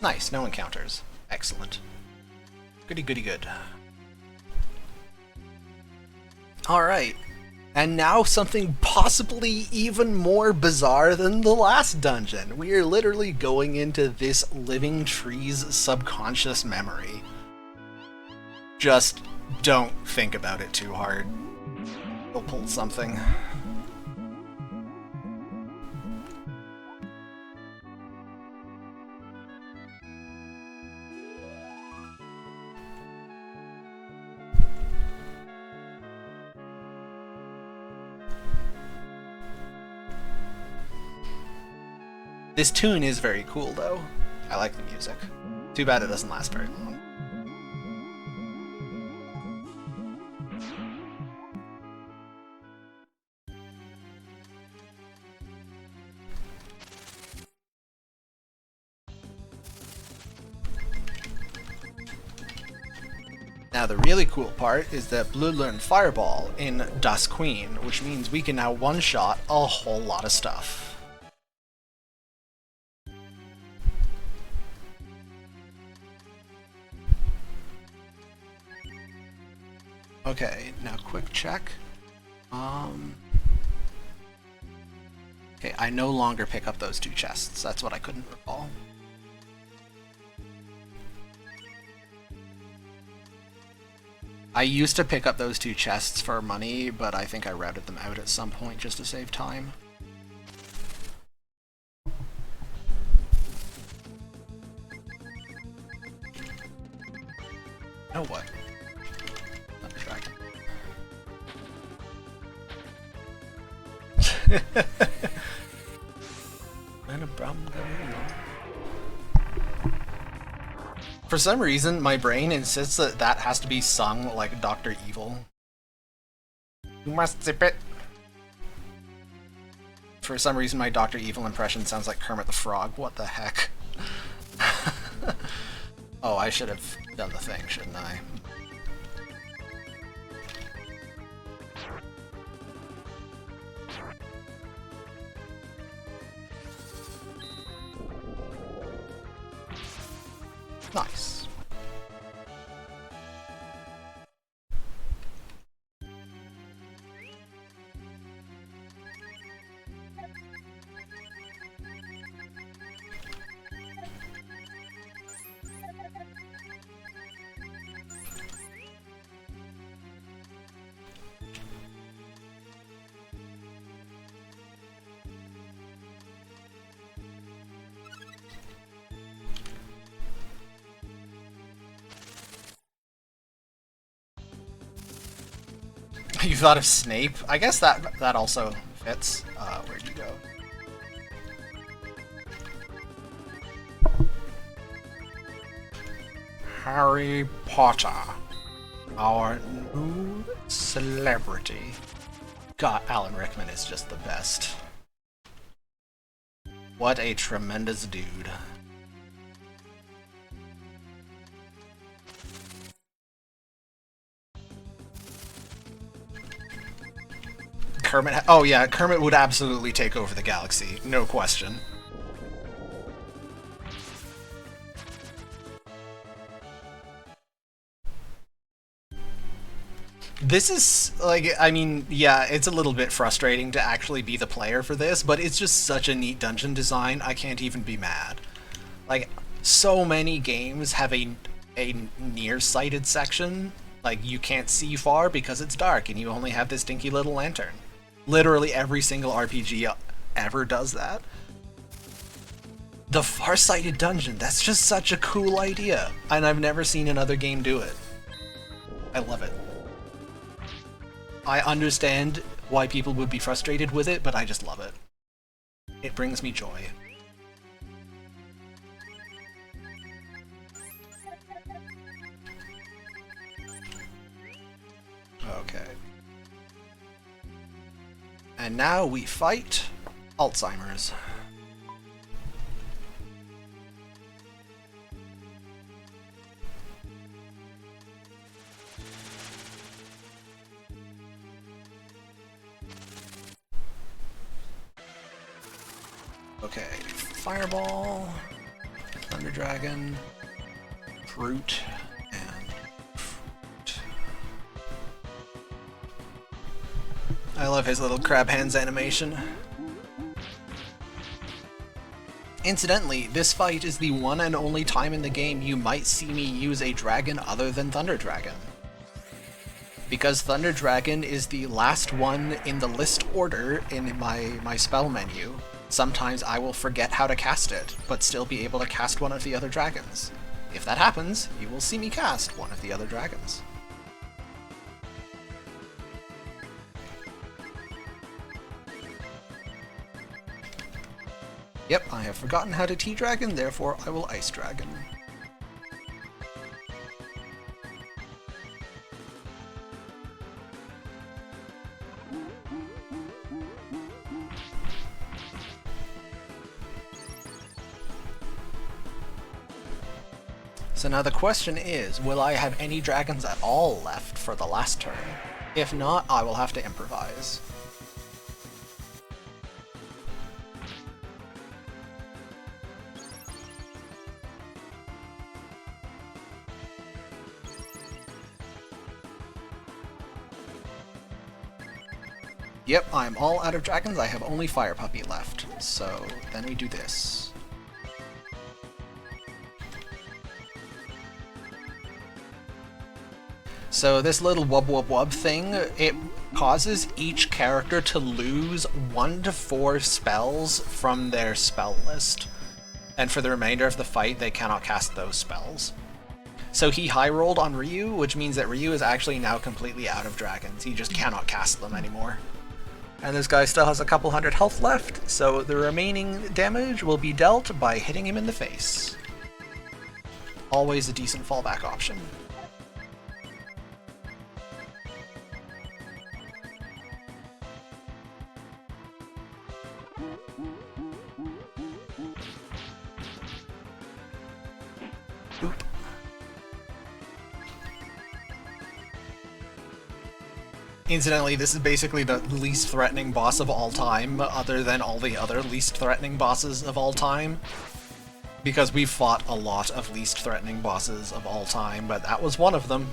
S2: Nice, no encounters. Excellent. Goody goody good. Alright. And now something possibly even more bizarre than the last dungeon. We are literally going into this living tree's subconscious memory. Just don't think about it too hard. We'll pull something. This tune is very cool, though. I like the music. Too bad it doesn't last very long. Now the really cool part is that Blue learned Fireball in Das Queen, which means we can now one-shot a whole lot of stuff. Okay, now quick check. Okay, I no longer pick up those two chests. That's what I couldn't recall. I used to pick up those 2 chests for money, but I think I routed them out at some point just to save time. Oh, what? Dragon. For some reason, my brain insists that that has to be sung like Dr. Evil. You must zip it. For some reason, my Dr. Evil impression sounds like Kermit the Frog. What the heck? Oh, I should have done the thing, shouldn't I? Nice. You thought of Snape? I guess that also fits. Where'd you go? Harry Potter, our new celebrity. God, Alan Rickman is just the best. What a tremendous dude. Kermit. Oh yeah, Kermit would absolutely take over the galaxy, no question. This is, like, I mean, yeah, it's a little bit frustrating to actually be the player for this, but it's just such a neat dungeon design, I can't even be mad. Like, so many games have a nearsighted section, like, you can't see far because it's dark and you only have this dinky little lantern. Literally every single RPG ever does that. The far-sighted dungeon, that's just such a cool idea, and I've never seen another game do it. I love it. I understand why people would be frustrated with it, but I just love it. It brings me joy. Okay. And now we fight Alzheimer's. Okay, Fireball, Thunder Dragon, Fruit, and Fruit. I love his little crab hands animation. Incidentally, this fight is the one and only time in the game you might see me use a dragon other than Thunder Dragon. Because Thunder Dragon is the last one in the list order in my spell menu. Sometimes I will forget how to cast it, but still be able to cast one of the other dragons. If that happens, you will see me cast one of the other dragons. Yep, I have forgotten how to T-Dragon, therefore I will Ice Dragon. So now the question is, will I have any dragons at all left for the last turn? If not, I will have to improvise. Yep, I'm all out of dragons, I have only Fire Puppy left. So then we do this. So this little wub wub wub thing, it causes each character to lose 1 to 4 spells from their spell list. And for the remainder of the fight, they cannot cast those spells. So he high rolled on Ryu, which means that Ryu is actually now completely out of dragons. He just cannot cast them anymore. And this guy still has a couple hundred health left, so the remaining damage will be dealt by hitting him in the face. Always a decent fallback option. Oop. Incidentally, this is basically the least threatening boss of all time, other than all the other least threatening bosses of all time. Because we've fought a lot of least threatening bosses of all time, but that was one of them.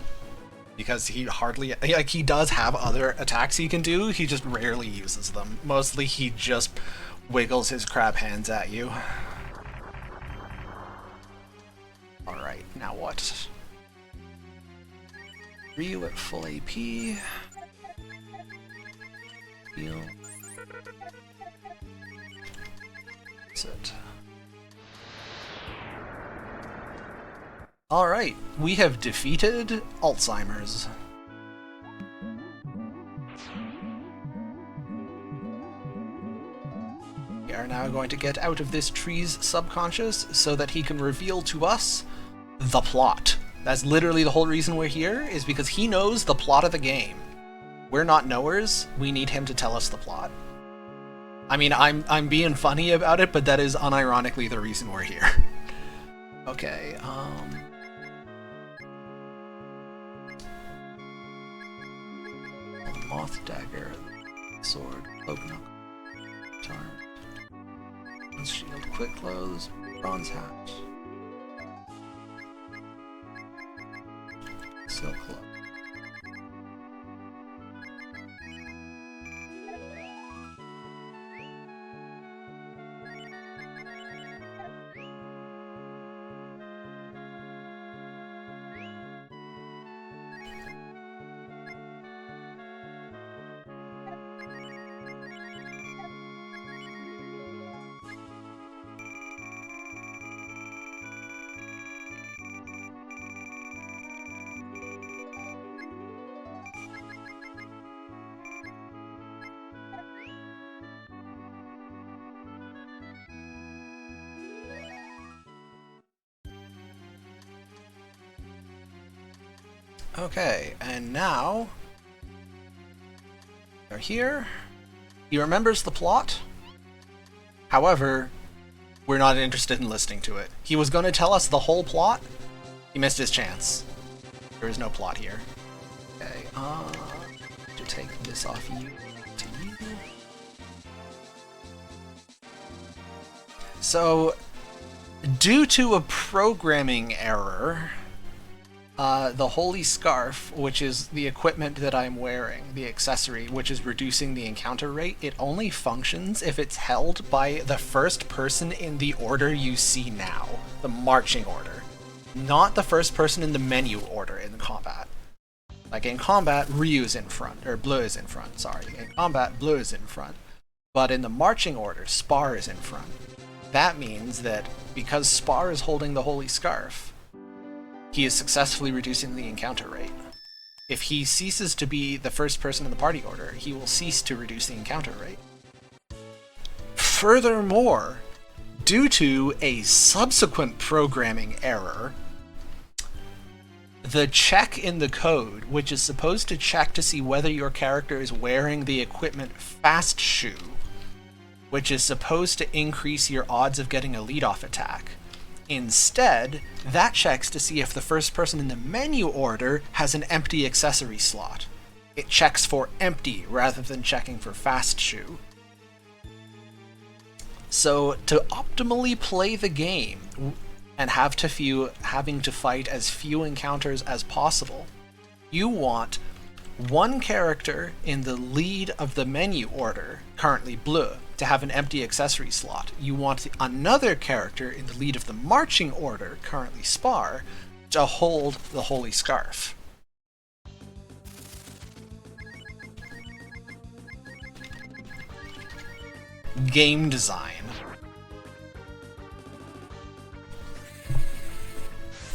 S2: Because he hardly, like, he does have other attacks he can do, he just rarely uses them. Mostly he just wiggles his crab hands at you. Alright, now what? Ryu at full AP. Heal. That's it. Alright, we have defeated Alzheimer's. We are now going to get out of this tree's subconscious so that he can reveal to us the plot. That's literally the whole reason we're here, is because he knows the plot of the game. We're not knowers, we need him to tell us the plot. I mean, I'm being funny about it, but that is unironically the reason we're here. Okay, Moth Dagger, Sword, Cloak Knuckle, Charm, Bronze Shield, Quick Clothes, Bronze Hat, Silk Cloak. Okay, and now they're here. He remembers the plot. However, we're not interested in listening to it. He was going to tell us the whole plot. He missed his chance. There is no plot here. Okay, to take this off you to you. So, due to a programming error, the Holy Scarf, which is the equipment that I'm wearing, the accessory, which is reducing the encounter rate, it only functions if it's held by the first person in the order you see now, the marching order, not the first person in the menu order in combat. Like in combat, Ryu's in front, or Bleu is in front, sorry. In combat, Bleu is in front. But in the marching order, Spar is in front. That means that because Spar is holding the Holy Scarf, he is successfully reducing the encounter rate. If he ceases to be the first person in the party order, he will cease to reduce the encounter rate. Furthermore, due to a subsequent programming error, the check in the code, which is supposed to check to see whether your character is wearing the equipment Fast Shoe, which is supposed to increase your odds of getting a lead-off attack, instead, that checks to see if the first person in the menu order has an empty accessory slot. It checks for empty rather than checking for Fast Shoe. So, to optimally play the game and having to fight as few encounters as possible, you want one character in the lead of the menu order, currently Bleu, to have an empty accessory slot. You want another character in the lead of the marching order, currently Spar, to hold the Holy Scarf. game design.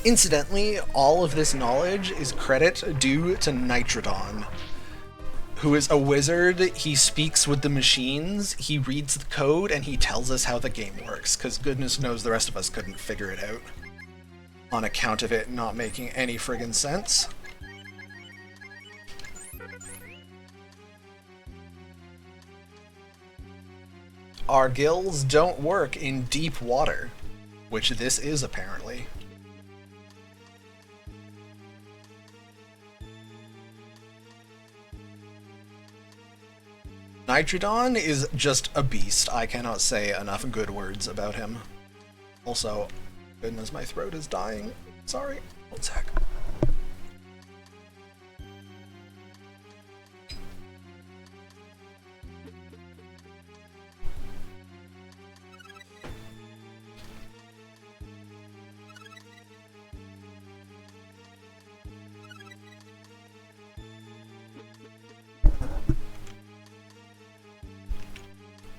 S2: Incidentally, all of this knowledge is credit due to Nitrodon, who is a wizard. He speaks with the machines, he reads the code, and he tells us how the game works, because goodness knows the rest of us couldn't figure it out, on account of it not making any friggin' sense. Our gills don't work in deep water, which this is apparently. Nitrodon is just a beast. I cannot say enough good words about him. Also, goodness, my throat is dying. Sorry. 1 sec.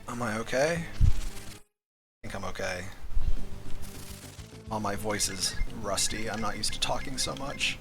S2: Am I okay? I think I'm okay. All my voice is rusty. I'm not used to talking so much.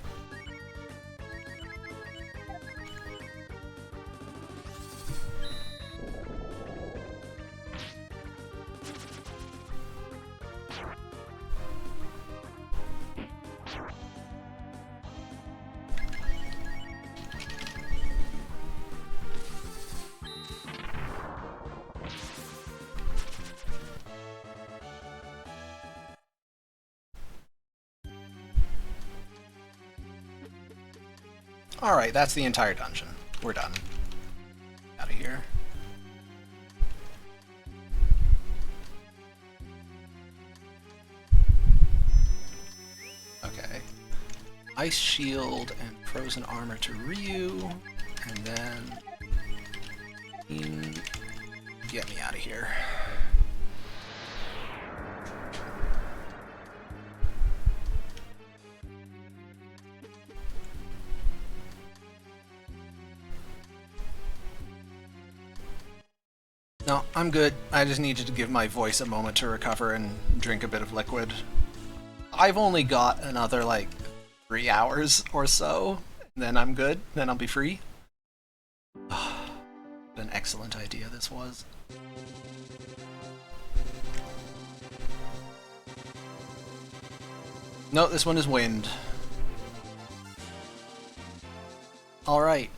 S2: Alright, that's the entire dungeon. We're done. Out of here. Okay. Ice shield and frozen armor to Ryu, and then get me out of here. No, I'm good. I just needed to give my voice a moment to recover and drink a bit of liquid. I've only got another, like, 3 hours or so, then I'm good, then I'll be free. What an excellent idea this was. No, this one is wind. Alright.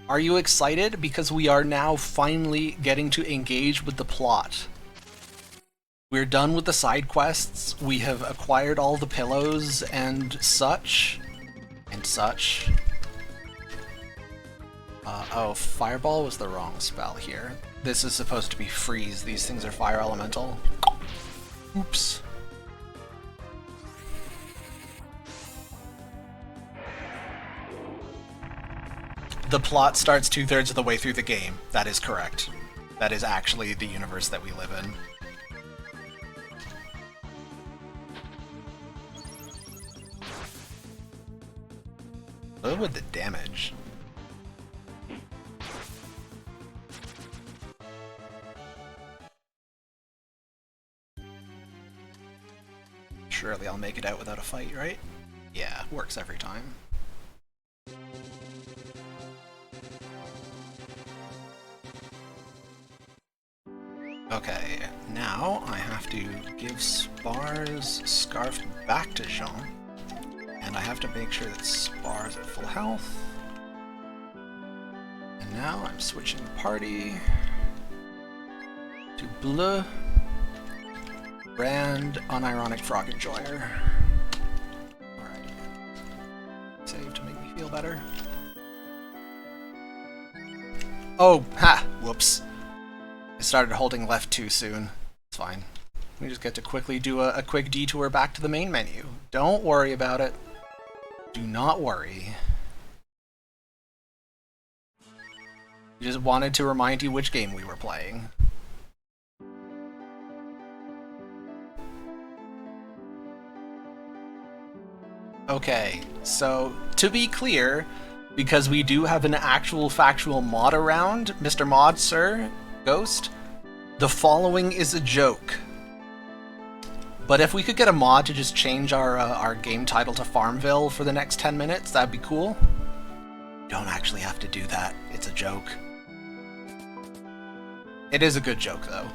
S2: Are you excited? Because we are now finally getting to engage with the plot. We're done with the side quests. We have acquired all the pillows and such. And such. Oh, Fireball was the wrong spell here. This is supposed to be Freeze. These things are Fire Elemental. Oops. The plot starts 2/3 of the way through the game. That is correct. That is actually the universe that we live in. Look with the damage. Surely I'll make it out without a fight, right? Yeah, works every time. Okay, now I have to give Spar's scarf back to Jean, and I have to make sure that Spar's at full health. And now I'm switching party to Bleu, Brand, Unironic Frog Enjoyer. Alright. Save to make me feel better. Oh, ha! Whoops. I started holding left too soon. It's fine. We just get to quickly do a quick detour back to the main menu. Don't worry about it. Do not worry. We just wanted to remind you which game we were playing. Okay, so to be clear, because we do have an actual factual mod around, Mr. Mod, sir, Ghost, The following is a joke. But if we could get a mod to just change our game title to Farmville for the next 10 minutes, that'd be cool. You don't actually have to do that. It's a joke. It is a good joke, though.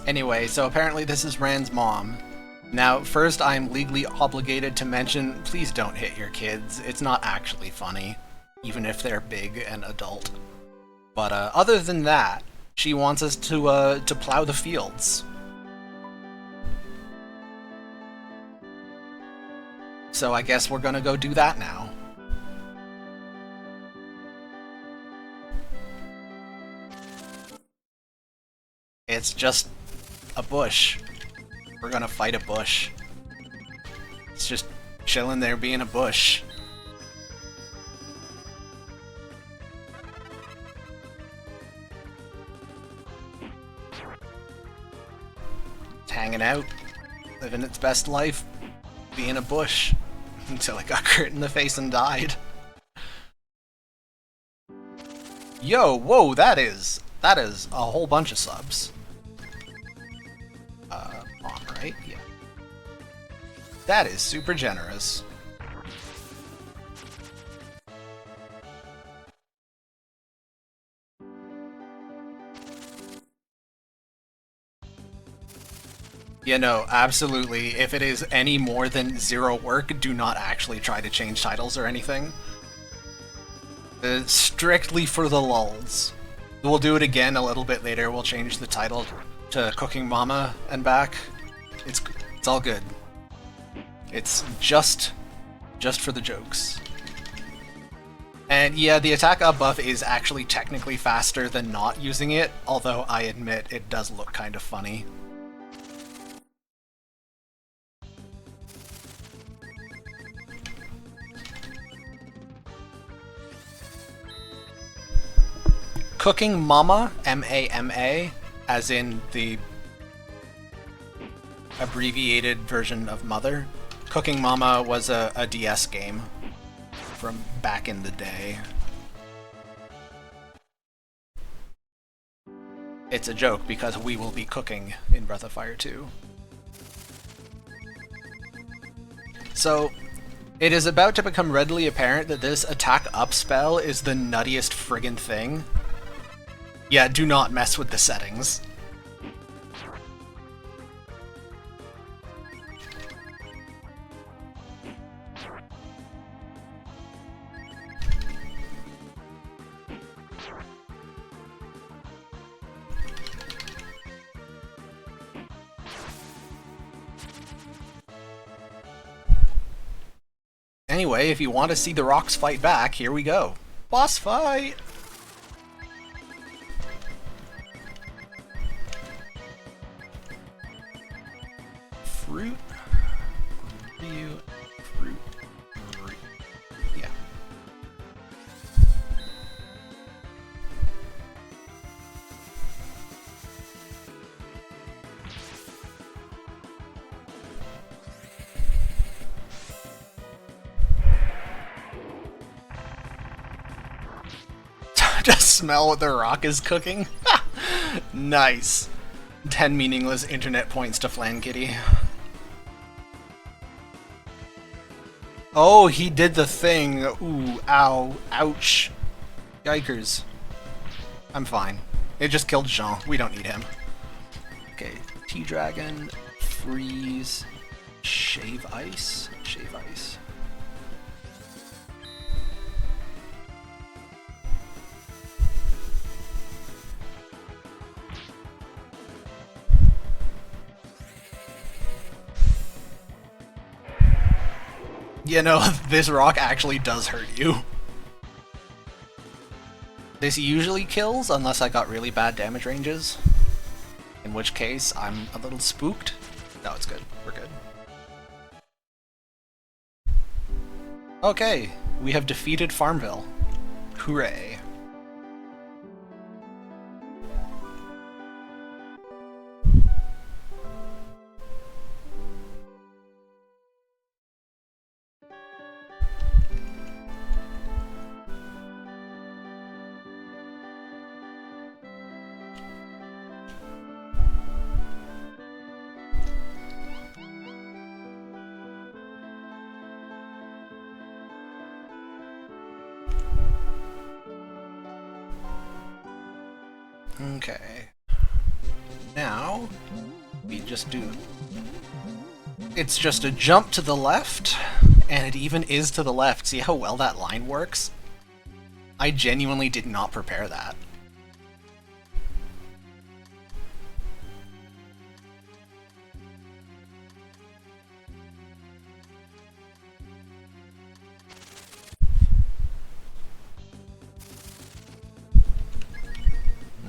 S2: Anyway, so apparently this is Rand's mom. Now, first I am legally obligated to mention, please don't hit your kids. It's not actually funny, even if they're big and adult. But other than that, she wants us to plow the fields. So I guess we're gonna go do that now. It's just a bush. We're gonna fight a bush. It's just chilling there being a bush. It's hanging out, living its best life, being a bush, until it got hurt in the face and died. Yo, whoa, that is a whole bunch of subs. On, right? Yeah. That is super generous. Yeah, no, absolutely. If it is any more than 0 work, do not actually try to change titles or anything. Strictly for the lulz. We'll do it again a little bit later. We'll change the title to Cooking Mama and back. It's all good. It's just for the jokes. And yeah, the attack up buff is actually technically faster than not using it, although I admit it does look kind of funny. Cooking Mama, M-A-M-A, as in the abbreviated version of Mother. Cooking Mama was a DS game from back in the day. It's a joke because we will be cooking in Breath of Fire 2. So, it is about to become readily apparent that this attack up spell is the nuttiest friggin' thing. Yeah, do not mess with the settings. Anyway, if you want to see the rocks fight back, here we go. Boss fight! Fruit, review, fruit, yeah. Just smell what the rock is cooking? Nice. 10 meaningless internet points to Flan Kitty. Oh, he did the thing. Ooh, ow, ouch. Yikers. I'm fine. It just killed Jean. We don't need him. Okay, T-Dragon, freeze, shave ice, shave ice. You know, this rock actually does hurt you. This usually kills unless I got really bad damage ranges. In which case, I'm a little spooked. No, it's good. We're good. Okay, We have defeated Farmville. Hooray. Okay. Now, we just do... It's just a jump to the left, and it even is to the left. See how well that line works? I genuinely did not prepare that.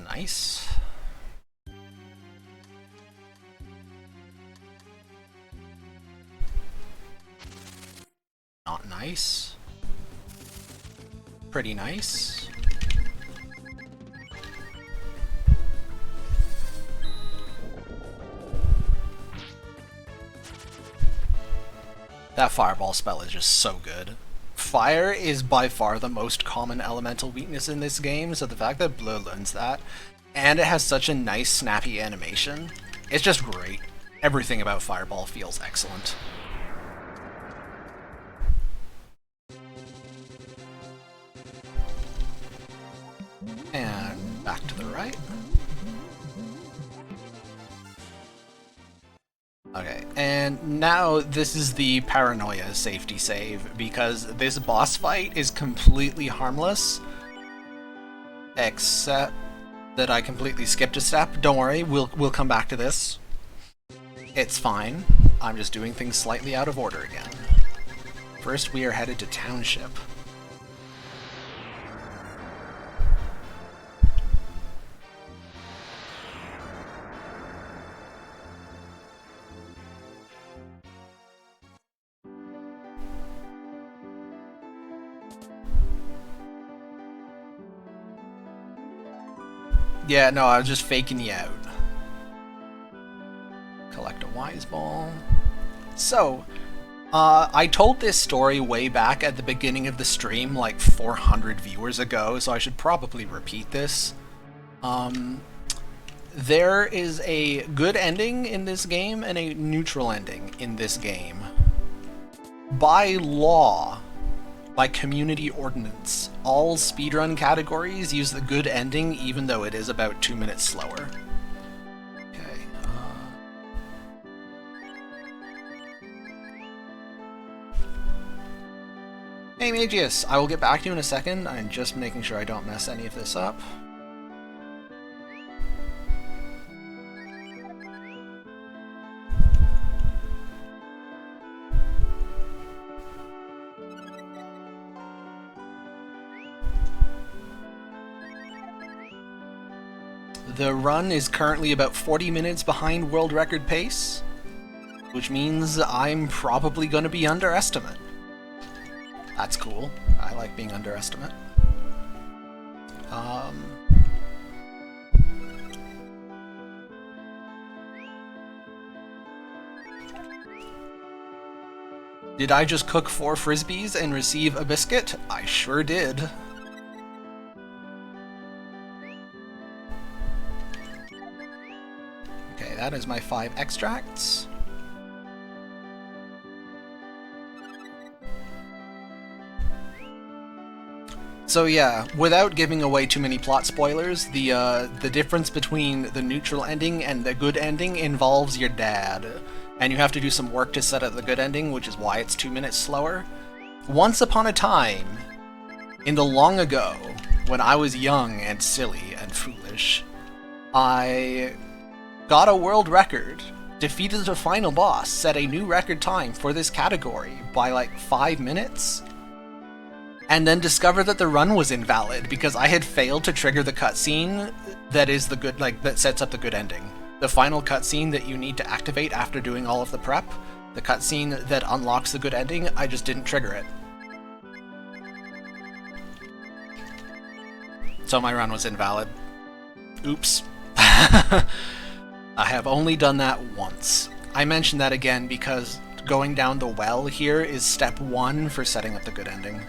S2: Nice. Not nice. Pretty nice. That fireball spell is just so good. Fire is by far the most common elemental weakness in this game, so the fact that Bleu learns that, and it has such a nice snappy animation, it's just great. Everything about Fireball feels excellent. And back to the right. Okay, and now this is the paranoia safety save, because this boss fight is completely harmless, except that I completely skipped a step. Don't worry, we'll come back to this. It's fine. I'm just doing things slightly out of order again. First, we are headed to Township. Yeah, no, I was just faking you out. Collect a wise ball. So, I told this story way back at the beginning of the stream, like 400 viewers ago, so I should probably repeat this. There is a good ending in this game and a neutral ending in this game. By law, by community ordinance, all speedrun categories use the good ending even though it is about 2 minutes slower. Okay. Hey Magius, I will get back to you in a second. I'm just making sure I don't mess any of this up. The run is currently about 40 minutes behind world record pace, which means I'm probably going to be underestimate. That's cool. I like being underestimate. Did I just cook 4 frisbees and receive a biscuit? I sure did. Okay, that is my 5 extracts. So yeah, without giving away too many plot spoilers, the difference between the neutral ending and the good ending involves your dad. And you have to do some work to set up the good ending, which is why it's 2 minutes slower. Once upon a time, in the long ago, when I was young and silly and foolish, I got a world record, defeated the final boss, set a new record time for this category by like 5 minutes, and then discovered that the run was invalid because I had failed to trigger the cutscene that is the good, that sets up the good ending. The final cutscene that you need to activate after doing all of the prep, the cutscene that unlocks the good ending, I just didn't trigger it. So my run was invalid. Oops. I have only done that once. I mention that again because going down the well here is step 1 for setting up the good ending.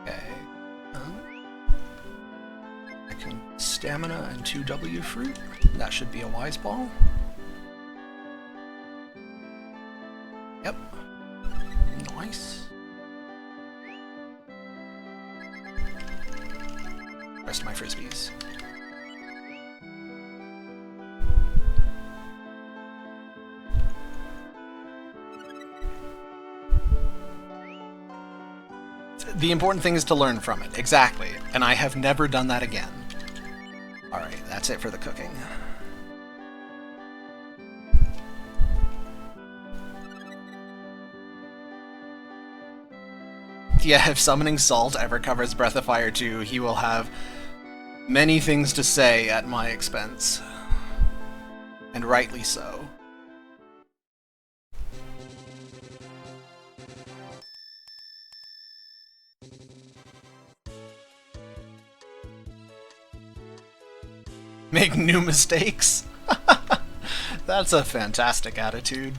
S2: Okay. I can stamina and 2 W fruit. That should be a wise ball. Yep. Nice. Rest of my frisbees. The important thing is to learn from it. Exactly. And I have never done that again. Alright, that's it for the cooking. Yeah, if Summoning Salt ever covers Breath of Fire 2, he will have many things to say at my expense. And rightly so. Make new mistakes? That's a fantastic attitude.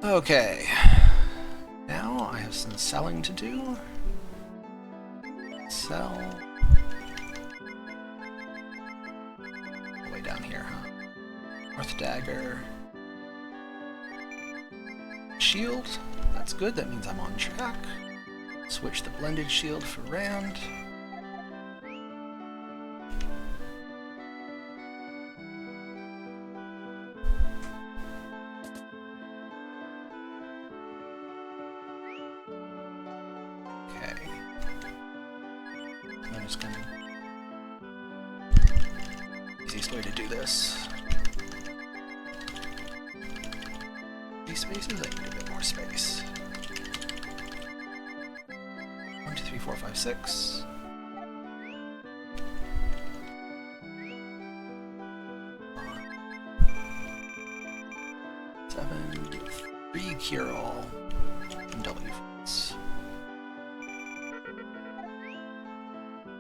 S2: Okay. Now I have some selling to do. Sell. Way down here, huh? North Dagger. Shield. That's good, that means I'm on track. Switch the blended shield for Rand. Okay. I'm just gonna... Easiest way to do this. These spaces, I need a bit more space. 1, 2, 3, 4, 5, 6. Seven, 3 cure all, and W fruits.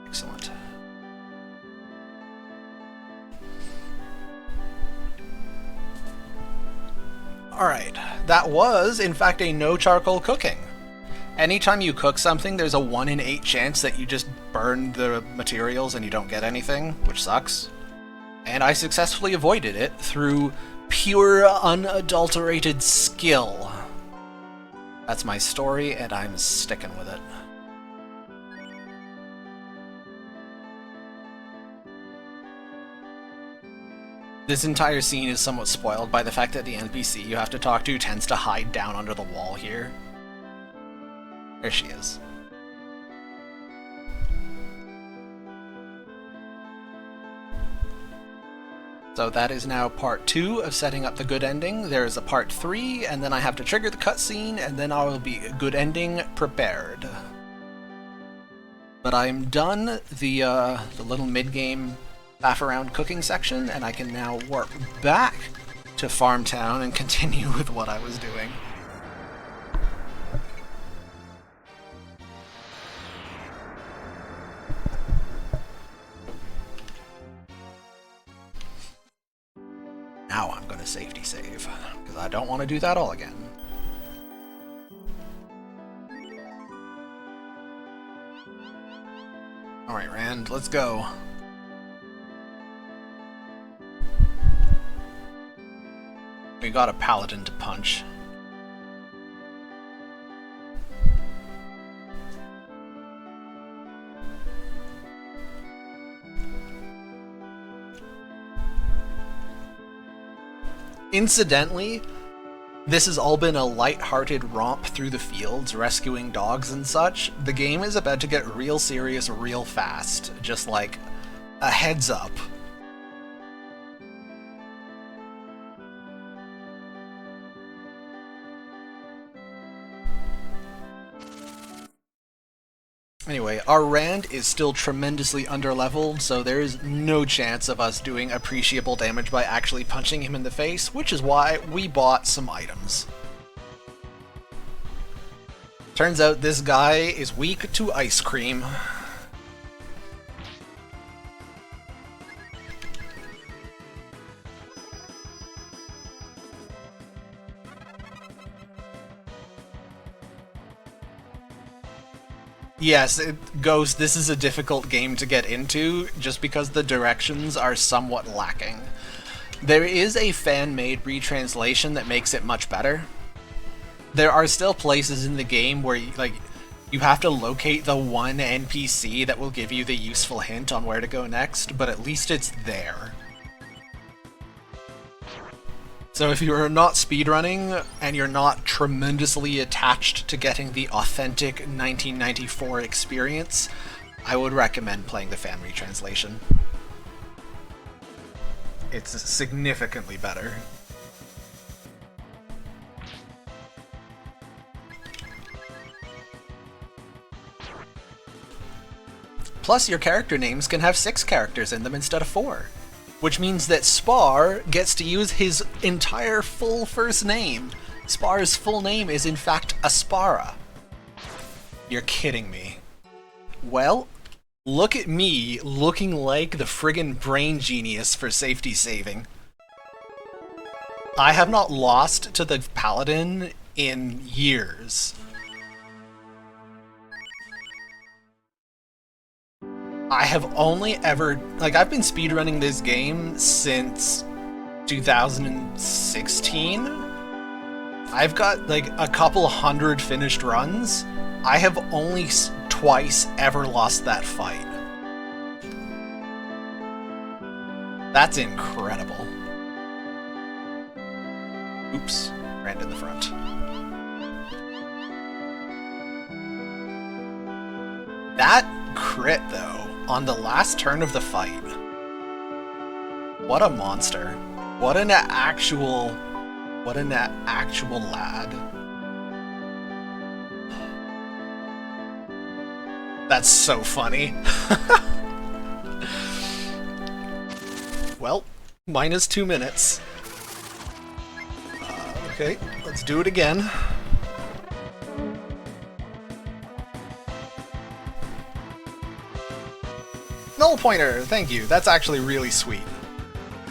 S2: Excellent. Alright, that was, in fact, a no charcoal cooking. Anytime you cook something, there's a 1 in 8 chance that you just burn the materials and you don't get anything, which sucks. And I successfully avoided it through pure, unadulterated skill. That's my story, and I'm sticking with it. This entire scene is somewhat spoiled by the fact that the NPC you have to talk to tends to hide down under the wall here. There she is. So that is now part 2 of setting up the good ending. There is a part 3, and then I have to trigger the cutscene, and then I will be good ending prepared. But I'm done the little mid-game faff around cooking section, and I can now warp back to Farmtown and continue with what I was doing. Now I'm going to safety save, because I don't want to do that all again. Alright, Rand, let's go. We got a paladin to punch. Incidentally, this has all been a light-hearted romp through the fields, rescuing dogs and such. The game is about to get real serious real fast. Just like, a heads up. Anyway, our Rand is still tremendously underleveled, so there is no chance of us doing appreciable damage by actually punching him in the face, which is why we bought some items. Turns out this guy is weak to ice cream. Yes, Ghost, this is a difficult game to get into, just because the directions are somewhat lacking. There is a fan-made retranslation that makes it much better. There are still places in the game where, you have to locate the one NPC that will give you the useful hint on where to go next, but at least it's there. So if you're not speedrunning, and you're not tremendously attached to getting the authentic 1994 experience, I would recommend playing the fan retranslation. It's significantly better. Plus, your character names can have 6 characters in them instead of 4. Which means that Spar gets to use his entire full first name. Spar's full name is in fact Aspara. You're kidding me. Well, look at me looking like the friggin' brain genius for safety saving. I have not lost to the Paladin in years. I have only ever, I've been speedrunning this game since 2016. I've got, a couple hundred finished runs. I have only twice ever lost that fight. That's incredible. Oops, ran in the front. That crit, though, on the last turn of the fight. What a monster. What an actual lad. That's so funny. Well, minus 2 minutes. Okay, let's do it again. Null pointer, thank you. That's actually really sweet.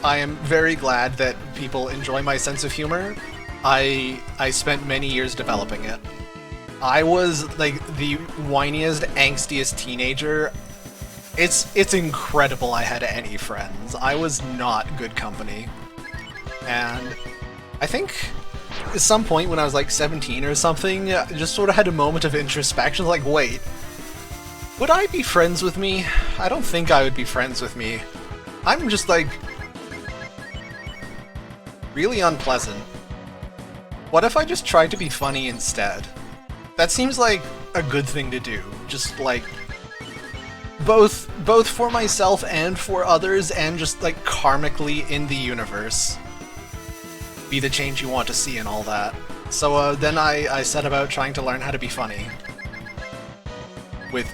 S2: I am very glad that people enjoy my sense of humor. I spent many years developing it. I was the whiniest, angstiest teenager. It's incredible I had any friends. I was not good company. And I think at some point when I was 17 or something, I just sort of had a moment of introspection, wait, would I be friends with me? I don't think I would be friends with me. I'm just, really unpleasant. What if I just tried to be funny instead? That seems like a good thing to do. Just, both for myself and for others, and just, karmically in the universe. Be the change you want to see and all that. So, then I set about trying to learn how to be funny. With,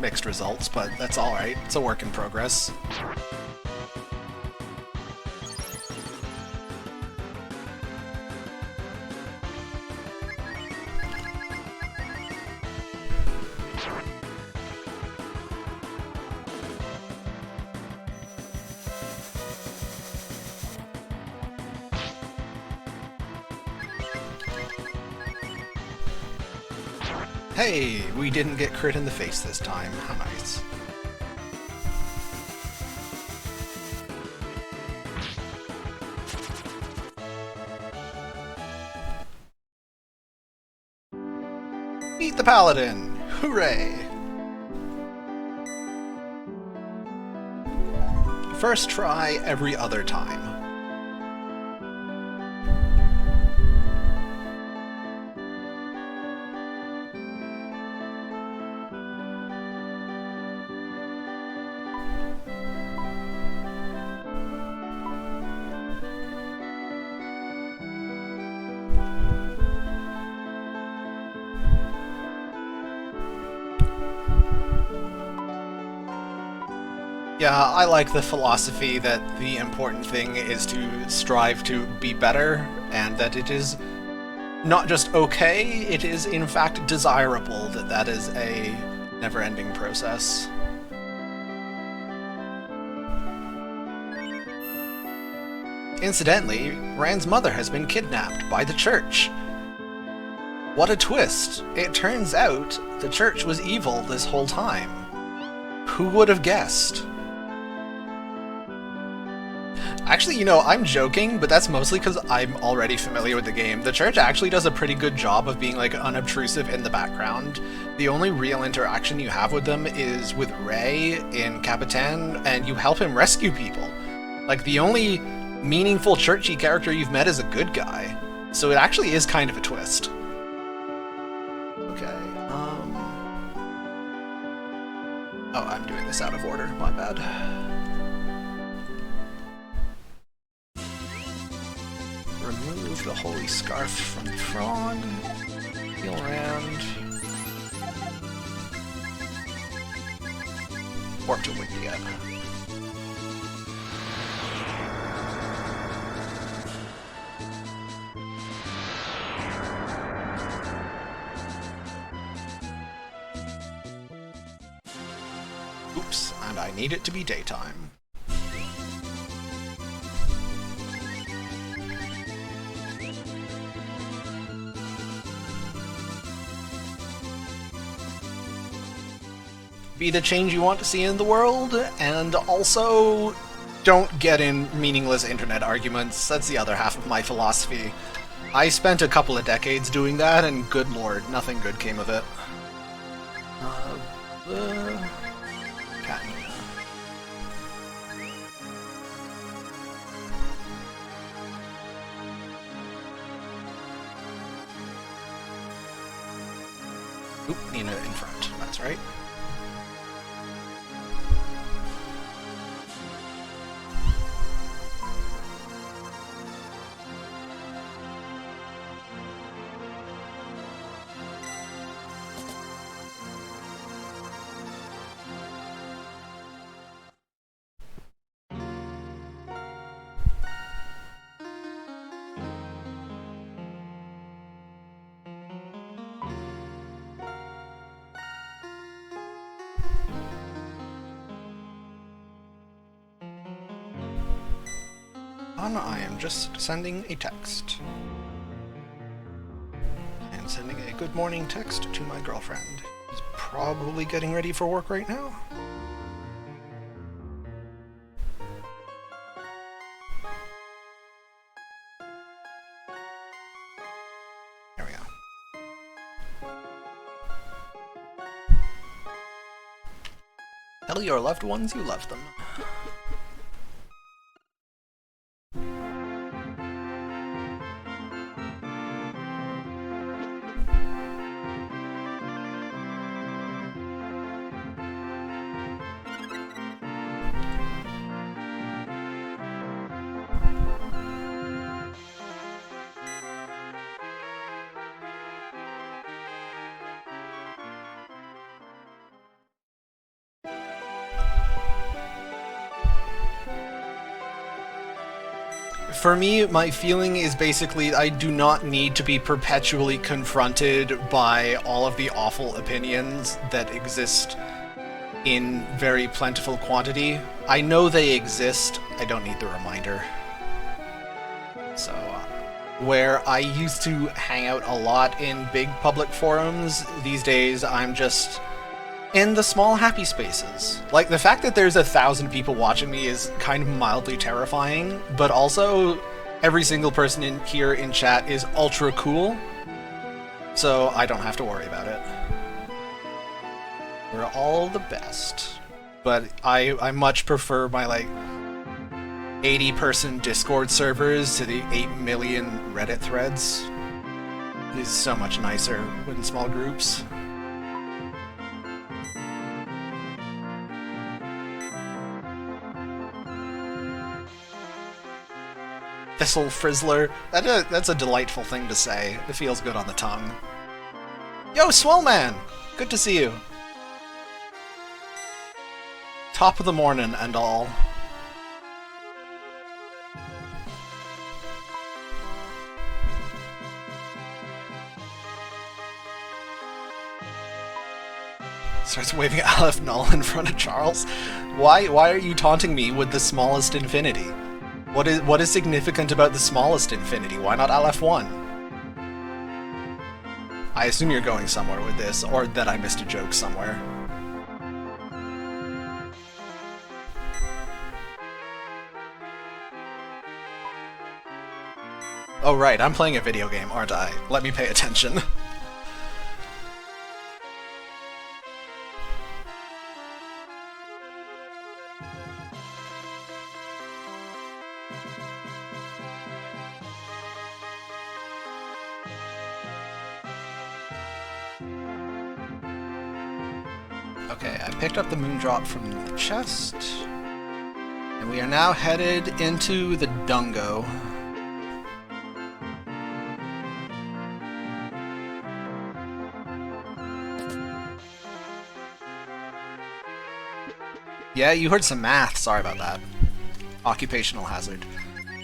S2: mixed results, but that's alright. It's a work in progress. Hey, we didn't get crit in the face this time. How nice. Beat the Paladin! Hooray! First try every other time. Yeah, I like the philosophy that the important thing is to strive to be better, and that it is not just okay, it is in fact desirable that that is a never-ending process. Incidentally, Rand's mother has been kidnapped by the church. What a twist! It turns out the church was evil this whole time. Who would have guessed? Actually, you know, I'm joking, but that's mostly because I'm already familiar with the game. The church actually does a pretty good job of being, like, unobtrusive in the background. The only real interaction you have with them is with Ray in Capitan, and you help him rescue people. Like, the only meaningful churchy character you've met is a good guy. So it actually is kind of a twist. Okay, Oh, I'm doing this out of order, my bad. Remove the holy scarf from the frog. Heal around. Warp to Windia. Oops, and I need it to be daytime. Be the change you want to see in the world, and also don't get in meaningless internet arguments. That's the other half of my philosophy. I spent a couple of decades doing that, and good lord, nothing good came of it. Oop, Nina in front. That's right. I am just sending a text. I am sending a good morning text to my girlfriend. She's probably getting ready for work right now. There we go. Tell your loved ones you love them. For me, my feeling is basically I do not need to be perpetually confronted by all of the awful opinions that exist in very plentiful quantity. I know they exist, I don't need the reminder. So, where I used to hang out a lot in big public forums, these days I'm just in the small happy spaces. Like, the fact that there's 1,000 people watching me is kind of mildly terrifying, but also every single person in here in chat is ultra cool, so I don't have to worry about it. We're all the best. But I much prefer my, like, 80-person Discord servers to the 8 million Reddit threads. It is so much nicer in small groups. Thistle Frizzler. That's a delightful thing to say. It feels good on the tongue. Yo, Swellman! Good to see you. top of the morning and all. Starts waving Aleph Null in front of Charles. Why are you taunting me with the smallest infinity? What is significant about the smallest infinity? Why not Aleph 1? I assume you're going somewhere with this, or that I missed a joke somewhere. Oh right, I'm playing a video game, aren't I? Let me pay attention. Okay, I picked up the Moondrop from the chest, and we are now headed into the Dungo. Yeah, you heard some math, sorry about that. Occupational hazard.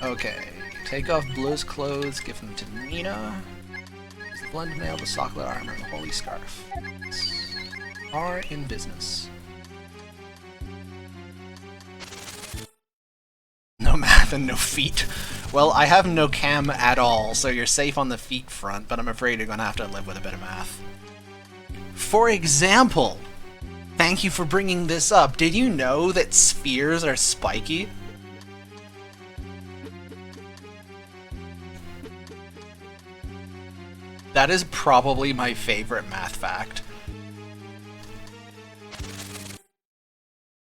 S2: Okay, take off Blue's clothes, give them to Nina. Use the blend mail, the socklet armor, and the holy scarf. Are in business. No math and no feet. Well, I have no cam at all, so you're safe on the feet front, but I'm afraid you're gonna have to live with a bit of math. For example, thank you for bringing this up. Did you know that spheres are spiky? That is probably my favorite math fact.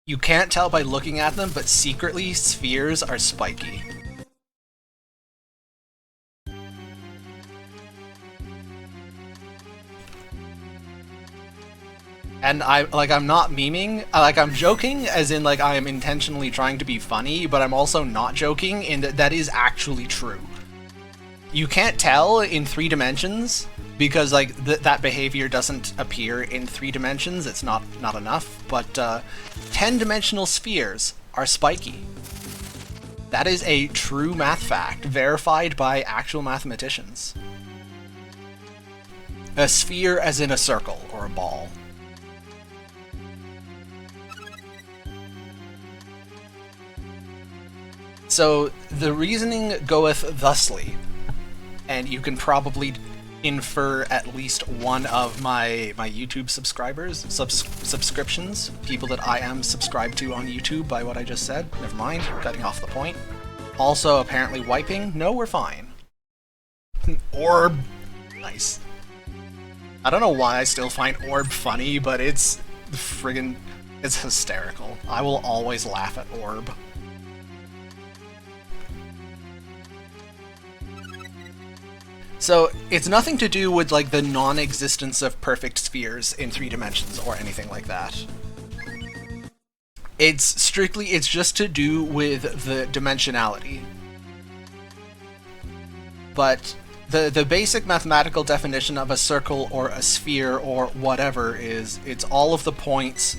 S2: You can't tell by looking at them, but secretly, spheres are spiky. And I'm not memeing, I'm joking, as in, I am intentionally trying to be funny, but I'm also not joking in that is actually true. You can't tell in 3 dimensions, because, that behavior doesn't appear in 3 dimensions, it's not enough, but, 10-dimensional spheres are spiky. That is a true math fact, verified by actual mathematicians. A sphere as in a circle, or a ball. So, the reasoning goeth thusly, and you can probably infer at least one of my YouTube subscribers, subscriptions, people that I am subscribed to on YouTube by what I just said. Never mind, cutting off the point. Also, apparently wiping. No, we're fine. Orb. Nice. I don't know why I still find Orb funny, but it's friggin'... it's hysterical. I will always laugh at Orb. So, it's nothing to do with, the non-existence of perfect spheres in 3 dimensions or anything like that. It's just to do with the dimensionality. But the basic mathematical definition of a circle or a sphere or whatever is it's all of the points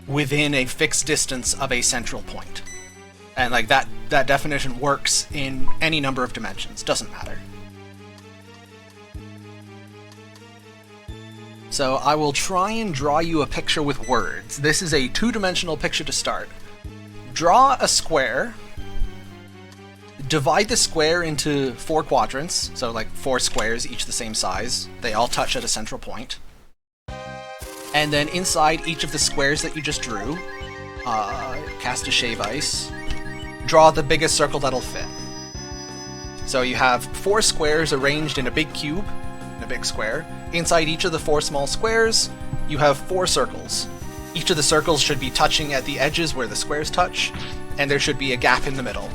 S2: within a fixed distance of a central point. And, that definition works in any number of dimensions, doesn't matter. So I will try and draw you a picture with words. This is a 2-dimensional picture to start. Draw a square. Divide the square into 4 quadrants, so 4 squares, each the same size. They all touch at a central point. And then inside each of the squares that you just drew, cast a shave ice. Draw the biggest circle that'll fit. So you have 4 squares arranged in a big cube, in a big square. Inside each of the 4 small squares, you have 4 circles. Each of the circles should be touching at the edges where the squares touch, and there should be a gap in the middle.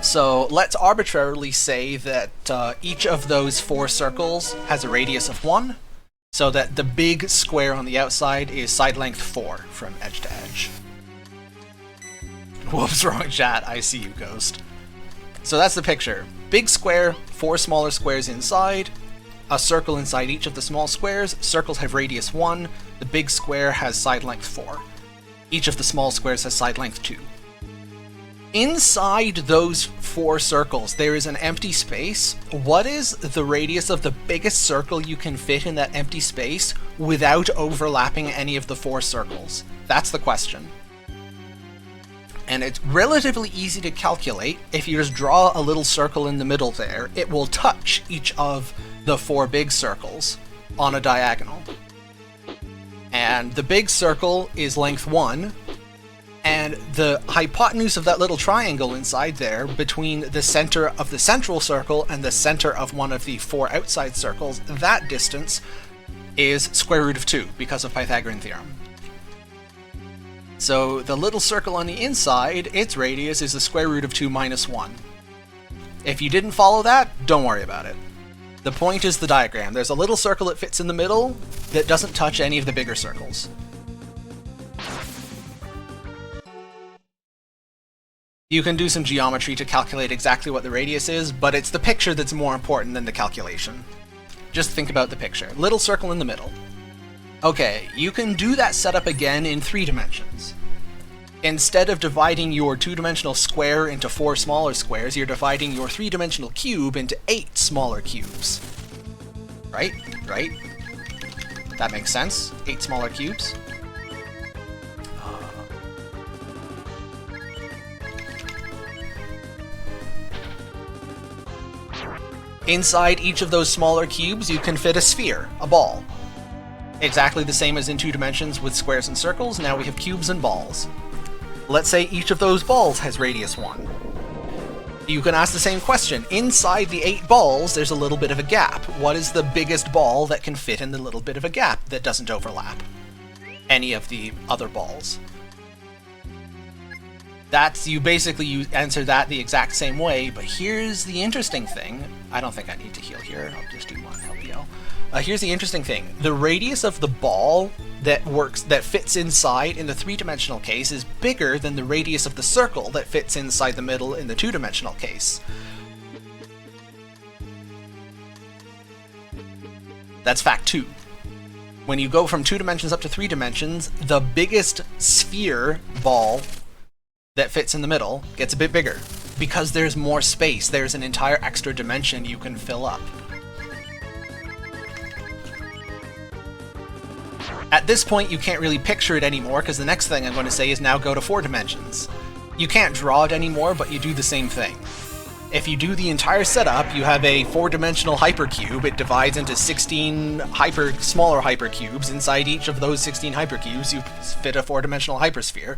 S2: So let's arbitrarily say that each of those 4 circles has a radius of 1, so that the big square on the outside is side length 4 from edge to edge. Whoops, wrong chat, I see you, Ghost. So that's the picture. Big square, 4 smaller squares inside, a circle inside each of the small squares. Circles have radius 1, the big square has side length 4. Each of the small squares has side length 2. Inside those 4 circles, there is an empty space. What is the radius of the biggest circle you can fit in that empty space without overlapping any of the 4 circles? That's the question. And it's relatively easy to calculate. If you just draw a little circle in the middle there, it will touch each of the 4 big circles on a diagonal. And the big circle is length 1, and the hypotenuse of that little triangle inside there, between the center of the central circle and the center of one of the 4 outside circles, that distance is square root of 2 because of Pythagorean theorem. So the little circle on the inside, its radius is the square root of 2 minus 1. If you didn't follow that, don't worry about it. The point is the diagram. There's a little circle that fits in the middle that doesn't touch any of the bigger circles. You can do some geometry to calculate exactly what the radius is, but it's the picture that's more important than the calculation. Just think about the picture. Little circle in the middle. Okay, you can do that setup again in 3 dimensions. Instead of dividing your 2-dimensional square into 4 smaller squares, you're dividing your 3-dimensional cube into 8 smaller cubes. Right? Right? That makes sense. 8 smaller cubes. Inside each of those smaller cubes, you can fit a sphere, a ball. Exactly the same as in 2 dimensions with squares and circles, now we have cubes and balls. Let's say each of those balls has radius 1. You can ask the same question. Inside the 8 balls, there's a little bit of a gap. What is the biggest ball that can fit in the little bit of a gap that doesn't overlap any of the other balls? You answer that the exact same way, but here's the interesting thing. I don't think I need to heal here. I'll just do one LPL. Here's the interesting thing. The radius of the ball that fits inside in the 3-dimensional case is bigger than the radius of the circle that fits inside the middle in the 2-dimensional case. That's fact 2. When you go from 2 dimensions up to 3 dimensions, the biggest sphere ball that fits in the middle gets a bit bigger because there's more space. There's an entire extra dimension you can fill up. At this point, you can't really picture it anymore because the next thing I'm going to say is now go to 4 dimensions. You can't draw it anymore, but you do the same thing. If you do the entire setup, you have a 4-dimensional hypercube. It divides into 16 smaller hypercubes. Inside each of those 16 hypercubes, you fit a 4-dimensional hypersphere.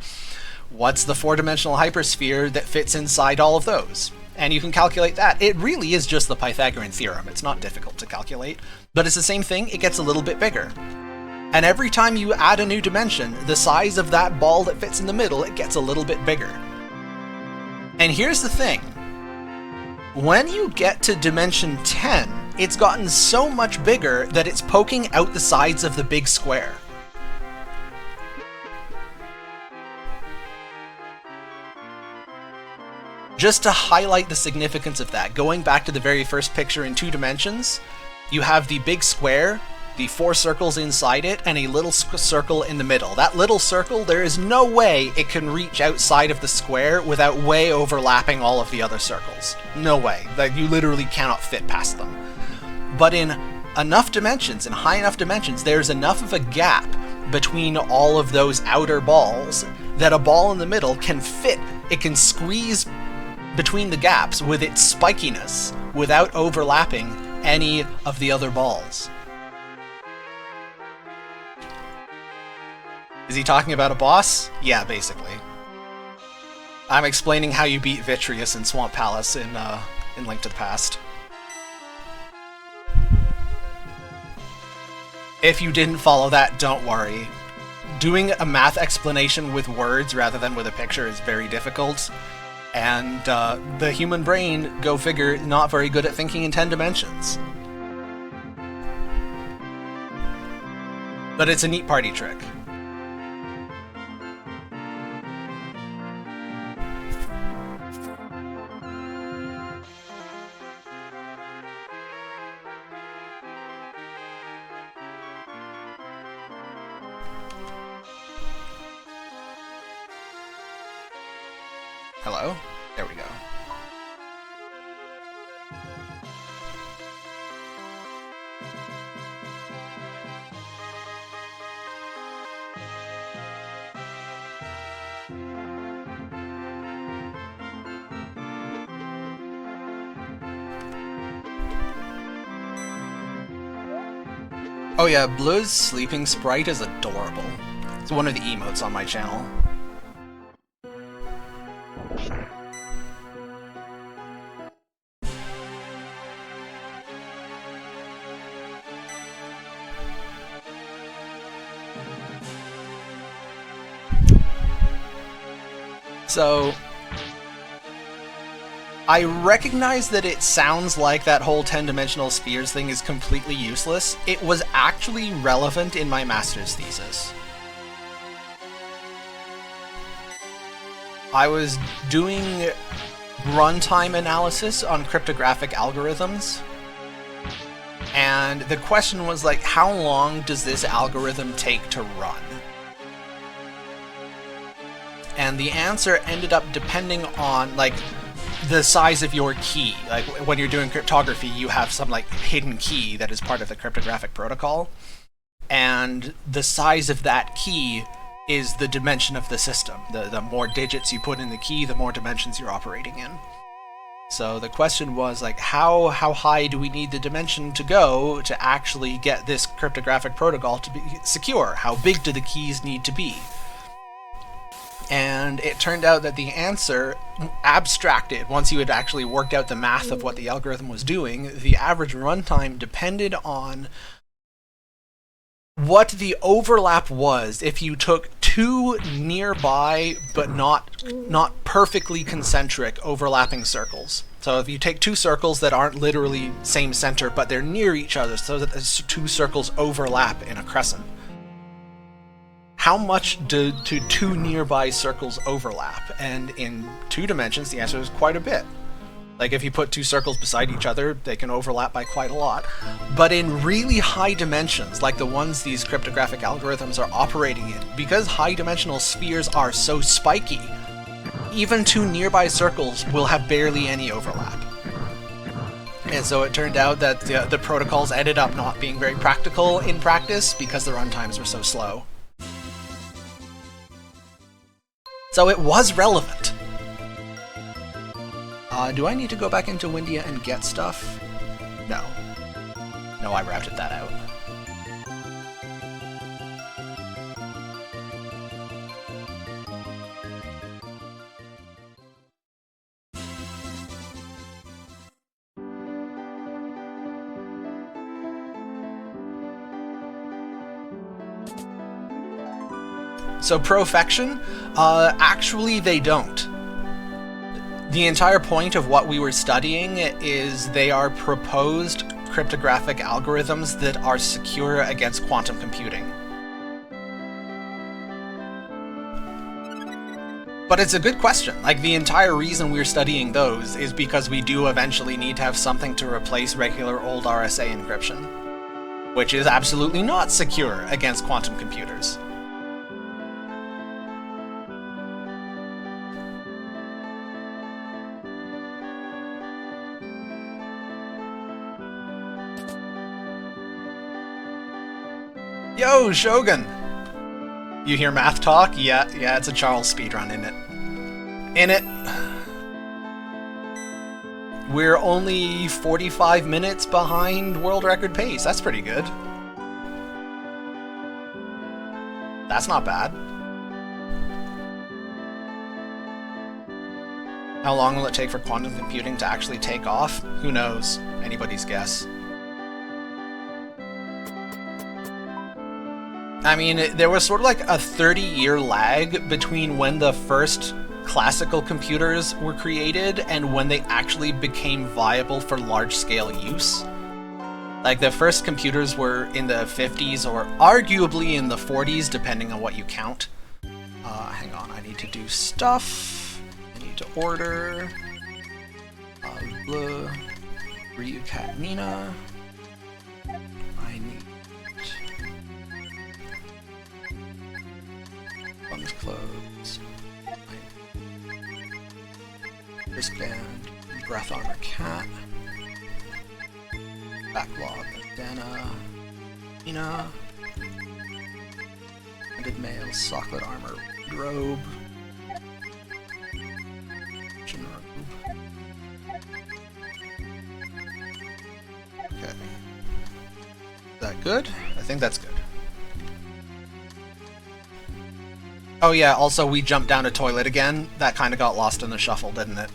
S2: What's the 4-dimensional hypersphere that fits inside all of those? And you can calculate that. It really is just the Pythagorean theorem. It's not difficult to calculate, but it's the same thing. It gets a little bit bigger. And every time you add a new dimension, the size of that ball that fits in the middle, it gets a little bit bigger. And here's the thing. When you get to dimension 10, it's gotten so much bigger that it's poking out the sides of the big square. Just to highlight the significance of that, going back to the very first picture in 2 dimensions, you have the big square, the 4 circles inside it, and a little circle in the middle. That little circle, there is no way it can reach outside of the square without way overlapping all of the other circles. No way. Like, you literally cannot fit past them. But in enough dimensions, in high enough dimensions, there's enough of a gap between all of those outer balls that a ball in the middle can fit. It can squeeze between the gaps with its spikiness without overlapping any of the other balls. Is he talking about a boss? Yeah, basically. I'm explaining how you beat Vitreous in Swamp Palace in Link to the Past. If you didn't follow that, don't worry. Doing a math explanation with words rather than with a picture is very difficult. And the human brain, go figure, not very good at thinking in 10 dimensions. But it's a neat party trick. Hello? There we go. Oh yeah, Blue's sleeping sprite is adorable. It's one of the emotes on my channel. So, I recognize that it sounds like that whole 10-dimensional spheres thing is completely useless. It was actually relevant in my master's thesis. I was doing runtime analysis on cryptographic algorithms, and the question was like, how long does this algorithm take to run? And the answer ended up depending on, like, the size of your key. Like, when you're doing cryptography, you have some, like, hidden key that is part of the cryptographic protocol. And the size of that key is the dimension of the system. The more digits you put in the key, the more dimensions you're operating in. So the question was, like, how high do we need the dimension to go to actually get this cryptographic protocol to be secure? How big do the keys need to be? And it turned out that the answer, abstracted, once you had actually worked out the math of what the algorithm was doing, the average runtime depended on what the overlap was if you took two nearby but not perfectly concentric overlapping circles. So if you take two circles that aren't literally same center but they're near each other so that the two circles overlap in a crescent, how much do two nearby circles overlap? And in 2 dimensions, the answer is quite a bit. Like, if you put 2 circles beside each other, they can overlap by quite a lot. But in really high dimensions, like the ones these cryptographic algorithms are operating in, because high-dimensional spheres are so spiky, even 2 nearby circles will have barely any overlap. And so it turned out that the protocols ended up not being very practical in practice because the runtimes were so slow. So it was relevant. Do I need to go back into Windia and get stuff? No. No, I routed that out. So profection? Actually they don't. The entire point of what we were studying is they are proposed cryptographic algorithms that are secure against quantum computing. But it's a good question. Like, the entire reason we're studying those is because we do eventually need to have something to replace regular old RSA encryption, which is absolutely not secure against quantum computers. Yo, Shogun! You hear math talk? Yeah, it's a Charles speedrun, in it. We're only 45 minutes behind world record pace. That's pretty good. That's not bad. How long will it take for quantum computing to actually take off? Who knows? Anybody's guess. I mean, there was sort of like a 30-year lag between when the first classical computers were created and when they actually became viable for large-scale use. Like, the first computers were in the 50s or arguably in the 40s, depending on what you count. Hang on, I need to do stuff. I need to order. Ryu Cat Nina. I need... Lungs closed. Wristband, Breath Armor Cat, Backlog, Dana, Ina, Banded Mail, Socklet Armor, Robe, Robe. Okay. Is that good? I think that's good. Oh yeah, also we jumped down a toilet again. That kind of got lost in the shuffle, didn't it?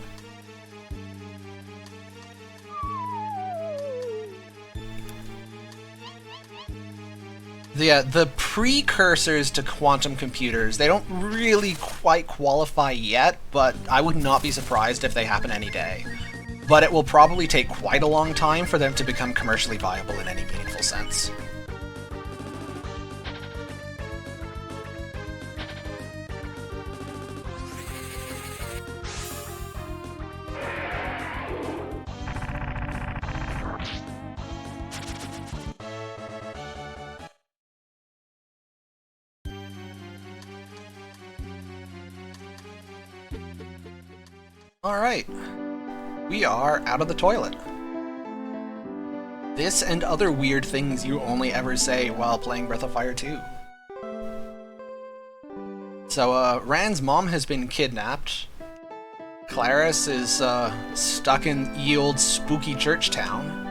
S2: The precursors to quantum computers, they don't really quite qualify yet, but I would not be surprised if they happen any day. But it will probably take quite a long time for them to become commercially viable in any meaningful sense. Alright, we are out of the toilet. This and other weird things you only ever say while playing Breath of Fire 2. So, Rand's mom has been kidnapped. Claris is, stuck in ye old spooky church town.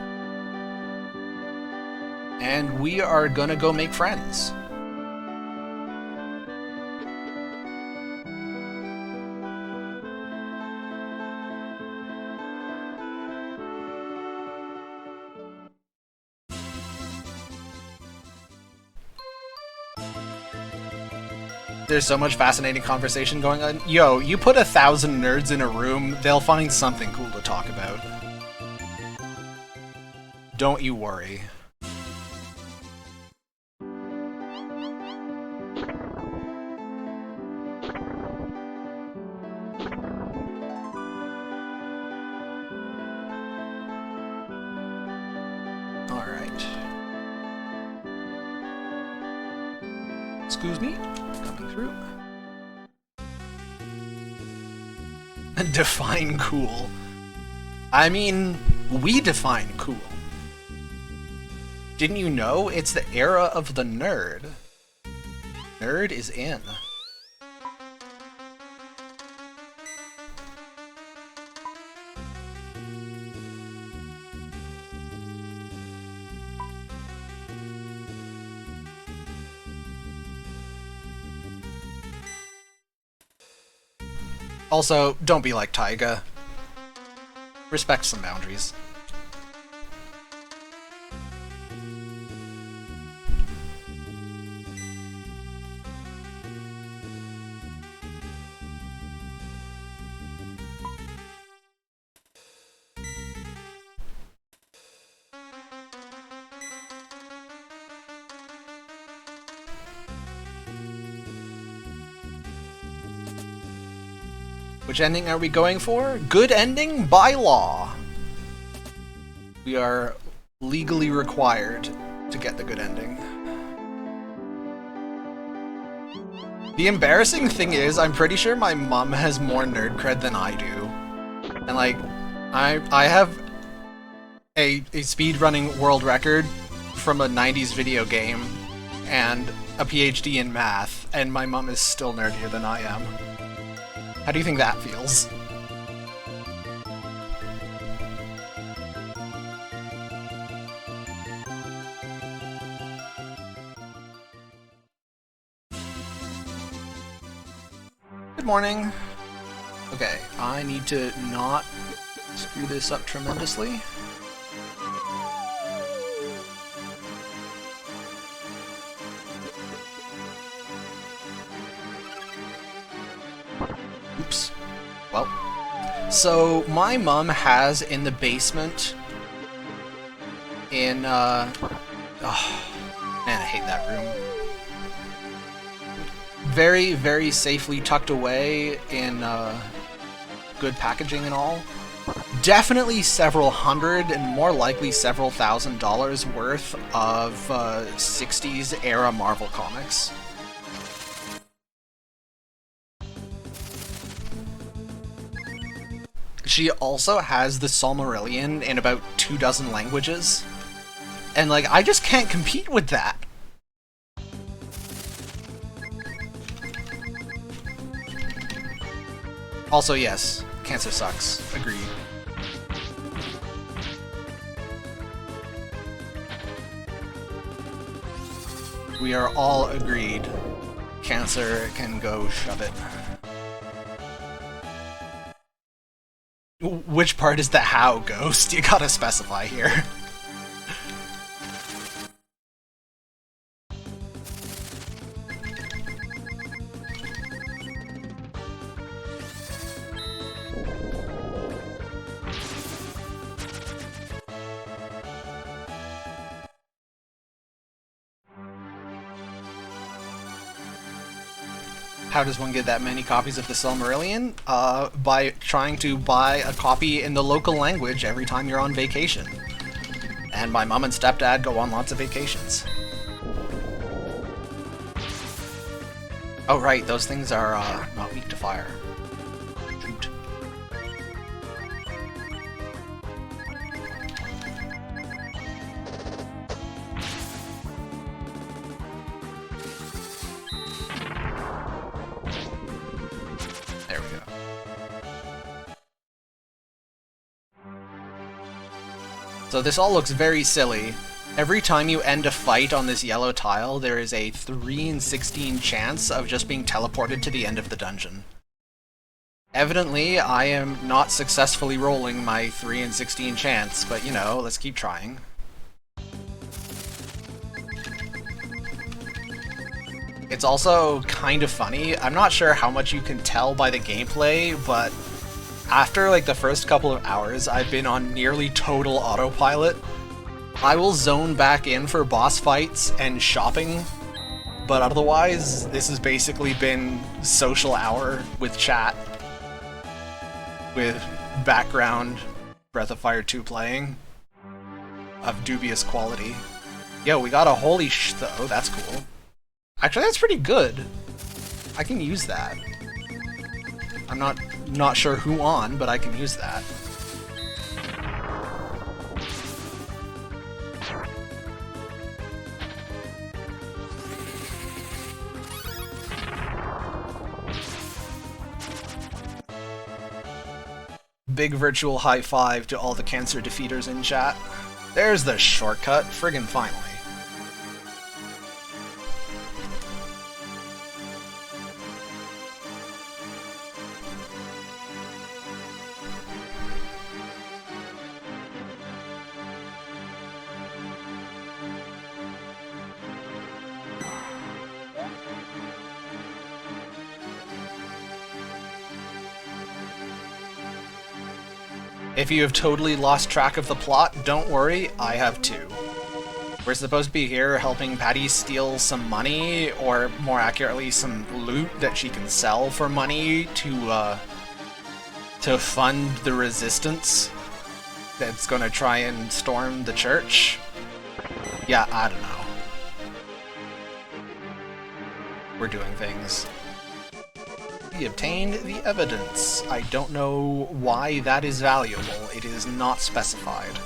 S2: And we are gonna go make friends. There's so much fascinating conversation going on. Yo, you put 1,000 nerds in a room, they'll find something cool to talk about. Don't you worry. Alright. Excuse me? Coming through. Define cool. I mean, we define cool. Didn't you know? It's the era of the nerd. Nerd is in. Also, don't be like Taiga. Respect some boundaries. Which ending are we going for? Good ending by law. We are legally required to get the good ending. The embarrassing thing is, I'm pretty sure my mom has more nerd cred than I do. And like, I have a speedrunning world record from a 90s video game and a PhD in math, and my mom is still nerdier than I am. How do you think that feels? Good morning. Okay, I need to not screw this up tremendously. Oops. Well, so my mom has in the basement in, oh, man, I hate that room. Very, very safely tucked away in, good packaging and all. Definitely several hundred and more likely several $1,000s worth of, 60s era Marvel comics. She also has the Silmarillion in about 24 languages. And, like, I just can't compete with that. Also, yes, Cancer sucks. Agreed. We are all agreed. Cancer can go shove it. Which part is the how, Ghost? You gotta specify here. How does one get that many copies of the Silmarillion? By trying to buy a copy in the local language every time you're on vacation. And my mom and stepdad go on lots of vacations. Oh right, those things are not weak to fire. Shoot. There we go. So this all looks very silly. Every time you end a fight on this yellow tile, there is a 3 in 16 chance of just being teleported to the end of the dungeon. Evidently, I am not successfully rolling my 3 in 16 chance, but you know, let's keep trying. It's also kind of funny. I'm not sure how much you can tell by the gameplay, but after like the first couple of hours, I've been on nearly total autopilot. I will zone back in for boss fights and shopping, but otherwise, this has basically been social hour with chat, with background Breath of Fire 2 playing, of dubious quality. Yo, we got a holy sh though, that's cool. Actually, that's pretty good. I can use that. I'm not sure who on, but I can use that. Big virtual high five to all the Cancer defeaters in chat. There's the shortcut, friggin' finally. If you have totally lost track of the plot, don't worry, I have too. We're supposed to be here helping Patty steal some money, or more accurately, some loot that she can sell for money to fund the resistance that's gonna try and storm the church. Yeah, I don't know. We're doing things. We obtained the evidence. I don't know why that is valuable. It is not specified.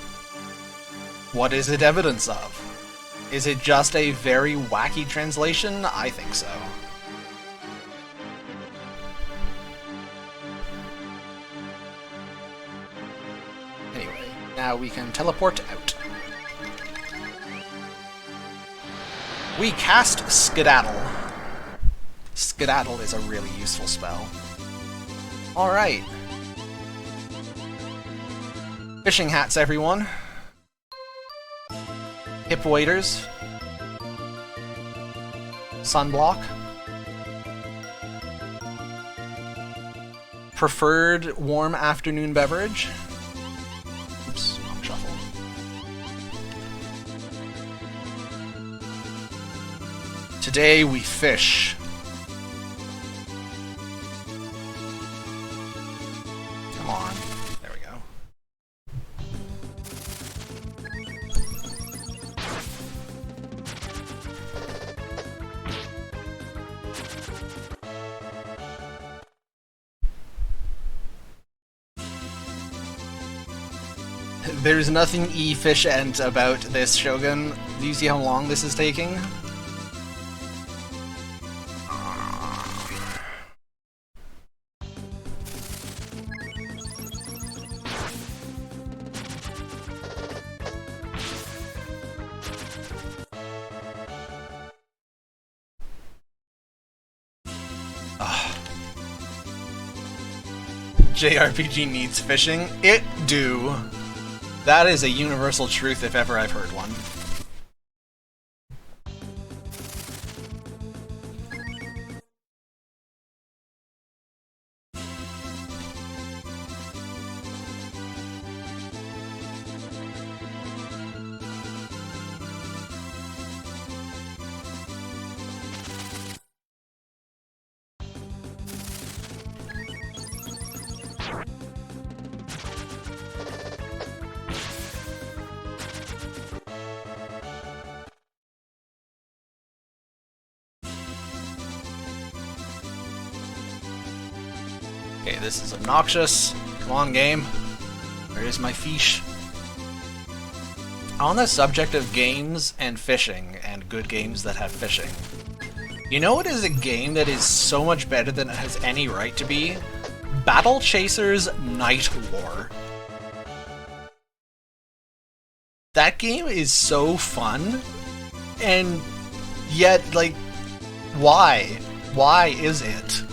S2: What is it evidence of? Is it just a very wacky translation? I think so. Anyway, now we can teleport out. We cast Skedaddle. Skedaddle is a really useful spell. Alright. Fishing hats, everyone. Hip waders. Sunblock. Preferred warm afternoon beverage. Oops, wrong shuffle. Today we fish. Come on. There we go. There's nothing efficient about this, Shogun. Do you see how long this is taking? JRPG needs fishing? It do. That is a universal truth if ever I've heard one. Okay, this is obnoxious. Come on, game. Where is my fish? On the subject of games and fishing, and good games that have fishing, you know what is a game that is so much better than it has any right to be? Battle Chasers Night War. That game is so fun, and yet, like, why? Why is it?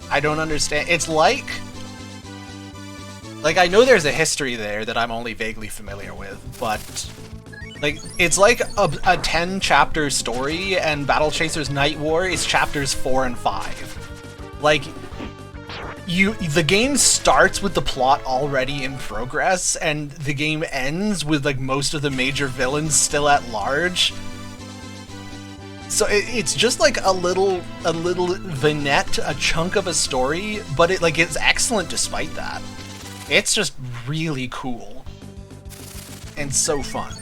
S2: I don't understand. It's like I know there's a history there that I'm only vaguely familiar with, but like it's like a 10-chapter story, and Battle Chasers Night War is chapters 4 and 5. Like the game starts with the plot already in progress, and the game ends with like most of the major villains still at large. So it's just like a little vignette, a chunk of a story, but it's excellent despite that. It's just really cool and so fun.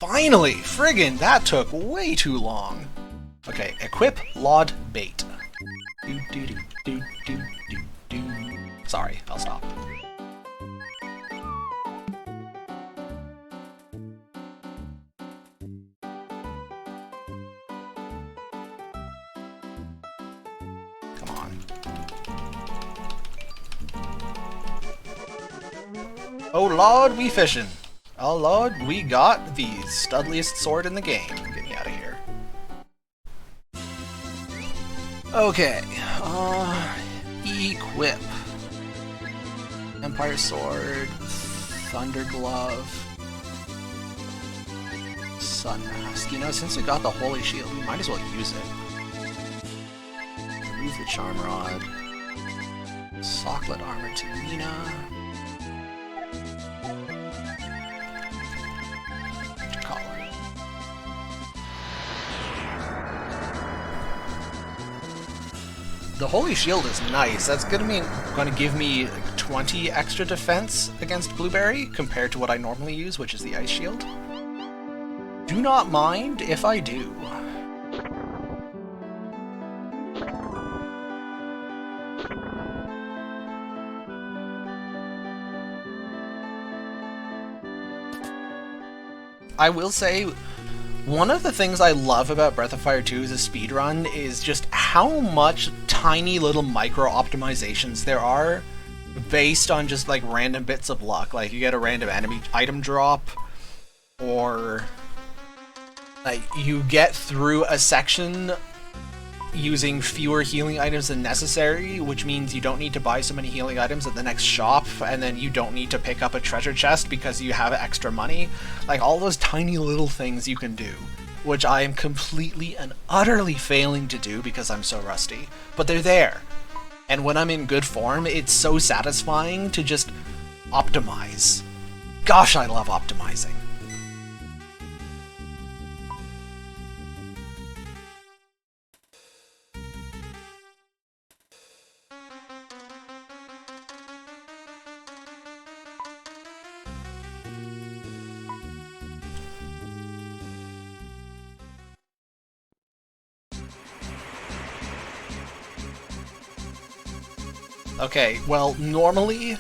S2: Finally! Friggin', that took way too long. Okay, equip Laud Bait. Do do do do do do do. Sorry, I'll stop. Come on. Oh Lord, we fishing. Oh Lord, we got the studliest sword in the game. Get me out of here. Okay, equip. Empire Sword, Thunder Glove, Sun Mask. You know, since we got the Holy Shield, we might as well use it. Remove the Charm Rod. Socklet Armor to Mina. Collar. The Holy Shield is nice. That's going to give me 20 extra defense against Blueberry compared to what I normally use, which is the Ice Shield. Do not mind if I do. I will say, one of the things I love about Breath of Fire 2 as a speedrun is just how much tiny little micro-optimizations there are based on just like random bits of luck. Like you get a random enemy item drop, or like you get through a section using fewer healing items than necessary, which means you don't need to buy so many healing items at the next shop, and then you don't need to pick up a treasure chest because you have extra money. Like all those tiny little things you can do, which I am completely and utterly failing to do because I'm so rusty. But they're there. And when I'm in good form, it's so satisfying to just optimize. Gosh, I love optimizing. Okay, well, normally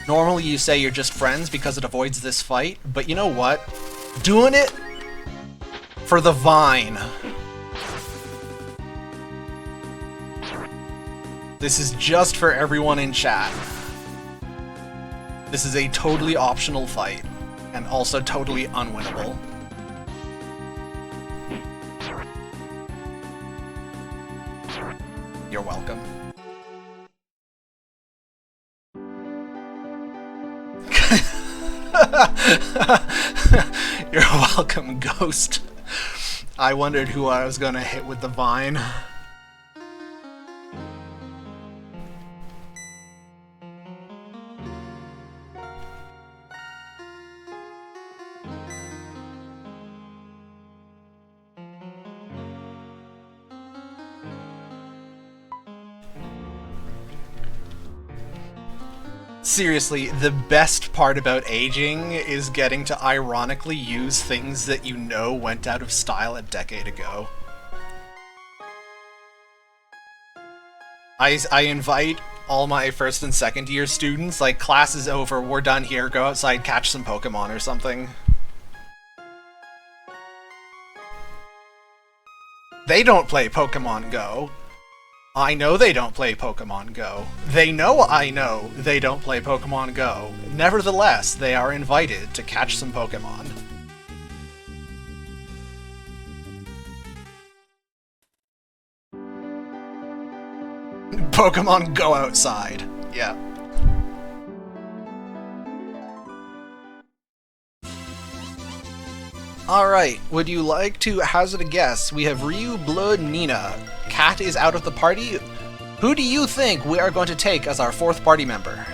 S2: you say you're just friends because it avoids this fight, but you know what? Doing it for the Vine. This is just for everyone in chat. This is a totally optional fight, and also totally unwinnable. You're welcome. You're welcome, Ghost. I wondered who I was gonna hit with the Vine. Seriously, the best part about aging is getting to ironically use things that you know went out of style a decade ago. I invite all my first and second year students, like, class is over, we're done here, go outside, catch some Pokemon or something. They don't play Pokemon Go. I know they don't play Pokemon Go. They know I know they don't play Pokemon Go. Nevertheless, they are invited to catch some Pokemon. Pokemon Go outside. Yeah. Alright, would you like to hazard a guess? We have Ryu, Blood, Nina. Cat is out of the party. Who do you think we are going to take as our fourth party member?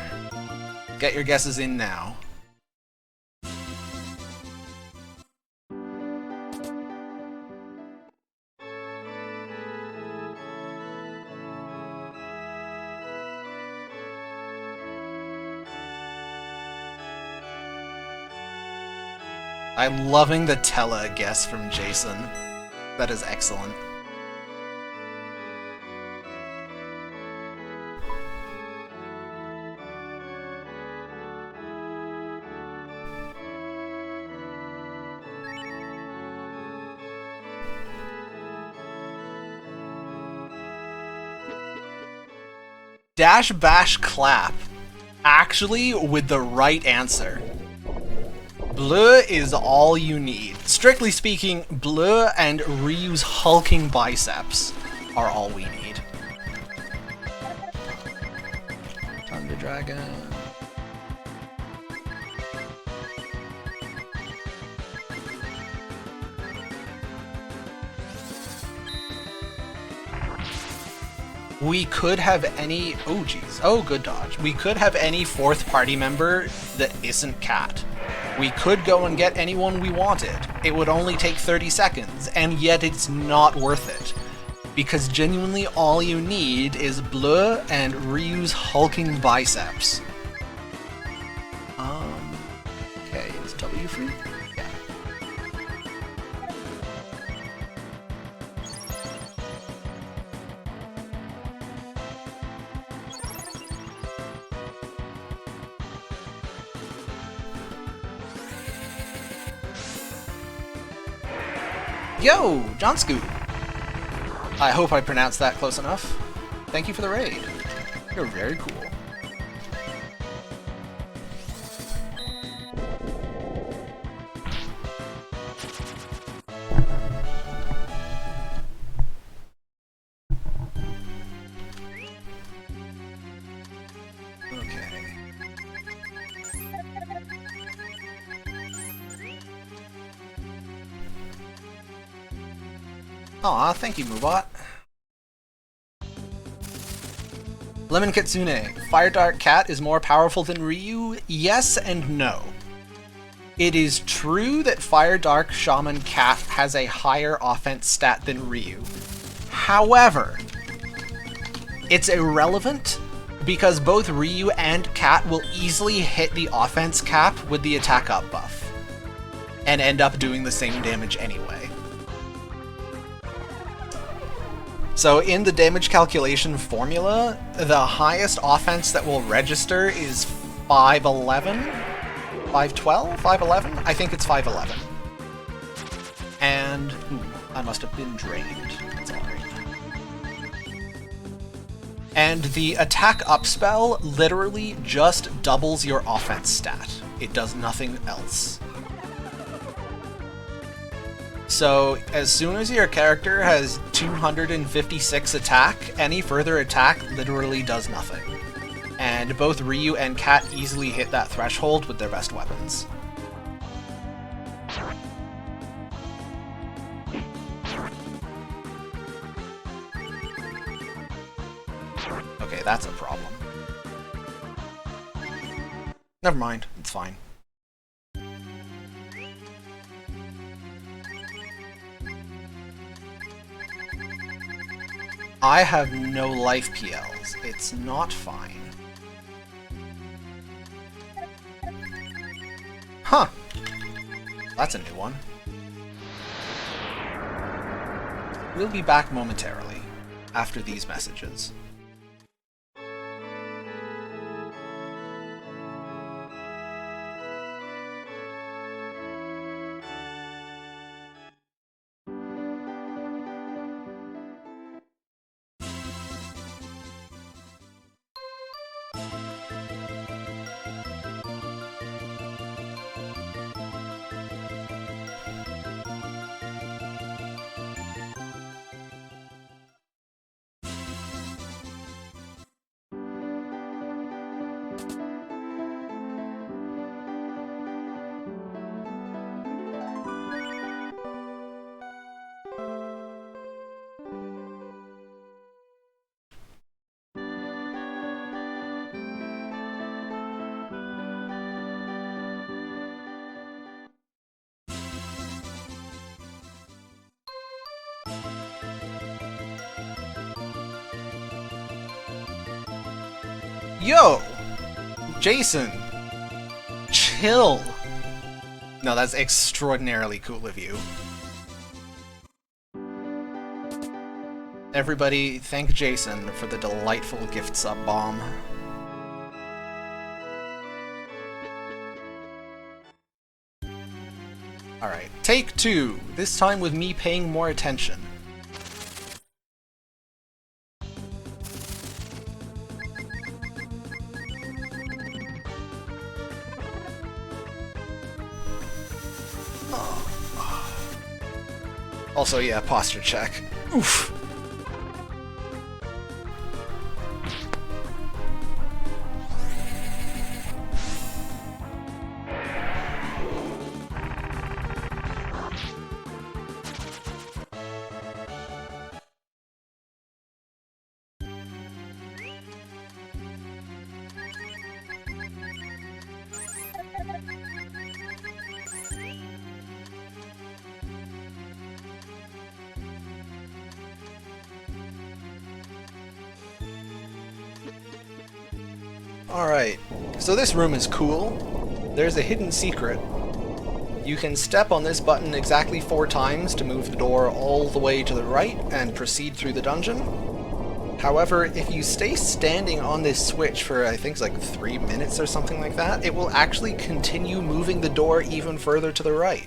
S2: Get your guesses in now. I'm loving the Tella guess from Jason. That is excellent. Dash Bash Clap. Actually, with the right answer. Bleu is all you need. Strictly speaking, Bleu and Ryu's hulking biceps are all we need. Thunder Dragon. We could have any... Oh, jeez. Oh, good dodge. We could have any fourth party member that isn't Cat. We could go and get anyone we wanted. It would only take 30 seconds, and yet it's not worth it. Because genuinely all you need is Bleu and Ryu's hulking biceps. Okay, is W free? Yeah. Yo, John Scoot. I hope I pronounced that close enough. Thank you for the raid. You're very cool. Aw, thank you, Mubot. Lemon Kitsune. Fire Dart Cat is more powerful than Ryu? Yes and no. It is true that Fire Dark Shaman Cat has a higher offense stat than Ryu. However, it's irrelevant because both Ryu and Cat will easily hit the offense cap with the attack up buff and end up doing the same damage anyway. So in the damage calculation formula, the highest offense that will register is 511? 512? 511? I think it's 511. And... ooh, I must have been drained. That's alright. And the attack up spell literally just doubles your offense stat. It does nothing else. So, as soon as your character has 256 attack, any further attack literally does nothing. And both Ryu and Kat easily hit that threshold with their best weapons. Okay, that's a problem. Never mind, it's fine. I have no life PLs. It's not fine. Huh. That's a new one. We'll be back momentarily, after these messages. Yo! Jason! Chill! No, that's extraordinarily cool of you. Everybody, thank Jason for the delightful gift sub bomb. Alright, take two, this time with me paying more attention. Also, yeah, posture check. Oof. Alright, so this room is cool. There's a hidden secret. You can step on this button exactly 4 times to move the door all the way to the right and proceed through the dungeon. However, if you stay standing on this switch for I think it's like 3 minutes or something like that, it will actually continue moving the door even further to the right.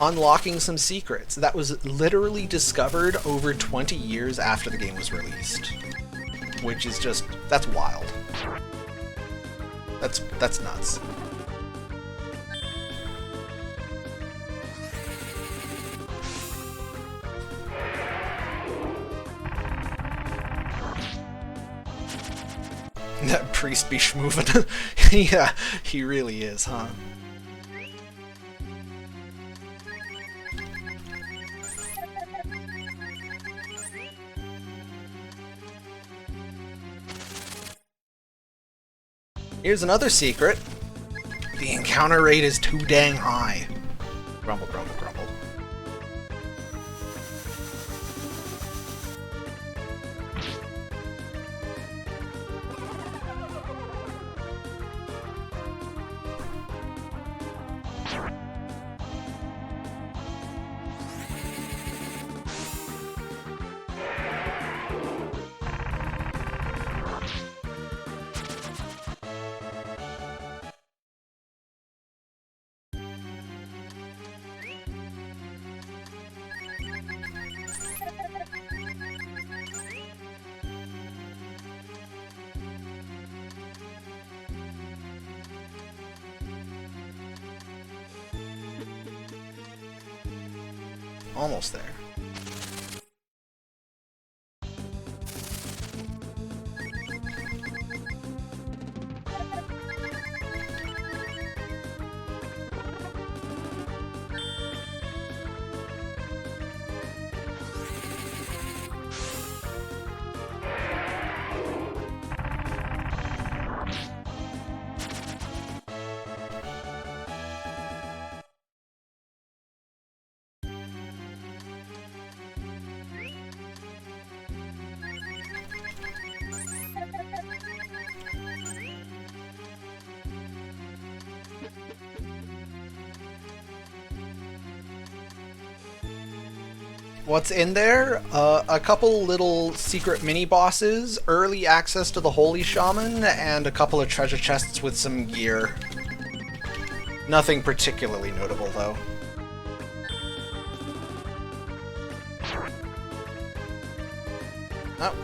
S2: Unlocking some secrets that was literally discovered over 20 years after the game was released. Which is just, that's wild. That's nuts. That priest be schmoovin'. Yeah, he really is, huh? Here's another secret. The encounter rate is too dang high. Grumble, grumble, grumble. almost there. What's in there? A couple little secret mini-bosses, early access to the Holy Shaman, and a couple of treasure chests with some gear. Nothing particularly notable, though. Oh,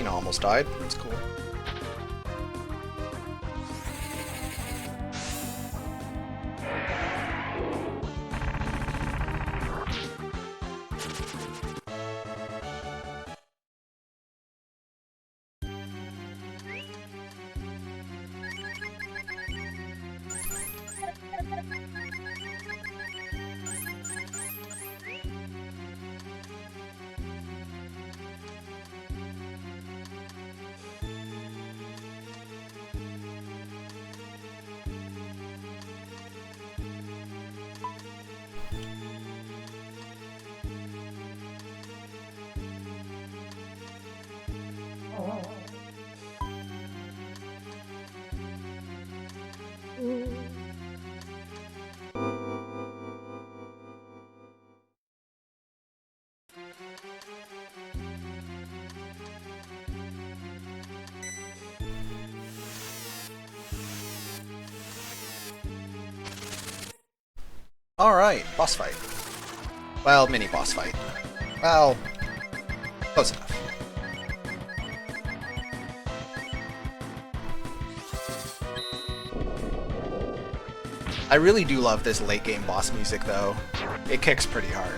S2: almost died. That's cool. Alright, boss fight. Well, mini boss fight. Well, close enough. I really do love this late game boss music though. It kicks pretty hard.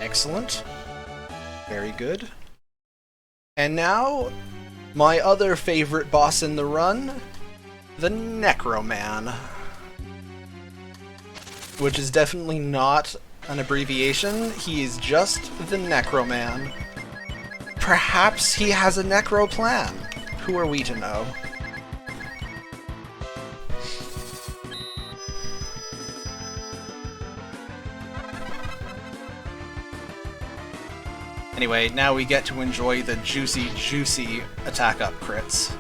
S2: Excellent. Very good. And now, my other favorite boss in the run, the Necroman. Which is definitely not an abbreviation, he is just the Necroman. Perhaps he has a necro plan. Who are we to know? Anyway, now we get to enjoy the juicy, juicy attack up crits.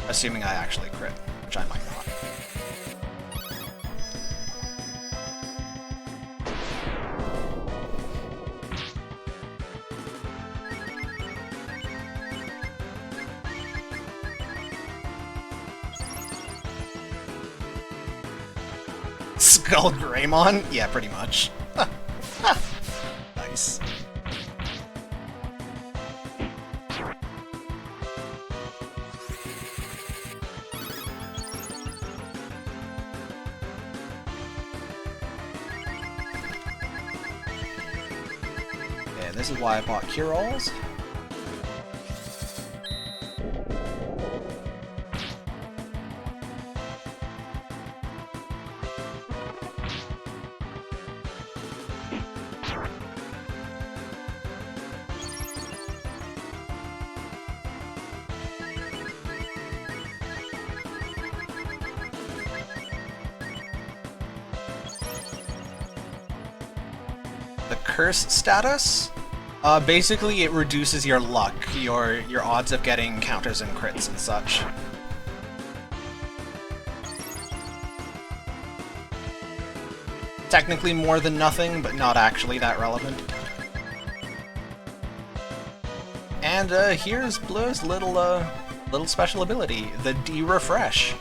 S2: Assuming I actually crit, which I might not. Skull Greymon? Yeah, pretty much. Nice. This is why I bought cure-alls. The curse status? Basically, it reduces your luck, your odds of getting counters and crits and such. technically more than nothing, but not actually that relevant. And here's Blue's little special ability, the D-Refresh.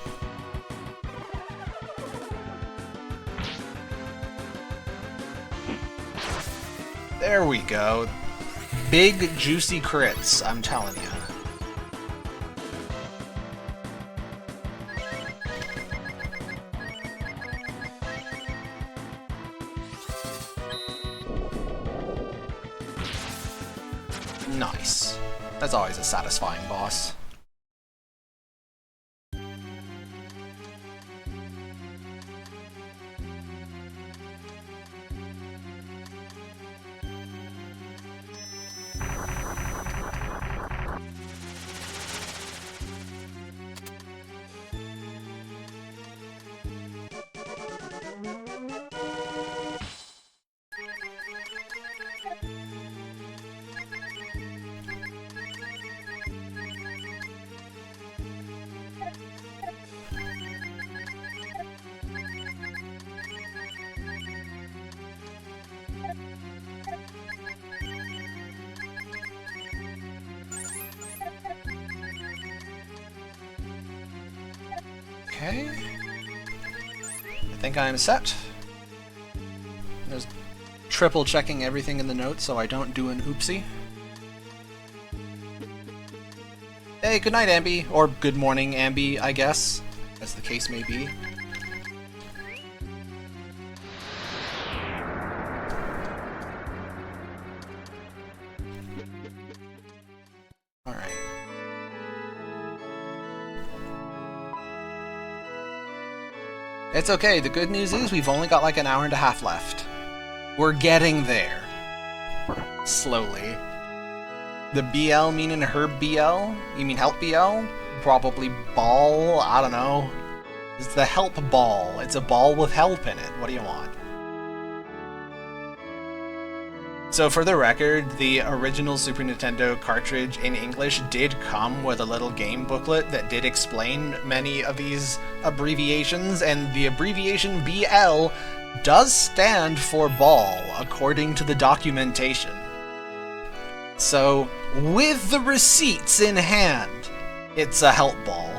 S2: There we go. Big, juicy crits, I'm telling you. Nice. That's always a satisfying boss. Okay. I think I am set. Just triple checking everything in the notes so I don't do an oopsie. Hey, good night, Ambi. Or good morning, Ambi, I guess, as the case may be. Alright. It's okay, the good news is we've only got like an hour and a half left. We're getting there. Slowly. The BL meaning herb BL? You mean help BL? Probably ball? I don't know. It's the help ball. It's a ball with help in it. What do you want? So for the record, the original Super Nintendo cartridge in English did come with a little game booklet that did explain many of these abbreviations, and the abbreviation BL does stand for ball, according to the documentation. So, with the receipts in hand, it's a help ball.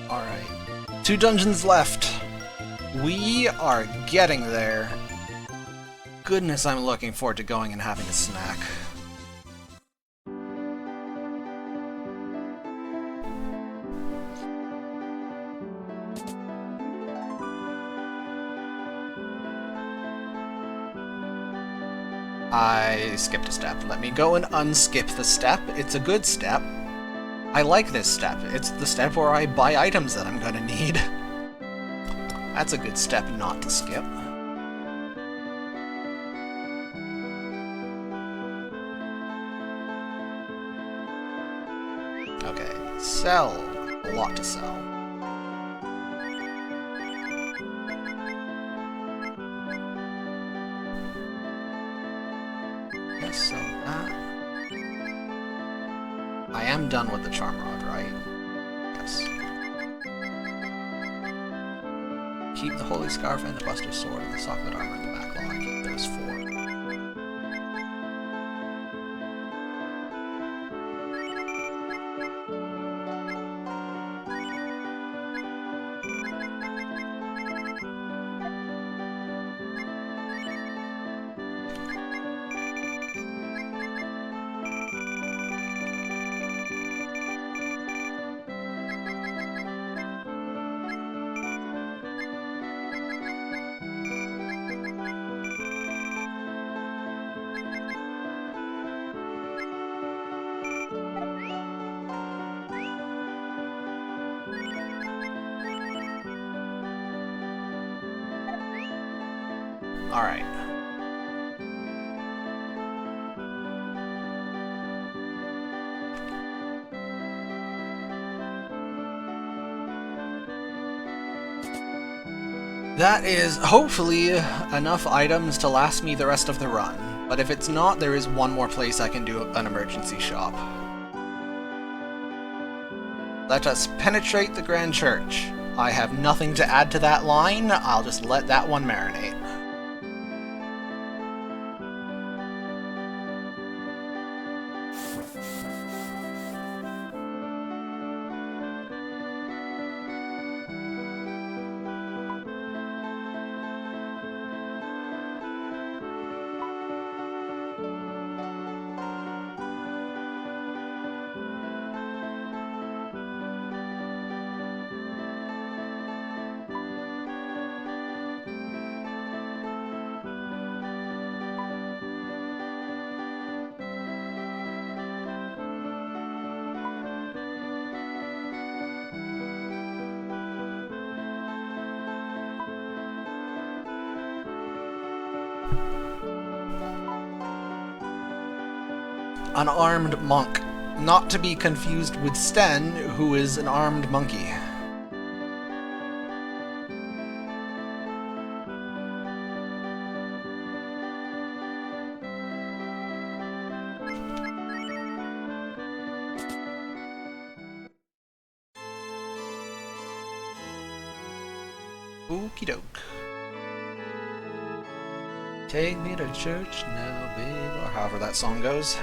S2: Alright. 2 dungeons left. We are getting there. Goodness, I'm looking forward to going and having a snack. I skipped a step. Let me go and unskip the step. It's a good step. I like this step. It's the step where I buy items that I'm gonna need. That's a good step not to skip. Okay, sell. A lot to sell. Yes, so that. I am done with the charm rod, right? Yes. Keep the holy scarf and the buster sword and the socket armor in the backlog. Keep those 4. Alright. That is hopefully enough items to last me the rest of the run. But if it's not, there is one more place I can do an emergency shop. Let us penetrate the Grand Church. I have nothing to add to that line, I'll just let that one marinate. An armed monk, not to be confused with Sten, who is an armed monkey. Okie doke. Take me to church now, babe, or however that song goes.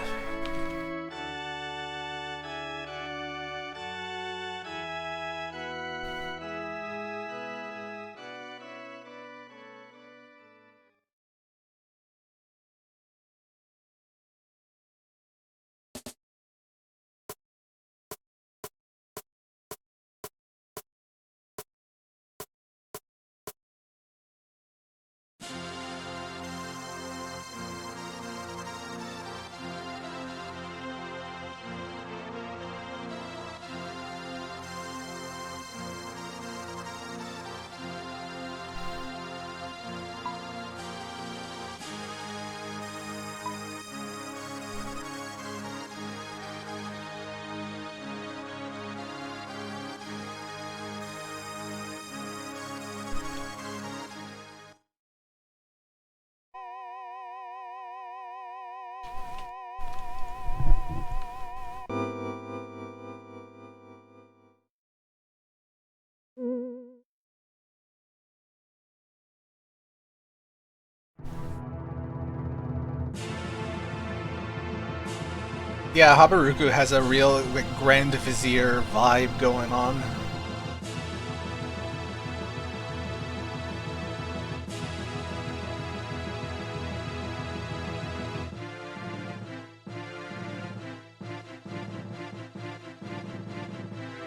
S2: Yeah, Habaruku has a real Grand Vizier vibe going on.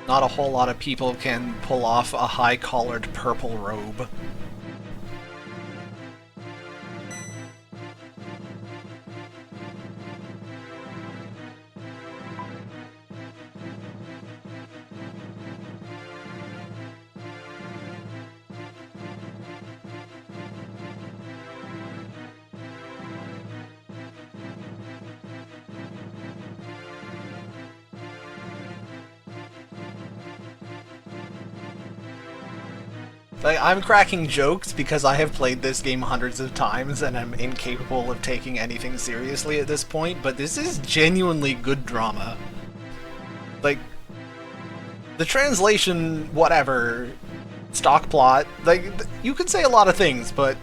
S2: Not a whole lot of people can pull off a high-collared purple robe. Like, I'm cracking jokes because I have played this game hundreds of times and I'm incapable of taking anything seriously at this point, but this is genuinely good drama. Like, the translation, whatever, stock plot, like, you could say a lot of things, but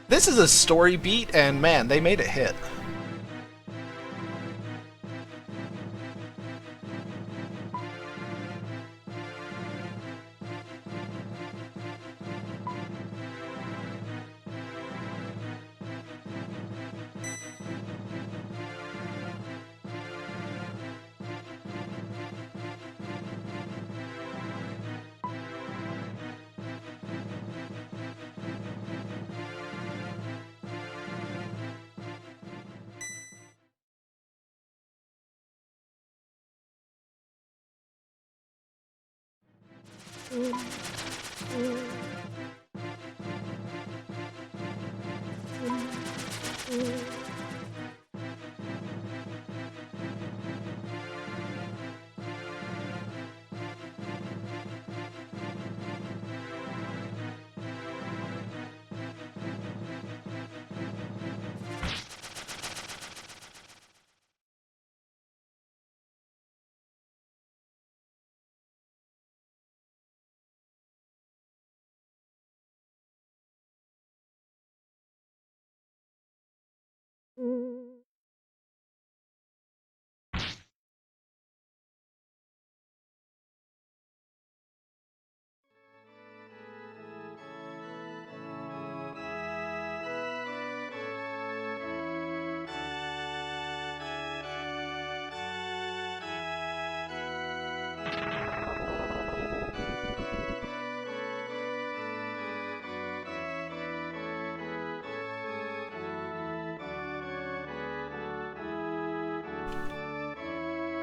S2: this is a story beat and man, they made it hit.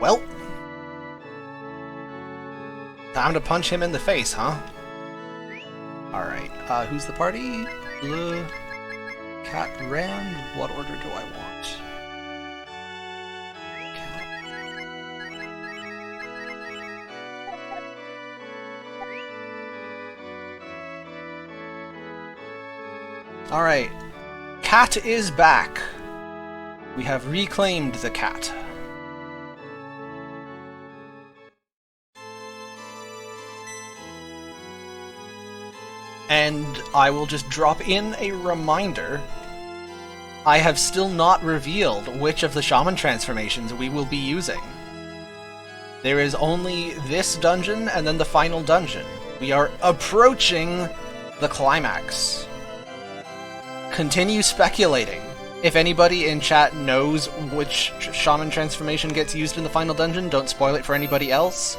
S2: Well, time to punch him in the face, huh? Alright, who's the party? Le Cat Rand? What order do I want? Alright, Cat is back. We have reclaimed the cat. And I will just drop in a reminder. I have still not revealed which of the shaman transformations we will be using. There is only this dungeon and then the final dungeon. We are approaching the climax. Continue speculating. If anybody in chat knows which shaman transformation gets used in the final dungeon, don't spoil it for anybody else.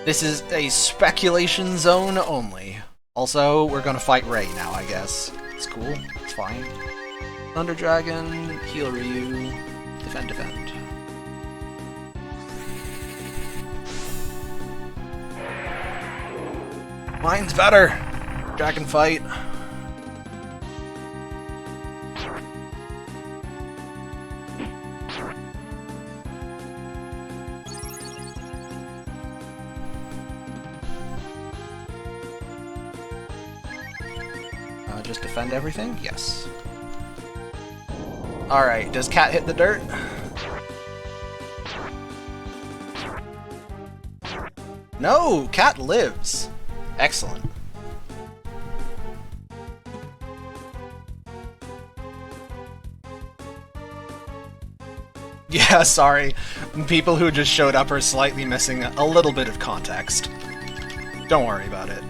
S2: This is a speculation zone only. Also, we're gonna fight Ray now, I guess. It's cool. It's fine. Thunder Dragon, heal Ryu, defend, defend. Mine's better! Dragon fight. Just defend everything? Yes. Alright, does Cat hit the dirt? No! Cat lives! Excellent. Yeah, sorry. People who just showed up are slightly missing a little bit of context. Don't worry about it.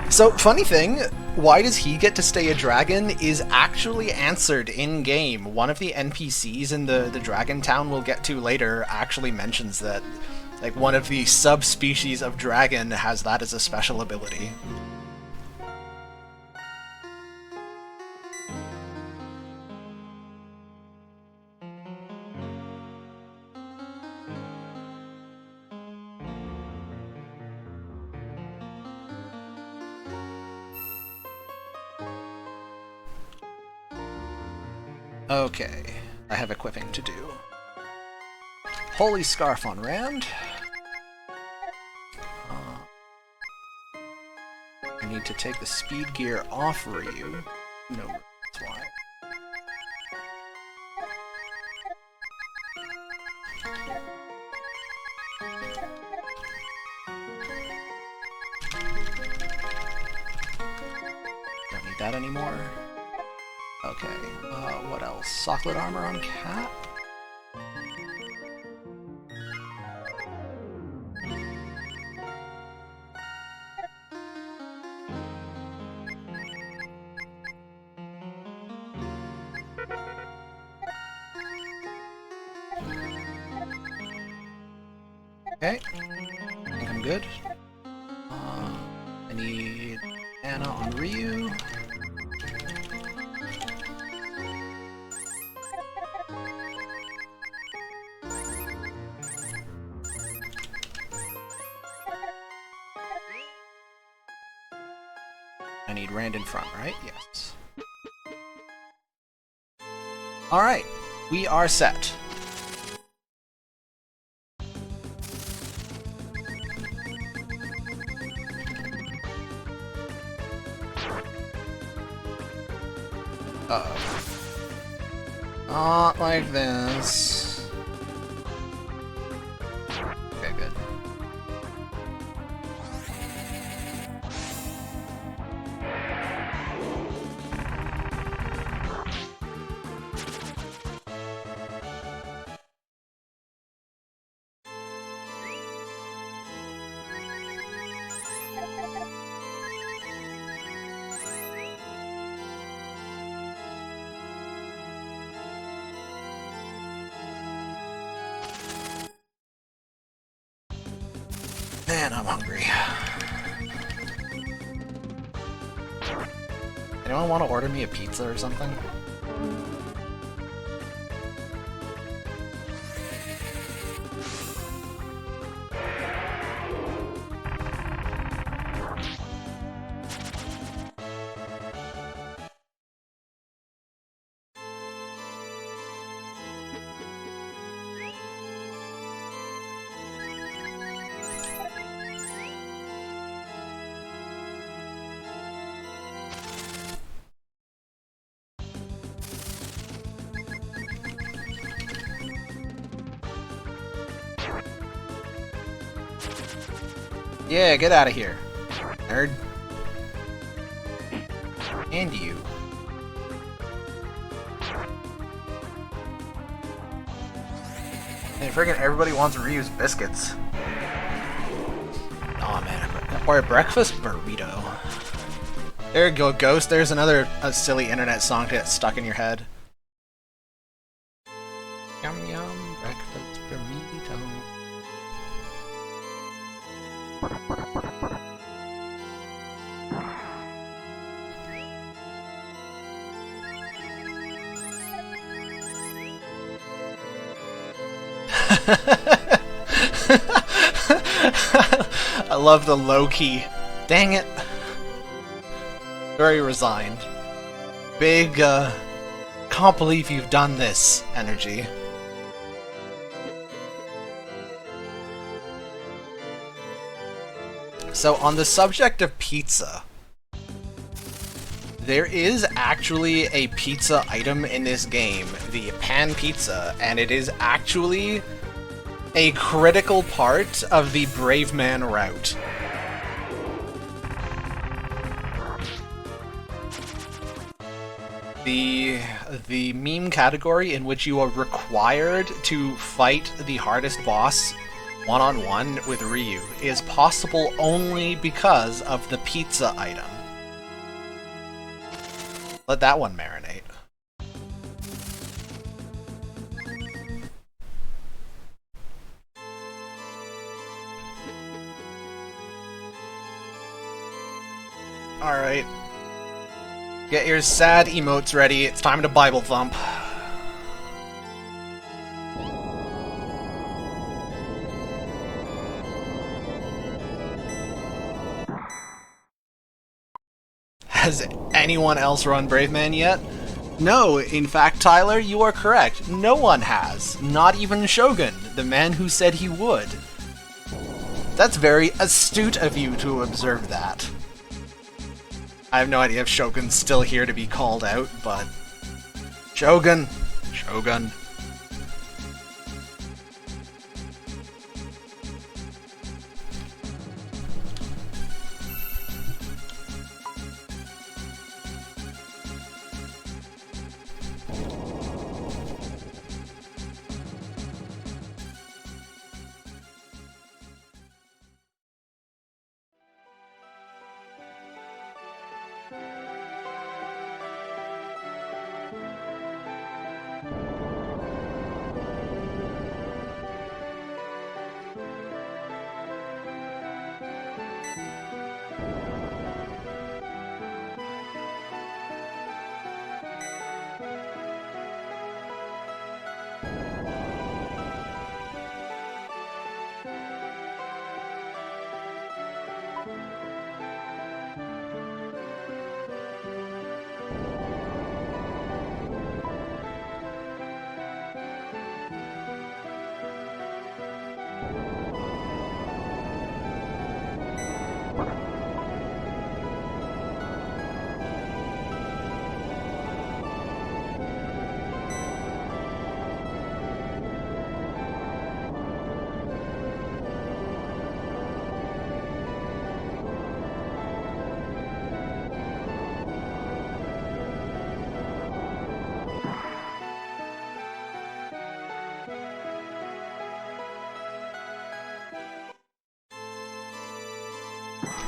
S2: So, funny thing, why does he get to stay a dragon is actually answered in-game. One of the NPCs in the Dragon Town we'll get to later actually mentions that, like, one of the subspecies of dragon has that as a special ability. Okay, I have equipping to do. Holy Scarf on Rand. I need to take the speed gear off Ryu. No, that's why. Don't need that anymore. Okay, what else? Socklet armor on Cat? Okay, I think I'm good. I need Anna on Ryu. I need Rand in front, right? Yes. Alright, we are set. Uh-oh. Not like this. Okay, good. Man, I'm hungry. Anyone want to order me a pizza or something? Yeah, get out of here, nerd. And you. And friggin' everybody wants Ryu's biscuits. Aw, man. Or a breakfast burrito. There you go, Ghost. There's another silly internet song to get stuck in your head. Yum yum, breakfast burrito. I love the low-key. Dang it. Very resigned. Big, can't believe you've done this energy. So, on the subject of pizza, there is actually a pizza item in this game, the pan pizza, and it is actually a critical part of the Brave Man route. The meme category in which you are required to fight the hardest boss one-on-one with Ryu is possible only because of the pizza item. Let that one marinate. Alright. Get your sad emotes ready, it's time to Bible thump. Has anyone else run Brave Man yet? No, in fact, Tyler, you are correct. No one has. Not even Shogun, the man who said he would. That's very astute of you to observe that. I have no idea if Shogun's still here to be called out, but... Shogun! Shogun.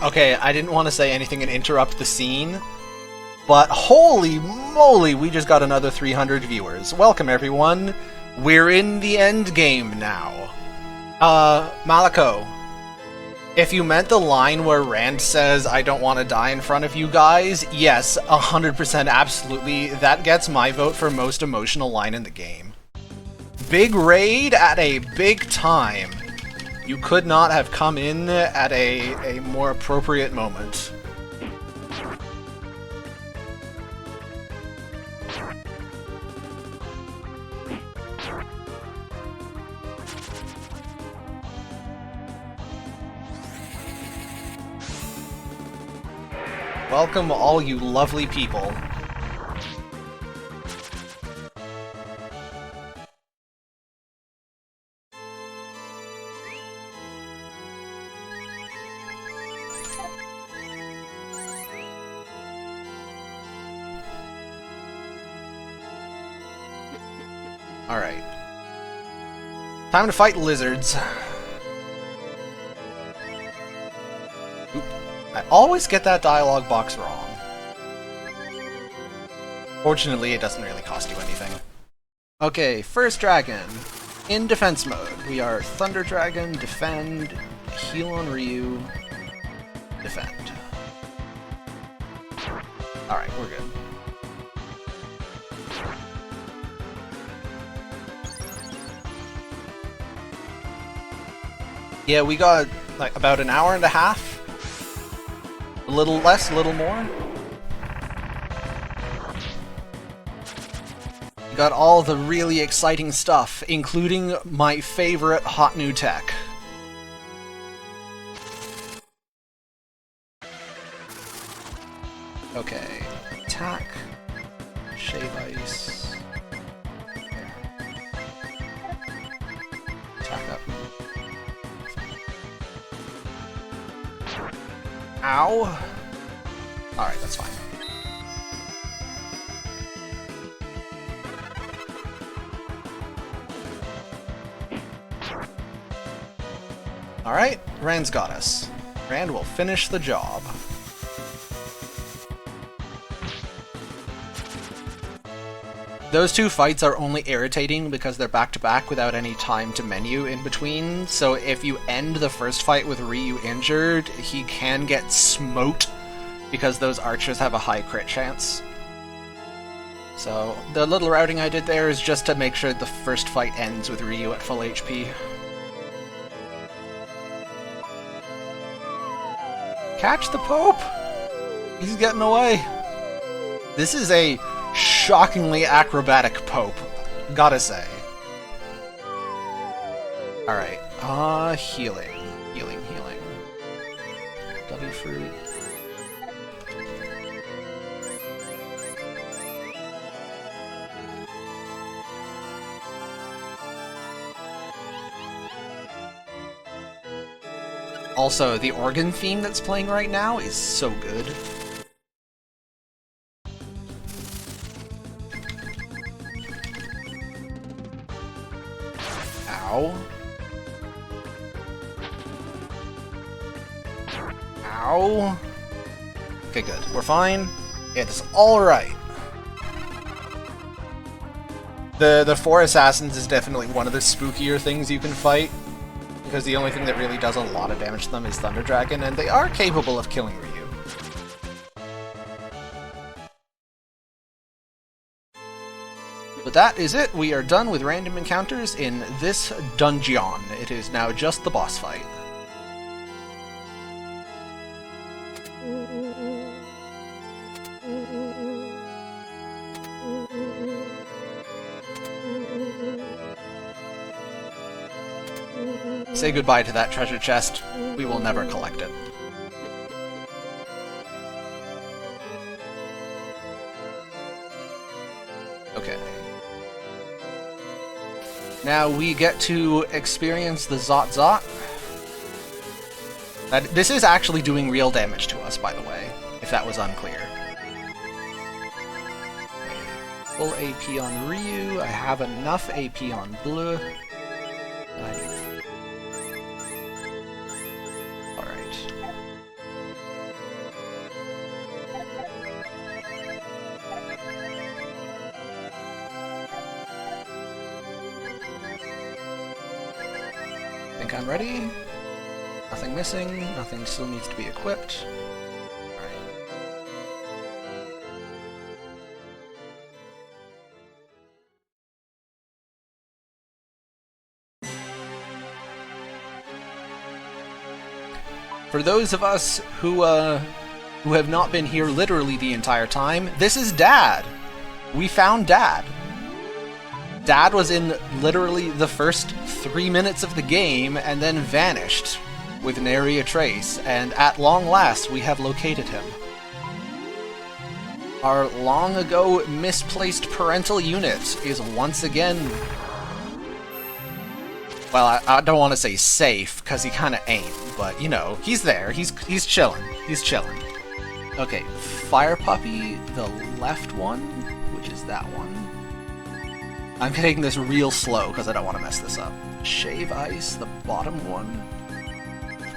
S2: Okay, I didn't want to say anything and interrupt the scene, but holy moly, we just got another 300 viewers. Welcome, everyone. We're in the end game now. Malako, If you meant the line where Rand says, "I don't want to die in front of you guys," yes, 100% absolutely. That gets my vote for most emotional line in the game. Big raid at a big time. You could not have come in at a more appropriate moment. Welcome all you lovely people. Alright. Time to fight lizards. Oop. I always get that dialogue box wrong. Fortunately, it doesn't really cost you anything. Okay, first dragon. In defense mode, we are Thunder Dragon, defend, heal on Ryu, defend. Alright, we're good. Yeah, we got like about an hour and a half. A little less, a little more. We got all the really exciting stuff, including my favorite hot new tech. Okay, attack, shave ice. Attack up. Ow! Alright, that's fine. Alright, Rand's got us. Rand will finish the job. Those two fights are only irritating because they're back-to-back without any time to menu in between, so if you end the first fight with Ryu injured, he can get smote because those archers have a high crit chance. So the little routing I did there is just to make sure the first fight ends with Ryu at full HP. Catch the Pope! He's getting away! This is a shockingly acrobatic Pope, gotta say. Alright, healing. Healing. W fruit. Also, the organ theme that's playing right now is so good. Ow. Ow. Okay, good. We're fine. It's alright. The Four Assassins is definitely one of the spookier things you can fight, because the only thing that really does a lot of damage to them is Thunder Dragon, and they are capable of killing Ryu. But that is it. We are done with random encounters in this dungeon. It is now just the boss fight. Say goodbye to that treasure chest. We will never collect it. Okay. Now we get to experience the Zot Zot. This is actually doing real damage to us, by the way, if that was unclear. Full AP on Ryu. I have enough AP on Bleu. Alright. Think I'm ready? Nothing missing, nothing still needs to be equipped. For those of us who have not been here literally the entire time, this is Dad! We found Dad. Dad was in literally the first 3 minutes of the game and then vanished with nary a trace, and at long last we have located him. Our long ago misplaced parental unit is once again... Well, I don't want to say safe, because he kind of ain't, but, you know, he's there. He's chilling. He's chilling. Okay, Fire Puppy, the left one, which is that one. I'm taking this real slow, because I don't want to mess this up. Shave Ice, the bottom one.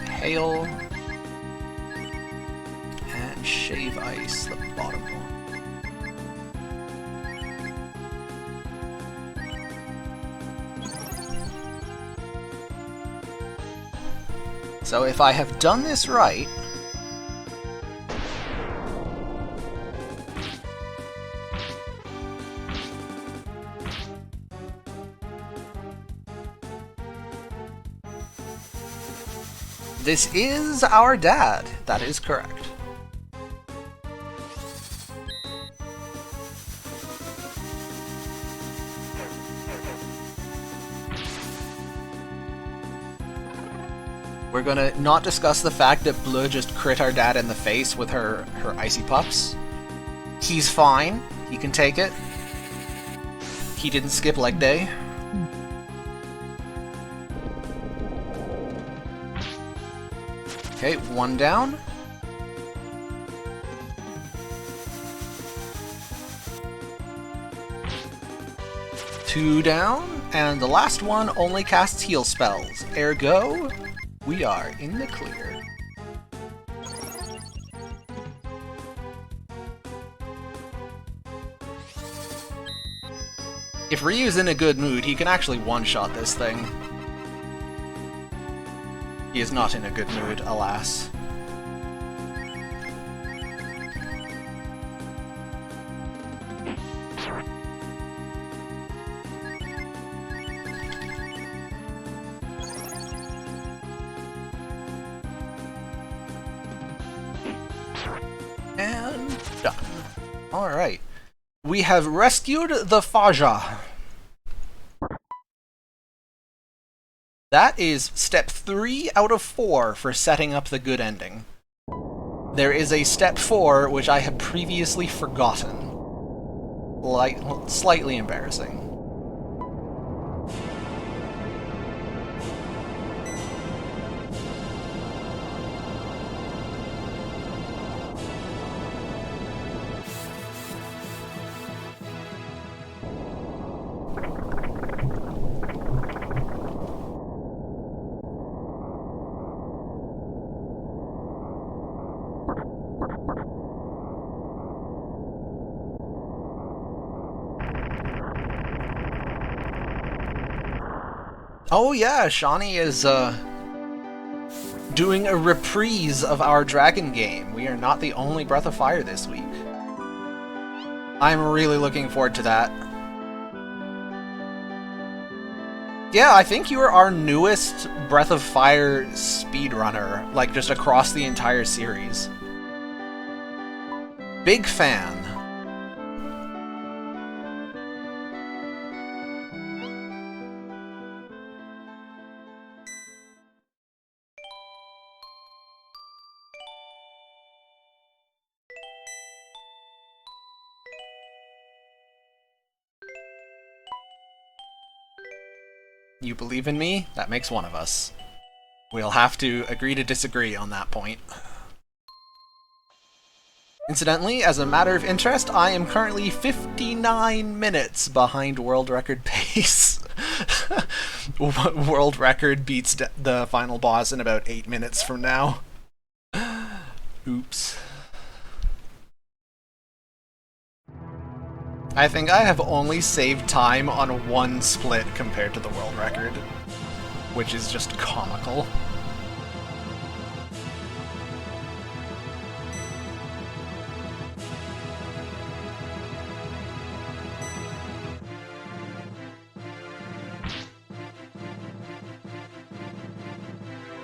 S2: Hail. And Shave Ice, the bottom one. So if I have done this right... This is our dad. That is correct. We're gonna not discuss the fact that Bleu just crit our dad in the face with her icy puffs. He's fine. He can take it. He didn't skip leg day. Okay, one down. Two down, and the last one only casts heal spells. Ergo, we are in the clear. If Ryu's in a good mood, he can actually one-shot this thing. He is not in a good mood, alas. And done. Alright. We have rescued the Faja. That is step 3 out of 4 for setting up the good ending. There is a step 4 which I had previously forgotten. Slightly embarrassing. Oh yeah, Shawnee is doing a reprise of our dragon game. We are not the only Breath of Fire this week. I'm really looking forward to that. Yeah, I think you are our newest Breath of Fire speedrunner, like just across the entire series. Big fan. You believe in me? That makes one of us. We'll have to agree to disagree on that point. Incidentally, as a matter of interest, I am currently 59 minutes behind world record pace. World record beats the final boss in about 8 minutes from now. Oops. I think I have only saved time on one split compared to the world record, which is just comical.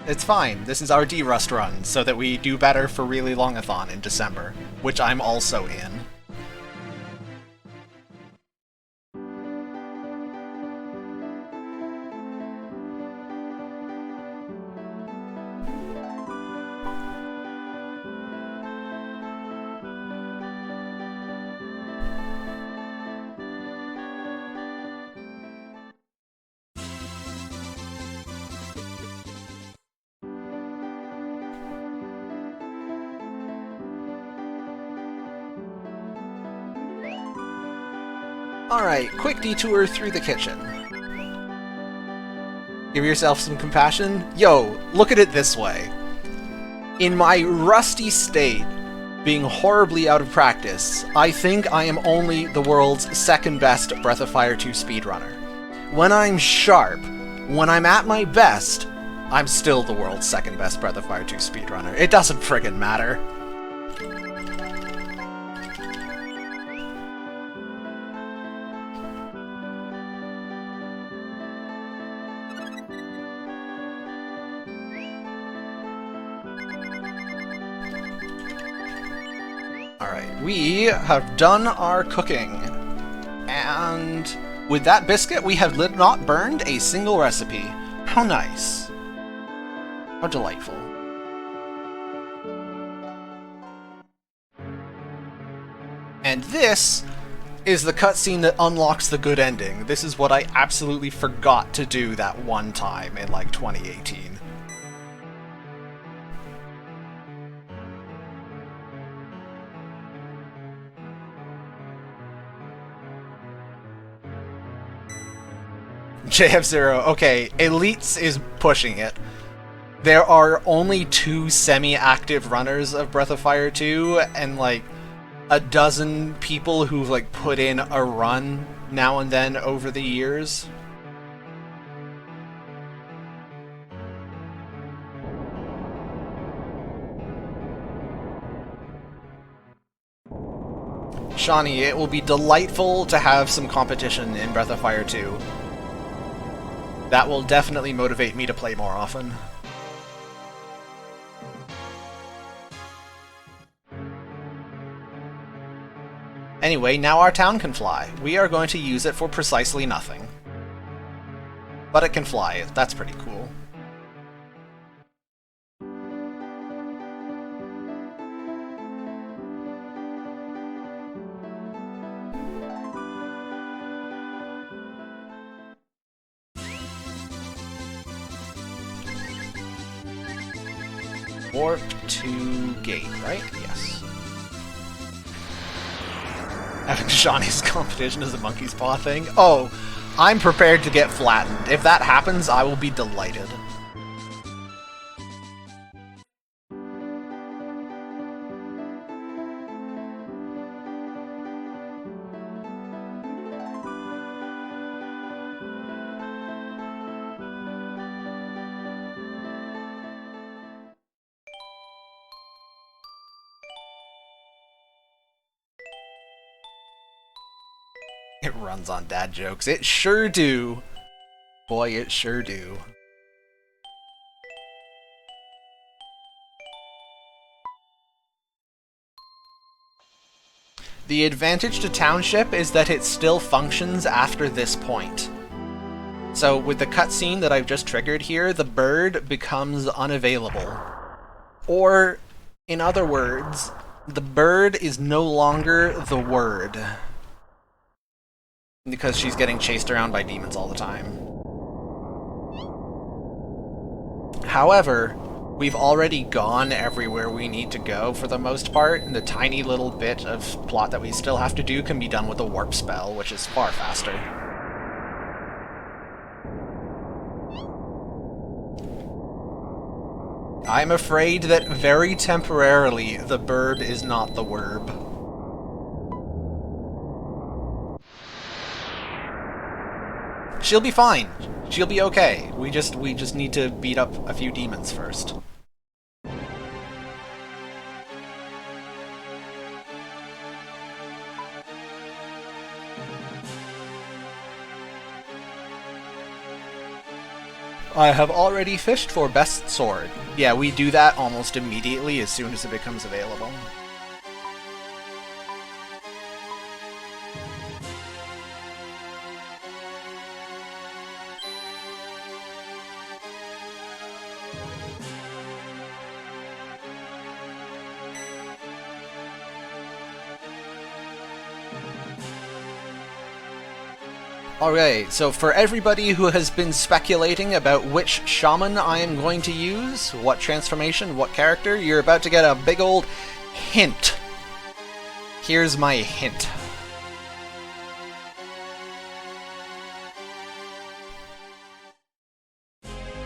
S2: It's fine. This is our D-Rust run, so that we do better for Really Longathon in December, which I'm also in. Alright, quick detour through the kitchen. Give yourself some compassion? Yo, look at it this way. In my rusty state, being horribly out of practice, I think I am only the world's second best Breath of Fire 2 speedrunner. When I'm sharp, when I'm at my best, I'm still the world's second best Breath of Fire 2 speedrunner. It doesn't friggin' matter. Alright, we have done our cooking. And with that biscuit, we have not burned a single recipe. How nice. How delightful. And this is the cutscene that unlocks the good ending. This is what I absolutely forgot to do that one time in, like, 2018. JF0, okay, Elites is pushing it. There are only 2 semi-active runners of Breath of Fire 2, and like a dozen people who've like put in a run now and then over the years. Shawnee, it will be delightful to have some competition in Breath of Fire 2. That will definitely motivate me to play more often. Anyway, now our town can fly. We are going to use it for precisely nothing. But it can fly. That's pretty cool. Warp to gate, right? Yes. Having Shawnee's competition as a monkey's paw thing? Oh, I'm prepared to get flattened. If that happens, I will be delighted. It runs on dad jokes. It sure do. Boy, it sure do. The advantage to Township is that it still functions after this point. So with the cutscene that I've just triggered here, the bird becomes unavailable. Or, in other words, the bird is no longer the word. Because she's getting chased around by demons all the time. However, we've already gone everywhere we need to go for the most part, and the tiny little bit of plot that we still have to do can be done with a warp spell, which is far faster. I'm afraid that very temporarily the burb is not the werb. She'll be fine. She'll be okay. We just need to beat up a few demons first. I have already fished for best sword. Yeah, we do that almost immediately as soon as it becomes available. Alright, so for everybody who has been speculating about which shaman I am going to use, what transformation, what character, you're about to get a big old hint. Here's my hint.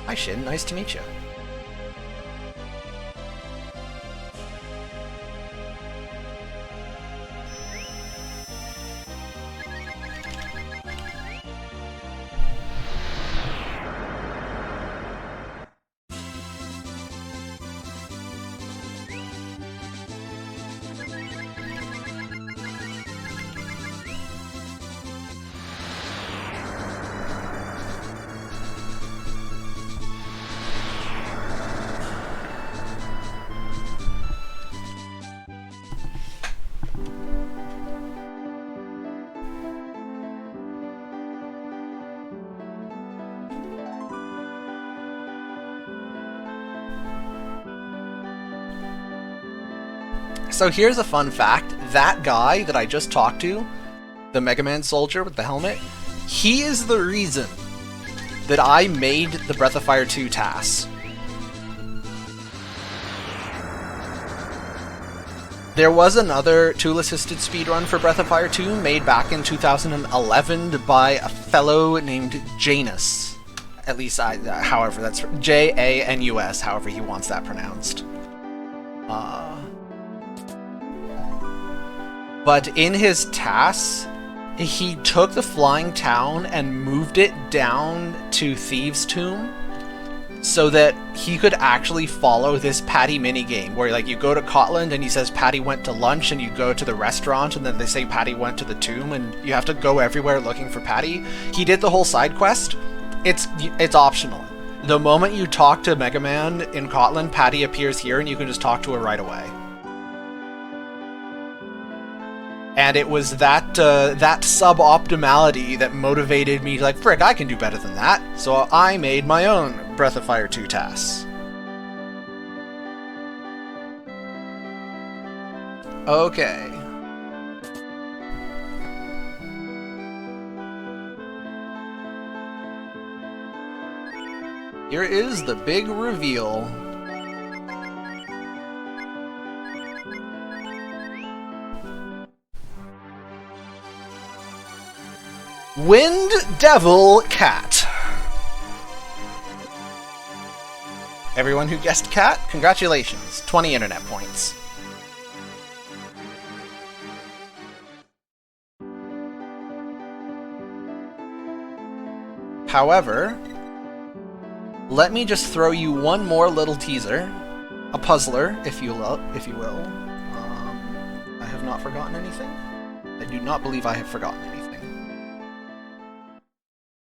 S2: Hi Shin, nice to meet you. So here's a fun fact. That guy that I just talked to, the Mega Man soldier with the helmet, he is the reason that I made the Breath of Fire 2 TAS. There was another tool-assisted speedrun for Breath of Fire 2 made back in 2011 by a fellow named Janus. At least, however, that's Janus, however he wants that pronounced. But in his TAS, he took the flying town and moved it down to Thieves' Tomb so that he could actually follow this Patty minigame where like you go to Cotland and he says Patty went to lunch, and you go to the restaurant and then they say Patty went to the tomb, and you have to go everywhere looking for Patty. He did the whole side quest. It's optional. The moment you talk to Mega Man in Cotland, Patty appears here and you can just talk to her right away. And it was that suboptimality that motivated me to like, frick, I can do better than that. So I made my own Breath of Fire 2 TAS. Okay. Here is the big reveal. Wind Devil Cat. Everyone who guessed cat, congratulations. 20 internet points. However, let me just throw you one more little teaser. A puzzler, if you will. I have not forgotten anything. I do not believe I have forgotten anything.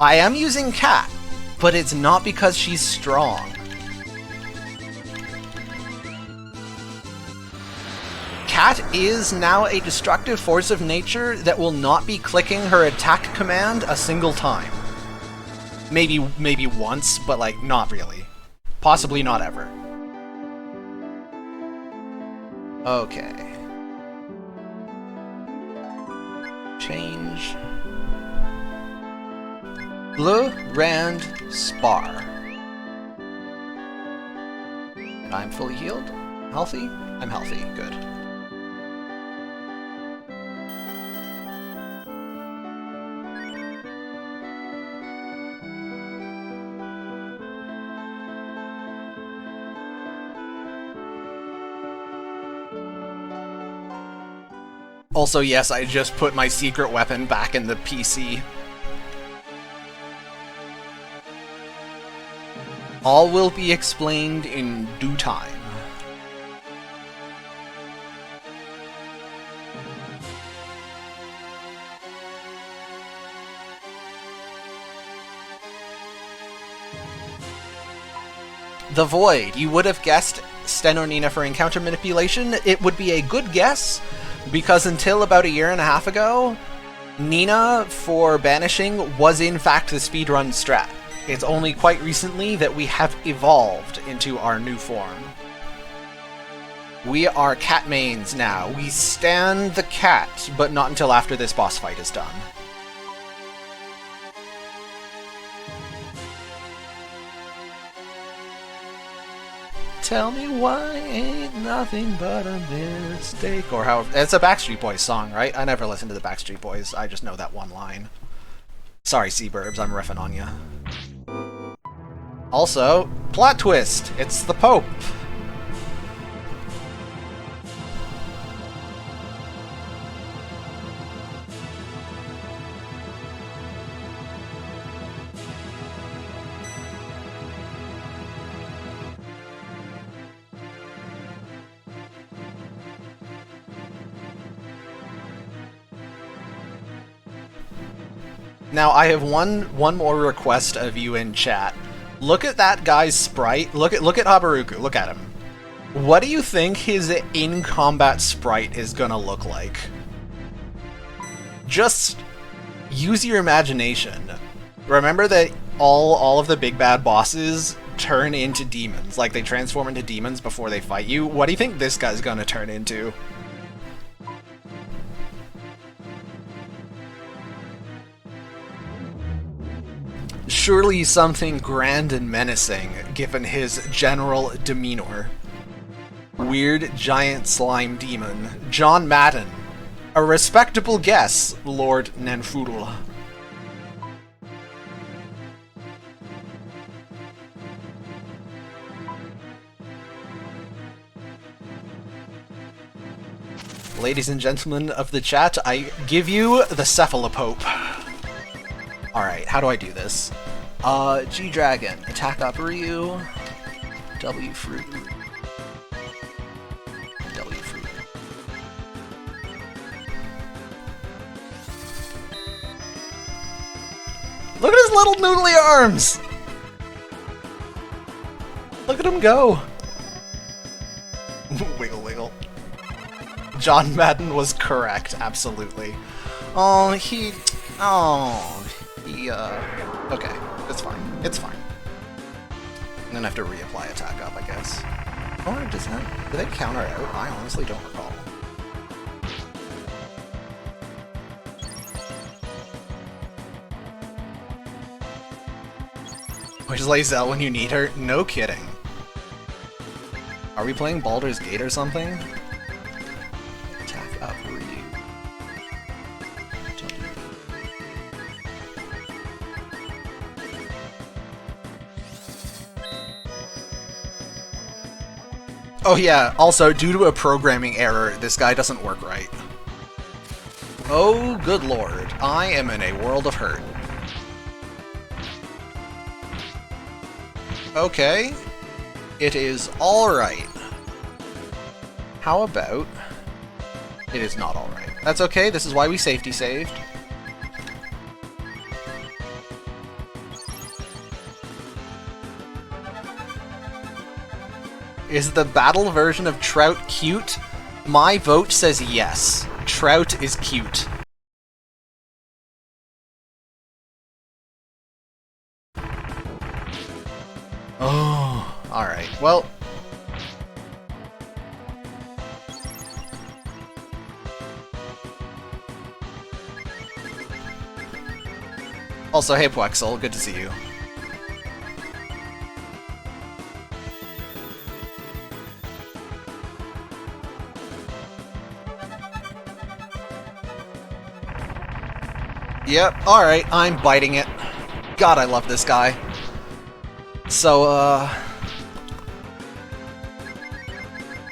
S2: I am using Cat, but it's not because she's strong. Cat is now a destructive force of nature that will not be clicking her attack command a single time. Maybe once, but like not really. Possibly not ever. Okay. Change. Le Rand Spar. And I'm fully healed. Healthy? I'm healthy. Good. Also, yes, I just put my secret weapon back in the PC. All will be explained in due time. The Void. You would have guessed Sten or Nina for encounter manipulation. It would be a good guess, because until about a year and a half ago, Nina for banishing was in fact the speedrun strat. It's only quite recently that we have evolved into our new form. We are cat mains now. We stand the cat, but not until after this boss fight is done. Tell me why ain't nothing but a mistake. Or how... It's a Backstreet Boys song, right? I never listened to the Backstreet Boys. I just know that one line. Sorry, Seaburbs, I'm riffing on ya. Also, plot twist! It's the Pope! Now, I have one more request of you in chat. Look at that guy's sprite. Look at Habaruku. Look at him. What do you think his in-combat sprite is gonna look like? Just use your imagination. Remember that all of the big bad bosses turn into demons. Like, they transform into demons before they fight you. What do you think this guy's gonna turn into? Surely something grand and menacing, given his general demeanor. Weird giant slime demon. John Madden. A respectable guess, Lord Nenfudul. Ladies and gentlemen of the chat, I give you the Cephalopope. Alright, how do I do this? G-Dragon, attack up Ryu, W fruit. W fruit. Look at his little noodly arms! Look at him go! Wiggle wiggle. John Madden was correct, absolutely. Okay, it's fine. It's fine. I'm gonna have to reapply attack up, I guess. Or does that... Do they counter out? I honestly don't recall. Where's Lae'zel when you need her? No kidding. Are we playing Baldur's Gate or something? Attack up, Ryu. Oh yeah, also, due to a programming error, this guy doesn't work right. Oh, good lord. I am in a world of hurt. Okay. It is alright. How about... It is not alright. That's okay, this is why we safety saved. Is the battle version of Trout cute? My vote says yes. Trout is cute. Oh, alright. Well... Also, hey Puexel, good to see you. Yep, alright, I'm biting it. God, I love this guy. So,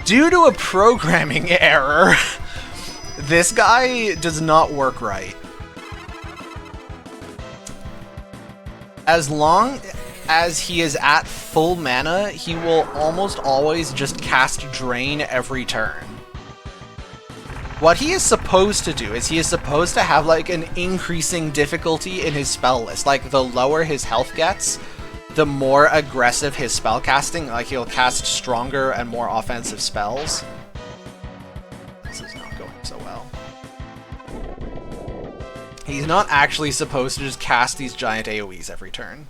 S2: due to a programming error, this guy does not work right. As long as he is at full mana, he will almost always just cast Drain every turn. What he is supposed to do is he is supposed to have like an increasing difficulty in his spell list. Like the lower his health gets, the more aggressive his spell casting, like he'll cast stronger and more offensive spells. This is not going so well. He's not actually supposed to just cast these giant AoEs every turn.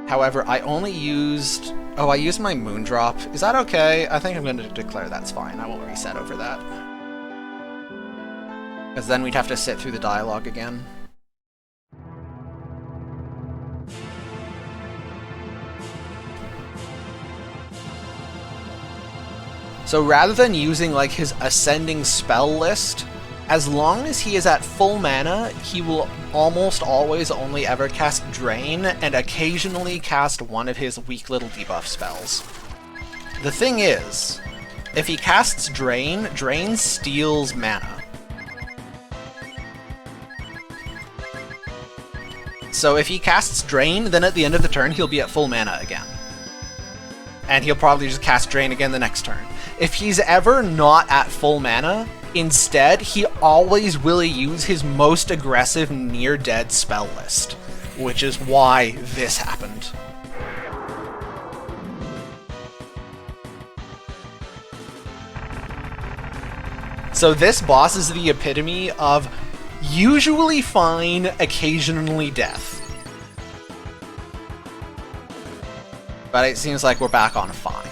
S2: However, I only used... Oh, I used my Moondrop. Is that okay? I think I'm going to declare that's fine. I won't reset over that. Because then we'd have to sit through the dialogue again. So rather than using like his ascending spell list, as long as he is at full mana, he will almost always only ever cast Drain, and occasionally cast one of his weak little debuff spells. The thing is, if he casts Drain, Drain steals mana. So if he casts Drain, then at the end of the turn he'll be at full mana again. And he'll probably just cast Drain again the next turn. If he's ever not at full mana, instead, he always will use his most aggressive near-dead spell list, which is why this happened. So this boss is the epitome of usually fine, occasionally death. But it seems like we're back on fine.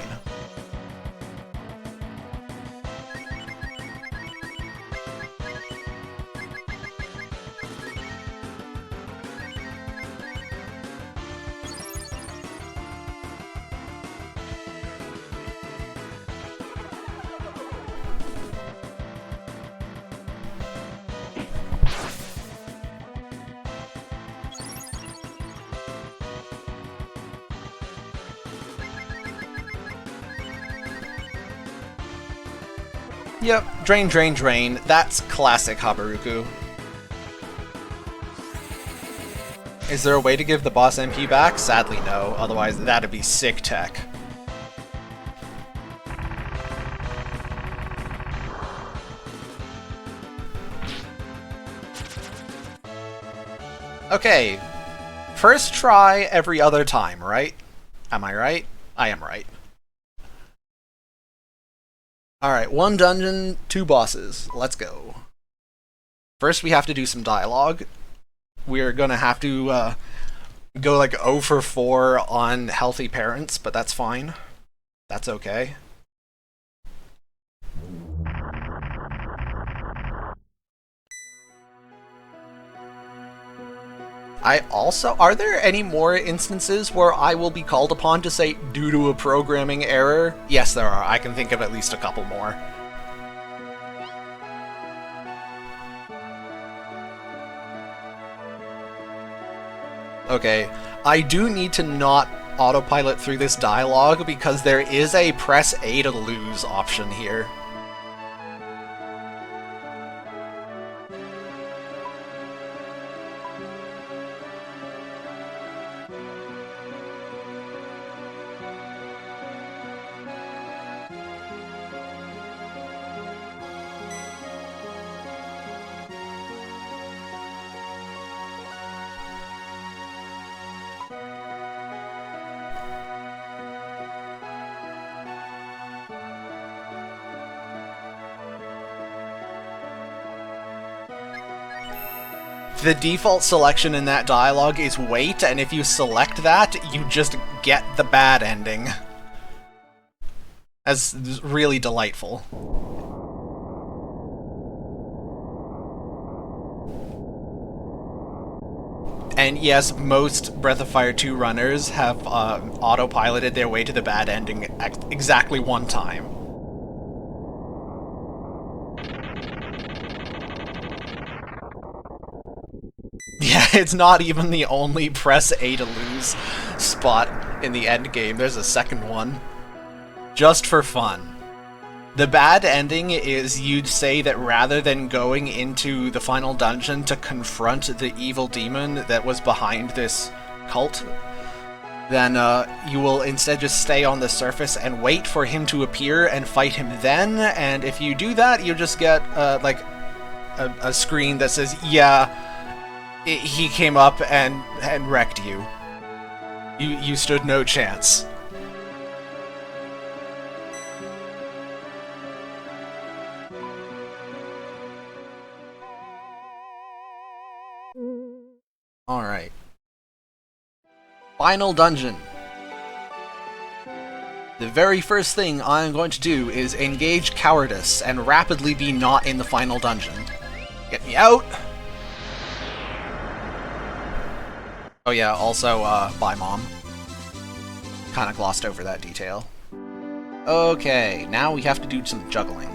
S2: Yep, drain, drain, drain. That's classic Habaruku. Is there a way to give the boss MP back? Sadly no, otherwise that'd be sick tech. Okay, first try every other time, right? Am I right? I am right. Alright, 1 dungeon, 2 bosses. Let's go. First we have to do some dialogue. We're gonna have to go like 0 for 4 on healthy parents, but that's fine. That's okay. Are there any more instances where I will be called upon to say, due to a programming error? Yes, there are. I can think of at least a couple more. Okay, I do need to not autopilot through this dialogue because there is a press A to lose option here. The default selection in that dialogue is wait, and if you select that, you just get the bad ending. That's really delightful. And yes, most Breath of Fire 2 runners have autopiloted their way to the bad ending exactly one time. Yeah, it's not even the only press A to lose spot in the end game. There's a second one. Just for fun. The bad ending is you'd say that rather than going into the final dungeon to confront the evil demon that was behind this cult, then you will instead just stay on the surface and wait for him to appear and fight him then, and if you do that, you just get like a screen that says, yeah, he came up and wrecked you. You stood no chance. Alright. Final dungeon. The very first thing I'm going to do is engage cowardice and rapidly be not in the final dungeon. Get me out! Oh yeah, also, bye mom. Kinda glossed over that detail. Okay, now we have to do some juggling.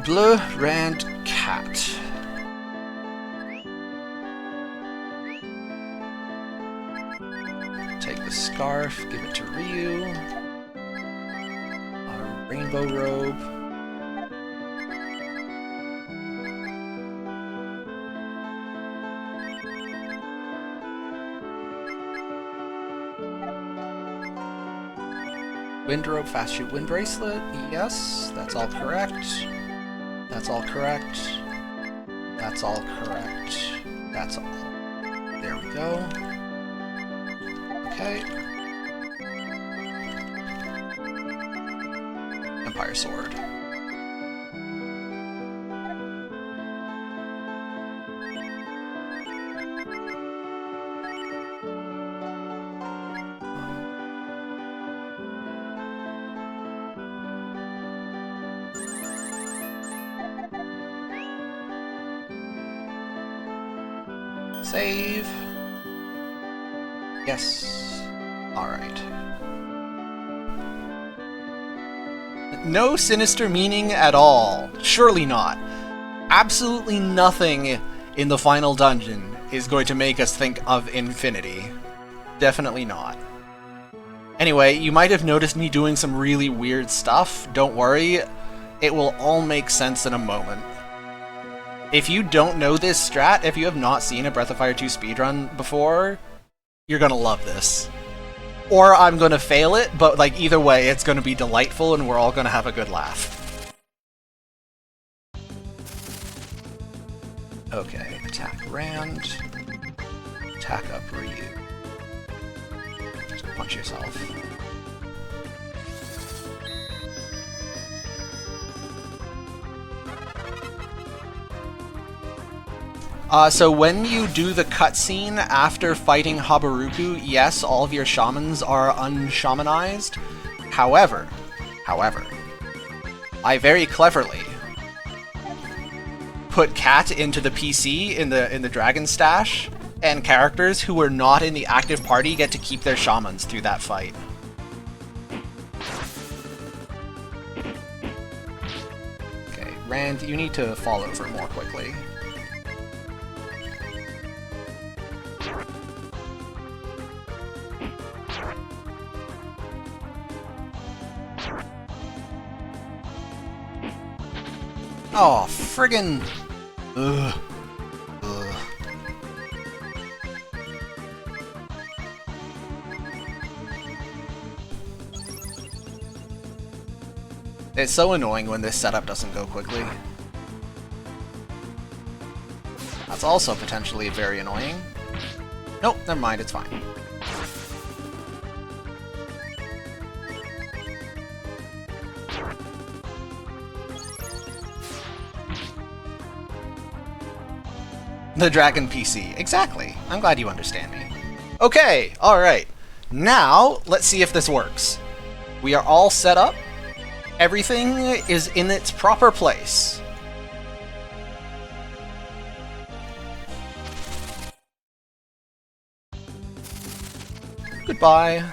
S2: Bleu Rand Cat. Take the scarf, give it to Ryu. Our rainbow robe. Wind robe, fast shoot, wind bracelet. Yes, that's all correct. That's all correct. That's all correct. That's all. There we go. Okay. Empire Sword. Save. Yes. Alright. No sinister meaning at all. Surely not. Absolutely nothing in the final dungeon is going to make us think of infinity. Definitely not. Anyway, you might have noticed me doing some really weird stuff. Don't worry. It will all make sense in a moment. If you don't know this strat, if you have not seen a Breath of Fire 2 speedrun before, you're gonna love this. Or I'm gonna fail it, but like either way, it's gonna be delightful and we're all gonna have a good laugh. Okay, attack Rand. Attack up Ryu. Just punch yourself. So when you do the cutscene after fighting Habaruku, yes, all of your shamans are unshamanized. However, I very cleverly put Cat into the PC in the Dragon Stash, and characters who were not in the active party get to keep their shamans through that fight. Okay, Rand, you need to fall over more quickly. Oh, friggin'... Ugh. Ugh. It's so annoying when this setup doesn't go quickly. That's also potentially very annoying. Nope, never mind, it's fine. The Dragon PC. Exactly. I'm glad you understand me. Okay, alright. Now, let's see if this works. We are all set up. Everything is in its proper place. Goodbye.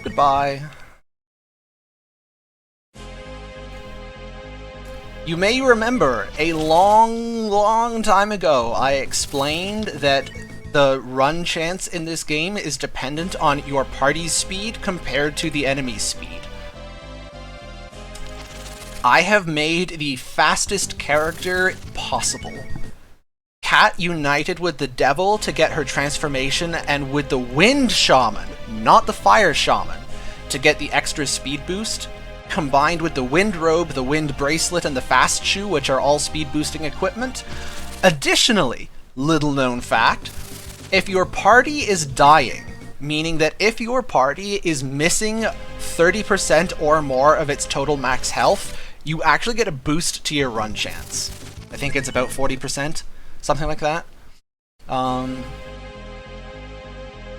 S2: Goodbye. You may remember a long time ago I explained that the run chance in this game is dependent on your party's speed compared to the enemy's speed. I have made the fastest character possible. cat united with the devil to get her transformation, and with the wind shaman, not the fire shaman, to get the extra speed boost, combined with the wind robe, the wind bracelet, and the fast shoe, which are all speed boosting equipment. Additionally, little known fact, if your party is dying, meaning that if your party is missing 30% or more of its total max health, you actually get a boost to your run chance. I think it's about 40%, something like that.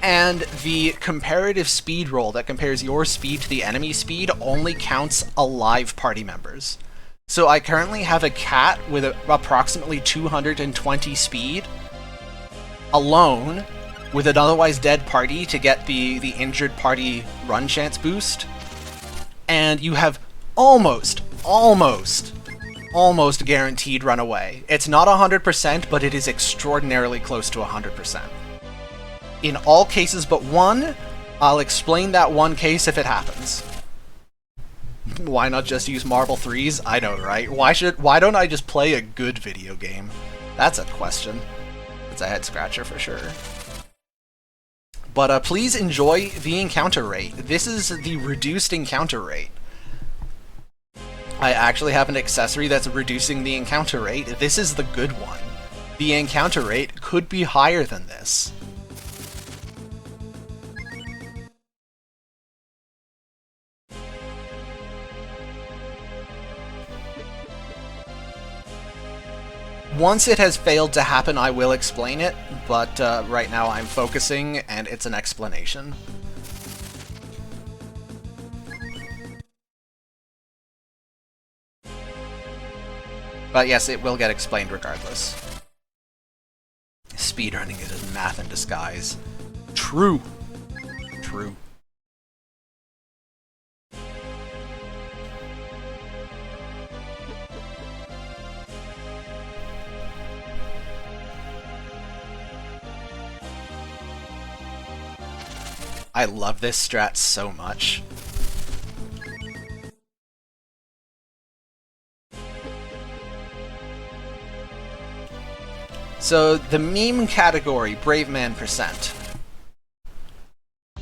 S2: And the comparative speed roll that compares your speed to the enemy speed only counts alive party members. So I currently have a cat with approximately 220 speed alone with an otherwise dead party to get the injured party run chance boost. And you have almost guaranteed run away. It's not 100%, but it is extraordinarily close to 100%. In all cases but one, I'll explain that one case if it happens. Why not just use Marble 3s? I know, right? Why don't I just play a good video game? That's a question. It's a head scratcher for sure. But please enjoy the encounter rate. This is the reduced encounter rate. I actually have an accessory that's reducing the encounter rate. This is the good one. The encounter rate could be higher than this. Once it has failed to happen, I will explain it, but right now I'm focusing, and it's an explanation. But yes, it will get explained regardless. Speedrunning is math in disguise. True. True. I love this strat so much. So, the meme category, Brave Man %.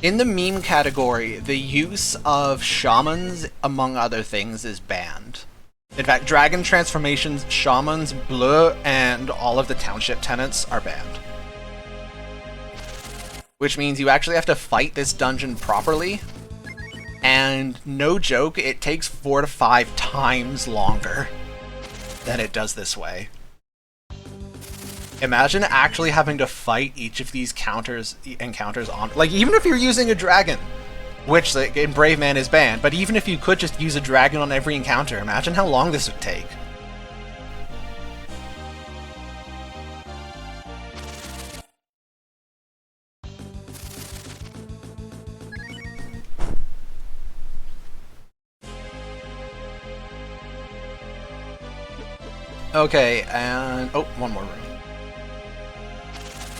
S2: In the meme category, the use of shamans, among other things, is banned. In fact, dragon transformations, shamans, bleu, and all of the township tenants are banned. Which means you actually have to fight this dungeon properly, and no joke, it takes 4 to 5 times longer than it does this way. Imagine actually having to fight each of these encounters on... Like, even if you're using a dragon, which like, in Brave Man is banned, but even if you could just use a dragon on every encounter, imagine how long this would take. Okay, and... oh, one more room.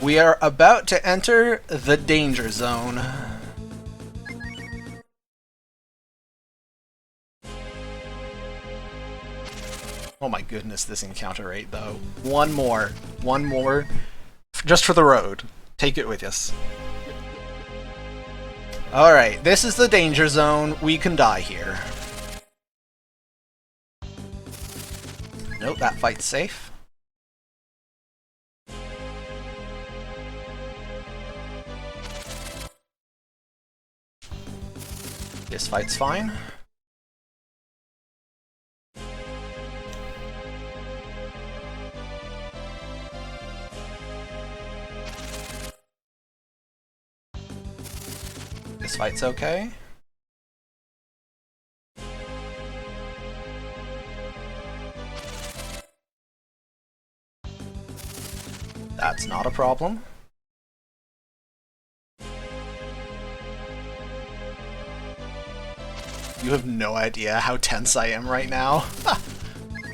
S2: We are about to enter the danger zone. Oh my goodness, this encounter rate, though. One more. One more. Just for the road. Take it with us. Alright, this is the danger zone. We can die here. Nope, that fight's safe. This fight's fine. This fight's okay. That's not a problem. You have no idea how tense I am right now.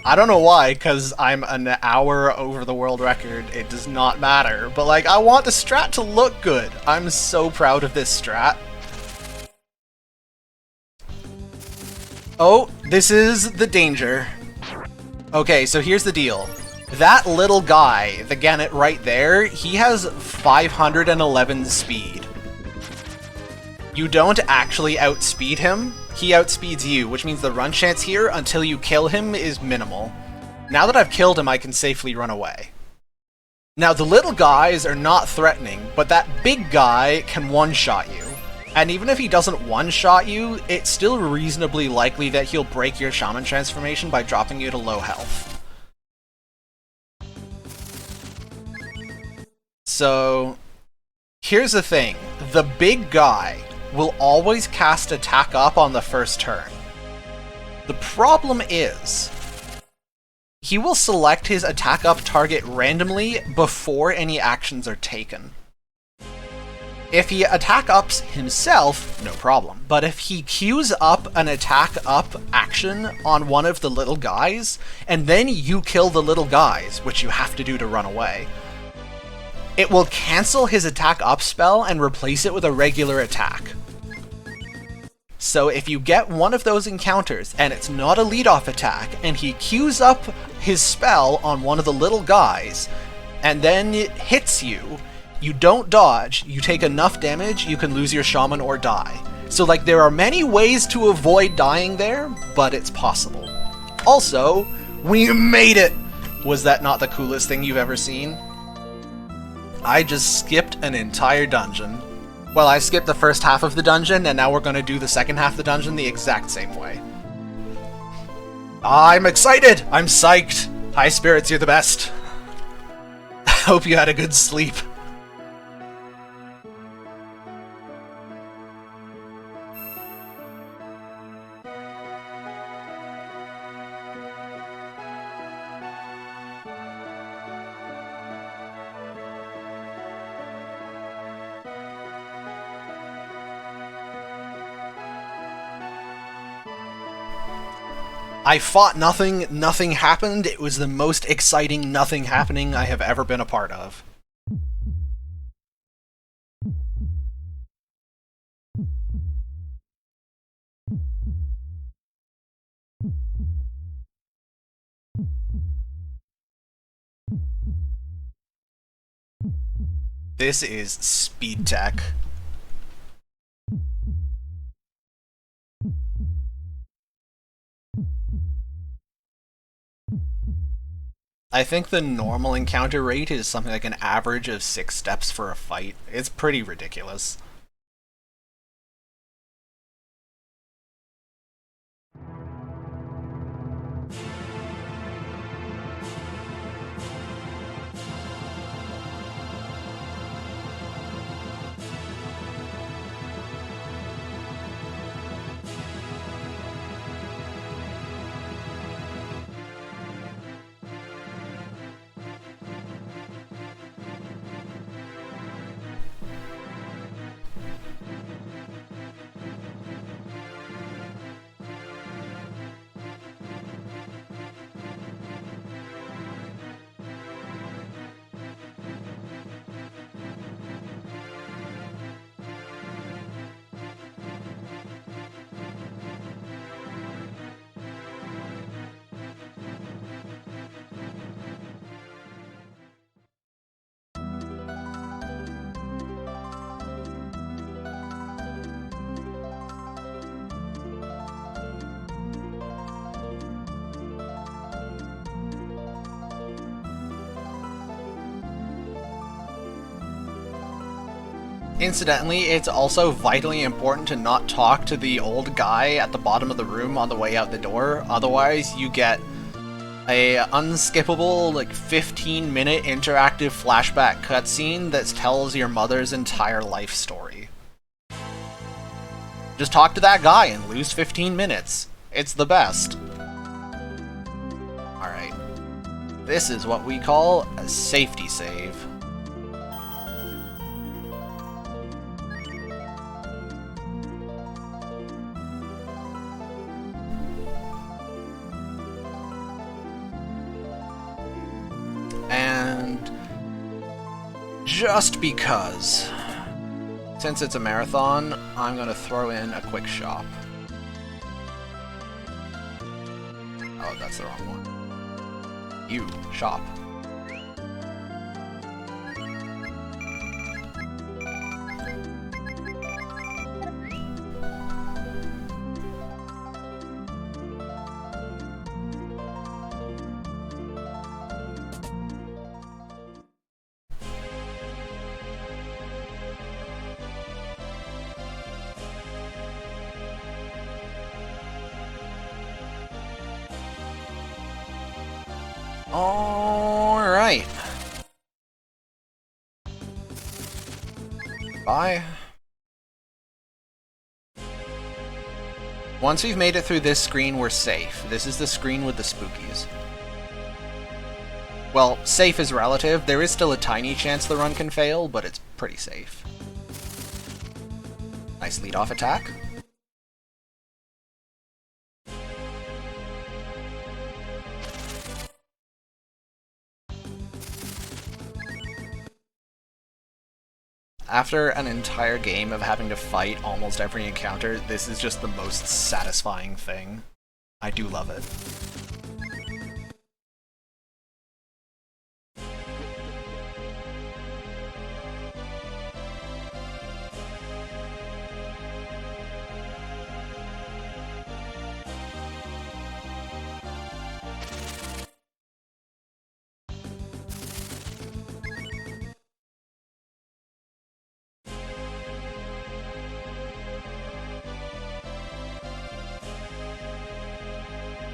S2: I don't know why, because I'm an hour over the world record. It does not matter. But, like, I want the strat to look good. I'm so proud of this strat. Oh, this is the danger. Okay, so here's the deal. That little guy, the Gannet right there, he has 511 speed. You don't actually outspeed him, he outspeeds you, which means the run chance here until you kill him is minimal. Now that I've killed him, I can safely run away. Now the little guys are not threatening, but that big guy can one-shot you. And even if he doesn't one-shot you, it's still reasonably likely that he'll break your Shaman transformation by dropping you to low health. So, here's the thing. The big guy will always cast attack up on the first turn. The problem is, he will select his attack up target randomly before any actions are taken. If he attack ups himself, no problem. But if he queues up an attack up action on one of the little guys, and then you kill the little guys, which you have to do to run away, it will cancel his attack up spell and replace it with a regular attack. So if you get one of those encounters, and it's not a lead-off attack, and he queues up his spell on one of the little guys, and then it hits you, you don't dodge, you take enough damage, you can lose your Shaman or die. So like, there are many ways to avoid dying there, but it's possible. Also, we made it! Was that not the coolest thing you've ever seen? I just skipped an entire dungeon. Well, I skipped the first half of the dungeon, and now we're going to do the second half of the dungeon the exact same way. I'm excited! I'm psyched! High spirits, you're the best. Hope you had a good sleep. I fought nothing, nothing happened. It was the most exciting nothing happening I have ever been a part of. This is speed tech. I think the normal encounter rate is something like an average of 6 steps for a fight. It's pretty ridiculous. Incidentally, it's also vitally important to not talk to the old guy at the bottom of the room on the way out the door, otherwise you get a unskippable, like, 15-minute interactive flashback cutscene that tells your mother's entire life story. Just talk to that guy and lose 15 minutes. It's the best. Alright. This is what we call a safety save. And just because, since it's a marathon, I'm going to throw in a quick shop. Oh, that's the wrong one. You, shop. Alright. Bye. Once we've made it through this screen, we're safe. This is the screen with the spookies. Well, safe is relative. There is still a tiny chance the run can fail, but it's pretty safe. Nice lead-off attack. After an entire game of having to fight almost every encounter, this is just the most satisfying thing. I do love it.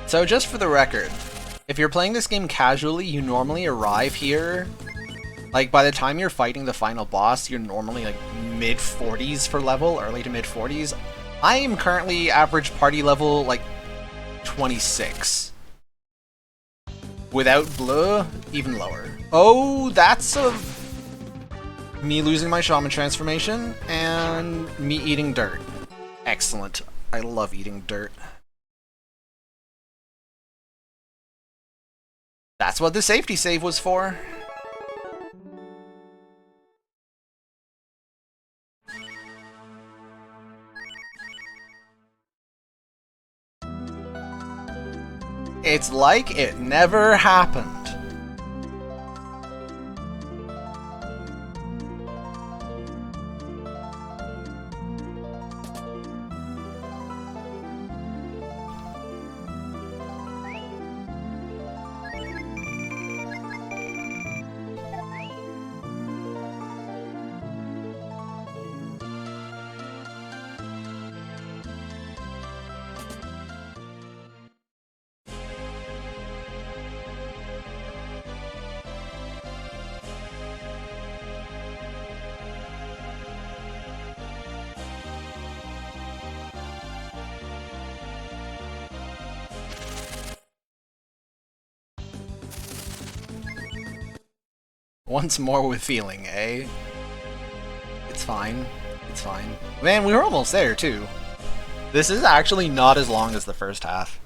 S2: So just for the record, if you're playing this game casually, you normally arrive here, like by the time you're fighting the final boss, you're normally like mid-40s for level, early to mid-40s. I am currently average party level like 26. Without blue, even lower. Oh, that's me losing my shaman transformation and me eating dirt. Excellent. I love eating dirt. That's what the safety save was for. It's like it never happened. Once more with feeling, eh? It's fine. It's fine. Man, we were almost there, too. This is actually not as long as the first half.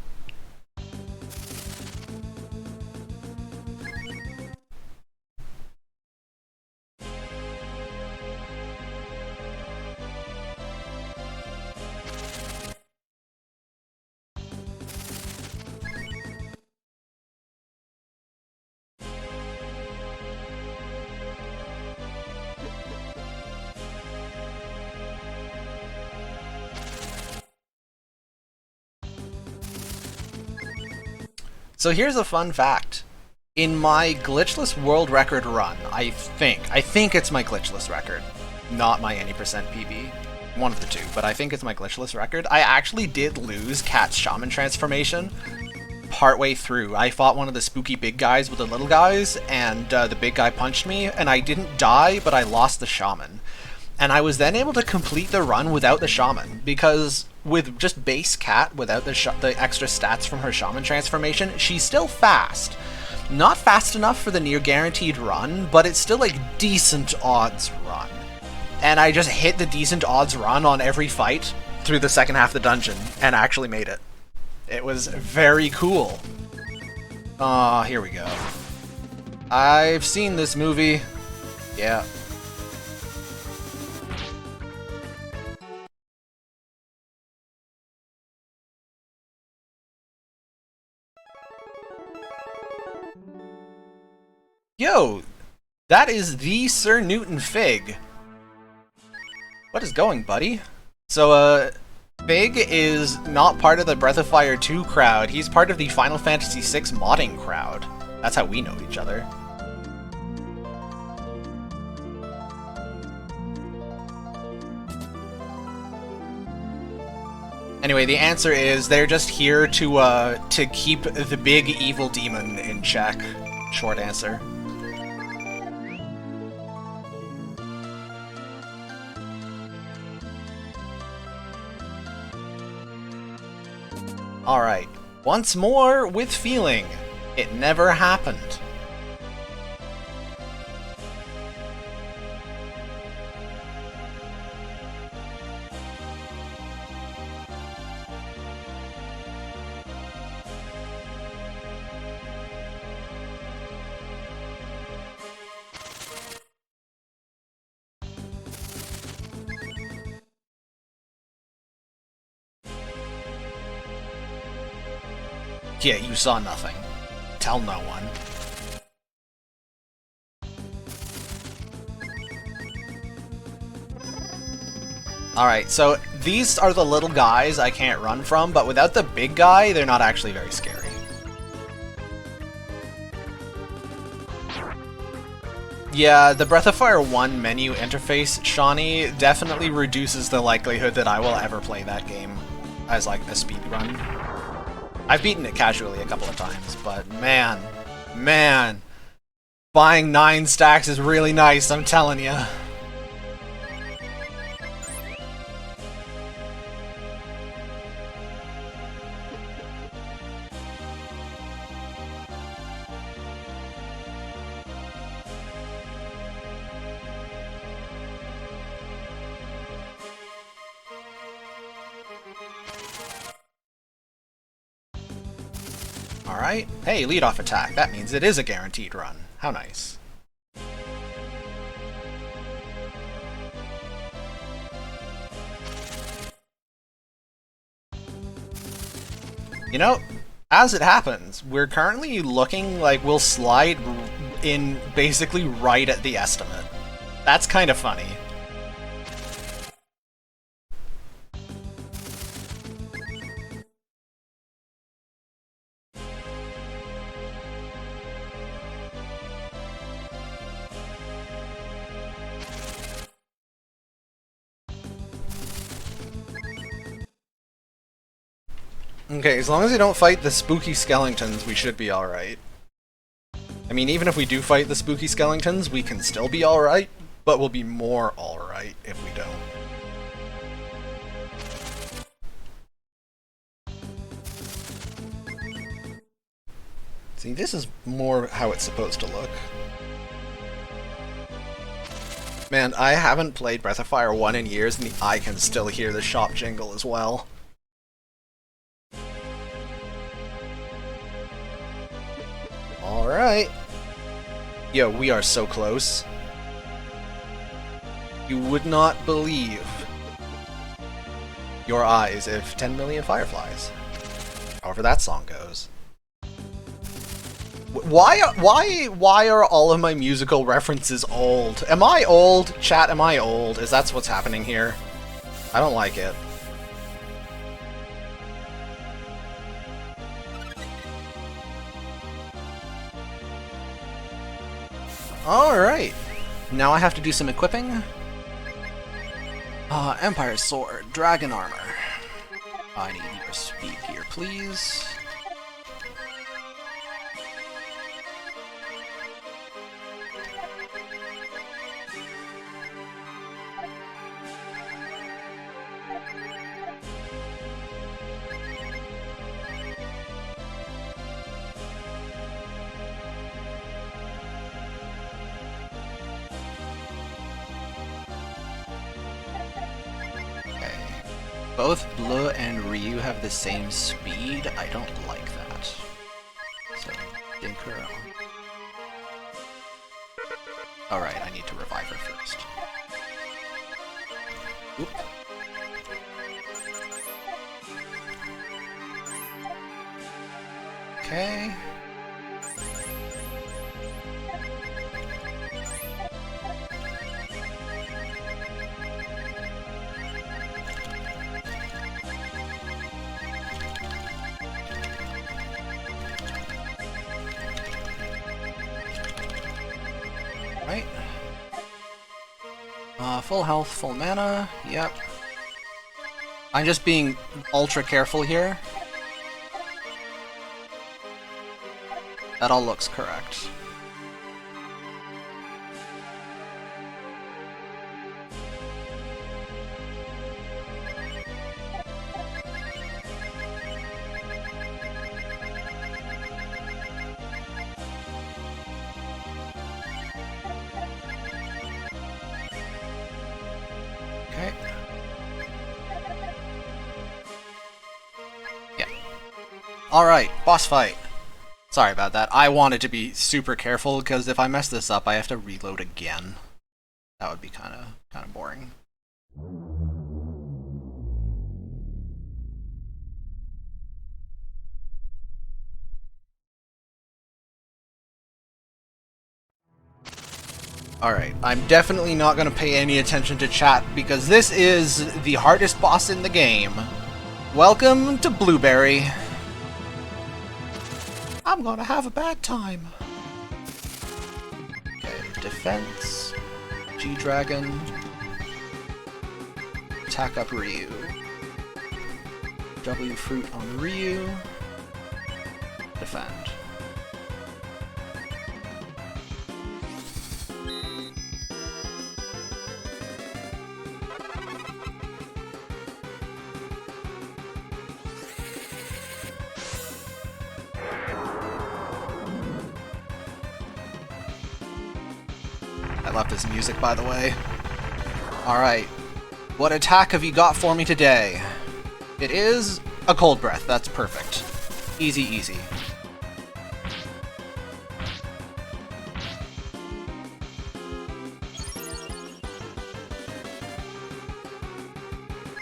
S2: So here's a fun fact. In my glitchless world record run, I think it's my glitchless record, not my any percent PB. One of the two, but I think it's my glitchless record. I actually did lose Cat's shaman transformation partway through. I fought one of the spooky big guys with the little guys, and the big guy punched me, and I didn't die, but I lost the shaman. And I was then able to complete the run without the shaman, because with just base Cat, without the extra stats from her shaman transformation, she's still fast. Not fast enough for the near guaranteed run, but it's still like decent odds run. And I just hit the decent odds run on every fight through the second half of the dungeon, and actually made it. It was very cool. Here we go. I've seen this movie. Yeah. Yo, that is the Sir Newton Fig. What is going, buddy? So, Fig is not part of the Breath of Fire 2 crowd. He's part of the Final Fantasy VI modding crowd. That's how we know each other. Anyway, the answer is they're just here to keep the big evil demon in check. Short answer. Alright. Once more with feeling. It never happened. Yeah, you saw nothing. Tell no one. Alright, so these are the little guys I can't run from, but without the big guy, they're not actually very scary. Yeah, the Breath of Fire 1 menu interface, Shawnee, definitely reduces the likelihood that I will ever play that game as, like, a speedrun. I've beaten it casually a couple of times, but man, buying 9 stacks is really nice, I'm telling you. Alright. Hey, lead-off attack. That means it is a guaranteed run. How nice. You know, as it happens, we're currently looking like we'll slide in basically right at the estimate. That's kind of funny. Okay, as long as we don't fight the spooky skeletons, we should be alright. I mean, even if we do fight the spooky skeletons, we can still be alright, but we'll be more alright if we don't. See, this is more how it's supposed to look. Man, I haven't played Breath of Fire 1 in years, and I can still hear the shop jingle as well. Alright. Yo, we are so close. You would not believe your eyes if 10 million fireflies. However that song goes. Why are all of my musical references old? Am I old? Chat, am I old? Is that what's happening here? I don't like it. Alright. Now I have to do some equipping. Empire Sword, Dragon Armor. I need your speed gear, please. Both Bleu and Ryu have the same speed. I don't like that. So, Dinker. Alright, I need to revive her first. Oop. Okay. Right. Full health, full mana, yep. I'm just being ultra careful here. That all looks correct. Okay. Yeah. Alright, boss fight. Sorry about that. I wanted to be super careful because if I mess this up, I have to reload again. That would be kind of boring. Alright, I'm definitely not going to pay any attention to chat because this is the hardest boss in the game. Welcome to Blueberry. I'm gonna have a bad time. Okay, defense. G-Dragon. Attack up Ryu. W fruit on Ryu. Defend. I love this music, by the way. Alright. What attack have you got for me today? It is a cold breath. That's perfect. Easy, easy.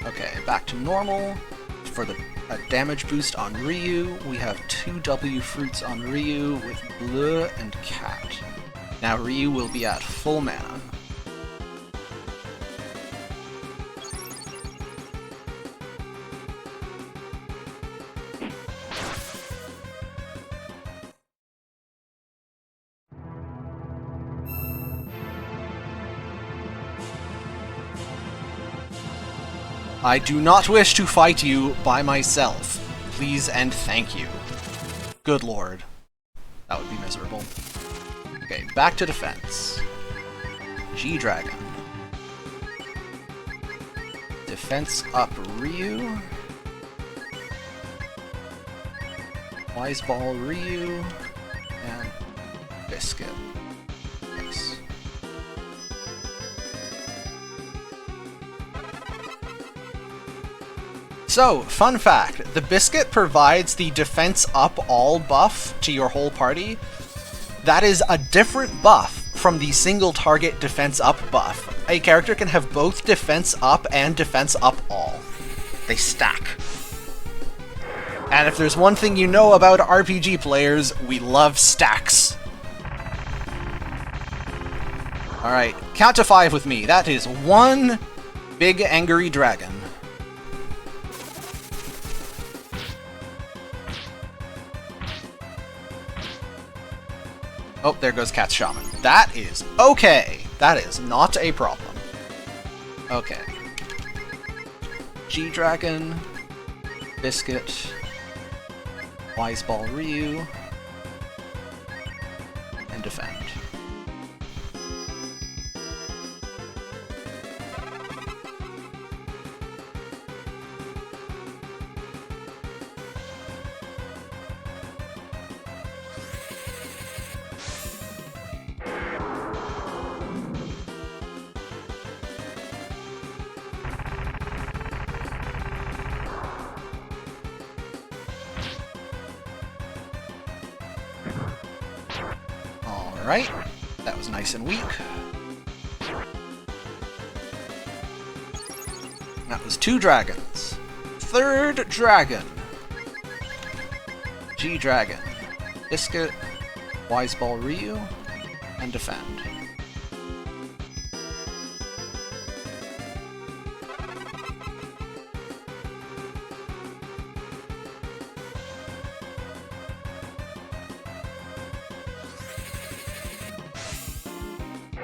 S2: Okay, back to normal. For the damage boost on Ryu, we have 2 W fruits on Ryu with Bleu and Cat. Now Ryu will be at full mana. I do not wish to fight you by myself. Please and thank you. Good lord. That would be miserable. Okay, back to defense. G-Dragon. Defense up Ryu. Wise Ball Ryu. And Biscuit. Yes. So, fun fact, the Biscuit provides the defense up all buff to your whole party. That is a different buff from the single target defense up buff. A character can have both defense up and defense up all. They stack. And if there's one thing you know about RPG players, we love stacks. Alright, count to 5 with me. That is 1 big angry dragon. Oh, there goes Cat's Shaman. That is okay. That is not a problem. Okay. G-Dragon, Biscuit, Wise Ball Ryu, and defend. Alright, that was nice and weak. That was 2 dragons. 3rd dragon. G-Dragon. Biscuit, Wise Ball Ryu, and defend.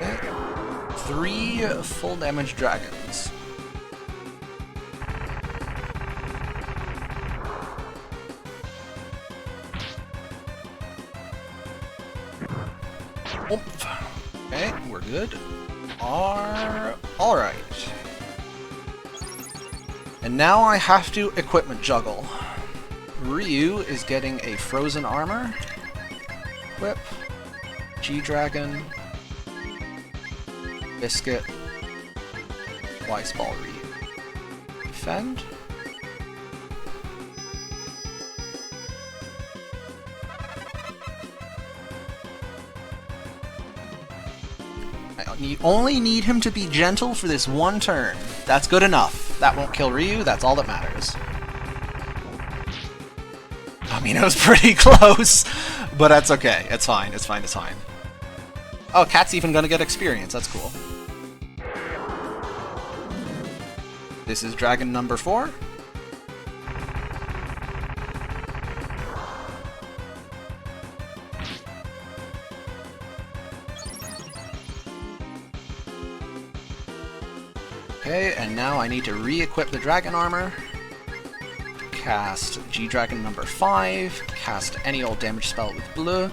S2: Okay. 3 full damage dragons. Oomph. Okay, we're good. Alright. And now I have to equipment juggle. Ryu is getting a frozen armor. Whip. G-Dragon. Biscuit. Wise Ball Ryu. Defend. I only need him to be gentle for this one turn. That's good enough. That won't kill Ryu, that's all that matters. I mean, it was pretty close, but that's okay. It's fine, it's fine, it's fine. Oh, Cat's even gonna get experience, that's cool. This is Dragon number 4. Okay, and now I need to re-equip the Dragon Armor. Cast G-Dragon number 5. Cast any old damage spell with blue.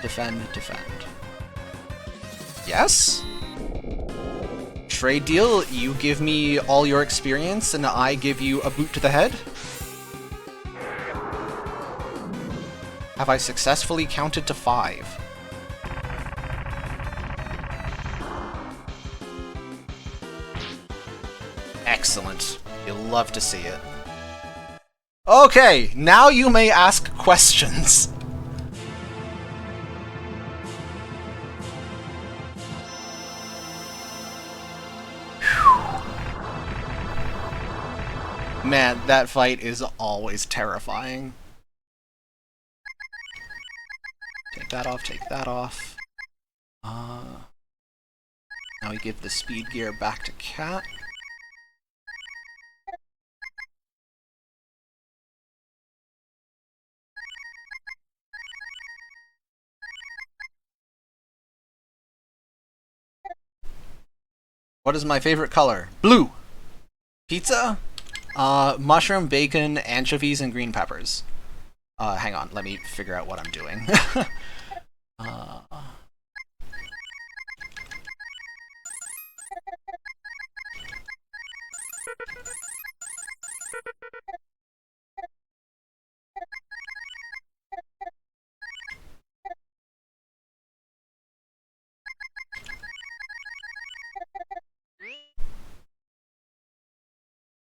S2: Defend, defend. Yes? Trade deal, you give me all your experience and I give you a boot to the head? Have I successfully counted to 5? Excellent. You'll love to see it. Okay, now you may ask questions. Man, that fight is always terrifying. Take that off, take that off. Now we give the speed gear back to Cat. What is my favorite color? Blue! Pizza? Mushroom, bacon, anchovies, and green peppers. Hang on, let me figure out what I'm doing.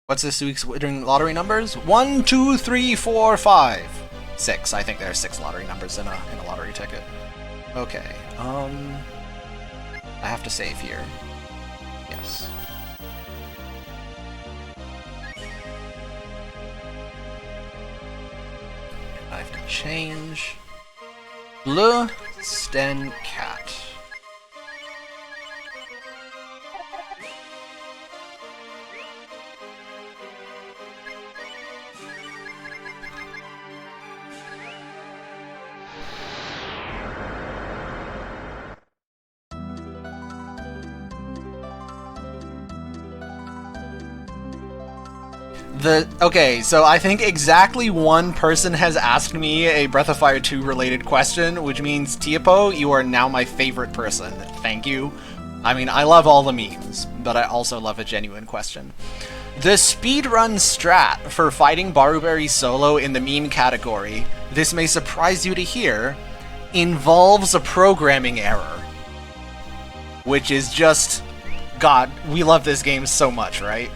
S2: What's this week's winning lottery numbers? 1, 2, 3, 4, 5. 6. I think there are 6 lottery numbers in a lottery ticket. Okay, I have to save here. Yes. I have to change. Le Sten Cat. Okay, so I think exactly one person has asked me a Breath of Fire 2 related question, which means, Tiapo, you are now my favorite person. Thank you. I mean, I love all the memes, but I also love a genuine question. The speedrun strat for fighting Baruberry solo in the meme category, this may surprise you to hear, involves a programming error. Which is just... God, we love this game so much, right?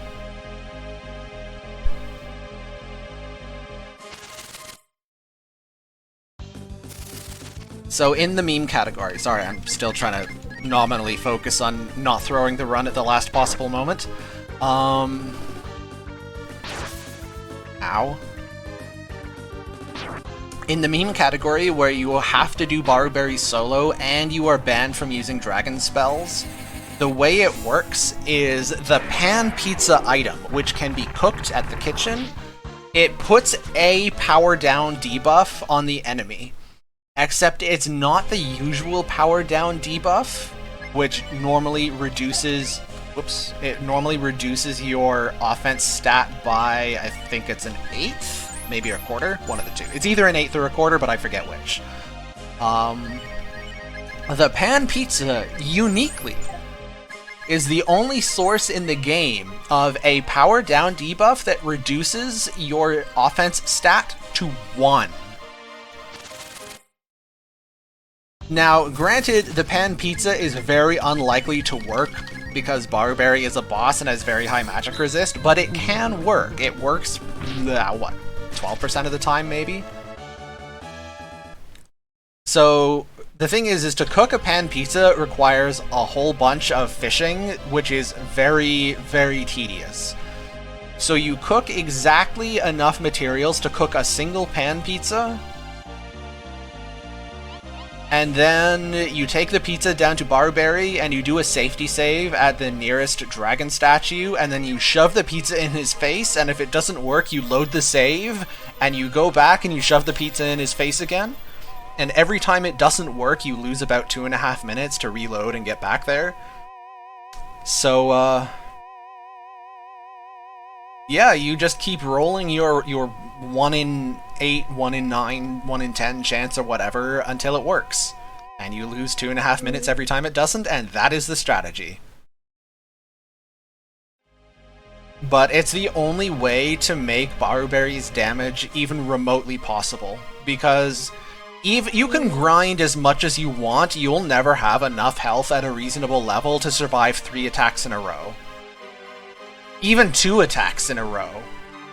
S2: So in the meme category, sorry, I'm still trying to nominally focus on not throwing the run at the last possible moment. Ow. In the meme category, where you will have to do Baruberry solo and you are banned from using dragon spells, the way it works is the pan pizza item, which can be cooked at the kitchen, it puts a power down debuff on the enemy. Except it's not the usual power down debuff, which normally reduces... Whoops. It normally reduces your offense stat by, I think it's an 1/8? Maybe a quarter? One of the two. It's either an 1/8 or a quarter, but I forget which. The pan pizza, uniquely, is the only source in the game of a power down debuff that reduces your offense stat to 1. Now, granted, the pan pizza is very unlikely to work because Barberry is a boss and has very high magic resist, but it can work. It works, what, 12% of the time, maybe? So, the thing is to cook a pan pizza requires a whole bunch of fishing, which is very, very tedious. So you cook exactly enough materials to cook a single pan pizza, and then you take the pizza down to Barberry and you do a safety save at the nearest dragon statue, and then you shove the pizza in his face, and if it doesn't work, you load the save, and you go back and you shove the pizza in his face again. And every time it doesn't work, you lose about 2.5 minutes to reload and get back there. So, yeah, you just keep rolling your 1 in 8, 1 in 9, 1 in 10 chance or whatever until it works. And you lose 2.5 minutes every time it doesn't, and that is the strategy. But it's the only way to make Barberry's damage even remotely possible, because you can grind as much as you want, you'll never have enough health at a reasonable level to survive 3 attacks in a row. Even 2 attacks in a row.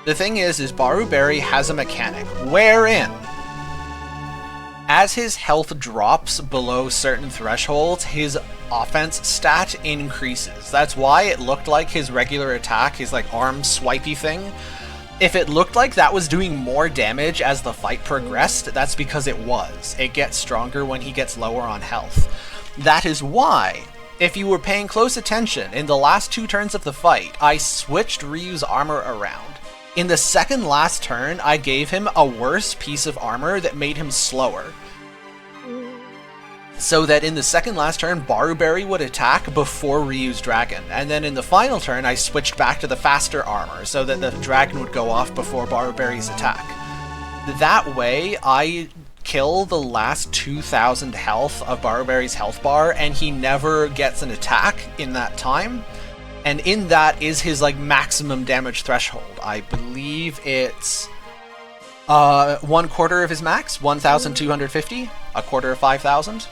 S2: The thing is Barberry has a mechanic wherein, as his health drops below certain thresholds, his offense stat increases. That's why it looked like his regular attack, his like arm swipey thing, if it looked like that was doing more damage as the fight progressed, that's because it was. It gets stronger when he gets lower on health. That is why, if you were paying close attention, in the last 2 turns of the fight, I switched Ryu's armor around. In the second last turn, I gave him a worse piece of armor that made him slower. So that in the second last turn, Barberry would attack before Ryu's dragon, and then in the final turn I switched back to the faster armor, so that the dragon would go off before Barberry's attack. That way, I kill the last 2,000 health of Barberry's health bar, and he never gets an attack in that time, and in that is his like maximum damage threshold. I believe it's 1/4 of his max, 1,250, a quarter of 5,000.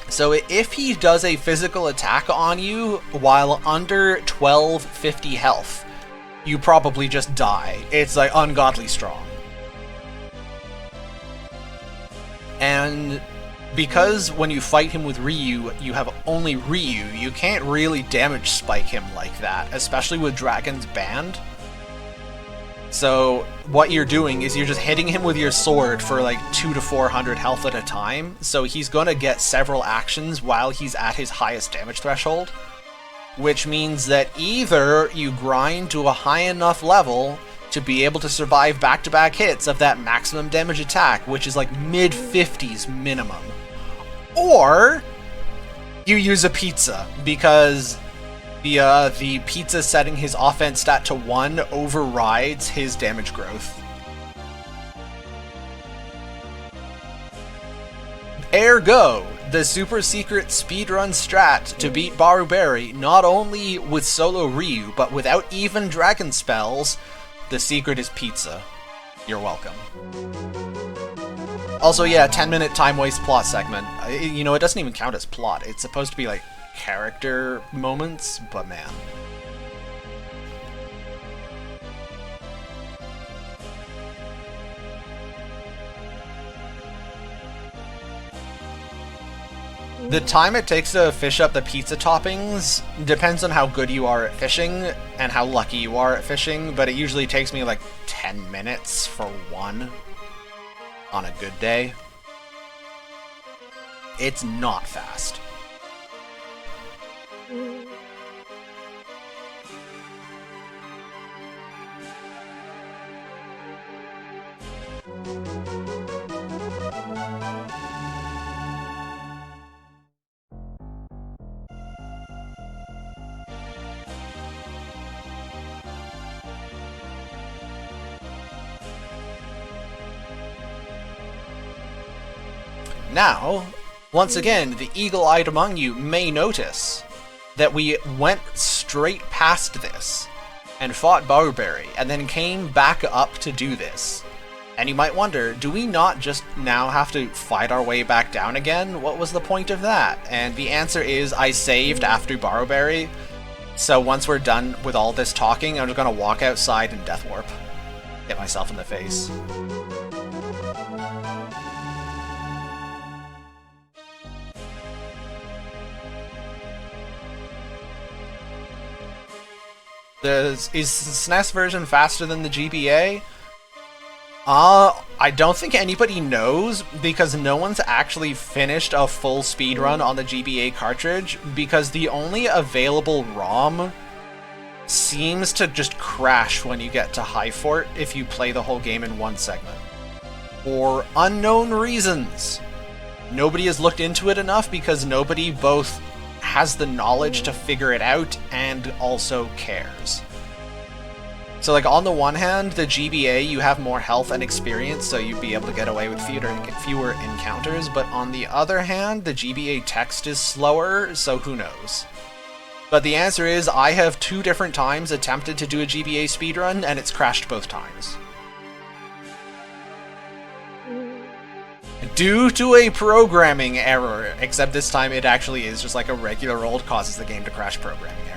S2: So if he does a physical attack on you while under 1250 health, you probably just die. It's like ungodly strong. And because when you fight him with Ryu, you have only Ryu, you can't really damage spike him like that, especially with Dragons banned. So what you're doing is you're just hitting him with your sword for like 200 to 400 health at a time, so he's gonna get several actions while he's at his highest damage threshold, which means that either you grind to a high enough level to be able to survive back-to-back hits of that maximum damage attack, which is like mid-50s minimum, or you use a pizza, because the pizza setting his offense stat to 1 overrides his damage growth. Ergo, the super secret speedrun strat to beat Barberry, not only with solo Ryu, but without even dragon spells, the secret is pizza. You're welcome. Also, yeah, 10-minute time waste plot segment. You know, it doesn't even count as plot. It's supposed to be like character moments, but man. The time it takes to fish up the pizza toppings depends on how good you are at fishing and how lucky you are at fishing, but it usually takes me like 10 minutes for one on a good day. It's not fast. Now, Once again, the eagle-eyed among you may notice that we went straight past this and fought Barberry, and then came back up to do this. And you might wonder, do we not just now have to fight our way back down again? What was the point of that? And the answer is, I saved after Barberry, so once we're done with all this talking, I'm just gonna walk outside and Death Warp. Get myself in the face. Is the SNES version faster than the GBA? I don't think anybody knows, because no one's actually finished a full speedrun on the GBA cartridge, because the only available ROM seems to just crash when you get to High Fort if you play the whole game in one segment. For unknown reasons. Nobody has looked into it enough because nobody both has the knowledge to figure it out and also cares. So like on the one hand, the GBA, you have more health and experience, so you'd be able to get away with fewer encounters, but on the other hand, the GBA text is slower, so who knows. But the answer is, I have 2 different times attempted to do a GBA speedrun, and it's crashed both times. Due to a programming error, except this time it actually is just like a regular old causes the game to crash programming error.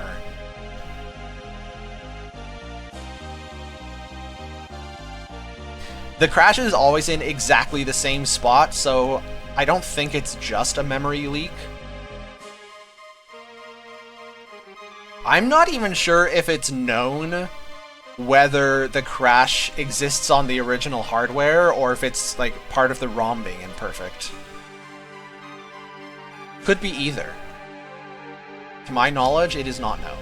S2: The crash is always in exactly the same spot, so I don't think it's just a memory leak. I'm not even sure if it's known whether the crash exists on the original hardware or if it's like part of the ROM being imperfect. Could be either. To my knowledge, it is not known.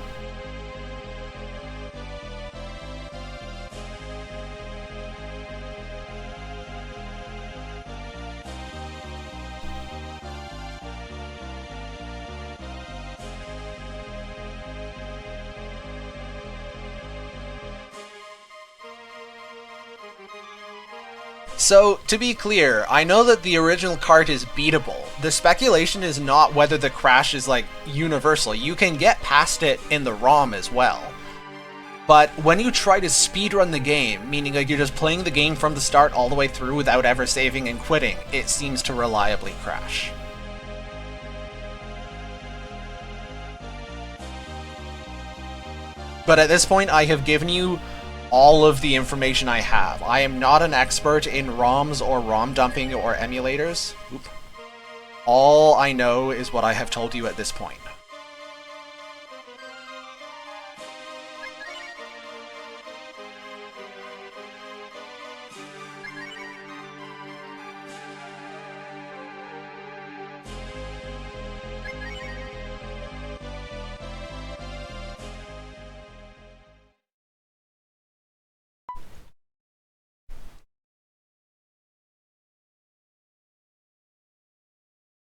S2: So, to be clear, I know that the original cart is beatable. The speculation is not whether the crash is, like, universal. You can get past it in the ROM as well. But when you try to speedrun the game, meaning like you're just playing the game from the start all the way through without ever saving and quitting, it seems to reliably crash. But at this point, I have given you all of the information I have. I am not an expert in ROMs or ROM dumping or emulators. Oop. All I know is what I have told you at this point.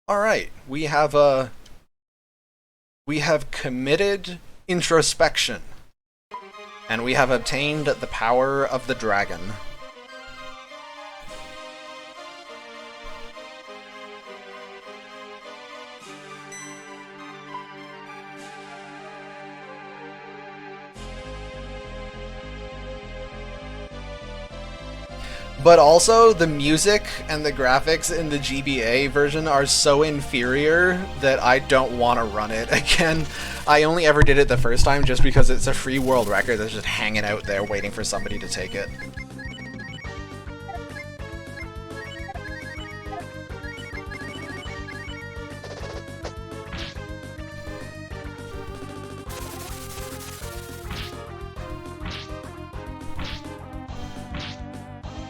S2: Alright, we have committed introspection, and we have obtained the power of the dragon. But also, the music and the graphics in the GBA version are so inferior that I don't want to run it again. I only ever did it the first time just because it's a free world record that's just hanging out there waiting for somebody to take it.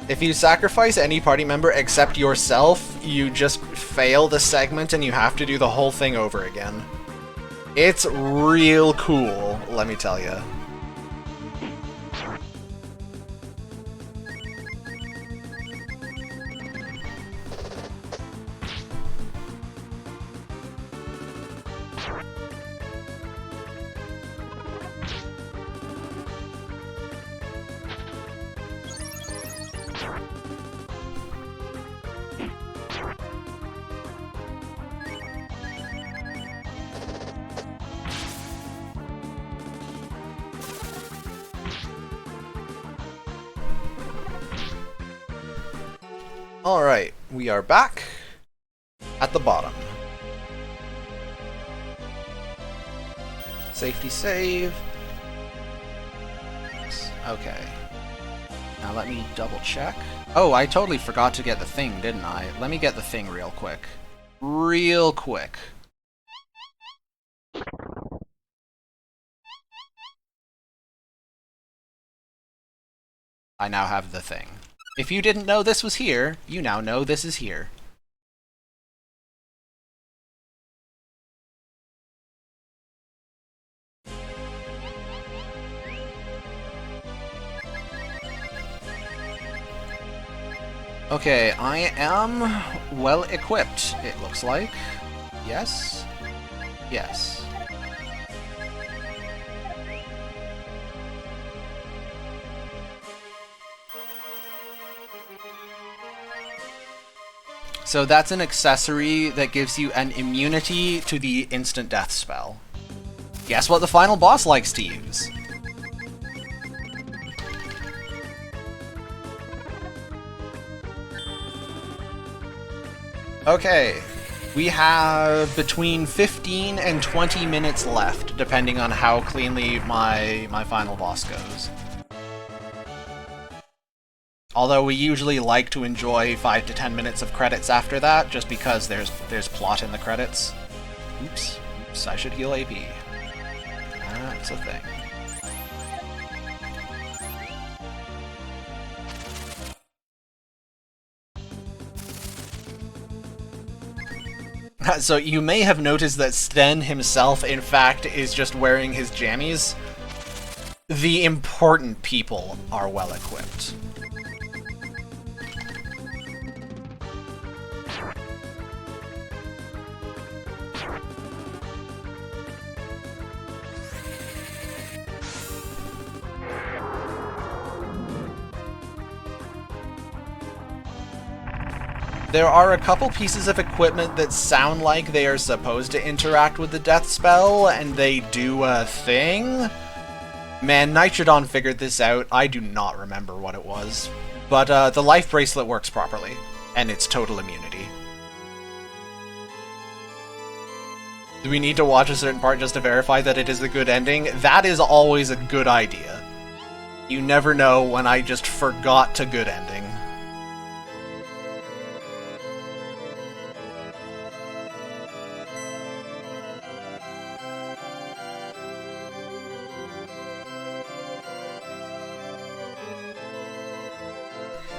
S2: If you sacrifice any party member except yourself, you just fail the segment and you have to do the whole thing over again. It's real cool, let me tell you. Alright, we are back at the bottom. Safety save. Okay. Now let me double check. Oh, I totally forgot to get the thing, didn't I? Let me get the thing real quick. Real quick. I now have the thing. If you didn't know this was here, you now know this is here. Okay, I am well equipped, it looks like. Yes? Yes. So that's an accessory that gives you an immunity to the instant death spell. Guess what the final boss likes to use? Okay, we have between 15 and 20 minutes left, depending on how cleanly my final boss goes. Although we usually like to enjoy 5 to 10 minutes of credits after that, just because there's plot in the credits. Oops, I should heal AP. That's a thing. So you may have noticed that Sten himself, in fact, is just wearing his jammies. The important people are well equipped. There are a couple pieces of equipment that sound like they are supposed to interact with the death spell, and they do a thing. Man, Nitrodon figured this out. I do not remember what it was. But the life bracelet works properly, and it's total immunity. Do we need to watch a certain part just to verify that it is a good ending? That is always a good idea. You never know when I just forgot to good ending.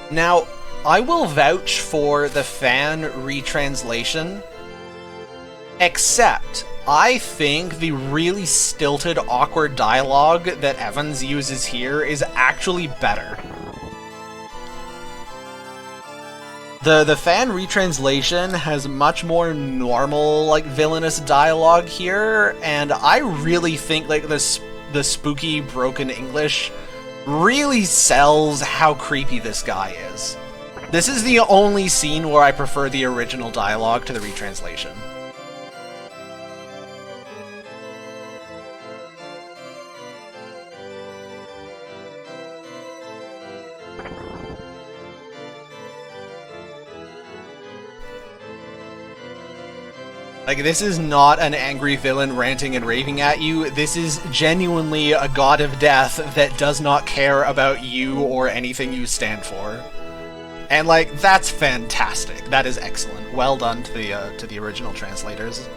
S2: Now, I will vouch for the fan retranslation, except I think the really stilted, awkward dialogue that Evans uses here is actually better. The fan retranslation has much more normal, like, villainous dialogue here, and I really think, like, the spooky, broken English really sells how creepy this guy is. This is the only scene where I prefer the original dialogue to the retranslation. Like, this is not an angry villain ranting and raving at you. This is genuinely a god of death that does not care about you or anything you stand for. And, like, that's fantastic. That is excellent. Well done to the original translators.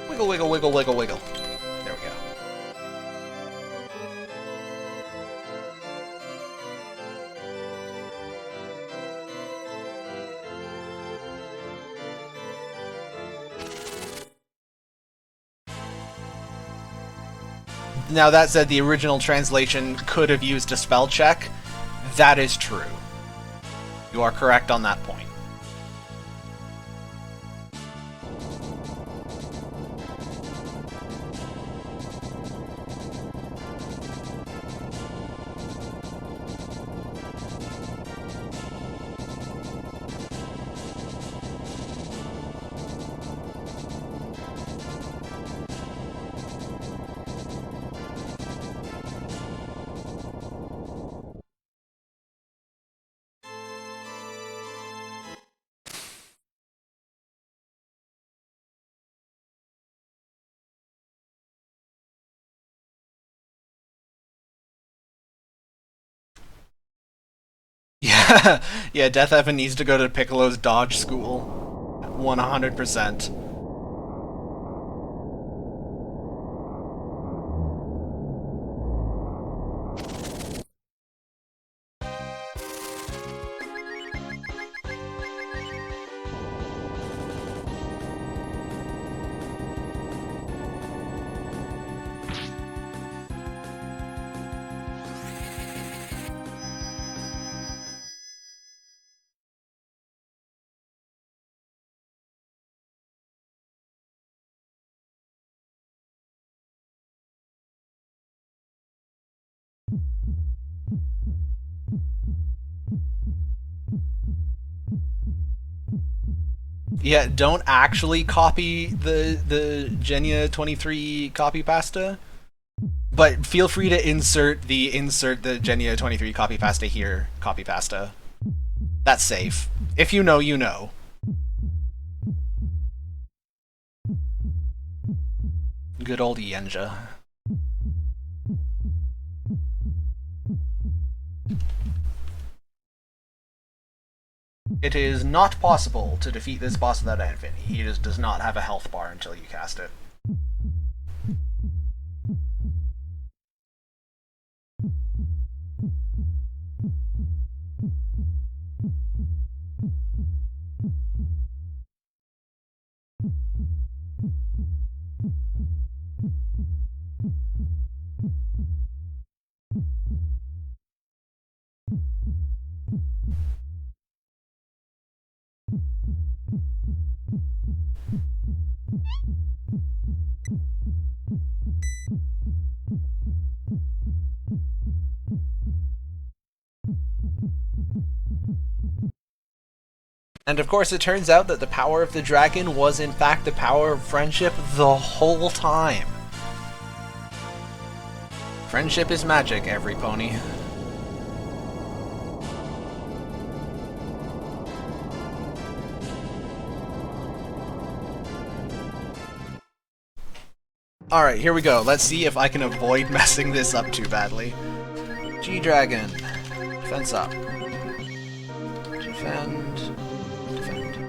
S2: Wiggle, wiggle, wiggle, wiggle, wiggle. There we go. Now, that said, the original translation could have used a spell check. That is true. You are correct on that point. Yeah, Death Evan needs to go to Piccolo's dodge school. 100%. Yeah, don't actually copy the Genya 23 copy pasta, but feel free to insert the Genya 23 copy pasta here, copy pasta. That's safe. If you know, you know. Good old Yenja. It is not possible to defeat this boss without Infinity. He just does not have a health bar until you cast it. And of course, it turns out that the power of the dragon was in fact the power of friendship the whole time. Friendship is magic, every pony. Alright, here we go. Let's see if I can avoid messing this up too badly. G-Dragon. Defense up. Defend. Defend.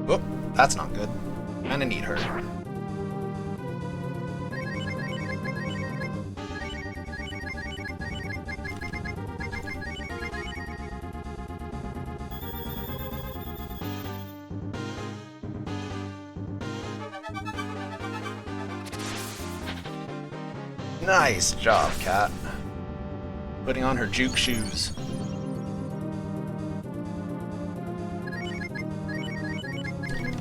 S2: Whoop, that's not good. Kinda need her. Nice job, Cat. Putting on her juke shoes.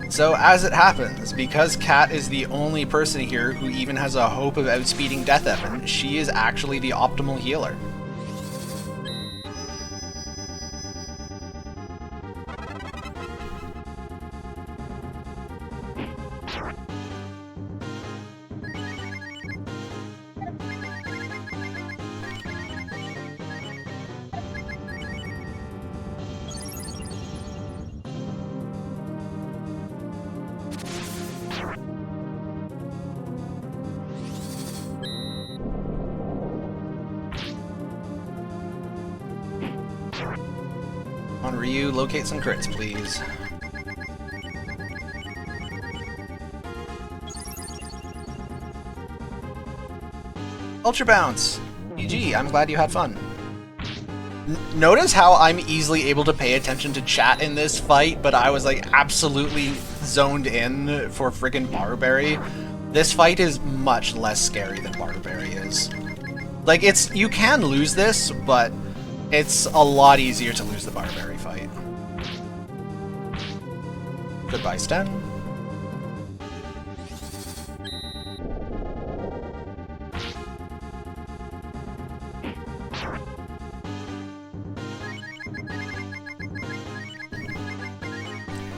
S2: So, as it happens, because Cat is the only person here who even has a hope of outspeeding Death Evan, she is actually the optimal healer. On Ryu, locate some crits, please. Ultra Bounce! GG, I'm glad you had fun. Notice how I'm easily able to pay attention to chat in this fight, but I was like absolutely zoned in for friggin' Barberry. This fight is much less scary than Barberry is. Like, you can lose this, but it's a lot easier to lose the Barberry fight. Goodbye, Sten.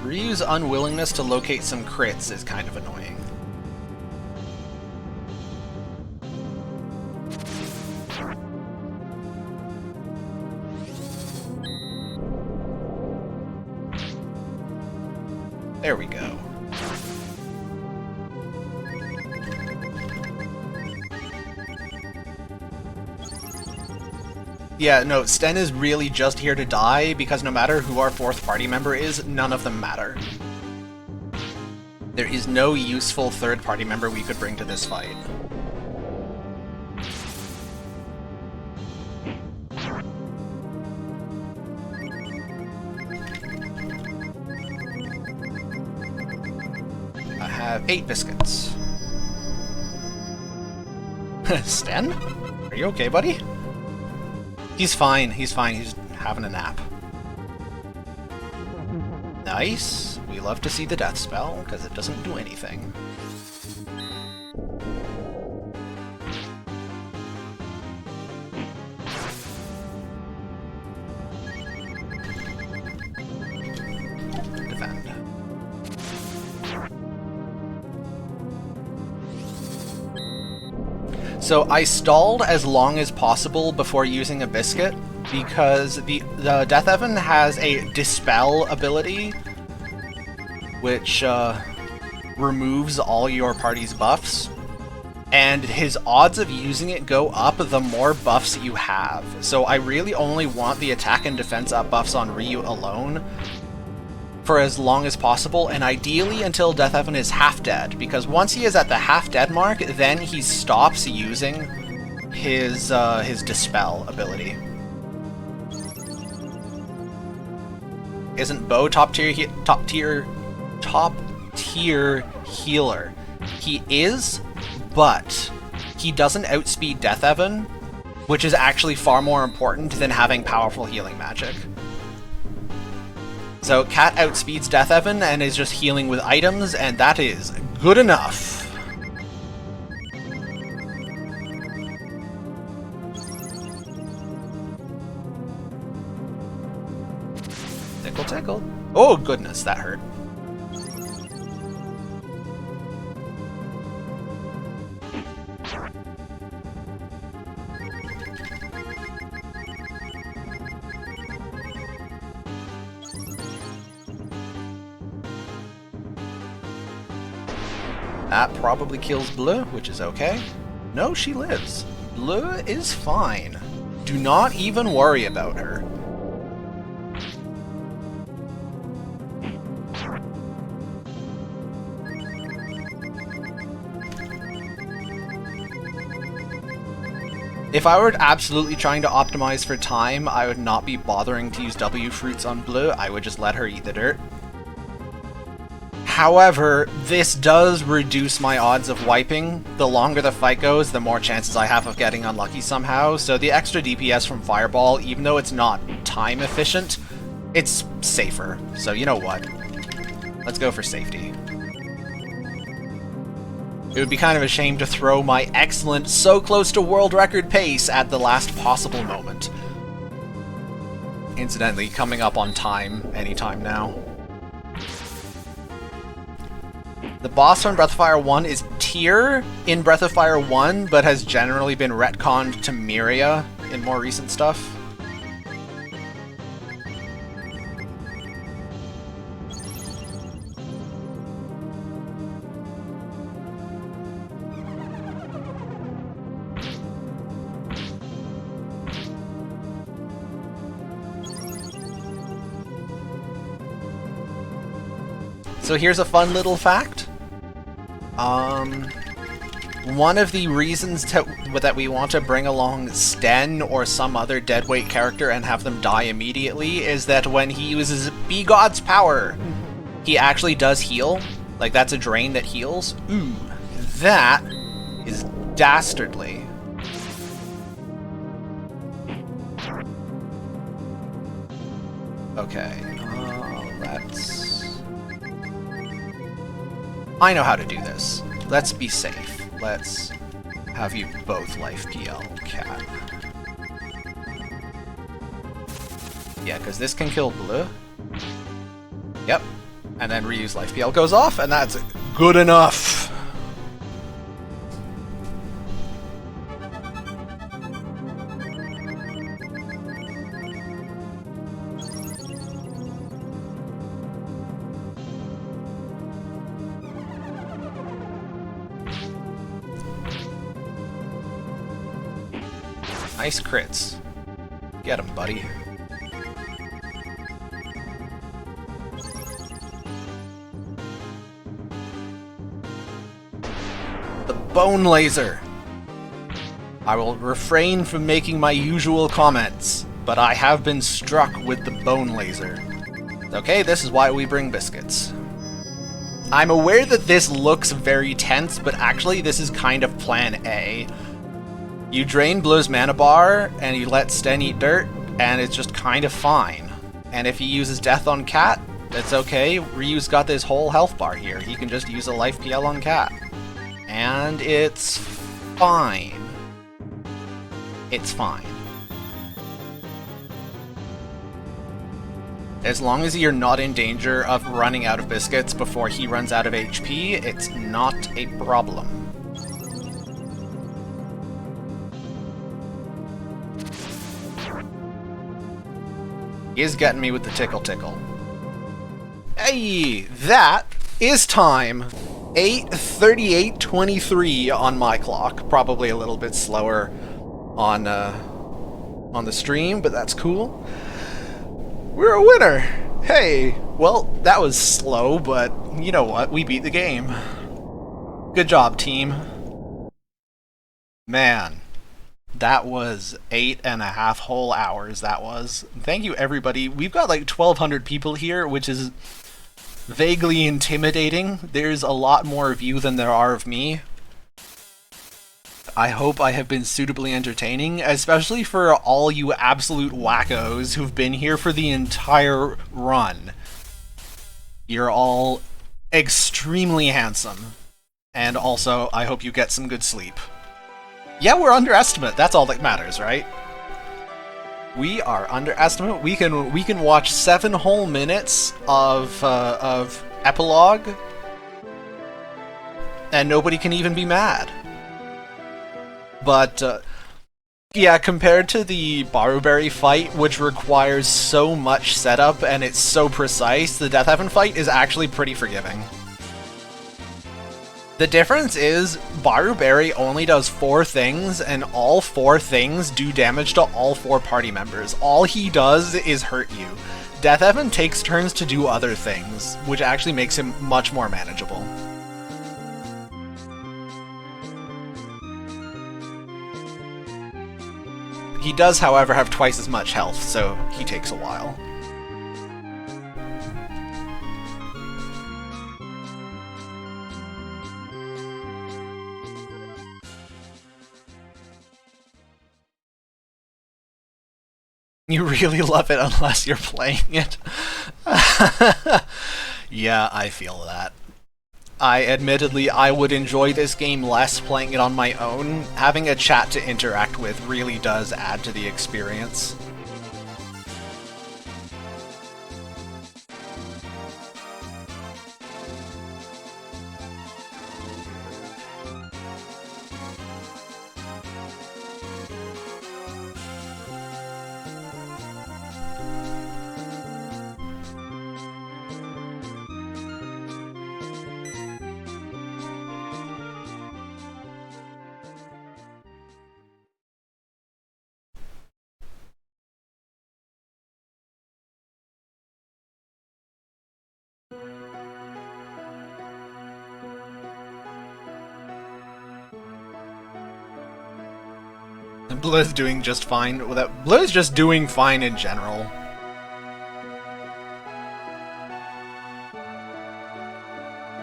S2: Ryu's unwillingness to locate some crits is kind of annoying. There we go. Yeah, no, Sten is really just here to die, because no matter who our fourth party member is, none of them matter. There is no useful third party member we could bring to this fight. I have 8 biscuits. Sten? Are you okay, buddy? He's fine, he's having a nap. Nice. We love to see the death spell, because it doesn't do anything. Defend. So I stalled as long as possible before using a biscuit, because the Death Evan has a Dispel ability, which removes all your party's buffs, and his odds of using it go up the more buffs you have. So I really only want the attack and defense up buffs on Ryu alone for as long as possible, and ideally until Death Evan is half dead, because once he is at the half dead mark, then he stops using his Dispel ability. Isn't Bo top tier healer? He is, but he doesn't outspeed Death Evan, which is actually far more important than having powerful healing magic. So Cat outspeeds Death Evan and is just healing with items, and that is good enough. Tickle, tickle. Oh goodness, that hurt. That probably kills Bleu, which is okay. No, she lives. Bleu is fine. Do not even worry about her. If I were absolutely trying to optimize for time, I would not be bothering to use W fruits on Bleu. I would just let her eat the dirt. However, this does reduce my odds of wiping. The longer the fight goes, the more chances I have of getting unlucky somehow, so the extra DPS from Fireball, even though it's not time efficient, it's safer. So you know what? Let's go for safety. It would be kind of a shame to throw my excellent, so close to world record pace at the last possible moment. Incidentally, coming up on time anytime now. The boss from Breath of Fire 1 is Tyr in Breath of Fire 1, but has generally been retconned to Miria in more recent stuff. So here's a fun little fact. One of the reasons that we want to bring along Sten or some other deadweight character and have them die immediately is that when he uses Be God's power, he actually does heal. Like, that's a drain that heals. Ooh, that is dastardly. Okay, let's... I know how to do this. Let's be safe. Let's have you both life PL, cat. Yeah, because this can kill blue. Yep. And then reuse life PL goes off, and that's good enough. Nice crits. Get him, buddy. The bone laser! I will refrain from making my usual comments, but I have been struck with the bone laser. Okay, this is why we bring biscuits. I'm aware that this looks very tense, but actually this is kind of plan A. You drain Blue's mana bar, and you let Sten eat dirt, and it's just kind of fine. And if he uses Death on Cat, that's okay. Ryu's got this whole health bar here. He can just use a life PL on Cat. And it's fine. It's fine. As long as you're not in danger of running out of biscuits before he runs out of HP, it's not a problem. He is getting me with the tickle tickle. Hey, that is time. 8:38:23 on my clock. Probably a little bit slower on the stream, but that's cool. We're a winner. Hey, well, that was slow, but you know what? We beat the game. Good job, team. Man. That was 8.5 whole hours, that was. Thank you, everybody. We've got like 1,200 people here, which is vaguely intimidating. There's a lot more of you than there are of me. I hope I have been suitably entertaining, especially for all you absolute wackos who've been here for the entire run. You're all extremely handsome. And also, I hope you get some good sleep. Yeah, we're underestimate. That's all that matters, right? We are underestimate. We can watch 7 whole minutes of epilogue, and nobody can even be mad. But yeah, compared to the Baruberry fight, which requires so much setup and it's so precise, the Death Heaven fight is actually pretty forgiving. The difference is, Baruberry only does 4 things, and all 4 things do damage to all 4 party members. All he does is hurt you. Death Heaven takes turns to do other things, which actually makes him much more manageable. He does, however, have twice as much health, so he takes a while. You really love it unless you're playing it. Yeah, I feel that. Admittedly, I would enjoy this game less playing it on my own. Having a chat to interact with really does add to the experience. Bleu's doing just fine. Bleu's just doing fine in general.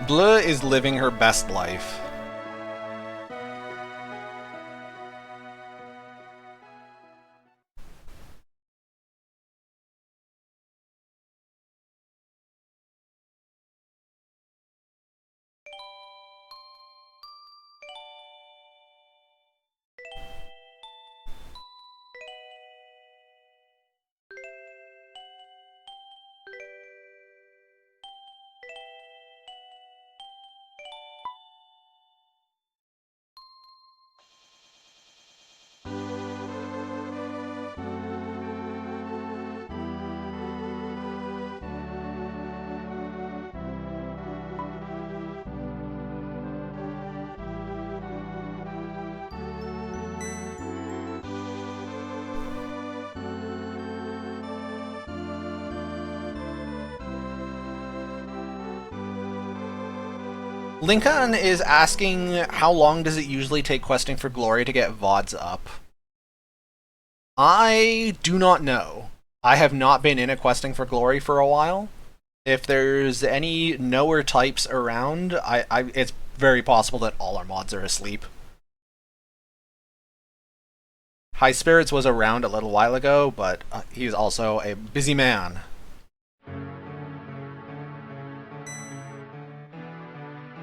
S2: Bleu is living her best life. Lincoln is asking how long does it usually take questing for glory to get VODs up? I do not know. I have not been in a questing for glory for a while. If there's any knower types around, it's very possible that all our mods are asleep. High Spirits was around a little while ago, but he's also a busy man.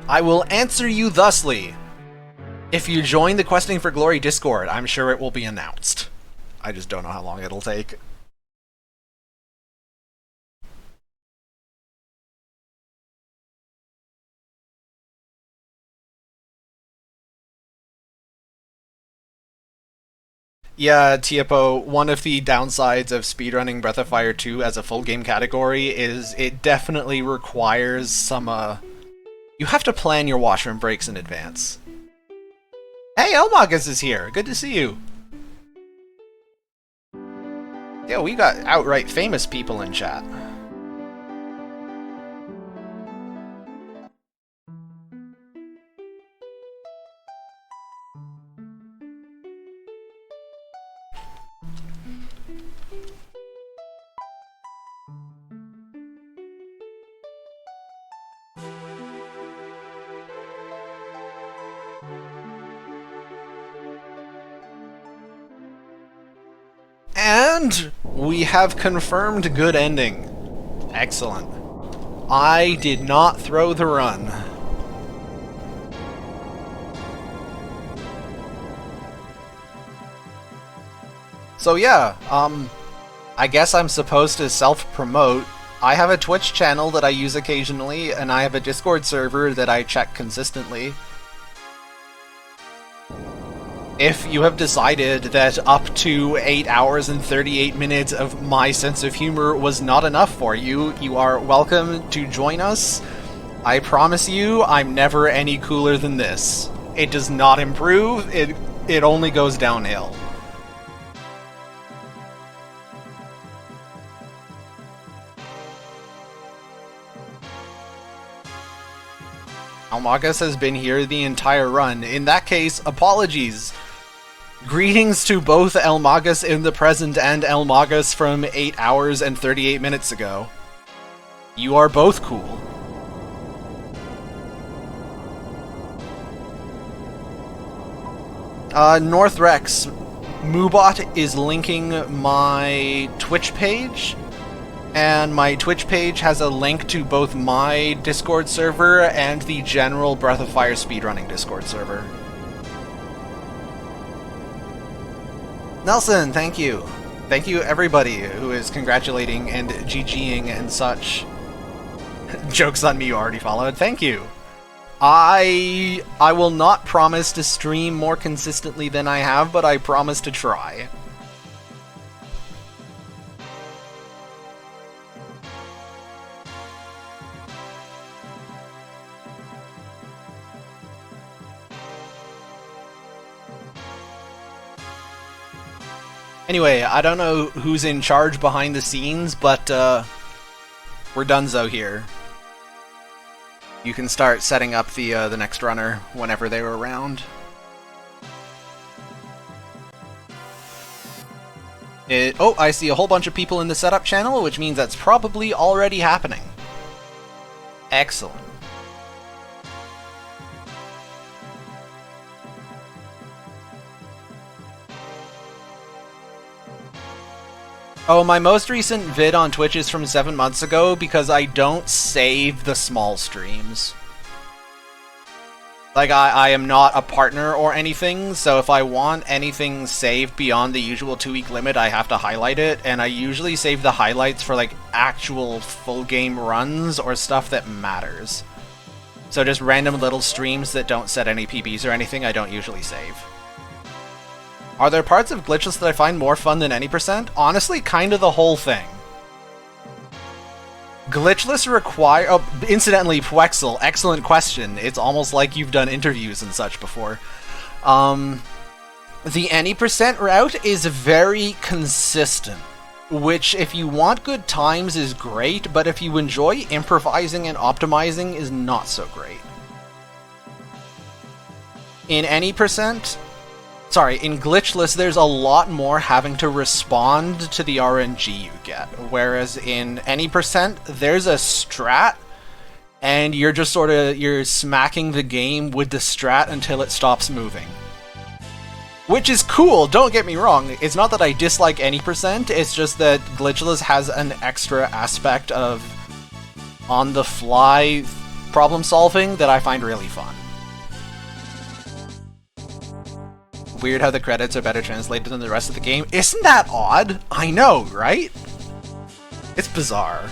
S2: I will answer you thusly. If you join the Questing for Glory Discord, I'm sure it will be announced. I just don't know how long it'll take. Yeah, Tiepo, one of the downsides of speedrunning Breath of Fire 2 as a full game category is it definitely requires some, you have to plan your washroom breaks in advance. Hey, Elmagus is here! Good to see you! Yeah, we got outright famous people in chat. And we have confirmed good ending. Excellent. I did not throw the run. So yeah, I guess I'm supposed to self-promote. I have a Twitch channel that I use occasionally, and I have a Discord server that I check consistently. If you have decided that up to 8 hours and 38 minutes of my sense of humor was not enough for you, you are welcome to join us. I promise you, I'm never any cooler than this. It does not improve, it only goes downhill. Almagus has been here the entire run. In that case, apologies. Greetings to both Elmagus in the present and Elmagus from 8 hours and 38 minutes ago. You are both cool. Northrex, Moobot is linking my Twitch page, and my Twitch page has a link to both my Discord server and the general Breath of Fire speedrunning Discord server. Nelson, thank you. Thank you everybody who is congratulating and GGing and such. Joke's on me, you already followed. Thank you. I will not promise to stream more consistently than I have, but I promise to try. Anyway, I don't know who's in charge behind the scenes, but we're donezo here. You can start setting up the next runner whenever they're around. Oh, I see a whole bunch of people in the setup channel, which means that's probably already happening. Excellent. Oh, my most recent vid on Twitch is from 7 months ago because I don't save the small streams. Like, I am not a partner or anything, so if I want anything saved beyond the usual 2-week limit, I have to highlight it, and I usually save the highlights for, like, actual full game runs or stuff that matters. So just random little streams that don't set any PBs or anything, I don't usually save. Are there parts of Glitchless that I find more fun than any percent? Honestly, kind of the whole thing. Glitchless require... Oh, incidentally, Pwexel, excellent question. It's almost like you've done interviews and such before. The any percent route is very consistent, which if you want good times is great, but if you enjoy improvising and optimizing is not so great. in any percent, sorry, in Glitchless, there's a lot more having to respond to the RNG you get, whereas in any percent, there's a strat, and you're just you're smacking the game with the strat until it stops moving. Which is cool, don't get me wrong, it's not that I dislike any percent, it's just that Glitchless has an extra aspect of on-the-fly problem solving that I find really fun. Weird how the credits are better translated than the rest of the game. Isn't that odd? I know, right? It's bizarre.